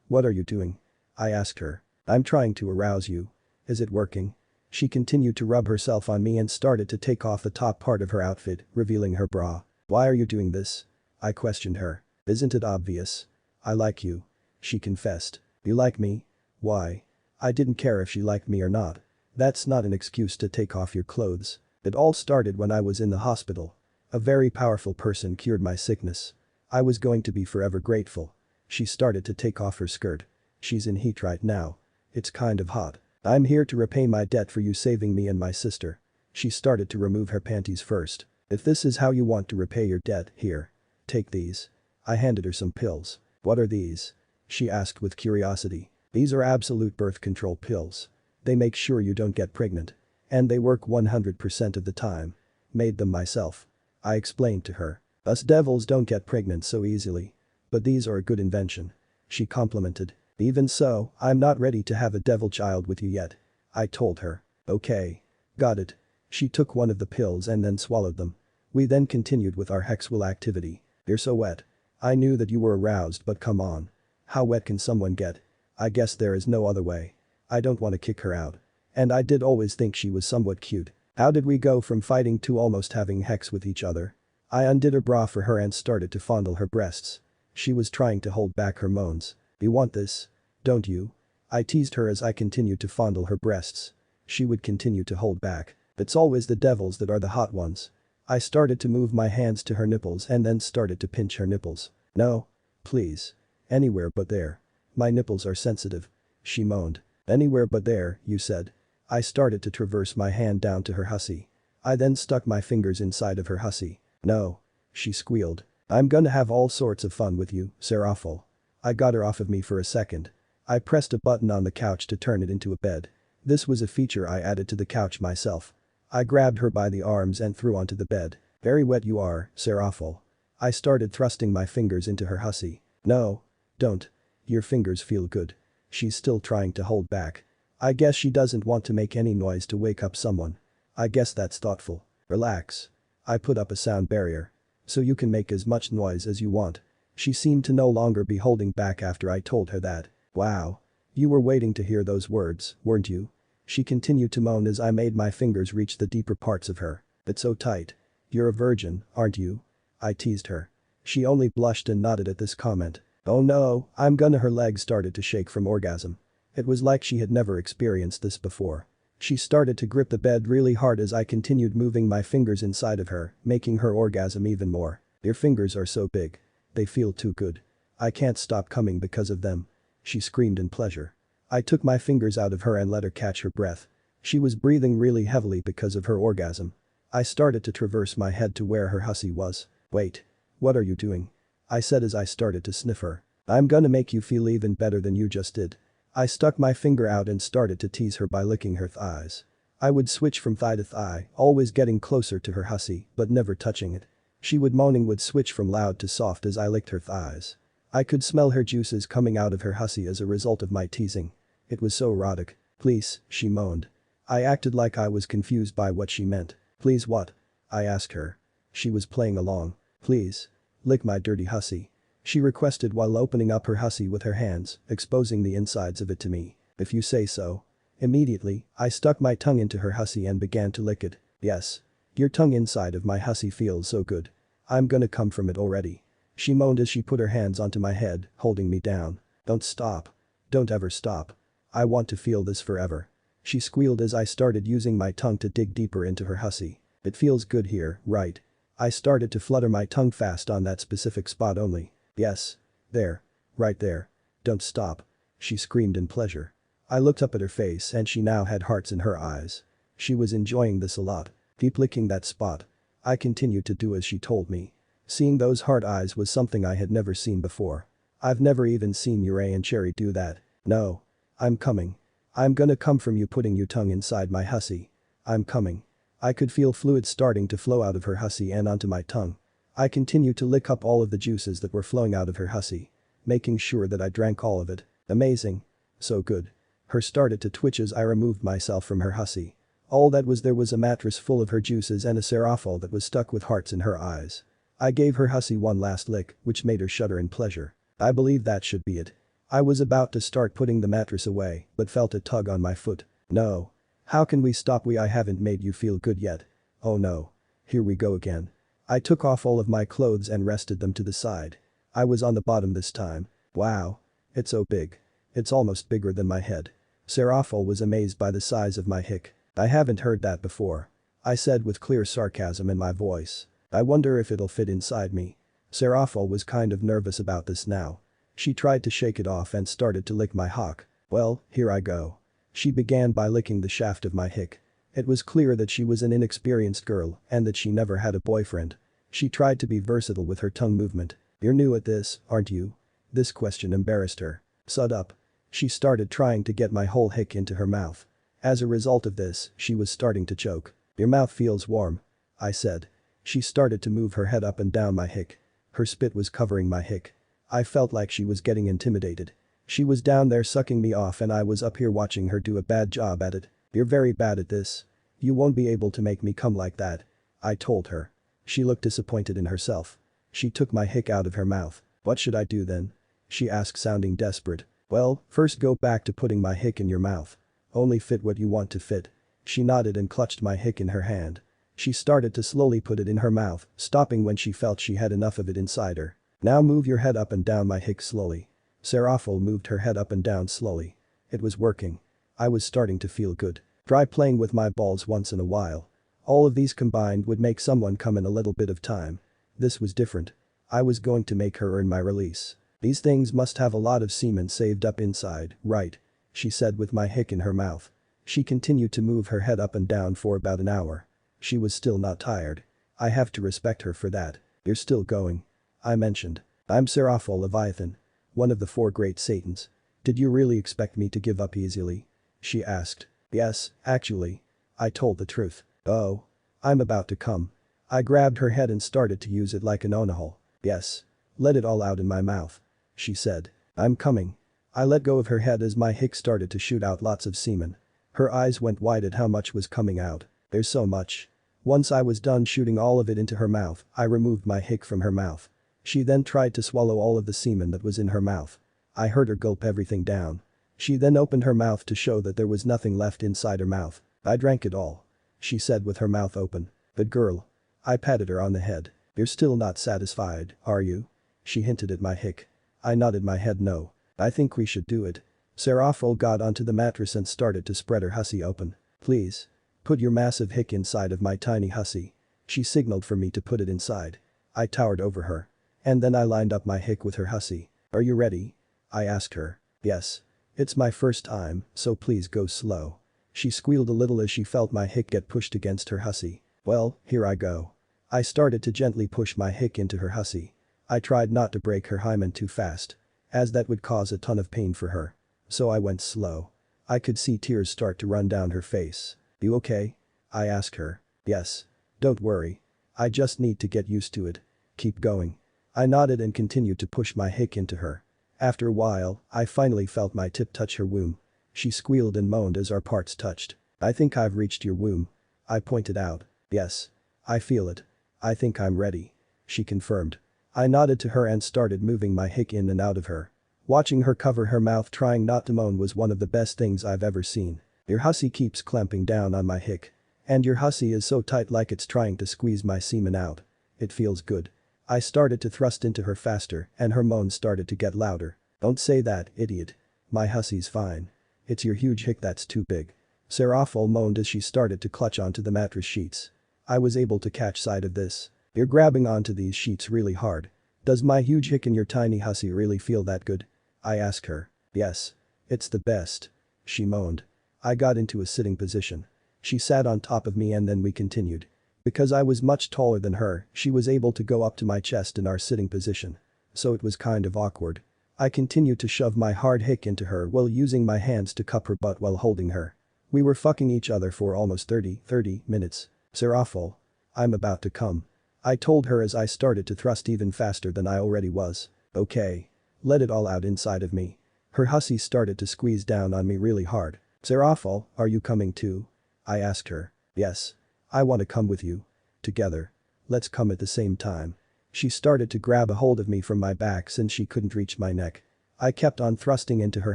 What are you doing? I asked her. I'm trying to arouse you. Is it working? She continued to rub herself on me and started to take off the top part of her outfit, revealing her bra. Why are you doing this? I questioned her. Isn't it obvious? I like you. She confessed. You like me? Why? I didn't care if she liked me or not. That's not an excuse to take off your clothes. It all started when I was in the hospital. A very powerful person cured my sickness. I was going to be forever grateful. She started to take off her skirt. She's in heat right now. It's kind of hot. I'm here to repay my debt for you saving me and my sister. She started to remove her panties first. If this is how you want to repay your debt, here. Take these. I handed her some pills. What are these? She asked with curiosity. These are absolute birth control pills. They make sure you don't get pregnant. And they work 100% of the time. Made them myself. I explained to her. Us devils don't get pregnant so easily. But these are a good invention. She complimented. Even so, I'm not ready to have a devil child with you yet. I told her. Okay. Got it. She took one of the pills and then swallowed them. We then continued with our sexual activity. You're so wet. I knew that you were aroused, but come on. How wet can someone get? I guess there is no other way. I don't want to kick her out. And I did always think she was somewhat cute. How did we go from fighting to almost having sex with each other? I undid her bra for her and started to fondle her breasts. She was trying to hold back her moans. You want this? Don't you? I teased her as I continued to fondle her breasts. She would continue to hold back. It's always the devils that are the hot ones. I started to move my hands to her nipples and then started to pinch her nipples. No. Please. Anywhere but there. My nipples are sensitive. She moaned. Anywhere but there, you said. I started to traverse my hand down to her hussy. I then stuck my fingers inside of her hussy. No. She squealed. I'm gonna have all sorts of fun with you, Seraphil. I got her off of me for a second. I pressed a button on the couch to turn it into a bed. This was a feature I added to the couch myself. I grabbed her by the arms and threw onto the bed. Very wet you are, Seraphil. I started thrusting my fingers into her hussy. No. Don't. Your fingers feel good. She's still trying to hold back. I guess she doesn't want to make any noise to wake up someone. I guess that's thoughtful. Relax. I put up a sound barrier. So you can make as much noise as you want. She seemed to no longer be holding back after I told her that. Wow. You were waiting to hear those words, weren't you? She continued to moan as I made my fingers reach the deeper parts of her. It's so tight. You're a virgin, aren't you? I teased her. She only blushed and nodded at this comment. Oh no, I'm gonna. Her legs started to shake from orgasm. It was like she had never experienced this before. She started to grip the bed really hard as I continued moving my fingers inside of her, making her orgasm even more. Your fingers are so big. They feel too good. I can't stop coming because of them. She screamed in pleasure. I took my fingers out of her and let her catch her breath. She was breathing really heavily because of her orgasm. I started to traverse my head to where her hussy was. Wait. What are you doing? I said as I started to sniff her. I'm gonna make you feel even better than you just did. I stuck my finger out and started to tease her by licking her thighs. I would switch from thigh to thigh, always getting closer to her hussy, but never touching it. She would switch from loud to soft as I licked her thighs. I could smell her juices coming out of her hussy as a result of my teasing. It was so erotic. Please, she moaned. I acted like I was confused by what she meant. Please what? I asked her. She was playing along. Please. Lick my dirty hussy. She requested while opening up her hussy with her hands, exposing the insides of it to me. If you say so. Immediately, I stuck my tongue into her hussy and began to lick it. Yes. Your tongue inside of my hussy feels so good. I'm gonna come from it already. She moaned as she put her hands onto my head, holding me down. Don't stop. Don't ever stop. I want to feel this forever. She squealed as I started using my tongue to dig deeper into her hussy. It feels good here, right? I started to flutter my tongue fast on that specific spot only. Yes. There. Right there. Don't stop. She screamed in pleasure. I looked up at her face and she now had hearts in her eyes. She was enjoying this a lot. Keep licking that spot. I continued to do as she told me. Seeing those hard eyes was something I had never seen before. I've never even seen Yurei and Cherry do that. No. I'm coming. I'm gonna come from you putting your tongue inside my hussy. I'm coming. I could feel fluid starting to flow out of her hussy and onto my tongue. I continued to lick up all of the juices that were flowing out of her hussy, making sure that I drank all of it. Amazing. So good. Her started to twitch as I removed myself from her hussy. All that was there was a mattress full of her juices and a serafal that was stuck with hearts in her eyes. I gave her hussy one last lick, which made her shudder in pleasure. I believe that should be it. I was about to start putting the mattress away, but felt a tug on my foot. No. How can we stop? I haven't made you feel good yet. Oh no. Here we go again. I took off all of my clothes and rested them to the side. I was on the bottom this time. Wow. It's so big. It's almost bigger than my head. Serafal was amazed by the size of my hick. I haven't heard that before. I said with clear sarcasm in my voice. I wonder if it'll fit inside me. Serafal was kind of nervous about this now. She tried to shake it off and started to lick my hock. Well, here I go. She began by licking the shaft of my hick. It was clear that she was an inexperienced girl and that she never had a boyfriend. She tried to be versatile with her tongue movement. You're new at this, aren't you? This question embarrassed her. Shut up. She started trying to get my whole hick into her mouth. As a result of this, she was starting to choke. Your mouth feels warm. I said. She started to move her head up and down my hick. Her spit was covering my hick. I felt like she was getting intimidated. She was down there sucking me off and I was up here watching her do a bad job at it. You're very bad at this. You won't be able to make me come like that. I told her. She looked disappointed in herself. She took my hick out of her mouth. What should I do then? She asked, sounding desperate. Well, first go back to putting my hick in your mouth. Only fit what you want to fit. She nodded and clutched my hick in her hand. She started to slowly put it in her mouth, stopping when she felt she had enough of it inside her. Now move your head up and down my hick slowly. Serafal moved her head up and down slowly. It was working. I was starting to feel good. Try playing with my balls once in a while. All of these combined would make someone come in a little bit of time. This was different. I was going to make her earn my release. These things must have a lot of semen saved up inside, right? She said with my hick in her mouth. She continued to move her head up and down for about an hour. She was still not tired. I have to respect her for that. You're still going. I mentioned. I'm Serafal Leviathan. One of the 4 great Satans. Did you really expect me to give up easily? She asked. Yes, actually. I told the truth. Oh. I'm about to come. I grabbed her head and started to use it like an onahole. Yes. Let it all out in my mouth. She said. I'm coming. I let go of her head as my hick started to shoot out lots of semen. Her eyes went wide at how much was coming out. There's so much. Once I was done shooting all of it into her mouth, I removed my hick from her mouth. She then tried to swallow all of the semen that was in her mouth. I heard her gulp everything down. She then opened her mouth to show that there was nothing left inside her mouth. I drank it all. She said with her mouth open. But girl. I patted her on the head. You're still not satisfied, are you? She hinted at my hick. I nodded my head no. I think we should do it. Serafal got onto the mattress and started to spread her hussy open. Please. Put your massive hick inside of my tiny hussy. She signaled for me to put it inside. I towered over her. And then I lined up my hick with her hussy. Are you ready? I asked her. Yes. It's my first time, so please go slow. She squealed a little as she felt my hick get pushed against her hussy. Well, here I go. I started to gently push my hick into her hussy. I tried not to break her hymen too fast, as that would cause a ton of pain for her. So I went slow. I could see tears start to run down her face. You okay? I asked her. Yes. Don't worry. I just need to get used to it. Keep going. I nodded and continued to push my hick into her. After a while, I finally felt my tip touch her womb. She squealed and moaned as our parts touched. I think I've reached your womb. I pointed out. Yes. I feel it. I think I'm ready. She confirmed. I nodded to her and started moving my hick in and out of her. Watching her cover her mouth trying not to moan was one of the best things I've ever seen. Your hussy keeps clamping down on my hick. And your hussy is so tight like it's trying to squeeze my semen out. It feels good. I started to thrust into her faster and her moans started to get louder. Don't say that, idiot. My hussy's fine. It's your huge hick that's too big. Serafal moaned as she started to clutch onto the mattress sheets. I was able to catch sight of this. You're grabbing onto these sheets really hard. Does my huge hick in your tiny hussy really feel that good? I asked her. Yes. It's the best. She moaned. I got into a sitting position. She sat on top of me and then we continued. Because I was much taller than her, she was able to go up to my chest in our sitting position. So it was kind of awkward. I continued to shove my hard hick into her while using my hands to cup her butt while holding her. We were fucking each other for almost 30 minutes. Serafal. I'm about to come. I told her as I started to thrust even faster than I already was. Okay. Let it all out inside of me. Her hussy started to squeeze down on me really hard. Serafal, are you coming too? I asked her. Yes. I want to come with you. Together. Let's come at the same time. She started to grab a hold of me from my back since she couldn't reach my neck. I kept on thrusting into her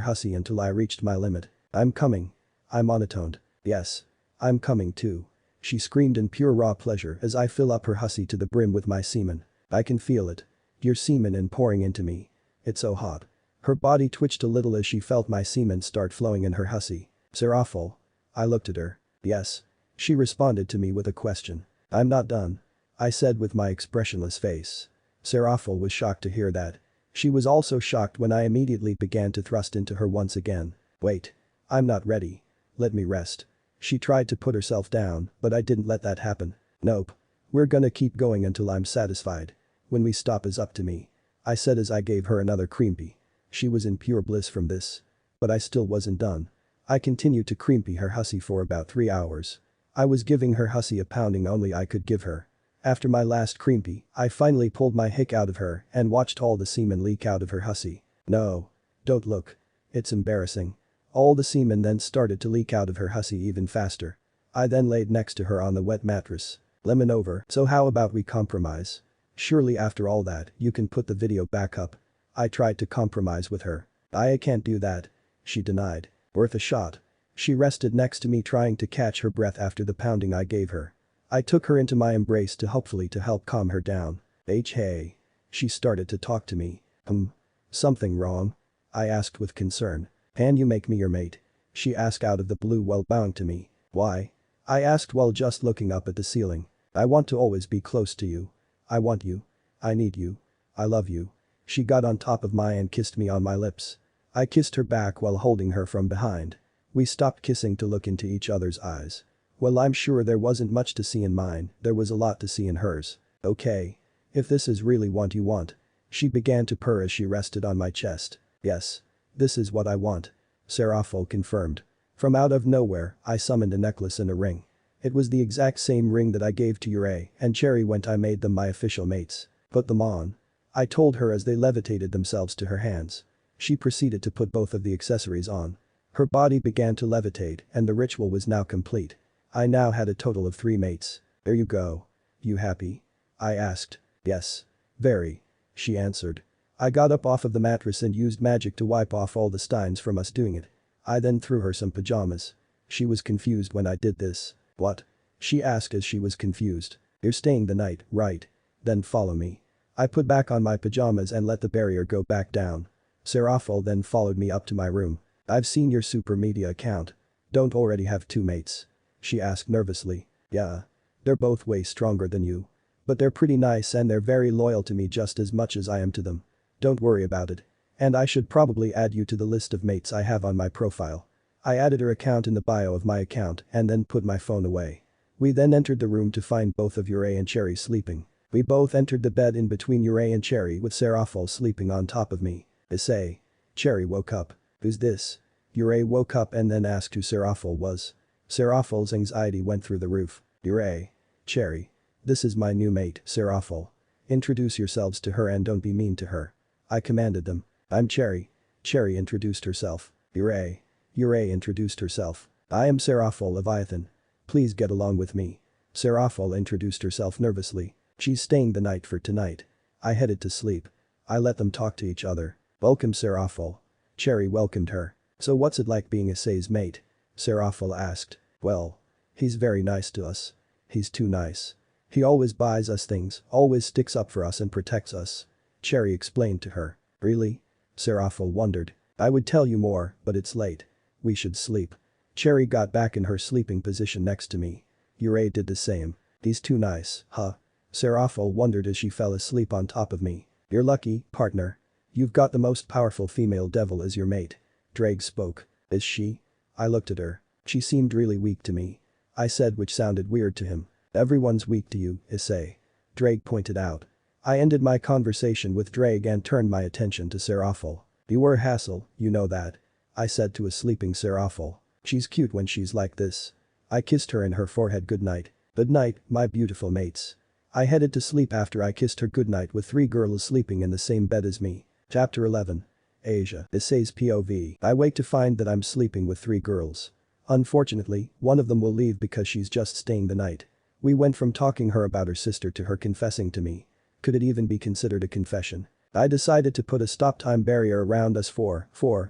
hussy until I reached my limit. I'm coming. I monotoned. Yes. I'm coming too. She screamed in pure raw pleasure as I fill up her hussy to the brim with my semen. I can feel it. Your semen in pouring into me. It's so hot. Her body twitched a little as she felt my semen start flowing in her hussy. Serafal. I looked at her. Yes. She responded to me with a question. I'm not done. I said with my expressionless face. Serafal was shocked to hear that. She was also shocked when I immediately began to thrust into her once again. Wait. I'm not ready. Let me rest. She tried to put herself down, but I didn't let that happen. Nope. We're gonna keep going until I'm satisfied. When we stop is up to me. I said as I gave her another creampy. She was in pure bliss from this. But I still wasn't done. I continued to creampy her hussy for about 3 hours. I was giving her hussy a pounding only I could give her. After my last creampy, I finally pulled my hick out of her and watched all the semen leak out of her hussy. No. Don't look. It's embarrassing. All the semen then started to leak out of her hussy even faster. I then laid next to her on the wet mattress. Lemon over, so how about we compromise? Surely after all that, you can put the video back up. I tried to compromise with her. I can't do that. She denied. Worth a shot. She rested next to me trying to catch her breath after the pounding I gave her. I took her into my embrace to hopefully to help calm her down. Hey. She started to talk to me. Something wrong? I asked with concern. Can you make me your mate? She asked out of the blue while bowing to me. Why? I asked while just looking up at the ceiling. I want to always be close to you. I want you. I need you. I love you. She got on top of me and kissed me on my lips. I kissed her back while holding her from behind. We stopped kissing to look into each other's eyes. Well, I'm sure there wasn't much to see in mine, there was a lot to see in hers. Okay. If this is really what you want. She began to purr as she rested on my chest. Yes. This is what I want. Serafal confirmed. From out of nowhere, I summoned a necklace and a ring. It was the exact same ring that I gave to Issei and Cherry when I made them my official mates. Put them on. I told her as they levitated themselves to her hands. She proceeded to put both of the accessories on. Her body began to levitate and the ritual was now complete. I now had a total of 3 mates. There you go. You happy? I asked. Yes. Very. She answered. I got up off of the mattress and used magic to wipe off all the stains from us doing it. I then threw her some pajamas. She was confused when I did this. What? She asked as she was confused. You're staying the night, right? Then follow me. I put back on my pajamas and let the barrier go back down. Serafal then followed me up to my room. I've seen your super media account. Don't already have 2 mates? She asked nervously. Yeah. They're both way stronger than you. But they're pretty nice and they're very loyal to me just as much as I am to them. Don't worry about it. And I should probably add you to the list of mates I have on my profile. I added her account in the bio of my account and then put my phone away. We then entered the room to find both of Issei and Cherry sleeping. We both entered the bed in between Issei and Cherry with Serafal sleeping on top of me. Issei. Cherry woke up. Who's this? Issei woke up and then asked who Serafal was. Serafal's anxiety went through the roof. Issei. Cherry. This is my new mate, Serafal. Introduce yourselves to her and don't be mean to her. I commanded them. I'm Cherry. Cherry introduced herself. Issei. Issei introduced herself. I am Serafal Leviathan. Please get along with me. Serafal introduced herself nervously. She's staying the night for tonight. I headed to sleep. I let them talk to each other. Welcome Serafal. Cherry welcomed her. So what's it like being Issei's mate? Serafal asked. Well. He's very nice to us. He's too nice. He always buys us things, always sticks up for us and protects us. Cherry explained to her. Really? Serafal wondered. I would tell you more, but it's late. We should sleep. Cherry got back in her sleeping position next to me. Issei did the same. He's too nice, huh? Serafal wondered as she fell asleep on top of me. You're lucky, partner. You've got the most powerful female devil as your mate. Drake spoke. Is she? I looked at her. She seemed really weak to me. I said which sounded weird to him. Everyone's weak to you, Issei. Drake pointed out. I ended my conversation with Drake and turned my attention to Serafal. You were a hassle, you know that. I said to a sleeping Serafal. She's cute when she's like this. I kissed her in her forehead goodnight. Good night, my beautiful mates. I headed to sleep after I kissed her goodnight with 3 girls sleeping in the same bed as me. Chapter 11. Asia. Issei's POV. I wake to find that I'm sleeping with 3 girls. Unfortunately, one of them will leave because she's just staying the night. We went from talking her about her sister to her confessing to me. Could it even be considered a confession? I decided to put a stop time barrier around us for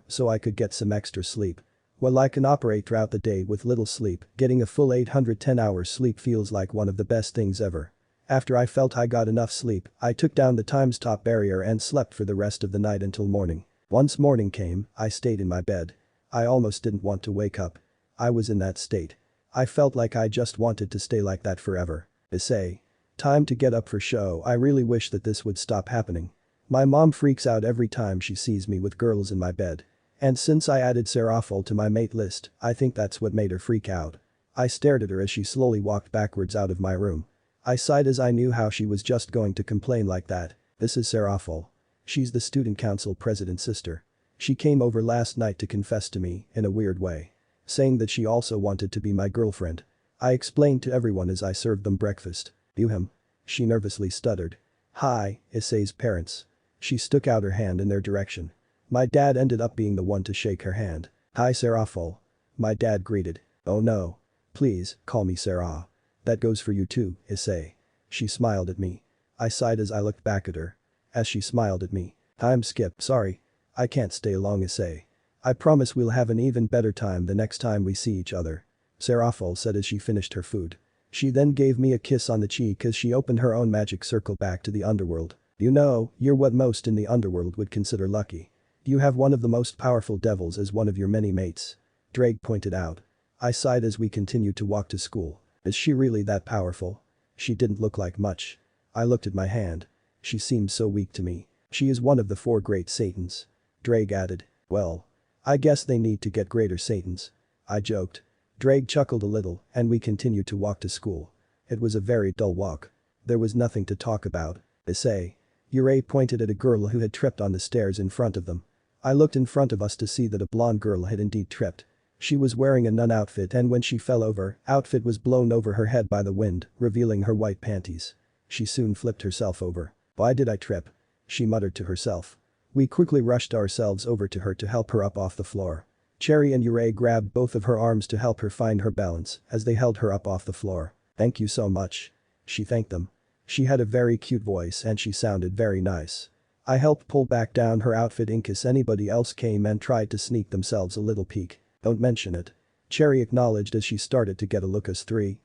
so I could get some extra sleep. While I can operate throughout the day with little sleep, getting a full 810 hours sleep feels like one of the best things ever. After I felt I got enough sleep, I took down the time stop barrier and slept for the rest of the night until morning. Once morning came, I stayed in my bed. I almost didn't want to wake up. I was in that state. I felt like I just wanted to stay like that forever. Issei. Time to get up for show. I really wish that this would stop happening. My mom freaks out every time she sees me with girls in my bed. And since I added cheerful to my mate list, I think that's what made her freak out. I stared at her as she slowly walked backwards out of my room. I sighed as I knew how she was just going to complain like that. This is cheerful. She's the student council president's sister. She came over last night to confess to me, in a weird way. Saying that she also wanted to be my girlfriend. I explained to everyone as I served them breakfast. You him? She nervously stuttered. Hi, Issei's parents. She stuck out her hand in their direction. My dad ended up being the one to shake her hand. Hi cheerful. My dad greeted. Oh no. Please, call me Sarah. That goes for you too, Issei. She smiled at me. I sighed as I looked back at her. As she smiled at me. I'm Skip, sorry. I can't stay long, Issei. I promise we'll have an even better time the next time we see each other. Cheerful said as she finished her food. She then gave me a kiss on the cheek as she opened her own magic circle back to the underworld. You know, you're what most in the underworld would consider lucky. You have one of the most powerful devils as one of your many mates. Drake pointed out. I sighed as we continued to walk to school. Is she really that powerful? She didn't look like much. I looked at my hand. She seemed so weak to me. She is one of the 4 great Satans. Drake added. Well. I guess they need to get greater Satans. I joked. Drake chuckled a little and we continued to walk to school. It was a very dull walk. There was nothing to talk about. Issei. Yurei pointed at a girl who had tripped on the stairs in front of them. I looked in front of us to see that a blonde girl had indeed tripped. She was wearing a nun outfit and when she fell over, outfit was blown over her head by the wind, revealing her white panties. She soon flipped herself over. Why did I trip? She muttered to herself. We quickly rushed ourselves over to her to help her up off the floor. Cherry and Yurei grabbed both of her arms to help her find her balance as they held her up off the floor. Thank you so much. She thanked them. She had a very cute voice and she sounded very nice. I helped pull back down her outfit in case anybody else came and tried to sneak themselves a little peek. Don't mention it. Cherry acknowledged as she started to get a look as 3.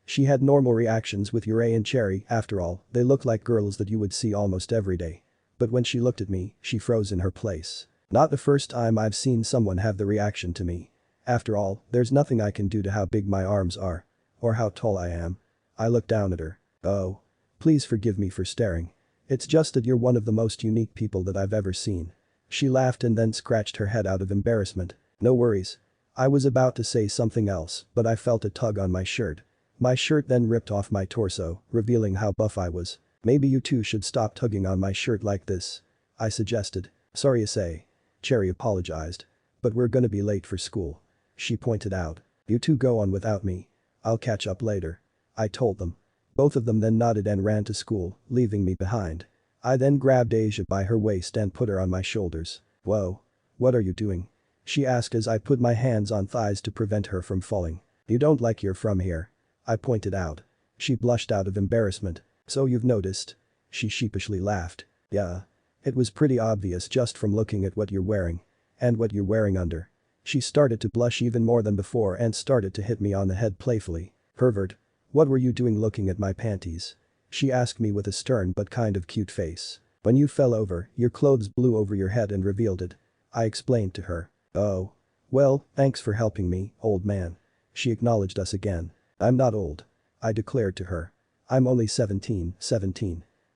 She had normal reactions with Yurei and Cherry, after all, they look like girls that you would see almost every day. But when she looked at me, she froze in her place. Not the first time I've seen someone have the reaction to me. After all, there's nothing I can do to how big my arms are. Or how tall I am. I looked down at her. Oh. Please forgive me for staring. It's just that you're one of the most unique people that I've ever seen. She laughed and then scratched her head out of embarrassment. No worries. I was about to say something else, but I felt a tug on my shirt. My shirt then ripped off my torso, revealing how buff I was. Maybe you two should stop tugging on my shirt like this. I suggested. Sorry, Issei. Cherry apologized. But we're gonna be late for school. She pointed out. You two go on without me. I'll catch up later. I told them. Both of them then nodded and ran to school, leaving me behind. I then grabbed Asia by her waist and put her on my shoulders. Whoa. What are you doing? She asked as I put my hands on thighs to prevent her from falling. You don't like you're from here. I pointed out. She blushed out of embarrassment. So you've noticed? She sheepishly laughed. Yeah. It was pretty obvious just from looking at what you're wearing. And what you're wearing under. She started to blush even more than before and started to hit me on the head playfully. Pervert. What were you doing looking at my panties? She asked me with a stern but kind of cute face. When you fell over, your clothes blew over your head and revealed it. I explained to her. Oh. Well, thanks for helping me, old man. She acknowledged us again. I'm not old. I declared to her. I'm only 17.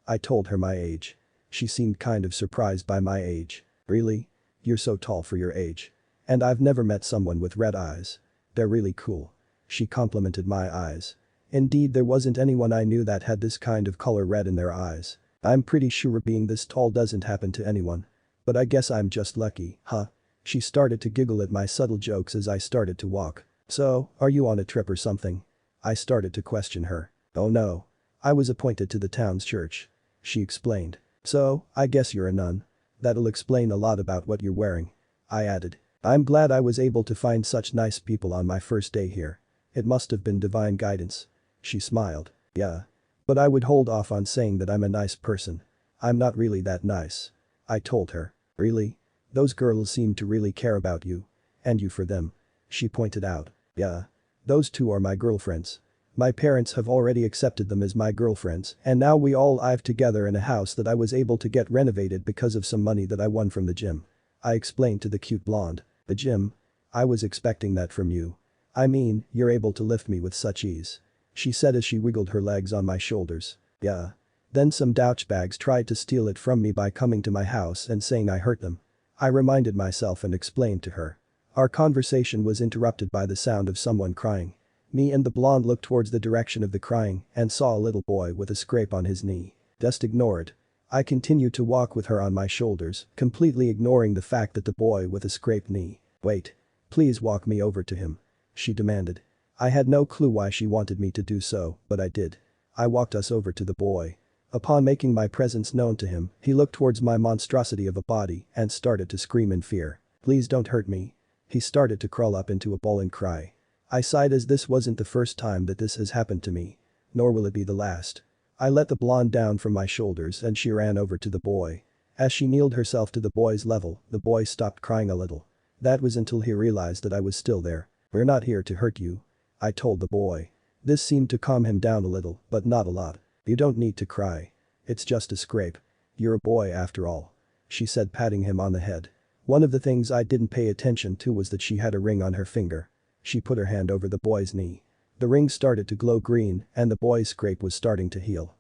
I told her my age. She seemed kind of surprised by my age. Really? You're so tall for your age. And I've never met someone with red eyes. They're really cool. She complimented my eyes. Indeed, there wasn't anyone I knew that had this kind of color red in their eyes. I'm pretty sure being this tall doesn't happen to anyone. But I guess I'm just lucky, huh? She started to giggle at my subtle jokes as I started to walk. So, are you on a trip or something? I started to question her. Oh no. I was appointed to the town's church. She explained. So, I guess you're a nun. That'll explain a lot about what you're wearing. I added. I'm glad I was able to find such nice people on my first day here. It must have been divine guidance. She smiled. Yeah. But I would hold off on saying that I'm a nice person. I'm not really that nice. I told her. Really? Those girls seem to really care about you. And you for them. She pointed out. Yeah. Those two are my girlfriends. My parents have already accepted them as my girlfriends and now we all live together in a house that I was able to get renovated because of some money that I won from the gym. I explained to the cute blonde. The gym? I was expecting that from you. I mean, you're able to lift me with such ease. She said as she wiggled her legs on my shoulders. Yeah. Then some douchebags tried to steal it from me by coming to my house and saying I hurt them. I reminded myself and explained to her. Our conversation was interrupted by the sound of someone crying. Me and the blonde looked towards the direction of the crying and saw a little boy with a scrape on his knee. Just ignore it. I continued to walk with her on my shoulders, completely ignoring the fact that the boy with a scraped knee. Wait. Please walk me over to him. She demanded. I had no clue why she wanted me to do so, but I did. I walked us over to the boy. Upon making my presence known to him, he looked towards my monstrosity of a body and started to scream in fear. Please don't hurt me. He started to crawl up into a ball and cry. I sighed as this wasn't the first time that this has happened to me. Nor will it be the last. I let the blonde down from my shoulders and she ran over to the boy. As she kneeled herself to the boy's level, the boy stopped crying a little. That was until he realized that I was still there. We're not here to hurt you. I told the boy. This seemed to calm him down a little, but not a lot. You don't need to cry. It's just a scrape. You're a boy after all. She said, patting him on the head. One of the things I didn't pay attention to was that she had a ring on her finger. She put her hand over the boy's knee. The ring started to glow green and the boy's scrape was starting to heal.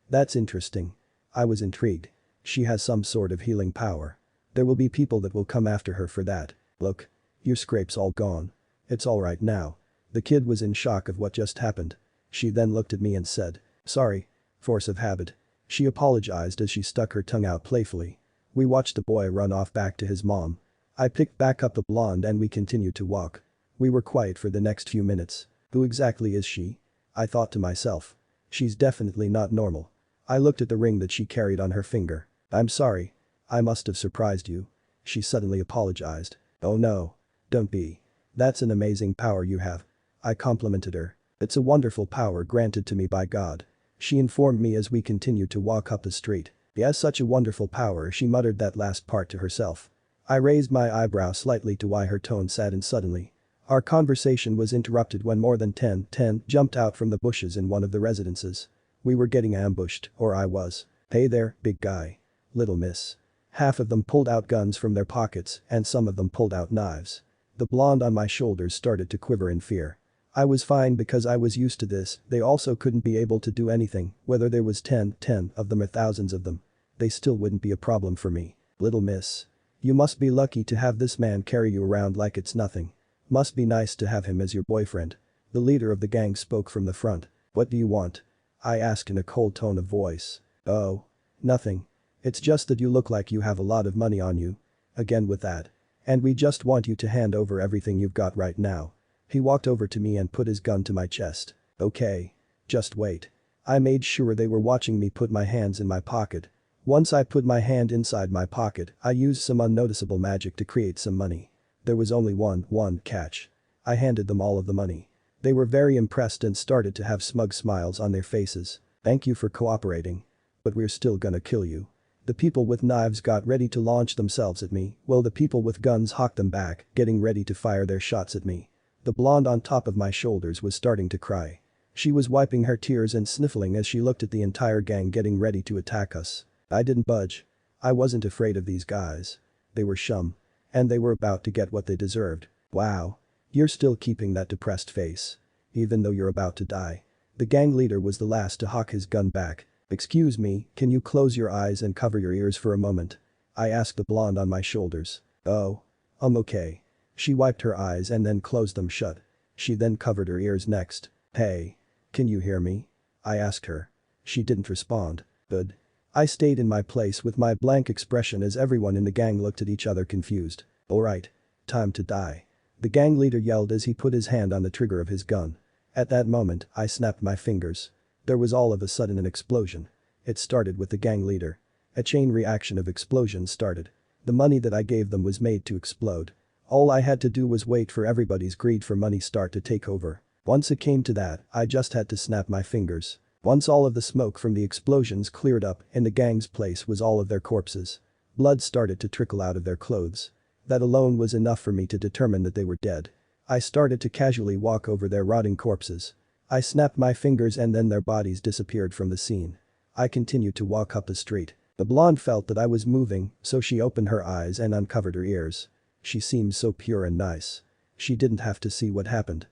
That's interesting. I was intrigued. She has some sort of healing power. There will be people that will come after her for that. Look. Your scrape's all gone. It's alright now. The kid was in shock of what just happened. She then looked at me and said, sorry. Force of habit. She apologized as she stuck her tongue out playfully. We watched the boy run off back to his mom. I picked back up the blonde and we continued to walk. We were quiet for the next few minutes. Who exactly is she? I thought to myself. She's definitely not normal. I looked at the ring that she carried on her finger. I'm sorry. I must have surprised you. She suddenly apologized. Oh no. Don't be. That's an amazing power you have. I complimented her. It's a wonderful power granted to me by God. She informed me as we continued to walk up the street. Yes, such a wonderful power, she muttered that last part to herself. I raised my eyebrow slightly to why her tone saddened suddenly. Our conversation was interrupted when more than 10 jumped out from the bushes in one of the residences. We were getting ambushed, or I was. Hey there, big guy. Little miss. Half of them pulled out guns from their pockets and some of them pulled out knives. The blonde on my shoulders started to quiver in fear. I was fine because I was used to this, they also couldn't be able to do anything, whether there was 10 of them or thousands of them. They still wouldn't be a problem for me. Little miss. You must be lucky to have this man carry you around like it's nothing. Must be nice to have him as your boyfriend. The leader of the gang spoke from the front. What do you want? I asked in a cold tone of voice. Oh. Nothing. It's just that you look like you have a lot of money on you. Again with that. And we just want you to hand over everything you've got right now. He walked over to me and put his gun to my chest. Okay. Just wait. I made sure they were watching me put my hands in my pocket. Once I put my hand inside my pocket, I used some unnoticeable magic to create some money. There was only one catch. I handed them all of the money. They were very impressed and started to have smug smiles on their faces. Thank you for cooperating. But we're still gonna kill you. The people with knives got ready to launch themselves at me, while the people with guns hawked them back, getting ready to fire their shots at me. The blonde on top of my shoulders was starting to cry. She was wiping her tears and sniffling as she looked at the entire gang getting ready to attack us. I didn't budge. I wasn't afraid of these guys. They were scum. And they were about to get what they deserved. Wow. You're still keeping that depressed face. Even though you're about to die. The gang leader was the last to hawk his gun back. Excuse me, can you close your eyes and cover your ears for a moment? I asked the blonde on my shoulders. Oh. Okay. She wiped her eyes and then closed them shut. She then covered her ears next. Hey. Can you hear me? I asked her. She didn't respond. Good. I stayed in my place with my blank expression as everyone in the gang looked at each other confused. Alright. Time to die. The gang leader yelled as he put his hand on the trigger of his gun. At that moment, I snapped my fingers. There was all of a sudden an explosion. It started with the gang leader. A chain reaction of explosions started. The money that I gave them was made to explode. All I had to do was wait for everybody's greed for money start to take over. Once it came to that, I just had to snap my fingers. Once all of the smoke from the explosions cleared up, in the gang's place was all of their corpses. Blood started to trickle out of their clothes. That alone was enough for me to determine that they were dead. I started to casually walk over their rotting corpses. I snapped my fingers and then their bodies disappeared from the scene. I continued to walk up the street. The blonde felt that I was moving, so she opened her eyes and uncovered her ears. She seemed so pure and nice. She didn't have to see what happened.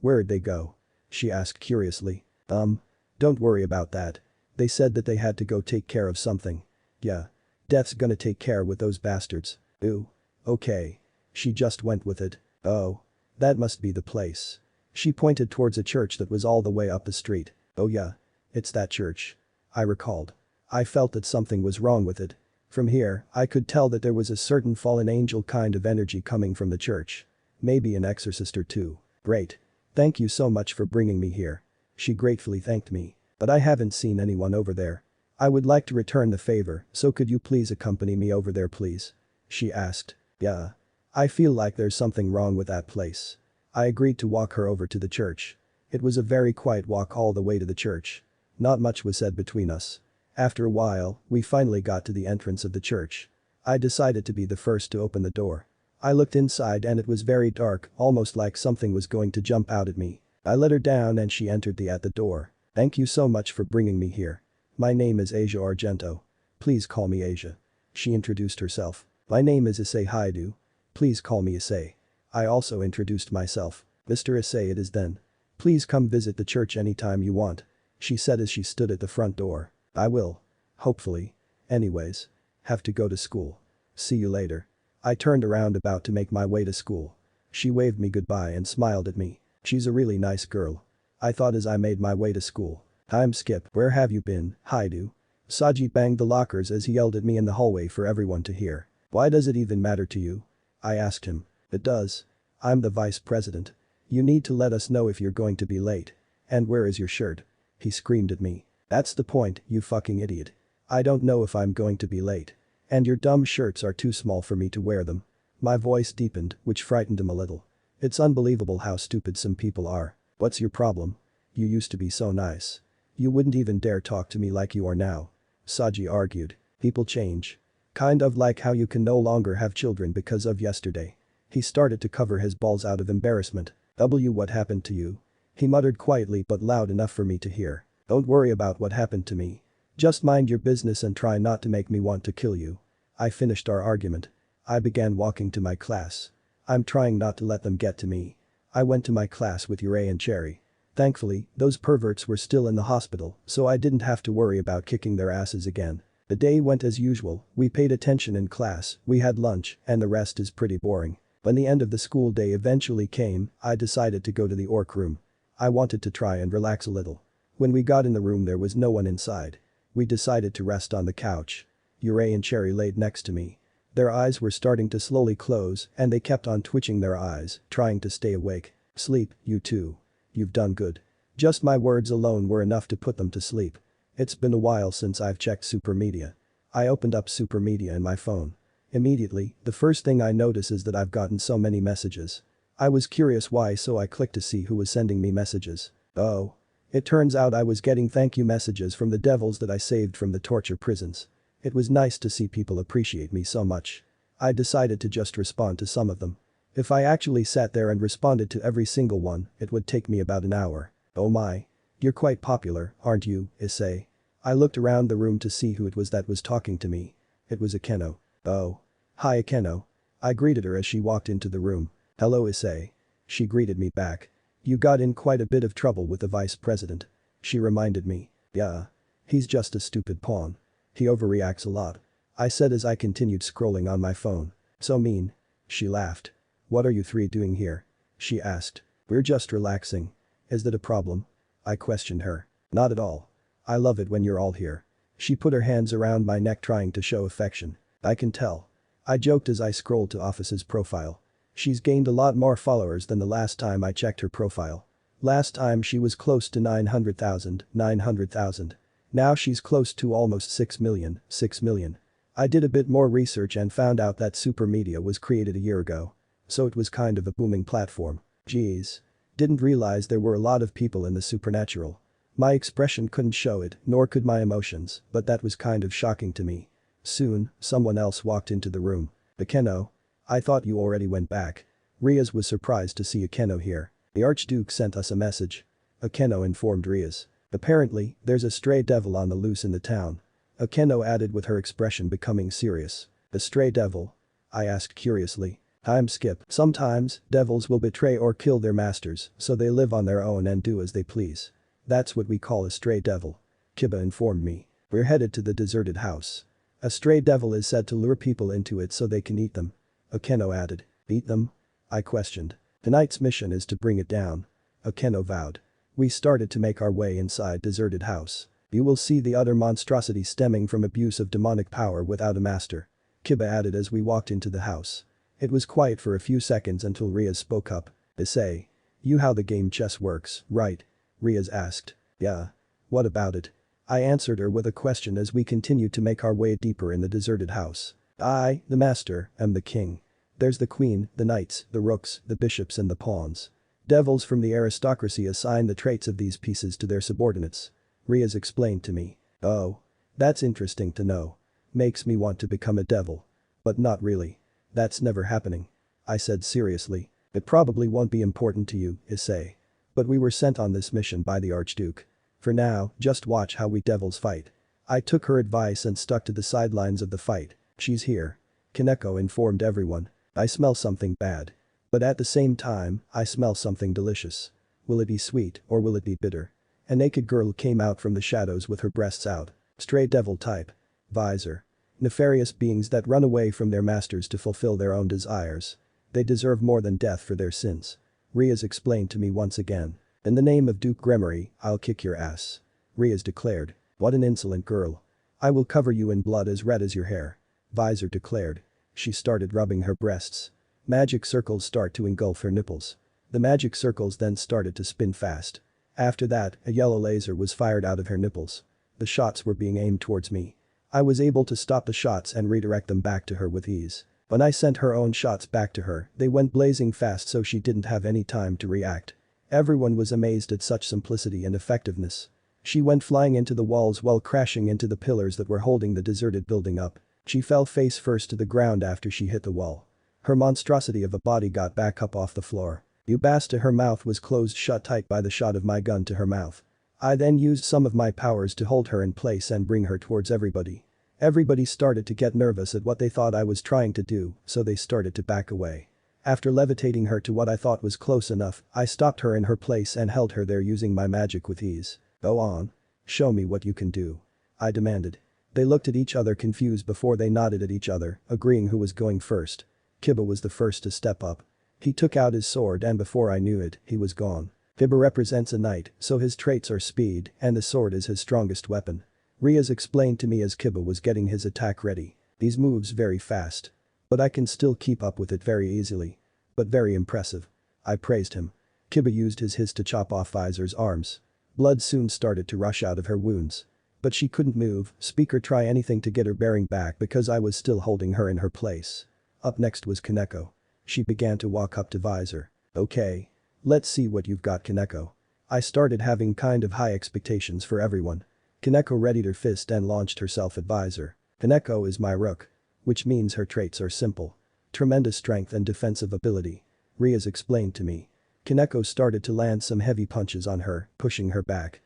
Where'd they go? She asked curiously. Don't worry about that. They said that they had to go take care of something. Yeah. Death's gonna take care with those bastards. Ooh. Okay. She just went with it. Oh. That must be the place. She pointed towards a church that was all the way up the street. Oh yeah. It's that church. I recalled. I felt that something was wrong with it. From here, I could tell that there was a certain fallen angel kind of energy coming from the church. Maybe an exorcist or two. Great. Thank you so much for bringing me here. She gratefully thanked me. But I haven't seen anyone over there. I would like to return the favor, so could you please accompany me over there please? She asked. Yeah. I feel like there's something wrong with that place. I agreed to walk her over to the church. It was a very quiet walk all the way to the church. Not much was said between us. After a while, we finally got to the entrance of the church. I decided to be the first to open the door. I looked inside and it was very dark, almost like something was going to jump out at me. I let her down and she entered at the door. Thank you so much for bringing me here. My name is Asia Argento. Please call me Asia. She introduced herself. My name is Issei Hyoudou. Please call me Issei. I also introduced myself. Mr. Issei it is then. Please come visit the church anytime you want. She said as she stood at the front door. I will. Hopefully. Anyways. Have to go to school. See you later. I turned around about to make my way to school. She waved me goodbye and smiled at me. She's a really nice girl. I thought as I made my way to school. I'm Skip. Where have you been, Hyoudou? Saji banged the lockers as he yelled at me in the hallway for everyone to hear. Why does it even matter to you? I asked him. It does. I'm the vice president. You need to let us know if you're going to be late. And where is your shirt? He screamed at me. That's the point, you fucking idiot. I don't know if I'm going to be late. And your dumb shirts are too small for me to wear them. My voice deepened, which frightened him a little. It's unbelievable how stupid some people are. What's your problem? You used to be so nice. You wouldn't even dare talk to me like you are now. Saji argued. People change. Kind of like how you can no longer have children because of yesterday. He started to cover his balls out of embarrassment. What happened to you? He muttered quietly but loud enough for me to hear. Don't worry about what happened to me. Just mind your business and try not to make me want to kill you. I finished our argument. I began walking to my class. I'm trying not to let them get to me. I went to my class with Ray and Cherry. Thankfully, those perverts were still in the hospital, so I didn't have to worry about kicking their asses again. The day went as usual, we paid attention in class, we had lunch, and the rest is pretty boring. When the end of the school day eventually came, I decided to go to the orc room. I wanted to try and relax a little. When we got in the room there was no one inside. We decided to rest on the couch. Ray and Cherry laid next to me. Their eyes were starting to slowly close and they kept on twitching their eyes, trying to stay awake. Sleep, you too. You've done good. Just my words alone were enough to put them to sleep. It's been a while since I've checked super media. I opened up super media in my phone. Immediately, the first thing I notice is that I've gotten so many messages. I was curious why, so I clicked to see who was sending me messages. Oh. It turns out I was getting thank you messages from the devils that I saved from the torture prisons. It was nice to see people appreciate me so much. I decided to just respond to some of them. If I actually sat there and responded to every single one, it would take me about an hour. Oh my. You're quite popular, aren't you, Issei? I looked around the room to see who it was that was talking to me. It was Akeno. Oh. Hi Akeno. I greeted her as she walked into the room. Hello Issei. She greeted me back. You got in quite a bit of trouble with the vice president. She reminded me. Yeah. He's just a stupid pawn. He overreacts a lot. I said as I continued scrolling on my phone. So mean. She laughed. What are you three doing here? She asked. We're just relaxing. Is that a problem? I questioned her. Not at all. I love it when you're all here. She put her hands around my neck trying to show affection. I can tell. I joked as I scrolled to Ophis' profile. She's gained a lot more followers than the last time I checked her profile. Last time she was close to 900,000, 900,000. Now she's close to almost 6 million, 6 million. I did a bit more research and found out that Super Media was created a year ago. So it was kind of a booming platform. Geez. Didn't realize there were a lot of people in the supernatural. My expression couldn't show it, nor could my emotions, but that was kind of shocking to me. Soon, someone else walked into the room. Akeno? I thought you already went back. Rias was surprised to see Akeno here. The Archduke sent us a message. Akeno informed Rias. Apparently, there's a stray devil on the loose in the town. Akeno added with her expression becoming serious. A stray devil? I asked curiously. I'm Skip. Sometimes, devils will betray or kill their masters, so they live on their own and do as they please. That's what we call a stray devil. Kiba informed me. We're headed to the deserted house. A stray devil is said to lure people into it so they can eat them. Akeno added. Eat them? I questioned. Tonight's mission is to bring it down. Akeno vowed. We started to make our way inside deserted house. You will see the utter monstrosity stemming from abuse of demonic power without a master. Kiba added as we walked into the house. It was quiet for a few seconds until Rias spoke up. Issei. You how the game chess works, right? Rias asked. Yeah. What about it? I answered her with a question as we continued to make our way deeper in the deserted house. I, the master, am the king. There's the queen, the knights, the rooks, the bishops and the pawns. Devils from the aristocracy assign the traits of these pieces to their subordinates. Rias explained to me. Oh. That's interesting to know. Makes me want to become a devil. But not really. That's never happening. I said seriously. It probably won't be important to you, Issei. But we were sent on this mission by the Archduke. For now, just watch how we devils fight. I took her advice and stuck to the sidelines of the fight. She's here. Kaneko informed everyone. I smell something bad. But at the same time, I smell something delicious. Will it be sweet or will it be bitter? A naked girl came out from the shadows with her breasts out. Stray devil type. Visor. Nefarious beings that run away from their masters to fulfill their own desires. They deserve more than death for their sins. Rias explained to me once again. In the name of Duke Gremory, I'll kick your ass. Rias declared. What an insolent girl. I will cover you in blood as red as your hair. Visor declared. She started rubbing her breasts. Magic circles start to engulf her nipples. The magic circles then started to spin fast. After that, a yellow laser was fired out of her nipples. The shots were being aimed towards me. I was able to stop the shots and redirect them back to her with ease. When I sent her own shots back to her, they went blazing fast so she didn't have any time to react. Everyone was amazed at such simplicity and effectiveness. She went flying into the walls while crashing into the pillars that were holding the deserted building up. She fell face first to the ground after she hit the wall. Her monstrosity of a body got back up off the floor. Ubasta, her mouth was closed shut tight by the shot of my gun to her mouth. I then used some of my powers to hold her in place and bring her towards everybody. Everybody started to get nervous at what they thought I was trying to do, so they started to back away. After levitating her to what I thought was close enough, I stopped her in her place and held her there using my magic with ease. Go on. Show me what you can do. I demanded. They looked at each other confused before they nodded at each other, agreeing who was going first. Kiba was the first to step up. He took out his sword and before I knew it, he was gone. Kiba represents a knight, so his traits are speed, and the sword is his strongest weapon. Rias explained to me as Kiba was getting his attack ready. These moves very fast. But I can still keep up with it very easily. But very impressive. I praised him. Kiba used his to chop off Visor's arms. Blood soon started to rush out of her wounds. But she couldn't move, speak or try anything to get her bearing back because I was still holding her in her place. Up next was Kaneko. She began to walk up to Visor. Okay. Let's see what you've got, Kaneko. I started having kind of high expectations for everyone. Kaneko readied her fist and launched herself at Visor. Kaneko is my rook. Which means her traits are simple. Tremendous strength and defensive ability. Rias explained to me. Kaneko started to land some heavy punches on her, pushing her back.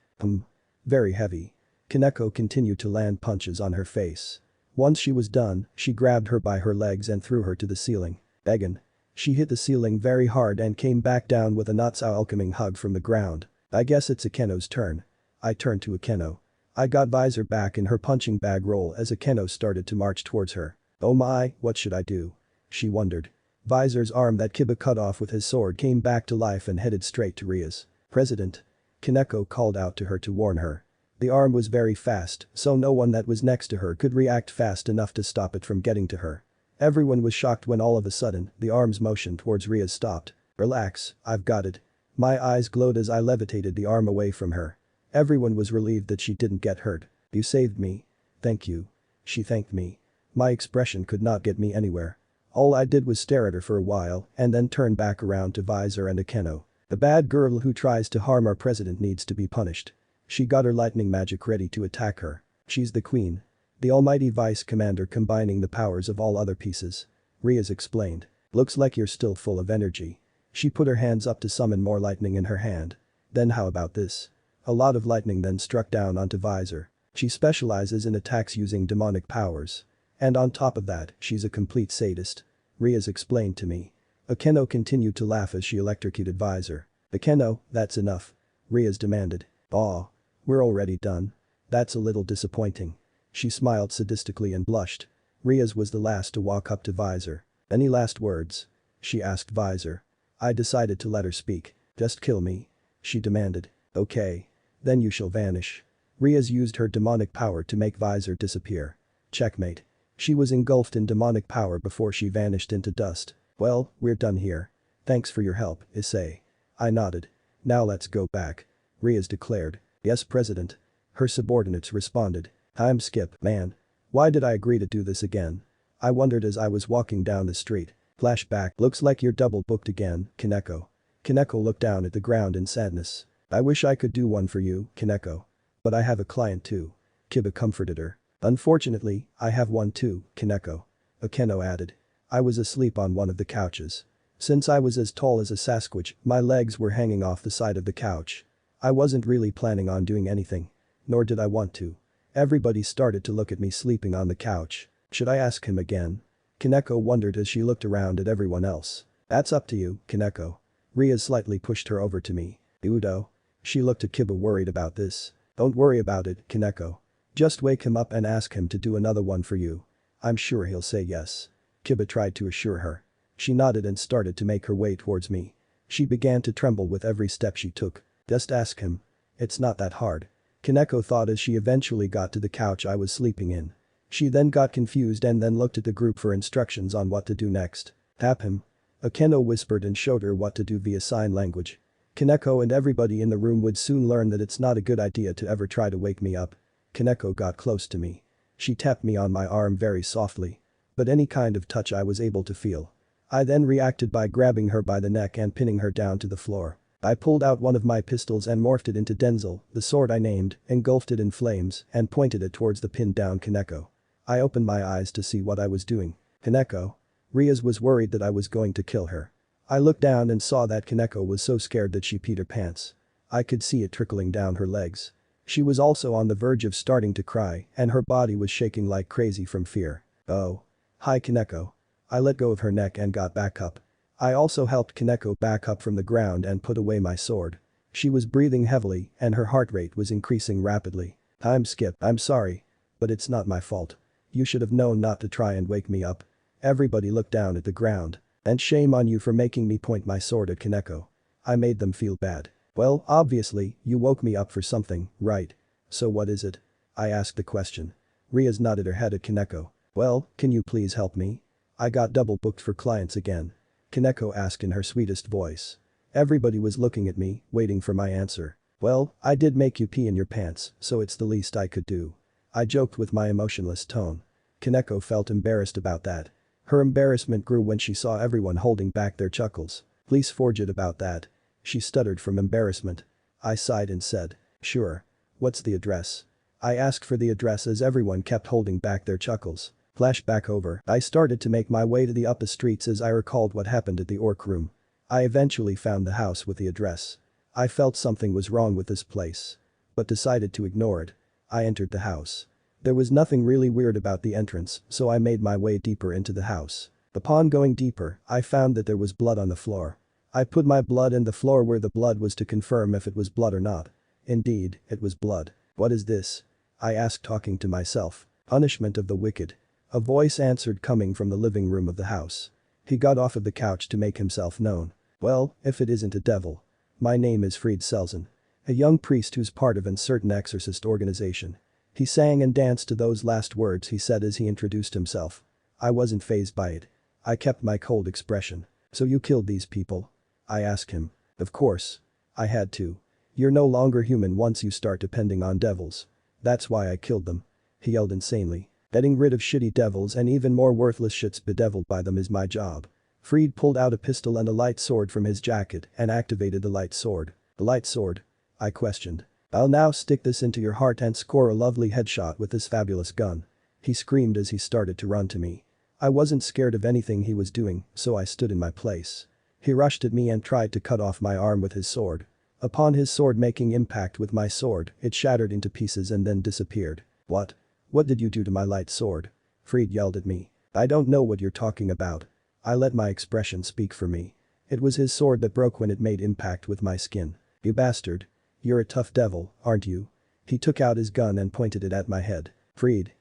Very heavy. Kaneko continued to land punches on her face. Once she was done, she grabbed her by her legs and threw her to the ceiling. Egan. She hit the ceiling very hard and came back down with a not-so-welcoming hug from the ground. I guess it's Akeno's turn. I turned to Akeno. I got Visor back in her punching bag role as Akeno started to march towards her. Oh my, what should I do? She wondered. Visor's arm that Kiba cut off with his sword came back to life and headed straight to Rias. President. Kaneko called out to her to warn her. The arm was very fast, so no one that was next to her could react fast enough to stop it from getting to her. Everyone was shocked when all of a sudden, the arm's motion towards Rias stopped. Relax, I've got it. My eyes glowed as I levitated the arm away from her. Everyone was relieved that she didn't get hurt. You saved me. Thank you. She thanked me. My expression could not get me anywhere. All I did was stare at her for a while and then turn back around to Visor and Akeno. The bad girl who tries to harm our president needs to be punished. She got her lightning magic ready to attack her. She's the queen. The almighty vice commander combining the powers of all other pieces. Rias explained. Looks like you're still full of energy. She put her hands up to summon more lightning in her hand. Then how about this? A lot of lightning then struck down onto Visor. She specializes in attacks using demonic powers. And on top of that, she's a complete sadist. Rias explained to me. Akeno continued to laugh as she electrocuted Visor. Akeno, that's enough. Rias demanded. Aw. We're already done. That's a little disappointing. She smiled sadistically and blushed. Rias was the last to walk up to Visor. Any last words? She asked Visor. I decided to let her speak. Just kill me. She demanded. Okay. Then you shall vanish. Rias used her demonic power to make Visor disappear. Checkmate. She was engulfed in demonic power before she vanished into dust. Well, we're done here. Thanks for your help, Issei. I nodded. Now let's go back. Rias declared. Yes, President. Her subordinates responded. I'm Skip, man. Why did I agree to do this again? I wondered as I was walking down the street. Flashback. Looks like you're double booked again, Kaneko. Kaneko looked down at the ground in sadness. I wish I could do one for you, Kaneko. But I have a client too. Kiba comforted her. Unfortunately, I have one too, Kaneko. Akeno added. I was asleep on one of the couches. Since I was as tall as a Sasquatch, my legs were hanging off the side of the couch. I wasn't really planning on doing anything. Nor did I want to. Everybody started to look at me sleeping on the couch. Should I ask him again? Kaneko wondered as she looked around at everyone else. That's up to you, Kaneko. Rias slightly pushed her over to me. Hyoudou. She looked at Kiba worried about this. Don't worry about it, Kaneko. Just wake him up and ask him to do another one for you. I'm sure he'll say yes. Kiba tried to assure her. She nodded and started to make her way towards me. She began to tremble with every step she took. Just ask him. It's not that hard. Kaneko thought as she eventually got to the couch I was sleeping in. She then got confused and then looked at the group for instructions on what to do next. Tap him. Akeno whispered and showed her what to do via sign language. Kaneko and everybody in the room would soon learn that it's not a good idea to ever try to wake me up. Kaneko got close to me. She tapped me on my arm very softly. But any kind of touch I was able to feel. I then reacted by grabbing her by the neck and pinning her down to the floor. I pulled out one of my pistols and morphed it into Denzel, the sword I named, engulfed it in flames, and pointed it towards the pinned down Kaneko. I opened my eyes to see what I was doing. Kaneko. Rias was worried that I was going to kill her. I looked down and saw that Kaneko was so scared that she peed her pants. I could see it trickling down her legs. She was also on the verge of starting to cry and her body was shaking like crazy from fear. Oh. Hi Kaneko. I let go of her neck and got back up. I also helped Kaneko back up from the ground and put away my sword. She was breathing heavily and her heart rate was increasing rapidly. I'm Skip, I'm sorry. But it's not my fault. You should have known not to try and wake me up. Everybody looked down at the ground. And shame on you for making me point my sword at Kaneko. I made them feel bad. Well, obviously, you woke me up for something, right? So what is it? I asked the question. Rias nodded her head at Kaneko. Well, can you please help me? I got double booked for clients again. Kaneko asked in her sweetest voice. Everybody was looking at me, waiting for my answer. Well, I did make you pee in your pants, so it's the least I could do. I joked with my emotionless tone. Kaneko felt embarrassed about that. Her embarrassment grew when she saw everyone holding back their chuckles. Please forget about that. She stuttered from embarrassment. I sighed and said, sure. What's the address? I asked for the address as everyone kept holding back their chuckles. Flashback over. I started to make my way to the upper streets as I recalled what happened at the orc room. I eventually found the house with the address. I felt something was wrong with this place. But decided to ignore it. I entered the house. There was nothing really weird about the entrance, so I made my way deeper into the house. Upon going deeper, I found that there was blood on the floor. I put my blood in the floor where the blood was to confirm if it was blood or not. Indeed, it was blood. What is this? I asked talking to myself. Punishment of the wicked. A voice answered coming from the living room of the house. He got off of the couch to make himself known. Well, if it isn't a devil. My name is Fried Selzen. A young priest who's part of a certain exorcist organization. He sang and danced to those last words he said as he introduced himself. I wasn't fazed by it. I kept my cold expression. So you killed these people? I asked him. Of course. I had to. You're no longer human once you start depending on devils. That's why I killed them. He yelled insanely. Getting rid of shitty devils and even more worthless shits bedeviled by them is my job. Fried pulled out a pistol and a light sword from his jacket and activated the light sword. The light sword? I questioned. I'll now stick this into your heart and score a lovely headshot with this fabulous gun. He screamed as he started to run to me. I wasn't scared of anything he was doing, so I stood in my place. He rushed at me and tried to cut off my arm with his sword. Upon his sword making impact with my sword, it shattered into pieces and then disappeared. What? What did you do to my light sword? Fried yelled at me. I don't know what you're talking about. I let my expression speak for me. It was his sword that broke when it made impact with my skin. You bastard. You're a tough devil, aren't you? He took out his gun and pointed it at my head. Fried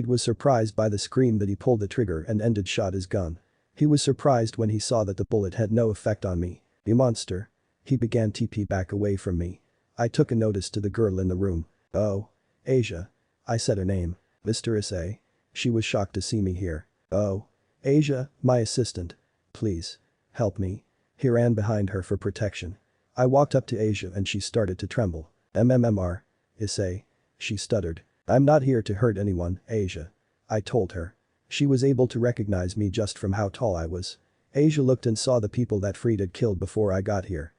was surprised by the scream that he pulled the trigger and ended shot his gun. He was surprised when he saw that the bullet had no effect on me. You monster. He began TP back away from me. I took a notice to the girl in the room. Oh. Asia. I said her name. Mr. Issei. She was shocked to see me here. Oh. Asia, my assistant. Please. Help me. He ran behind her for protection. I walked up to Asia and she started to tremble. MMMR. Issei. She stuttered. I'm not here to hurt anyone, Asia. I told her. She was able to recognize me just from how tall I was. Asia looked and saw the people that Fried had killed before I got here.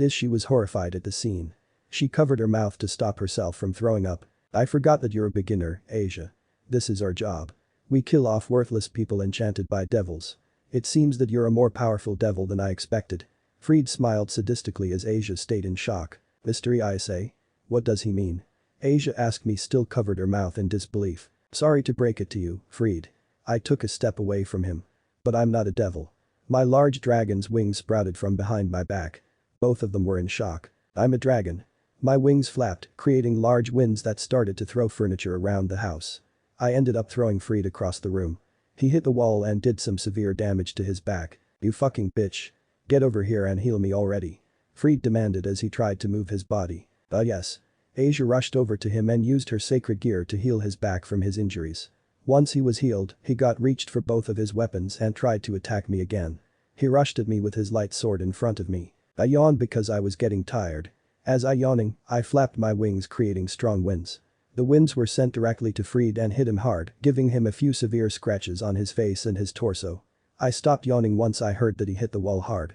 She was horrified at the scene. She covered her mouth to stop herself from throwing up. I forgot that you're a beginner, Asia. This is our job. We kill off worthless people enchanted by devils. It seems that you're a more powerful devil than I expected. Fried smiled sadistically as Asia stayed in shock. Mystery Issei? What does he mean? Asia asked me, still covered her mouth in disbelief. Sorry to break it to you, Fried. I took a step away from him. But I'm not a devil. My large dragon's wings sprouted from behind my back. Both of them were in shock. I'm a dragon. My wings flapped, creating large winds that started to throw furniture around the house. I ended up throwing Fried across the room. He hit the wall and did some severe damage to his back. You fucking bitch. Get over here and heal me already. Fried demanded as he tried to move his body. Yes. Asia rushed over to him and used her sacred gear to heal his back from his injuries. Once he was healed, he reached for both of his weapons and tried to attack me again. He rushed at me with his light sword in front of me. I yawned because I was getting tired. As I yawning, I flapped my wings creating strong winds. The winds were sent directly to Fried and hit him hard, giving him a few severe scratches on his face and his torso. I stopped yawning once I heard that he hit the wall hard.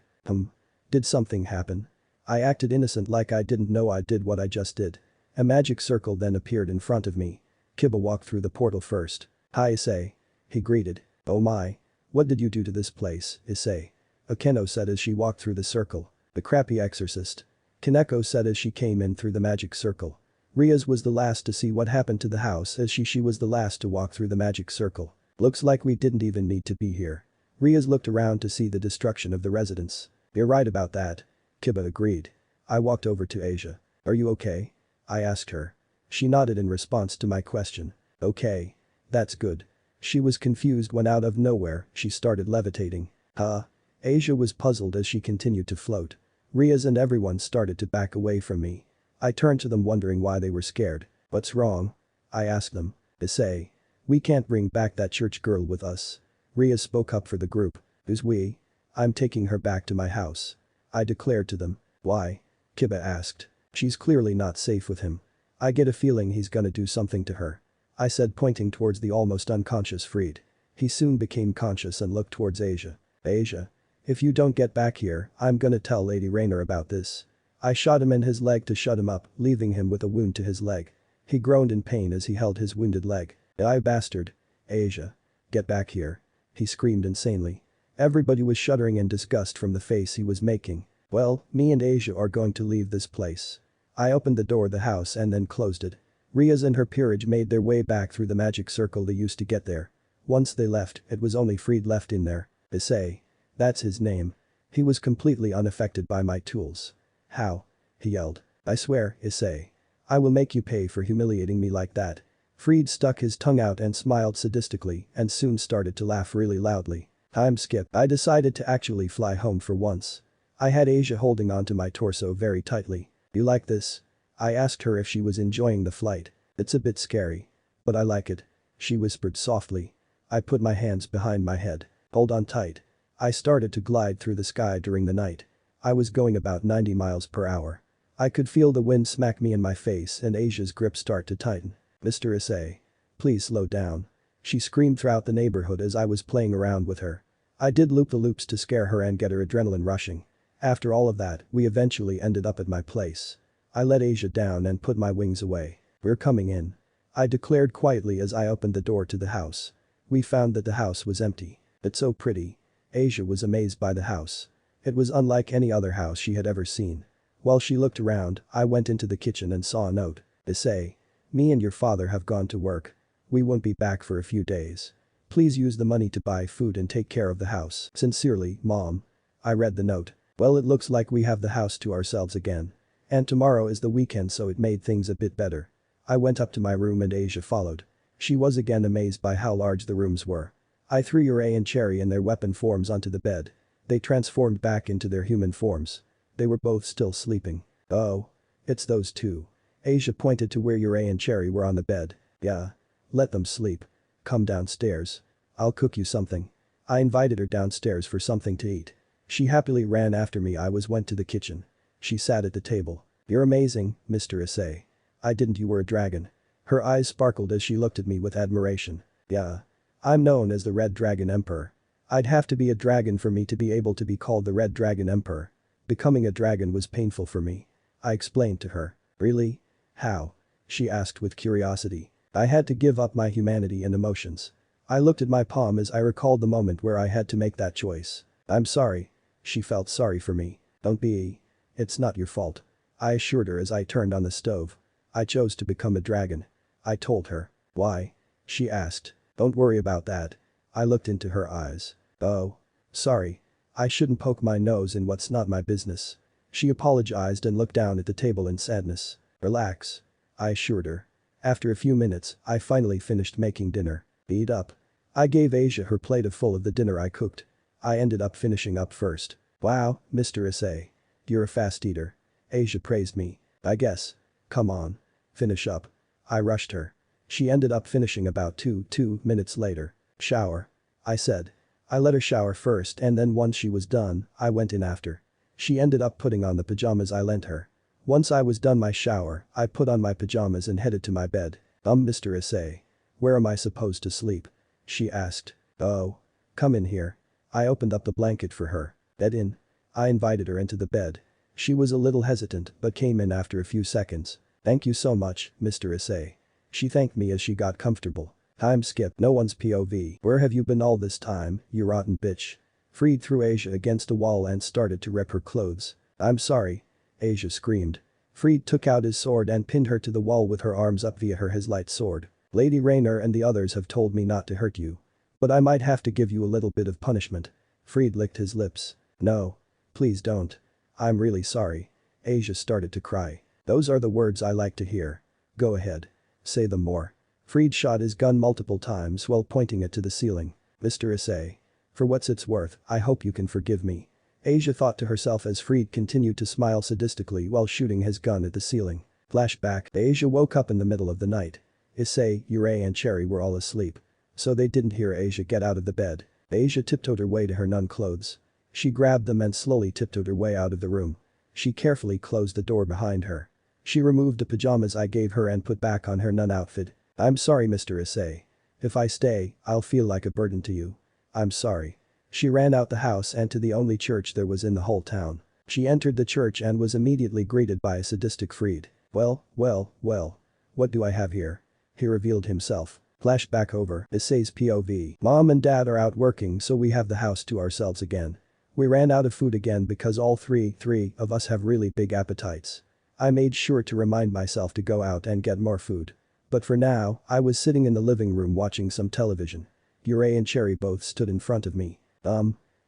Did something happen? I acted innocent like I didn't know I did what I just did. A magic circle then appeared in front of me. Kiba walked through the portal first. Hi Issei. He greeted. Oh my. What did you do to this place, Issei? Akeno said as she walked through the circle. The crappy exorcist. Kaneko said as she came in through the magic circle. Rias was the last to see what happened to the house as she was the last to walk through the magic circle. Looks like we didn't even need to be here. Rias looked around to see the destruction of the residence. You're right about that. Kiba agreed. I walked over to Asia. Are you okay? I asked her. She nodded in response to my question. Okay. That's good. She was confused when out of nowhere she started levitating. Huh? Asia was puzzled as she continued to float. Rias and everyone started to back away from me. I turned to them wondering why they were scared. What's wrong? I asked them. Issei. We can't bring back that church girl with us. Rias spoke up for the group. Who's we? I'm taking her back to my house. I declared to them. Why? Kiba asked. She's clearly not safe with him. I get a feeling he's gonna do something to her. I said, pointing towards the almost unconscious Fried. He soon became conscious and looked towards Asia. Asia. If you don't get back here, I'm gonna tell Lady Rainer about this. I shot him in his leg to shut him up, leaving him with a wound to his leg. He groaned in pain as he held his wounded leg. "I bastard. Asia. Get back here." He screamed insanely. Everybody was shuddering in disgust from the face he was making. Well, me and Asia are going to leave this place. I opened the door of the house and then closed it. Rias and her peerage made their way back through the magic circle they used to get there. Once they left, it was only Fried left in there. Issei. That's his name. He was completely unaffected by my tools. How? He yelled. I swear, Issei. I will make you pay for humiliating me like that. Fried stuck his tongue out and smiled sadistically and soon started to laugh really loudly. I'm Skip. I decided to actually fly home for once. I had Asia holding onto my torso very tightly. You like this? I asked her if she was enjoying the flight. It's a bit scary. But I like it. She whispered softly. I put my hands behind my head. Hold on tight. I started to glide through the sky during the night. I was going about 90 miles per hour. I could feel the wind smack me in my face and Asia's grip start to tighten. Mr. Issei. Please slow down. She screamed throughout the neighborhood as I was playing around with her. I did loop-the-loops to scare her and get her adrenaline rushing. After all of that, we eventually ended up at my place. I let Asia down and put my wings away. We're coming in. I declared quietly as I opened the door to the house. We found that the house was empty. It's so pretty. Asia was amazed by the house. It was unlike any other house she had ever seen. While she looked around, I went into the kitchen and saw a note. Issei. Me and your father have gone to work. We won't be back for a few days. Please use the money to buy food and take care of the house. Sincerely, Mom. I read the note. Well, it looks like we have the house to ourselves again. And tomorrow is the weekend, so it made things a bit better. I went up to my room and Asia followed. She was again amazed by how large the rooms were. I threw Yurei and Cherry in their weapon forms onto the bed. They transformed back into their human forms. They were both still sleeping. Oh. It's those two. Asia pointed to where Yurei and Cherry were on the bed. Yeah. Let them sleep. Come downstairs. I'll cook you something. I invited her downstairs for something to eat. She happily ran after me. Went to the kitchen. She sat at the table. You're amazing, Mr. Issei. I didn't you were a dragon. Her eyes sparkled as she looked at me with admiration. Yeah. I'm known as the Red Dragon Emperor. I'd have to be a dragon for me to be able to be called the Red Dragon Emperor. Becoming a dragon was painful for me. I explained to her. Really? How? She asked with curiosity. I had to give up my humanity and emotions. I looked at my palm as I recalled the moment where I had to make that choice. I'm sorry. She felt sorry for me. Don't be. It's not your fault. I assured her as I turned on the stove. I chose to become a dragon. I told her. Why? She asked. Don't worry about that. I looked into her eyes. Oh. Sorry. I shouldn't poke my nose in what's not my business. She apologized and looked down at the table in sadness. Relax. I assured her. After a few minutes, I finally finished making dinner. Eat up. I gave Asia her plate full of the dinner I cooked. I ended up finishing up first. Wow, Mr. Issei. You're a fast eater. Asia praised me. I guess. Come on. Finish up. I rushed her. She ended up finishing about 2 minutes later. Shower. I said. I let her shower first and then once she was done, I went in after. She ended up putting on the pajamas I lent her. Once I was done my shower, I put on my pajamas and headed to my bed. Mr. Issei. Where am I supposed to sleep? She asked. Oh. Come in here. I opened up the blanket for her. Bed in. I invited her into the bed. She was a little hesitant but came in after a few seconds. Thank you so much, Mr. Issei. She thanked me as she got comfortable. Time skip. No one's POV. Where have you been all this time, you rotten bitch? Freed threw Asia against a wall and started to rip her clothes. I'm sorry. Asia screamed. Freed took out his sword and pinned her to the wall with her arms up via his light sword. Lady Raynor and the others have told me not to hurt you. But I might have to give you a little bit of punishment. Freed licked his lips. No. Please don't. I'm really sorry. Asia started to cry. Those are the words I like to hear. Go ahead. Say them more. Freed shot his gun multiple times while pointing it to the ceiling. Mr. Issei. For what's it's worth, I hope you can forgive me. Asia thought to herself as Freed continued to smile sadistically while shooting his gun at the ceiling. Flashback. Asia woke up in the middle of the night. Issei, Yurei and Cherry were all asleep. So they didn't hear Asia get out of the bed. Asia tiptoed her way to her nun clothes. She grabbed them and slowly tiptoed her way out of the room. She carefully closed the door behind her. She removed the pajamas I gave her and put back on her nun outfit. I'm sorry, Mr. Issei. If I stay, I'll feel like a burden to you. I'm sorry. She ran out the house and to the only church there was in the whole town. She entered the church and was immediately greeted by a sadistic Freed. Well. What do I have here? He revealed himself. Flashback over. Issei's POV. Mom and Dad are out working so we have the house to ourselves again. We ran out of food again because all three of us have really big appetites. I made sure to remind myself to go out and get more food. But for now, I was sitting in the living room watching some television. Yurei and Cherry both stood in front of me.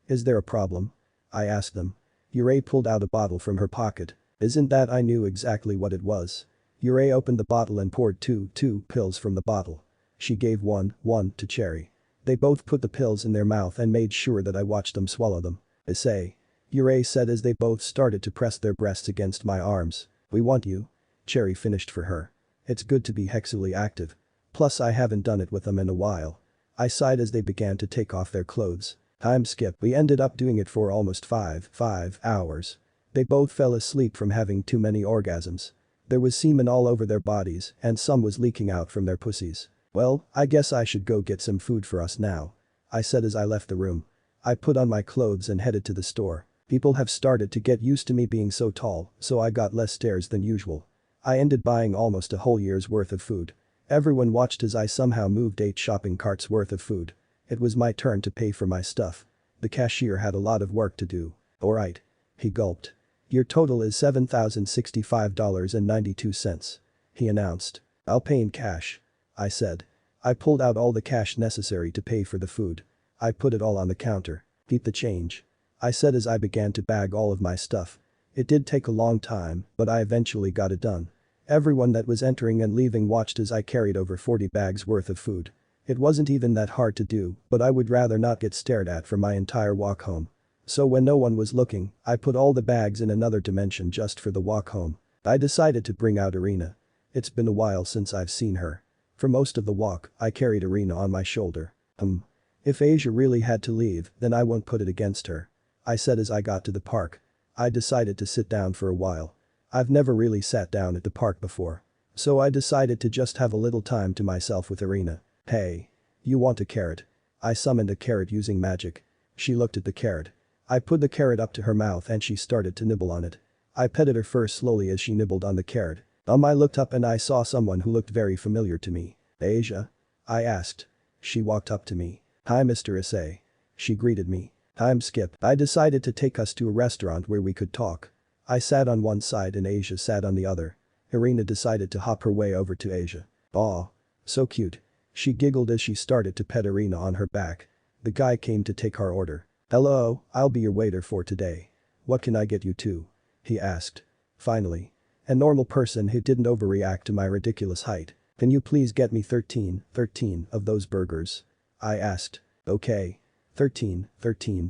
Is there a problem? I asked them. Yurei pulled out a bottle from her pocket. Isn't that I knew exactly what it was. Yurei opened the bottle and poured two pills from the bottle. She gave one to Cherry. They both put the pills in their mouth and made sure that I watched them swallow them. Issei. Yurei said as they both started to press their breasts against my arms. We want you. Cherry finished for her. It's good to be sexually active. Plus I haven't done it with them in a while. I sighed as they began to take off their clothes. Time skip. We ended up doing it for almost 5 hours. They both fell asleep from having too many orgasms. There was semen all over their bodies and some was leaking out from their pussies. Well, I guess I should go get some food for us now. I said as I left the room. I put on my clothes and headed to the store. People have started to get used to me being so tall, so I got less stares than usual. I ended buying almost a whole year's worth of food. Everyone watched as I somehow moved 8 shopping carts worth of food. It was my turn to pay for my stuff. The cashier had a lot of work to do. Alright. He gulped. Your total is $7,065.92. He announced. I'll pay in cash. I said. I pulled out all the cash necessary to pay for the food. I put it all on the counter. Keep the change. I said as I began to bag all of my stuff. It did take a long time, but I eventually got it done. Everyone that was entering and leaving watched as I carried over 40 bags worth of food. It wasn't even that hard to do, but I would rather not get stared at for my entire walk home. So when no one was looking, I put all the bags in another dimension just for the walk home. I decided to bring out Irina. It's been a while since I've seen her. For most of the walk, I carried Irina on my shoulder. If Asia really had to leave, then I won't put it against her. I said as I got to the park. I decided to sit down for a while. I've never really sat down at the park before. So I decided to just have a little time to myself with Irina. Hey. You want a carrot? I summoned a carrot using magic. She looked at the carrot. I put the carrot up to her mouth and she started to nibble on it. I petted her first slowly as she nibbled on the carrot. I looked up and I saw someone who looked very familiar to me. Asia? I asked. She walked up to me. Hi Mr. Issei. She greeted me. Time skip. I decided to take us to a restaurant where we could talk. I sat on one side and Asia sat on the other. Irina decided to hop her way over to Asia. Aw. So cute. She giggled as she started to pet Irina on her back. The guy came to take our order. Hello, I'll be your waiter for today. What can I get you too? He asked. Finally. A normal person who didn't overreact to my ridiculous height. Can you please get me 13 of those burgers? I asked. Okay. 13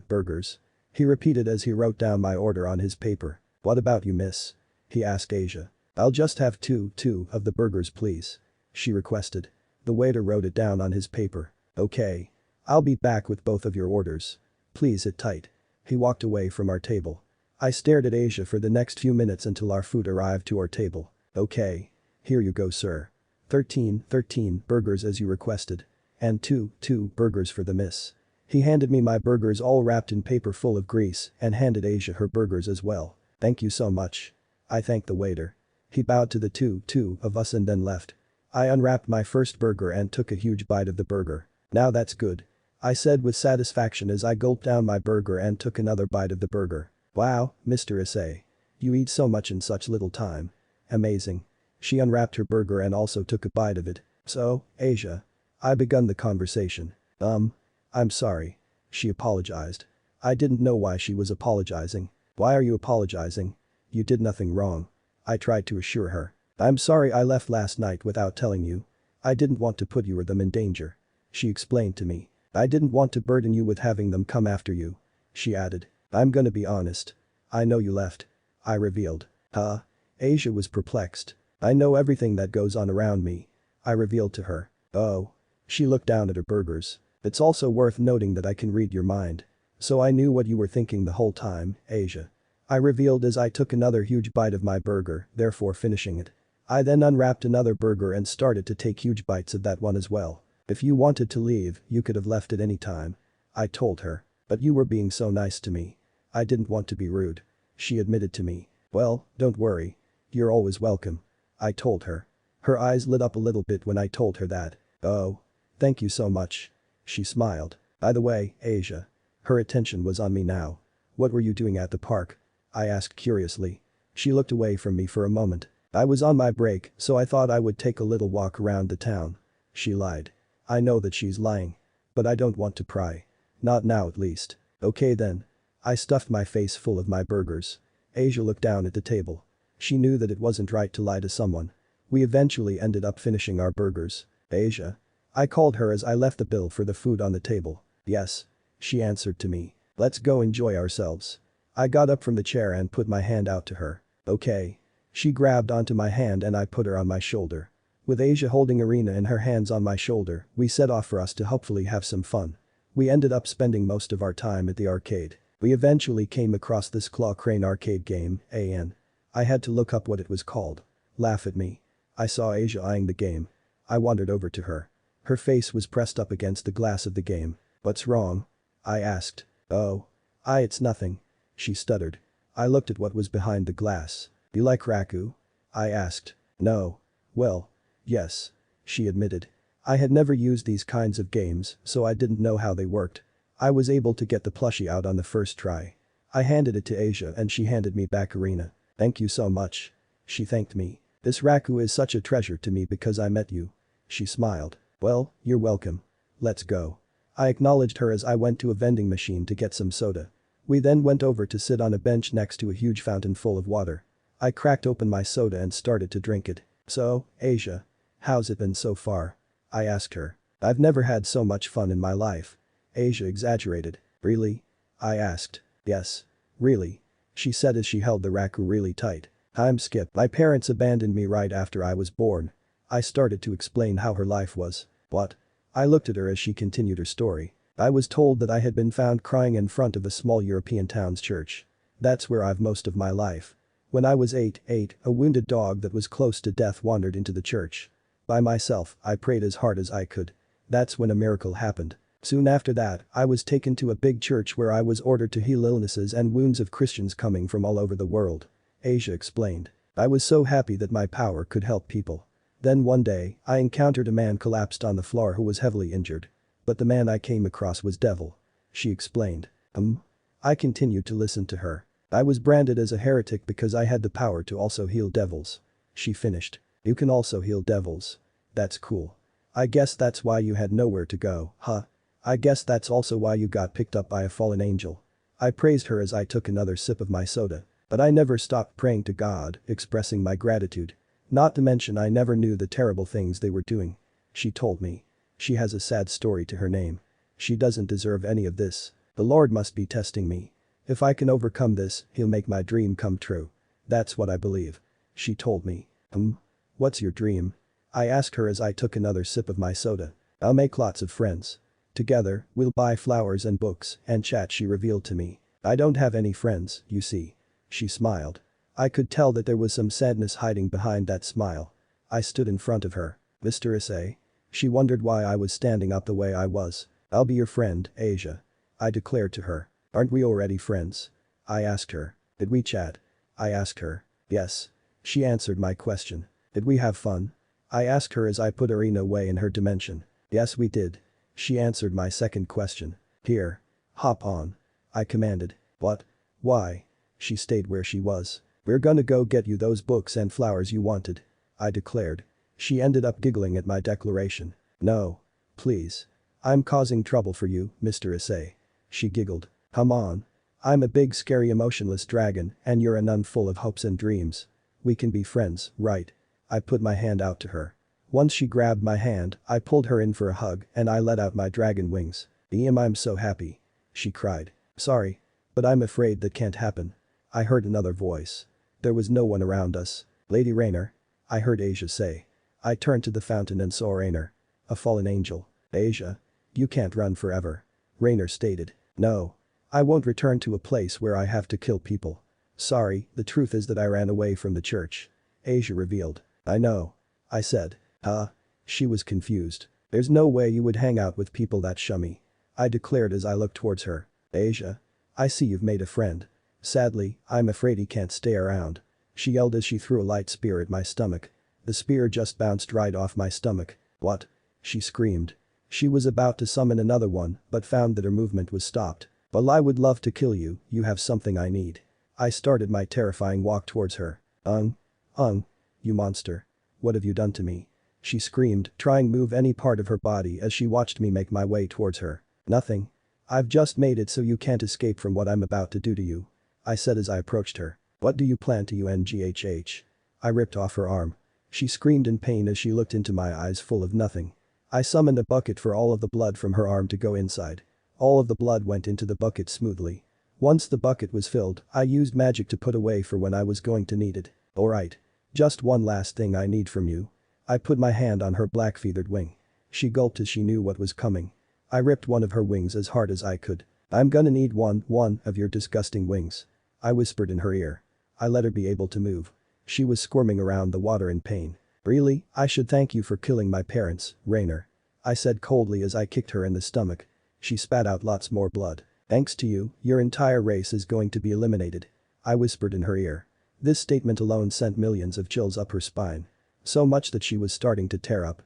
burgers. He repeated as he wrote down my order on his paper. What about you miss? He asked Asia. I'll just have two of the burgers please. She requested. The waiter wrote it down on his paper. Okay. I'll be back with both of your orders. Please sit tight. He walked away from our table. I stared at Asia for the next few minutes until our food arrived to our table. Okay. Here you go sir. 13 burgers as you requested. And two burgers for the miss. He handed me my burgers all wrapped in paper full of grease and handed Asia her burgers as well. Thank you so much. I thanked the waiter. He bowed to the two of us and then left. I unwrapped my first burger and took a huge bite of the burger. Now that's good. I said with satisfaction as I gulped down my burger and took another bite of the burger. Wow, Mr. Issei. You eat so much in such little time. Amazing. She unwrapped her burger and also took a bite of it. So, Asia. I begun the conversation. I'm sorry. She apologized. I didn't know why she was apologizing. Why are you apologizing? You did nothing wrong. I tried to assure her. I'm sorry I left last night without telling you. I didn't want to put you or them in danger. She explained to me. I didn't want to burden you with having them come after you. She added. I'm gonna be honest. I know you left. I revealed. Huh? Asia was perplexed. I know everything that goes on around me. I revealed to her. Oh. She looked down at her burgers. It's also worth noting that I can read your mind. So I knew what you were thinking the whole time, Asia. I revealed as I took another huge bite of my burger, therefore finishing it. I then unwrapped another burger and started to take huge bites of that one as well. If you wanted to leave, you could have left at any time. I told her. But you were being so nice to me. I didn't want to be rude. She admitted to me. Well, don't worry. You're always welcome. I told her. Her eyes lit up a little bit when I told her that. Oh. Thank you so much. She smiled. By the way, Asia. Her attention was on me now. What were you doing at the park? I asked curiously. She looked away from me for a moment. I was on my break, so I thought I would take a little walk around the town. She lied. I know that she's lying. But I don't want to pry. Not now at least. Okay then. I stuffed my face full of my burgers. Asia looked down at the table. She knew that it wasn't right to lie to someone. We eventually ended up finishing our burgers. Asia. I called her as I left the bill for the food on the table. Yes. She answered to me. Let's go enjoy ourselves. I got up from the chair and put my hand out to her. Okay. She grabbed onto my hand and I put her on my shoulder. With Asia holding Irina and her hands on my shoulder, we set off for us to hopefully have some fun. We ended up spending most of our time at the arcade. We eventually came across this claw crane arcade game, I had to look up what it was called. Laugh at me. I saw Asia eyeing the game. I wandered over to her. Her face was pressed up against the glass of the game. "What's wrong?" I asked. "Oh. It's nothing." She stuttered. I looked at what was behind the glass. "You like raku?" I asked. "No." "Well. Yes." She admitted. I had never used these kinds of games, so I didn't know how they worked. I was able to get the plushie out on the first try. I handed it to Asia and she handed me back Arena. "Thank you so much." She thanked me. "This raku is such a treasure to me because I met you." She smiled. "Well, you're welcome. Let's go." I acknowledged her as I went to a vending machine to get some soda. We then went over to sit on a bench next to a huge fountain full of water. I cracked open my soda and started to drink it. "So, Asia. How's it been so far?" I asked her. "I've never had so much fun in my life." Asia exaggerated. "Really?" I asked. "Yes. Really." She said as she held the raku really tight. "I'm Skip. My parents abandoned me right after I was born." I started to explain how her life was. "What?" I looked at her as she continued her story. "I was told that I had been found crying in front of a small European town's church. That's where I've most of my life. When I was eight, a wounded dog that was close to death wandered into the church. By myself, I prayed as hard as I could. That's when a miracle happened. Soon after that, I was taken to a big church where I was ordered to heal illnesses and wounds of Christians coming from all over the world." Asia explained. "I was so happy that my power could help people. Then one day, I encountered a man collapsed on the floor who was heavily injured. But the man I came across was Devil." She explained. I continued to listen to her. "I was branded as a heretic because I had the power to also heal devils." She finished. "You can also heal devils. That's cool. I guess that's why you had nowhere to go, huh? I guess that's also why you got picked up by a fallen angel." I praised her as I took another sip of my soda. But I never stopped praying to God, expressing my gratitude. Not to mention I never knew the terrible things they were doing. She told me. She has a sad story to her name. She doesn't deserve any of this. The Lord must be testing me. If I can overcome this, he'll make my dream come true. That's what I believe. She told me. What's your dream?" I asked her as I took another sip of my soda. "I'll make lots of friends. Together, we'll buy flowers and books and chat," she revealed to me. "I don't have any friends, you see." She smiled. I could tell that there was some sadness hiding behind that smile. I stood in front of her. "Mr. Issei?" She wondered why I was standing up the way I was. "I'll be your friend, Asia," I declared to her. "Aren't we already friends?" I asked her. "Did we chat?" I asked her. "Yes." She answered my question. "Did we have fun?" I asked her as I put Arena away in her dimension. "Yes, we did." She answered my second question. "Here. Hop on." I commanded. "What? Why?" She stayed where she was. "We're gonna go get you those books and flowers you wanted," I declared. She ended up giggling at my declaration. "No. Please. I'm causing trouble for you, Mr. Issei." She giggled. "Come on. I'm a big scary emotionless dragon and you're a nun full of hopes and dreams. We can be friends, right?" I put my hand out to her. Once she grabbed my hand, I pulled her in for a hug and I let out my dragon wings. I'm so happy." She cried. "Sorry. But I'm afraid that can't happen." I heard another voice. There was no one around us. "Lady Rainer?" I heard Asia say. I turned to the fountain and saw Rainer. A fallen angel. "Asia. You can't run forever." Rainer stated. "No. I won't return to a place where I have to kill people. Sorry, the truth is that I ran away from the church." Asia revealed. "I know." I said. "Huh?" She was confused. "There's no way you would hang out with people that shummy," I declared as I looked towards her. "Asia. I see you've made a friend. Sadly, I'm afraid he can't stay around." She yelled as she threw a light spear at my stomach. The spear just bounced right off my stomach. "What?" she screamed. She was about to summon another one but found that her movement was stopped. "Well, I would love to kill you, you have something I need." I started my terrifying walk towards her. You monster. What have you done to me?" She screamed, trying to move any part of her body as she watched me make my way towards her. "Nothing. I've just made it so you can't escape from what I'm about to do to you," I said as I approached her. "What do you plan to unghh?" I ripped off her arm. She screamed in pain as she looked into my eyes full of nothing. I summoned a bucket for all of the blood from her arm to go inside. All of the blood went into the bucket smoothly. Once the bucket was filled, I used magic to put away for when I was going to need it. "Alright. Just one last thing I need from you." I put my hand on her black feathered wing. She gulped as she knew what was coming. I ripped one of her wings as hard as I could. "I'm gonna need one of your disgusting wings," I whispered in her ear. I let her be able to move. She was squirming around the water in pain. "Really, I should thank you for killing my parents, Rainer," I said coldly as I kicked her in the stomach. She spat out lots more blood. "Thanks to you, your entire race is going to be eliminated," I whispered in her ear. This statement alone sent millions of chills up her spine. So much that she was starting to tear up.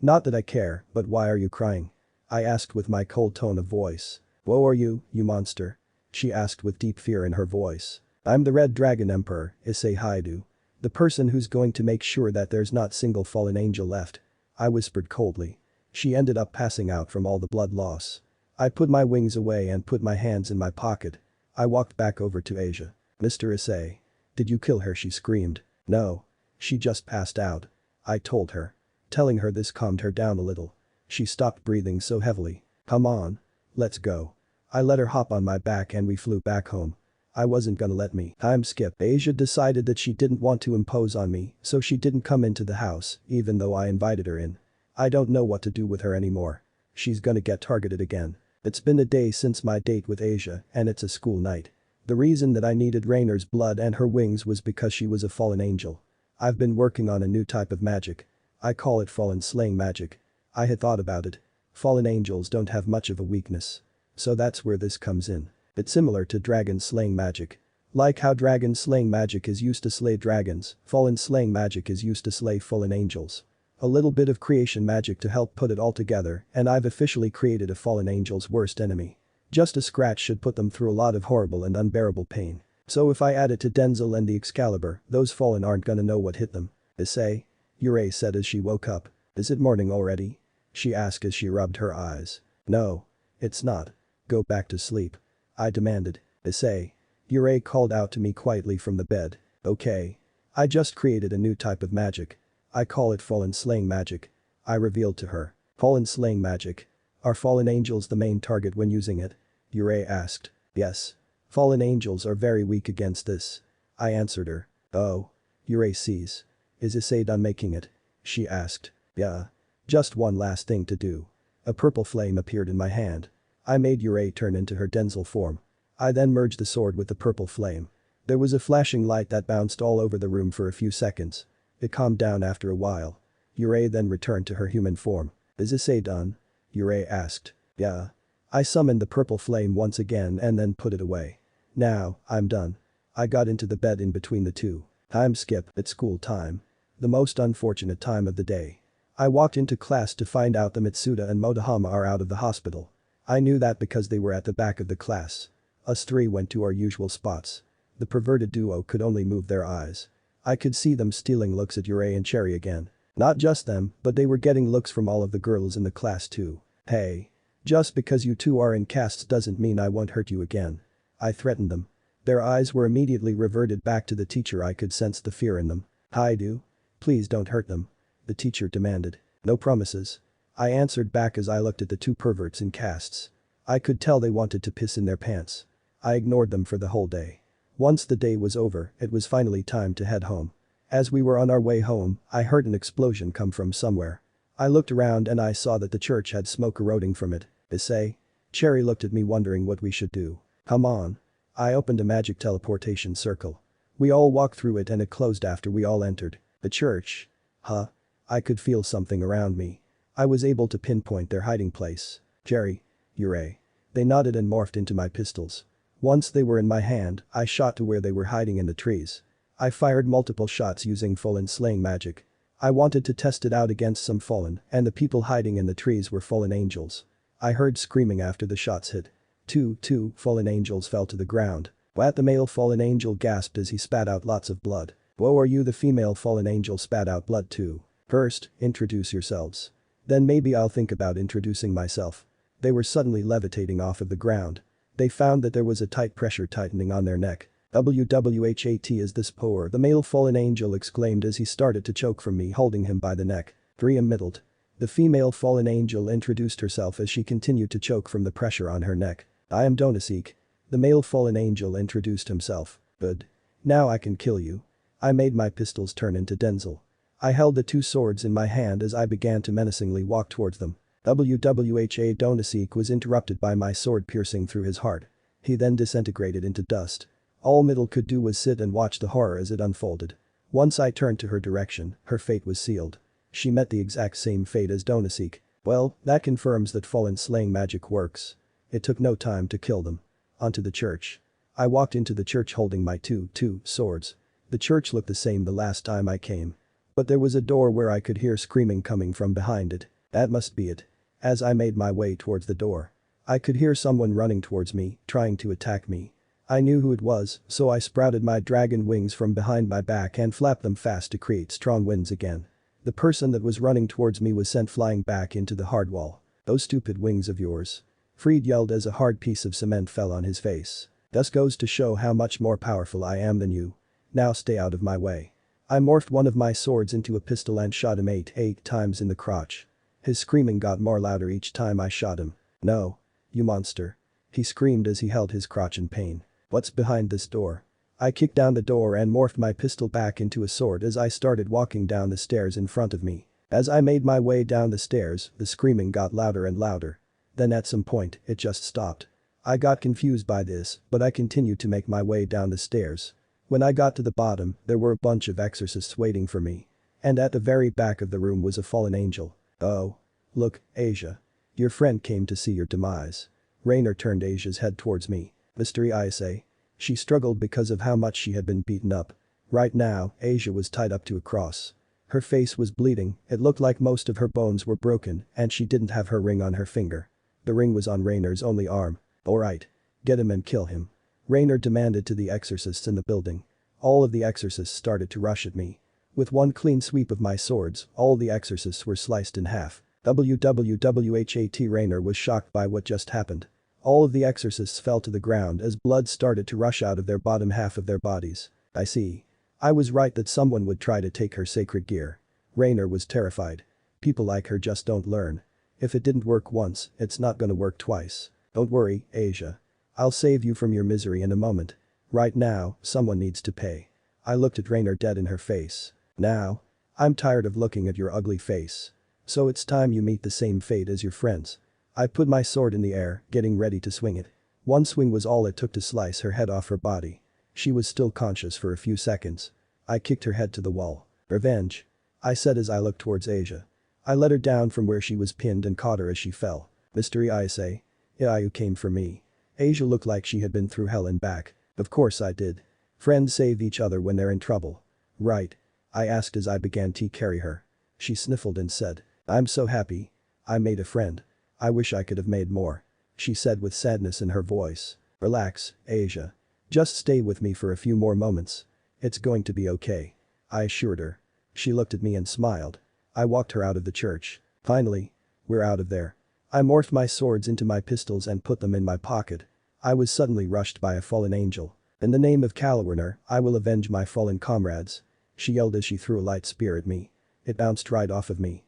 Not that I care, but why are you crying?" I asked with my cold tone of voice. "Who are you monster?" she asked with deep fear in her voice. "I'm the Red Dragon Emperor, Issei Hyoudou. The person who's going to make sure that there's not single fallen angel left," I whispered coldly. She ended up passing out from all the blood loss. I put my wings away and put my hands in my pocket. I walked back over to Asia. "Mr. Issei. Did you kill her?" she screamed. "No. She just passed out," I told her. Telling her this calmed her down a little. She stopped breathing so heavily. "Come on. Let's go." I let her hop on my back and we flew back home. I wasn't gonna let me time skip. Asia decided that she didn't want to impose on me, so she didn't come into the house, even though I invited her in. I don't know what to do with her anymore. She's gonna get targeted again. It's been a day since my date with Asia and it's a school night. The reason that I needed Rainer's blood and her wings was because she was a fallen angel. I've been working on a new type of magic. I call it fallen slaying magic. I had thought about it. Fallen angels don't have much of a weakness. So that's where this comes in. It's similar to dragon slaying magic. Like how dragon slaying magic is used to slay dragons, fallen slaying magic is used to slay fallen angels. A little bit of creation magic to help put it all together and I've officially created a fallen angel's worst enemy. Just a scratch should put them through a lot of horrible and unbearable pain. So if I add it to Denzel and the Excalibur, those fallen aren't gonna know what hit them. "Issei," Yurei said as she woke up. "Is it morning already?" she asked as she rubbed her eyes. "No. It's not. Go back to sleep," I demanded. "Issei." Yurei called out to me quietly from the bed. "Okay. I just created a new type of magic. I call it fallen slaying magic," I revealed to her. "Fallen slaying magic? Are fallen angels the main target when using it?" Yurei asked. "Yes. Fallen angels are very weak against this," I answered her. "Oh." Yurei sees. "Is Issei done making it?" she asked. "Yeah. Just one last thing to do." A purple flame appeared in my hand. I made Yurei turn into her Denzel form. I then merged the sword with the purple flame. There was a flashing light that bounced all over the room for a few seconds. It calmed down after a while. Yurei then returned to her human form. "Is Issei done?" Yurei asked. "Yeah." I summoned the purple flame once again and then put it away. "Now, I'm done." I got into the bed in between the two. Time skip. It's school time. The most unfortunate time of the day. I walked into class to find out that Mitsuda and Motohama are out of the hospital. I knew that because they were at the back of the class. Us three went to our usual spots. The perverted duo could only move their eyes. I could see them stealing looks at Yurei and Cherry again. Not just them, but they were getting looks from all of the girls in the class too. "Hey. Just because you two are in casts doesn't mean I won't hurt you again," I threatened them. Their eyes were immediately reverted back to the teacher. I could sense the fear in them. "Hyoudou. Please don't hurt them," the teacher demanded. "No promises," I answered back as I looked at the two perverts in casts. I could tell they wanted to piss in their pants. I ignored them for the whole day. Once the day was over, it was finally time to head home. As we were on our way home, I heard an explosion come from somewhere. I looked around and I saw that the church had smoke eroding from it. "Issei?" Cherry looked at me wondering what we should do. "Come on." I opened a magic teleportation circle. We all walked through it and it closed after we all entered. The church? Huh? I could feel something around me. I was able to pinpoint their hiding place. "Cherry. Yurei." They nodded and morphed into my pistols. Once they were in my hand, I shot to where they were hiding in the trees. I fired multiple shots using fallen slaying magic. I wanted to test it out against some fallen, and the people hiding in the trees were fallen angels. I heard screaming after the shots hit. Two fallen angels fell to the ground. "What?" The male fallen angel gasped as he spat out lots of blood. "Whoa, are you?" The female fallen angel spat out blood too. "First, introduce yourselves. Then maybe I'll think about introducing myself." They were suddenly levitating off of the ground. They found that there was a tight pressure tightening on their neck. "WWHAT is this poor?" the male fallen angel exclaimed as he started to choke from me holding him by the neck. Riam middled. The female fallen angel introduced herself as she continued to choke from the pressure on her neck. "I am Donaseek." The male fallen angel introduced himself. "Good. Now I can kill you." I made my pistols turn into Denzel. I held the two swords in my hand as I began to menacingly walk towards them. Wha Donaseek was interrupted by my sword piercing through his heart. He then disintegrated into dust. All Middle could do was sit and watch the horror as it unfolded. Once I turned to her direction, her fate was sealed. She met the exact same fate as Donaseek. Well, that confirms that fallen slaying magic works. It took no time to kill them. Onto the church. I walked into the church holding my two swords. The church looked the same the last time I came. But there was a door where I could hear screaming coming from behind it. That must be it. As I made my way towards the door, I could hear someone running towards me, trying to attack me. I knew who it was, so I sprouted my dragon wings from behind my back and flapped them fast to create strong winds again. The person that was running towards me was sent flying back into the hard wall. "Those stupid wings of yours." Freed yelled as a hard piece of cement fell on his face. "Thus goes to show how much more powerful I am than you. Now stay out of my way." I morphed one of my swords into a pistol and shot him eight times in the crotch. His screaming got more louder each time I shot him. "No. You monster." He screamed as he held his crotch in pain. "What's behind this door?" I kicked down the door and morphed my pistol back into a sword as I started walking down the stairs in front of me. As I made my way down the stairs, the screaming got louder and louder. Then at some point, it just stopped. I got confused by this, but I continued to make my way down the stairs. When I got to the bottom, there were a bunch of exorcists waiting for me. And at the very back of the room was a fallen angel. "Oh. Look, Asia. Your friend came to see your demise." Rainer turned Asia's head towards me. "Mr. Issei." She struggled because of how much she had been beaten up. Right now, Asia was tied up to a cross. Her face was bleeding, it looked like most of her bones were broken, and she didn't have her ring on her finger. The ring was on Rainer's only arm. "Alright. Get him and kill him." Rainer demanded to the exorcists in the building. All of the exorcists started to rush at me. With one clean sweep of my swords, all the exorcists were sliced in half. Whatif Rainer was shocked by what just happened. All of the exorcists fell to the ground as blood started to rush out of their bottom half of their bodies. "I see. I was right that someone would try to take her sacred gear." Rainer was terrified. "People like her just don't learn. If it didn't work once, it's not gonna work twice. Don't worry, Asia. I'll save you from your misery in a moment. Right now, someone needs to pay." I looked at Rainer dead in her face. "Now? I'm tired of looking at your ugly face. So it's time you meet the same fate as your friends." I put my sword in the air, getting ready to swing it. One swing was all it took to slice her head off her body. She was still conscious for a few seconds. I kicked her head to the wall. "Revenge," I said as I looked towards Asia. I let her down from where she was pinned and caught her as she fell. "Mr. Issei. Yeah, you came for me." Asia looked like she had been through hell and back. "Of course I did. Friends save each other when they're in trouble." "Right?" I asked as I began to carry her. She sniffled and said, "I'm so happy. I made a friend. I wish I could have made more," she said with sadness in her voice. "Relax, Asia. Just stay with me for a few more moments. It's going to be okay," I assured her. She looked at me and smiled. I walked her out of the church. Finally. We're out of there. I morphed my swords into my pistols and put them in my pocket. I was suddenly rushed by a fallen angel. "In the name of Kalwarner, I will avenge my fallen comrades," she yelled as she threw a light spear at me. It bounced right off of me.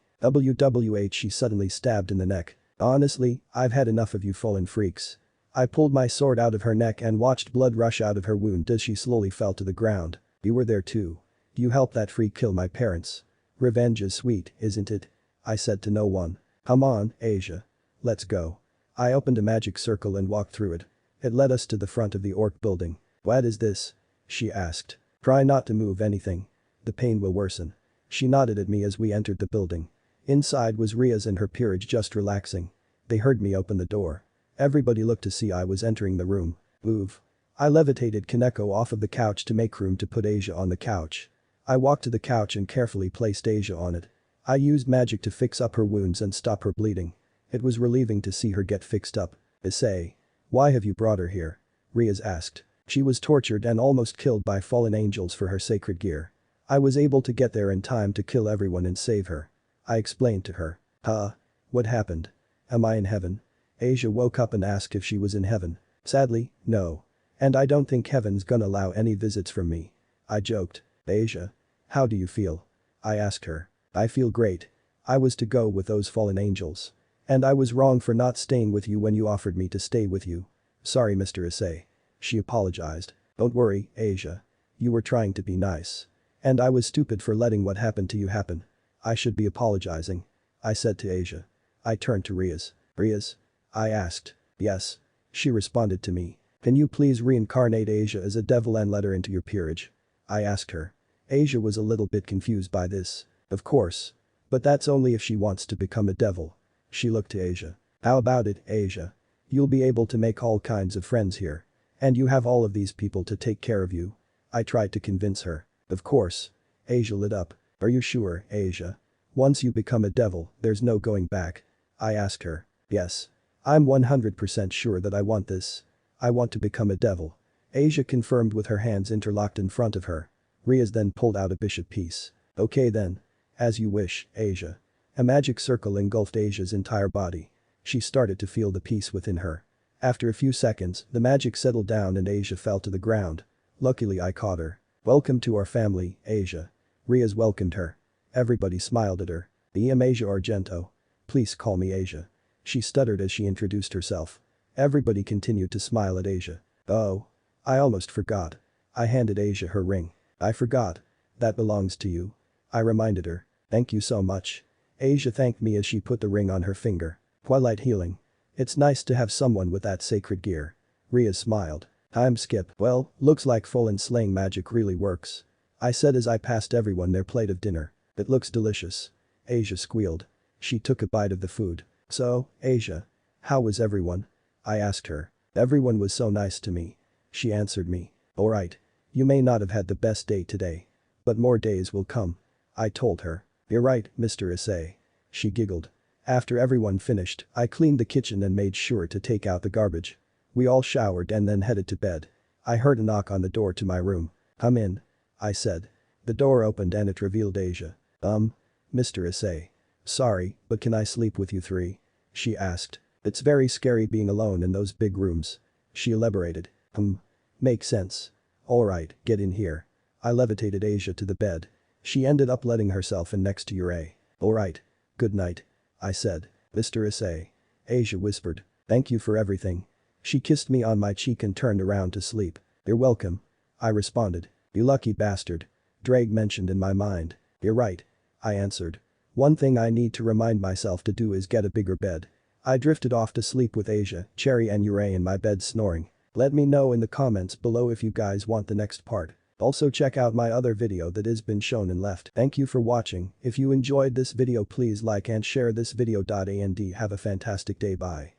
She suddenly stabbed in the neck. "Honestly, I've had enough of you fallen freaks." I pulled my sword out of her neck and watched blood rush out of her wound as she slowly fell to the ground. "You were there too. You helped that freak kill my parents. Revenge is sweet, isn't it?" I said to no one. "Come on, Asia. Let's go." I opened a magic circle and walked through it. It led us to the front of the orc building. "What is this?" she asked. "Try not to move anything. The pain will worsen." She nodded at me as we entered the building. Inside was Rias and her peerage just relaxing. They heard me open the door. Everybody looked to see I was entering the room. "Move." I levitated Kaneko off of the couch to make room to put Asia on the couch. I walked to the couch and carefully placed Asia on it. I used magic to fix up her wounds and stop her bleeding. It was relieving to see her get fixed up. "Issei. Why have you brought her here?" Rias asked. She was tortured and almost killed by fallen angels for her sacred gear. I was able to get there in time to kill everyone and save her. I explained to her. "Huh? What happened? Am I in heaven?" Asia woke up and asked if she was in heaven. "Sadly, no. And I don't think heaven's gonna allow any visits from me." I joked. "Asia. How do you feel?" I asked her. "I feel great. I was to go with those fallen angels. And I was wrong for not staying with you when you offered me to stay with you. Sorry, Mr. Issei." She apologized. "Don't worry, Asia. You were trying to be nice. And I was stupid for letting what happened to you happen. I should be apologizing," I said to Asia. I turned to Rias. Rias? I asked. Yes. She responded to me. Can you please reincarnate Asia as a devil and let her into your peerage? I asked her. Asia was a little bit confused by this. Of course. But that's only if she wants to become a devil. She looked to Asia. How about it, Asia? You'll be able to make all kinds of friends here. And you have all of these people to take care of you. I tried to convince her. Of course. Asia lit up. Are you sure, Asia? Once you become a devil, there's no going back. I asked her. Yes. I'm 100% sure that I want this. I want to become a devil. Asia confirmed with her hands interlocked in front of her. Rias then pulled out a bishop piece. Okay then. As you wish, Asia. A magic circle engulfed Asia's entire body. She started to feel the peace within her. After a few seconds, the magic settled down and Asia fell to the ground. Luckily I caught her. Welcome to our family, Asia. Rias welcomed her. Everybody smiled at her. I am Asia Argento. Please call me Asia. She stuttered as she introduced herself. Everybody continued to smile at Asia. Oh. I almost forgot. I handed Asia her ring. I forgot. That belongs to you. I reminded her. Thank you so much. Asia thanked me as she put the ring on her finger. Twilight healing. It's nice to have someone with that sacred gear. Rias smiled. Time skip. Well, looks like full and slaying magic really works. I said as I passed everyone their plate of dinner. It looks delicious. Asia squealed. She took a bite of the food. So, Asia. How was everyone? I asked her. Everyone was so nice to me. She answered me. Alright. You may not have had the best day today. But more days will come. I told her. You're right, Mr. Issei. She giggled. After everyone finished, I cleaned the kitchen and made sure to take out the garbage. We all showered and then headed to bed. I heard a knock on the door to my room. Come in. I said. The door opened and it revealed Asia. Mr. Issei. Sorry, but can I sleep with you three? She asked. It's very scary being alone in those big rooms. She elaborated. Makes sense. Alright, get in here. I levitated Asia to the bed. She ended up letting herself in next to Issei. Alright. Good night. I said. Mr. Issei. Asia whispered. Thank you for everything. She kissed me on my cheek and turned around to sleep. You're welcome. I responded. You lucky bastard. Drake mentioned in my mind. You're right. I answered. One thing I need to remind myself to do is get a bigger bed. I drifted off to sleep with Asia, Cherry and Issei in my bed snoring. Let me know in the comments below if you guys want the next part. Also check out my other video that has been shown and left. Thank you for watching. If you enjoyed this video please like and share this video. And have a fantastic day. Bye.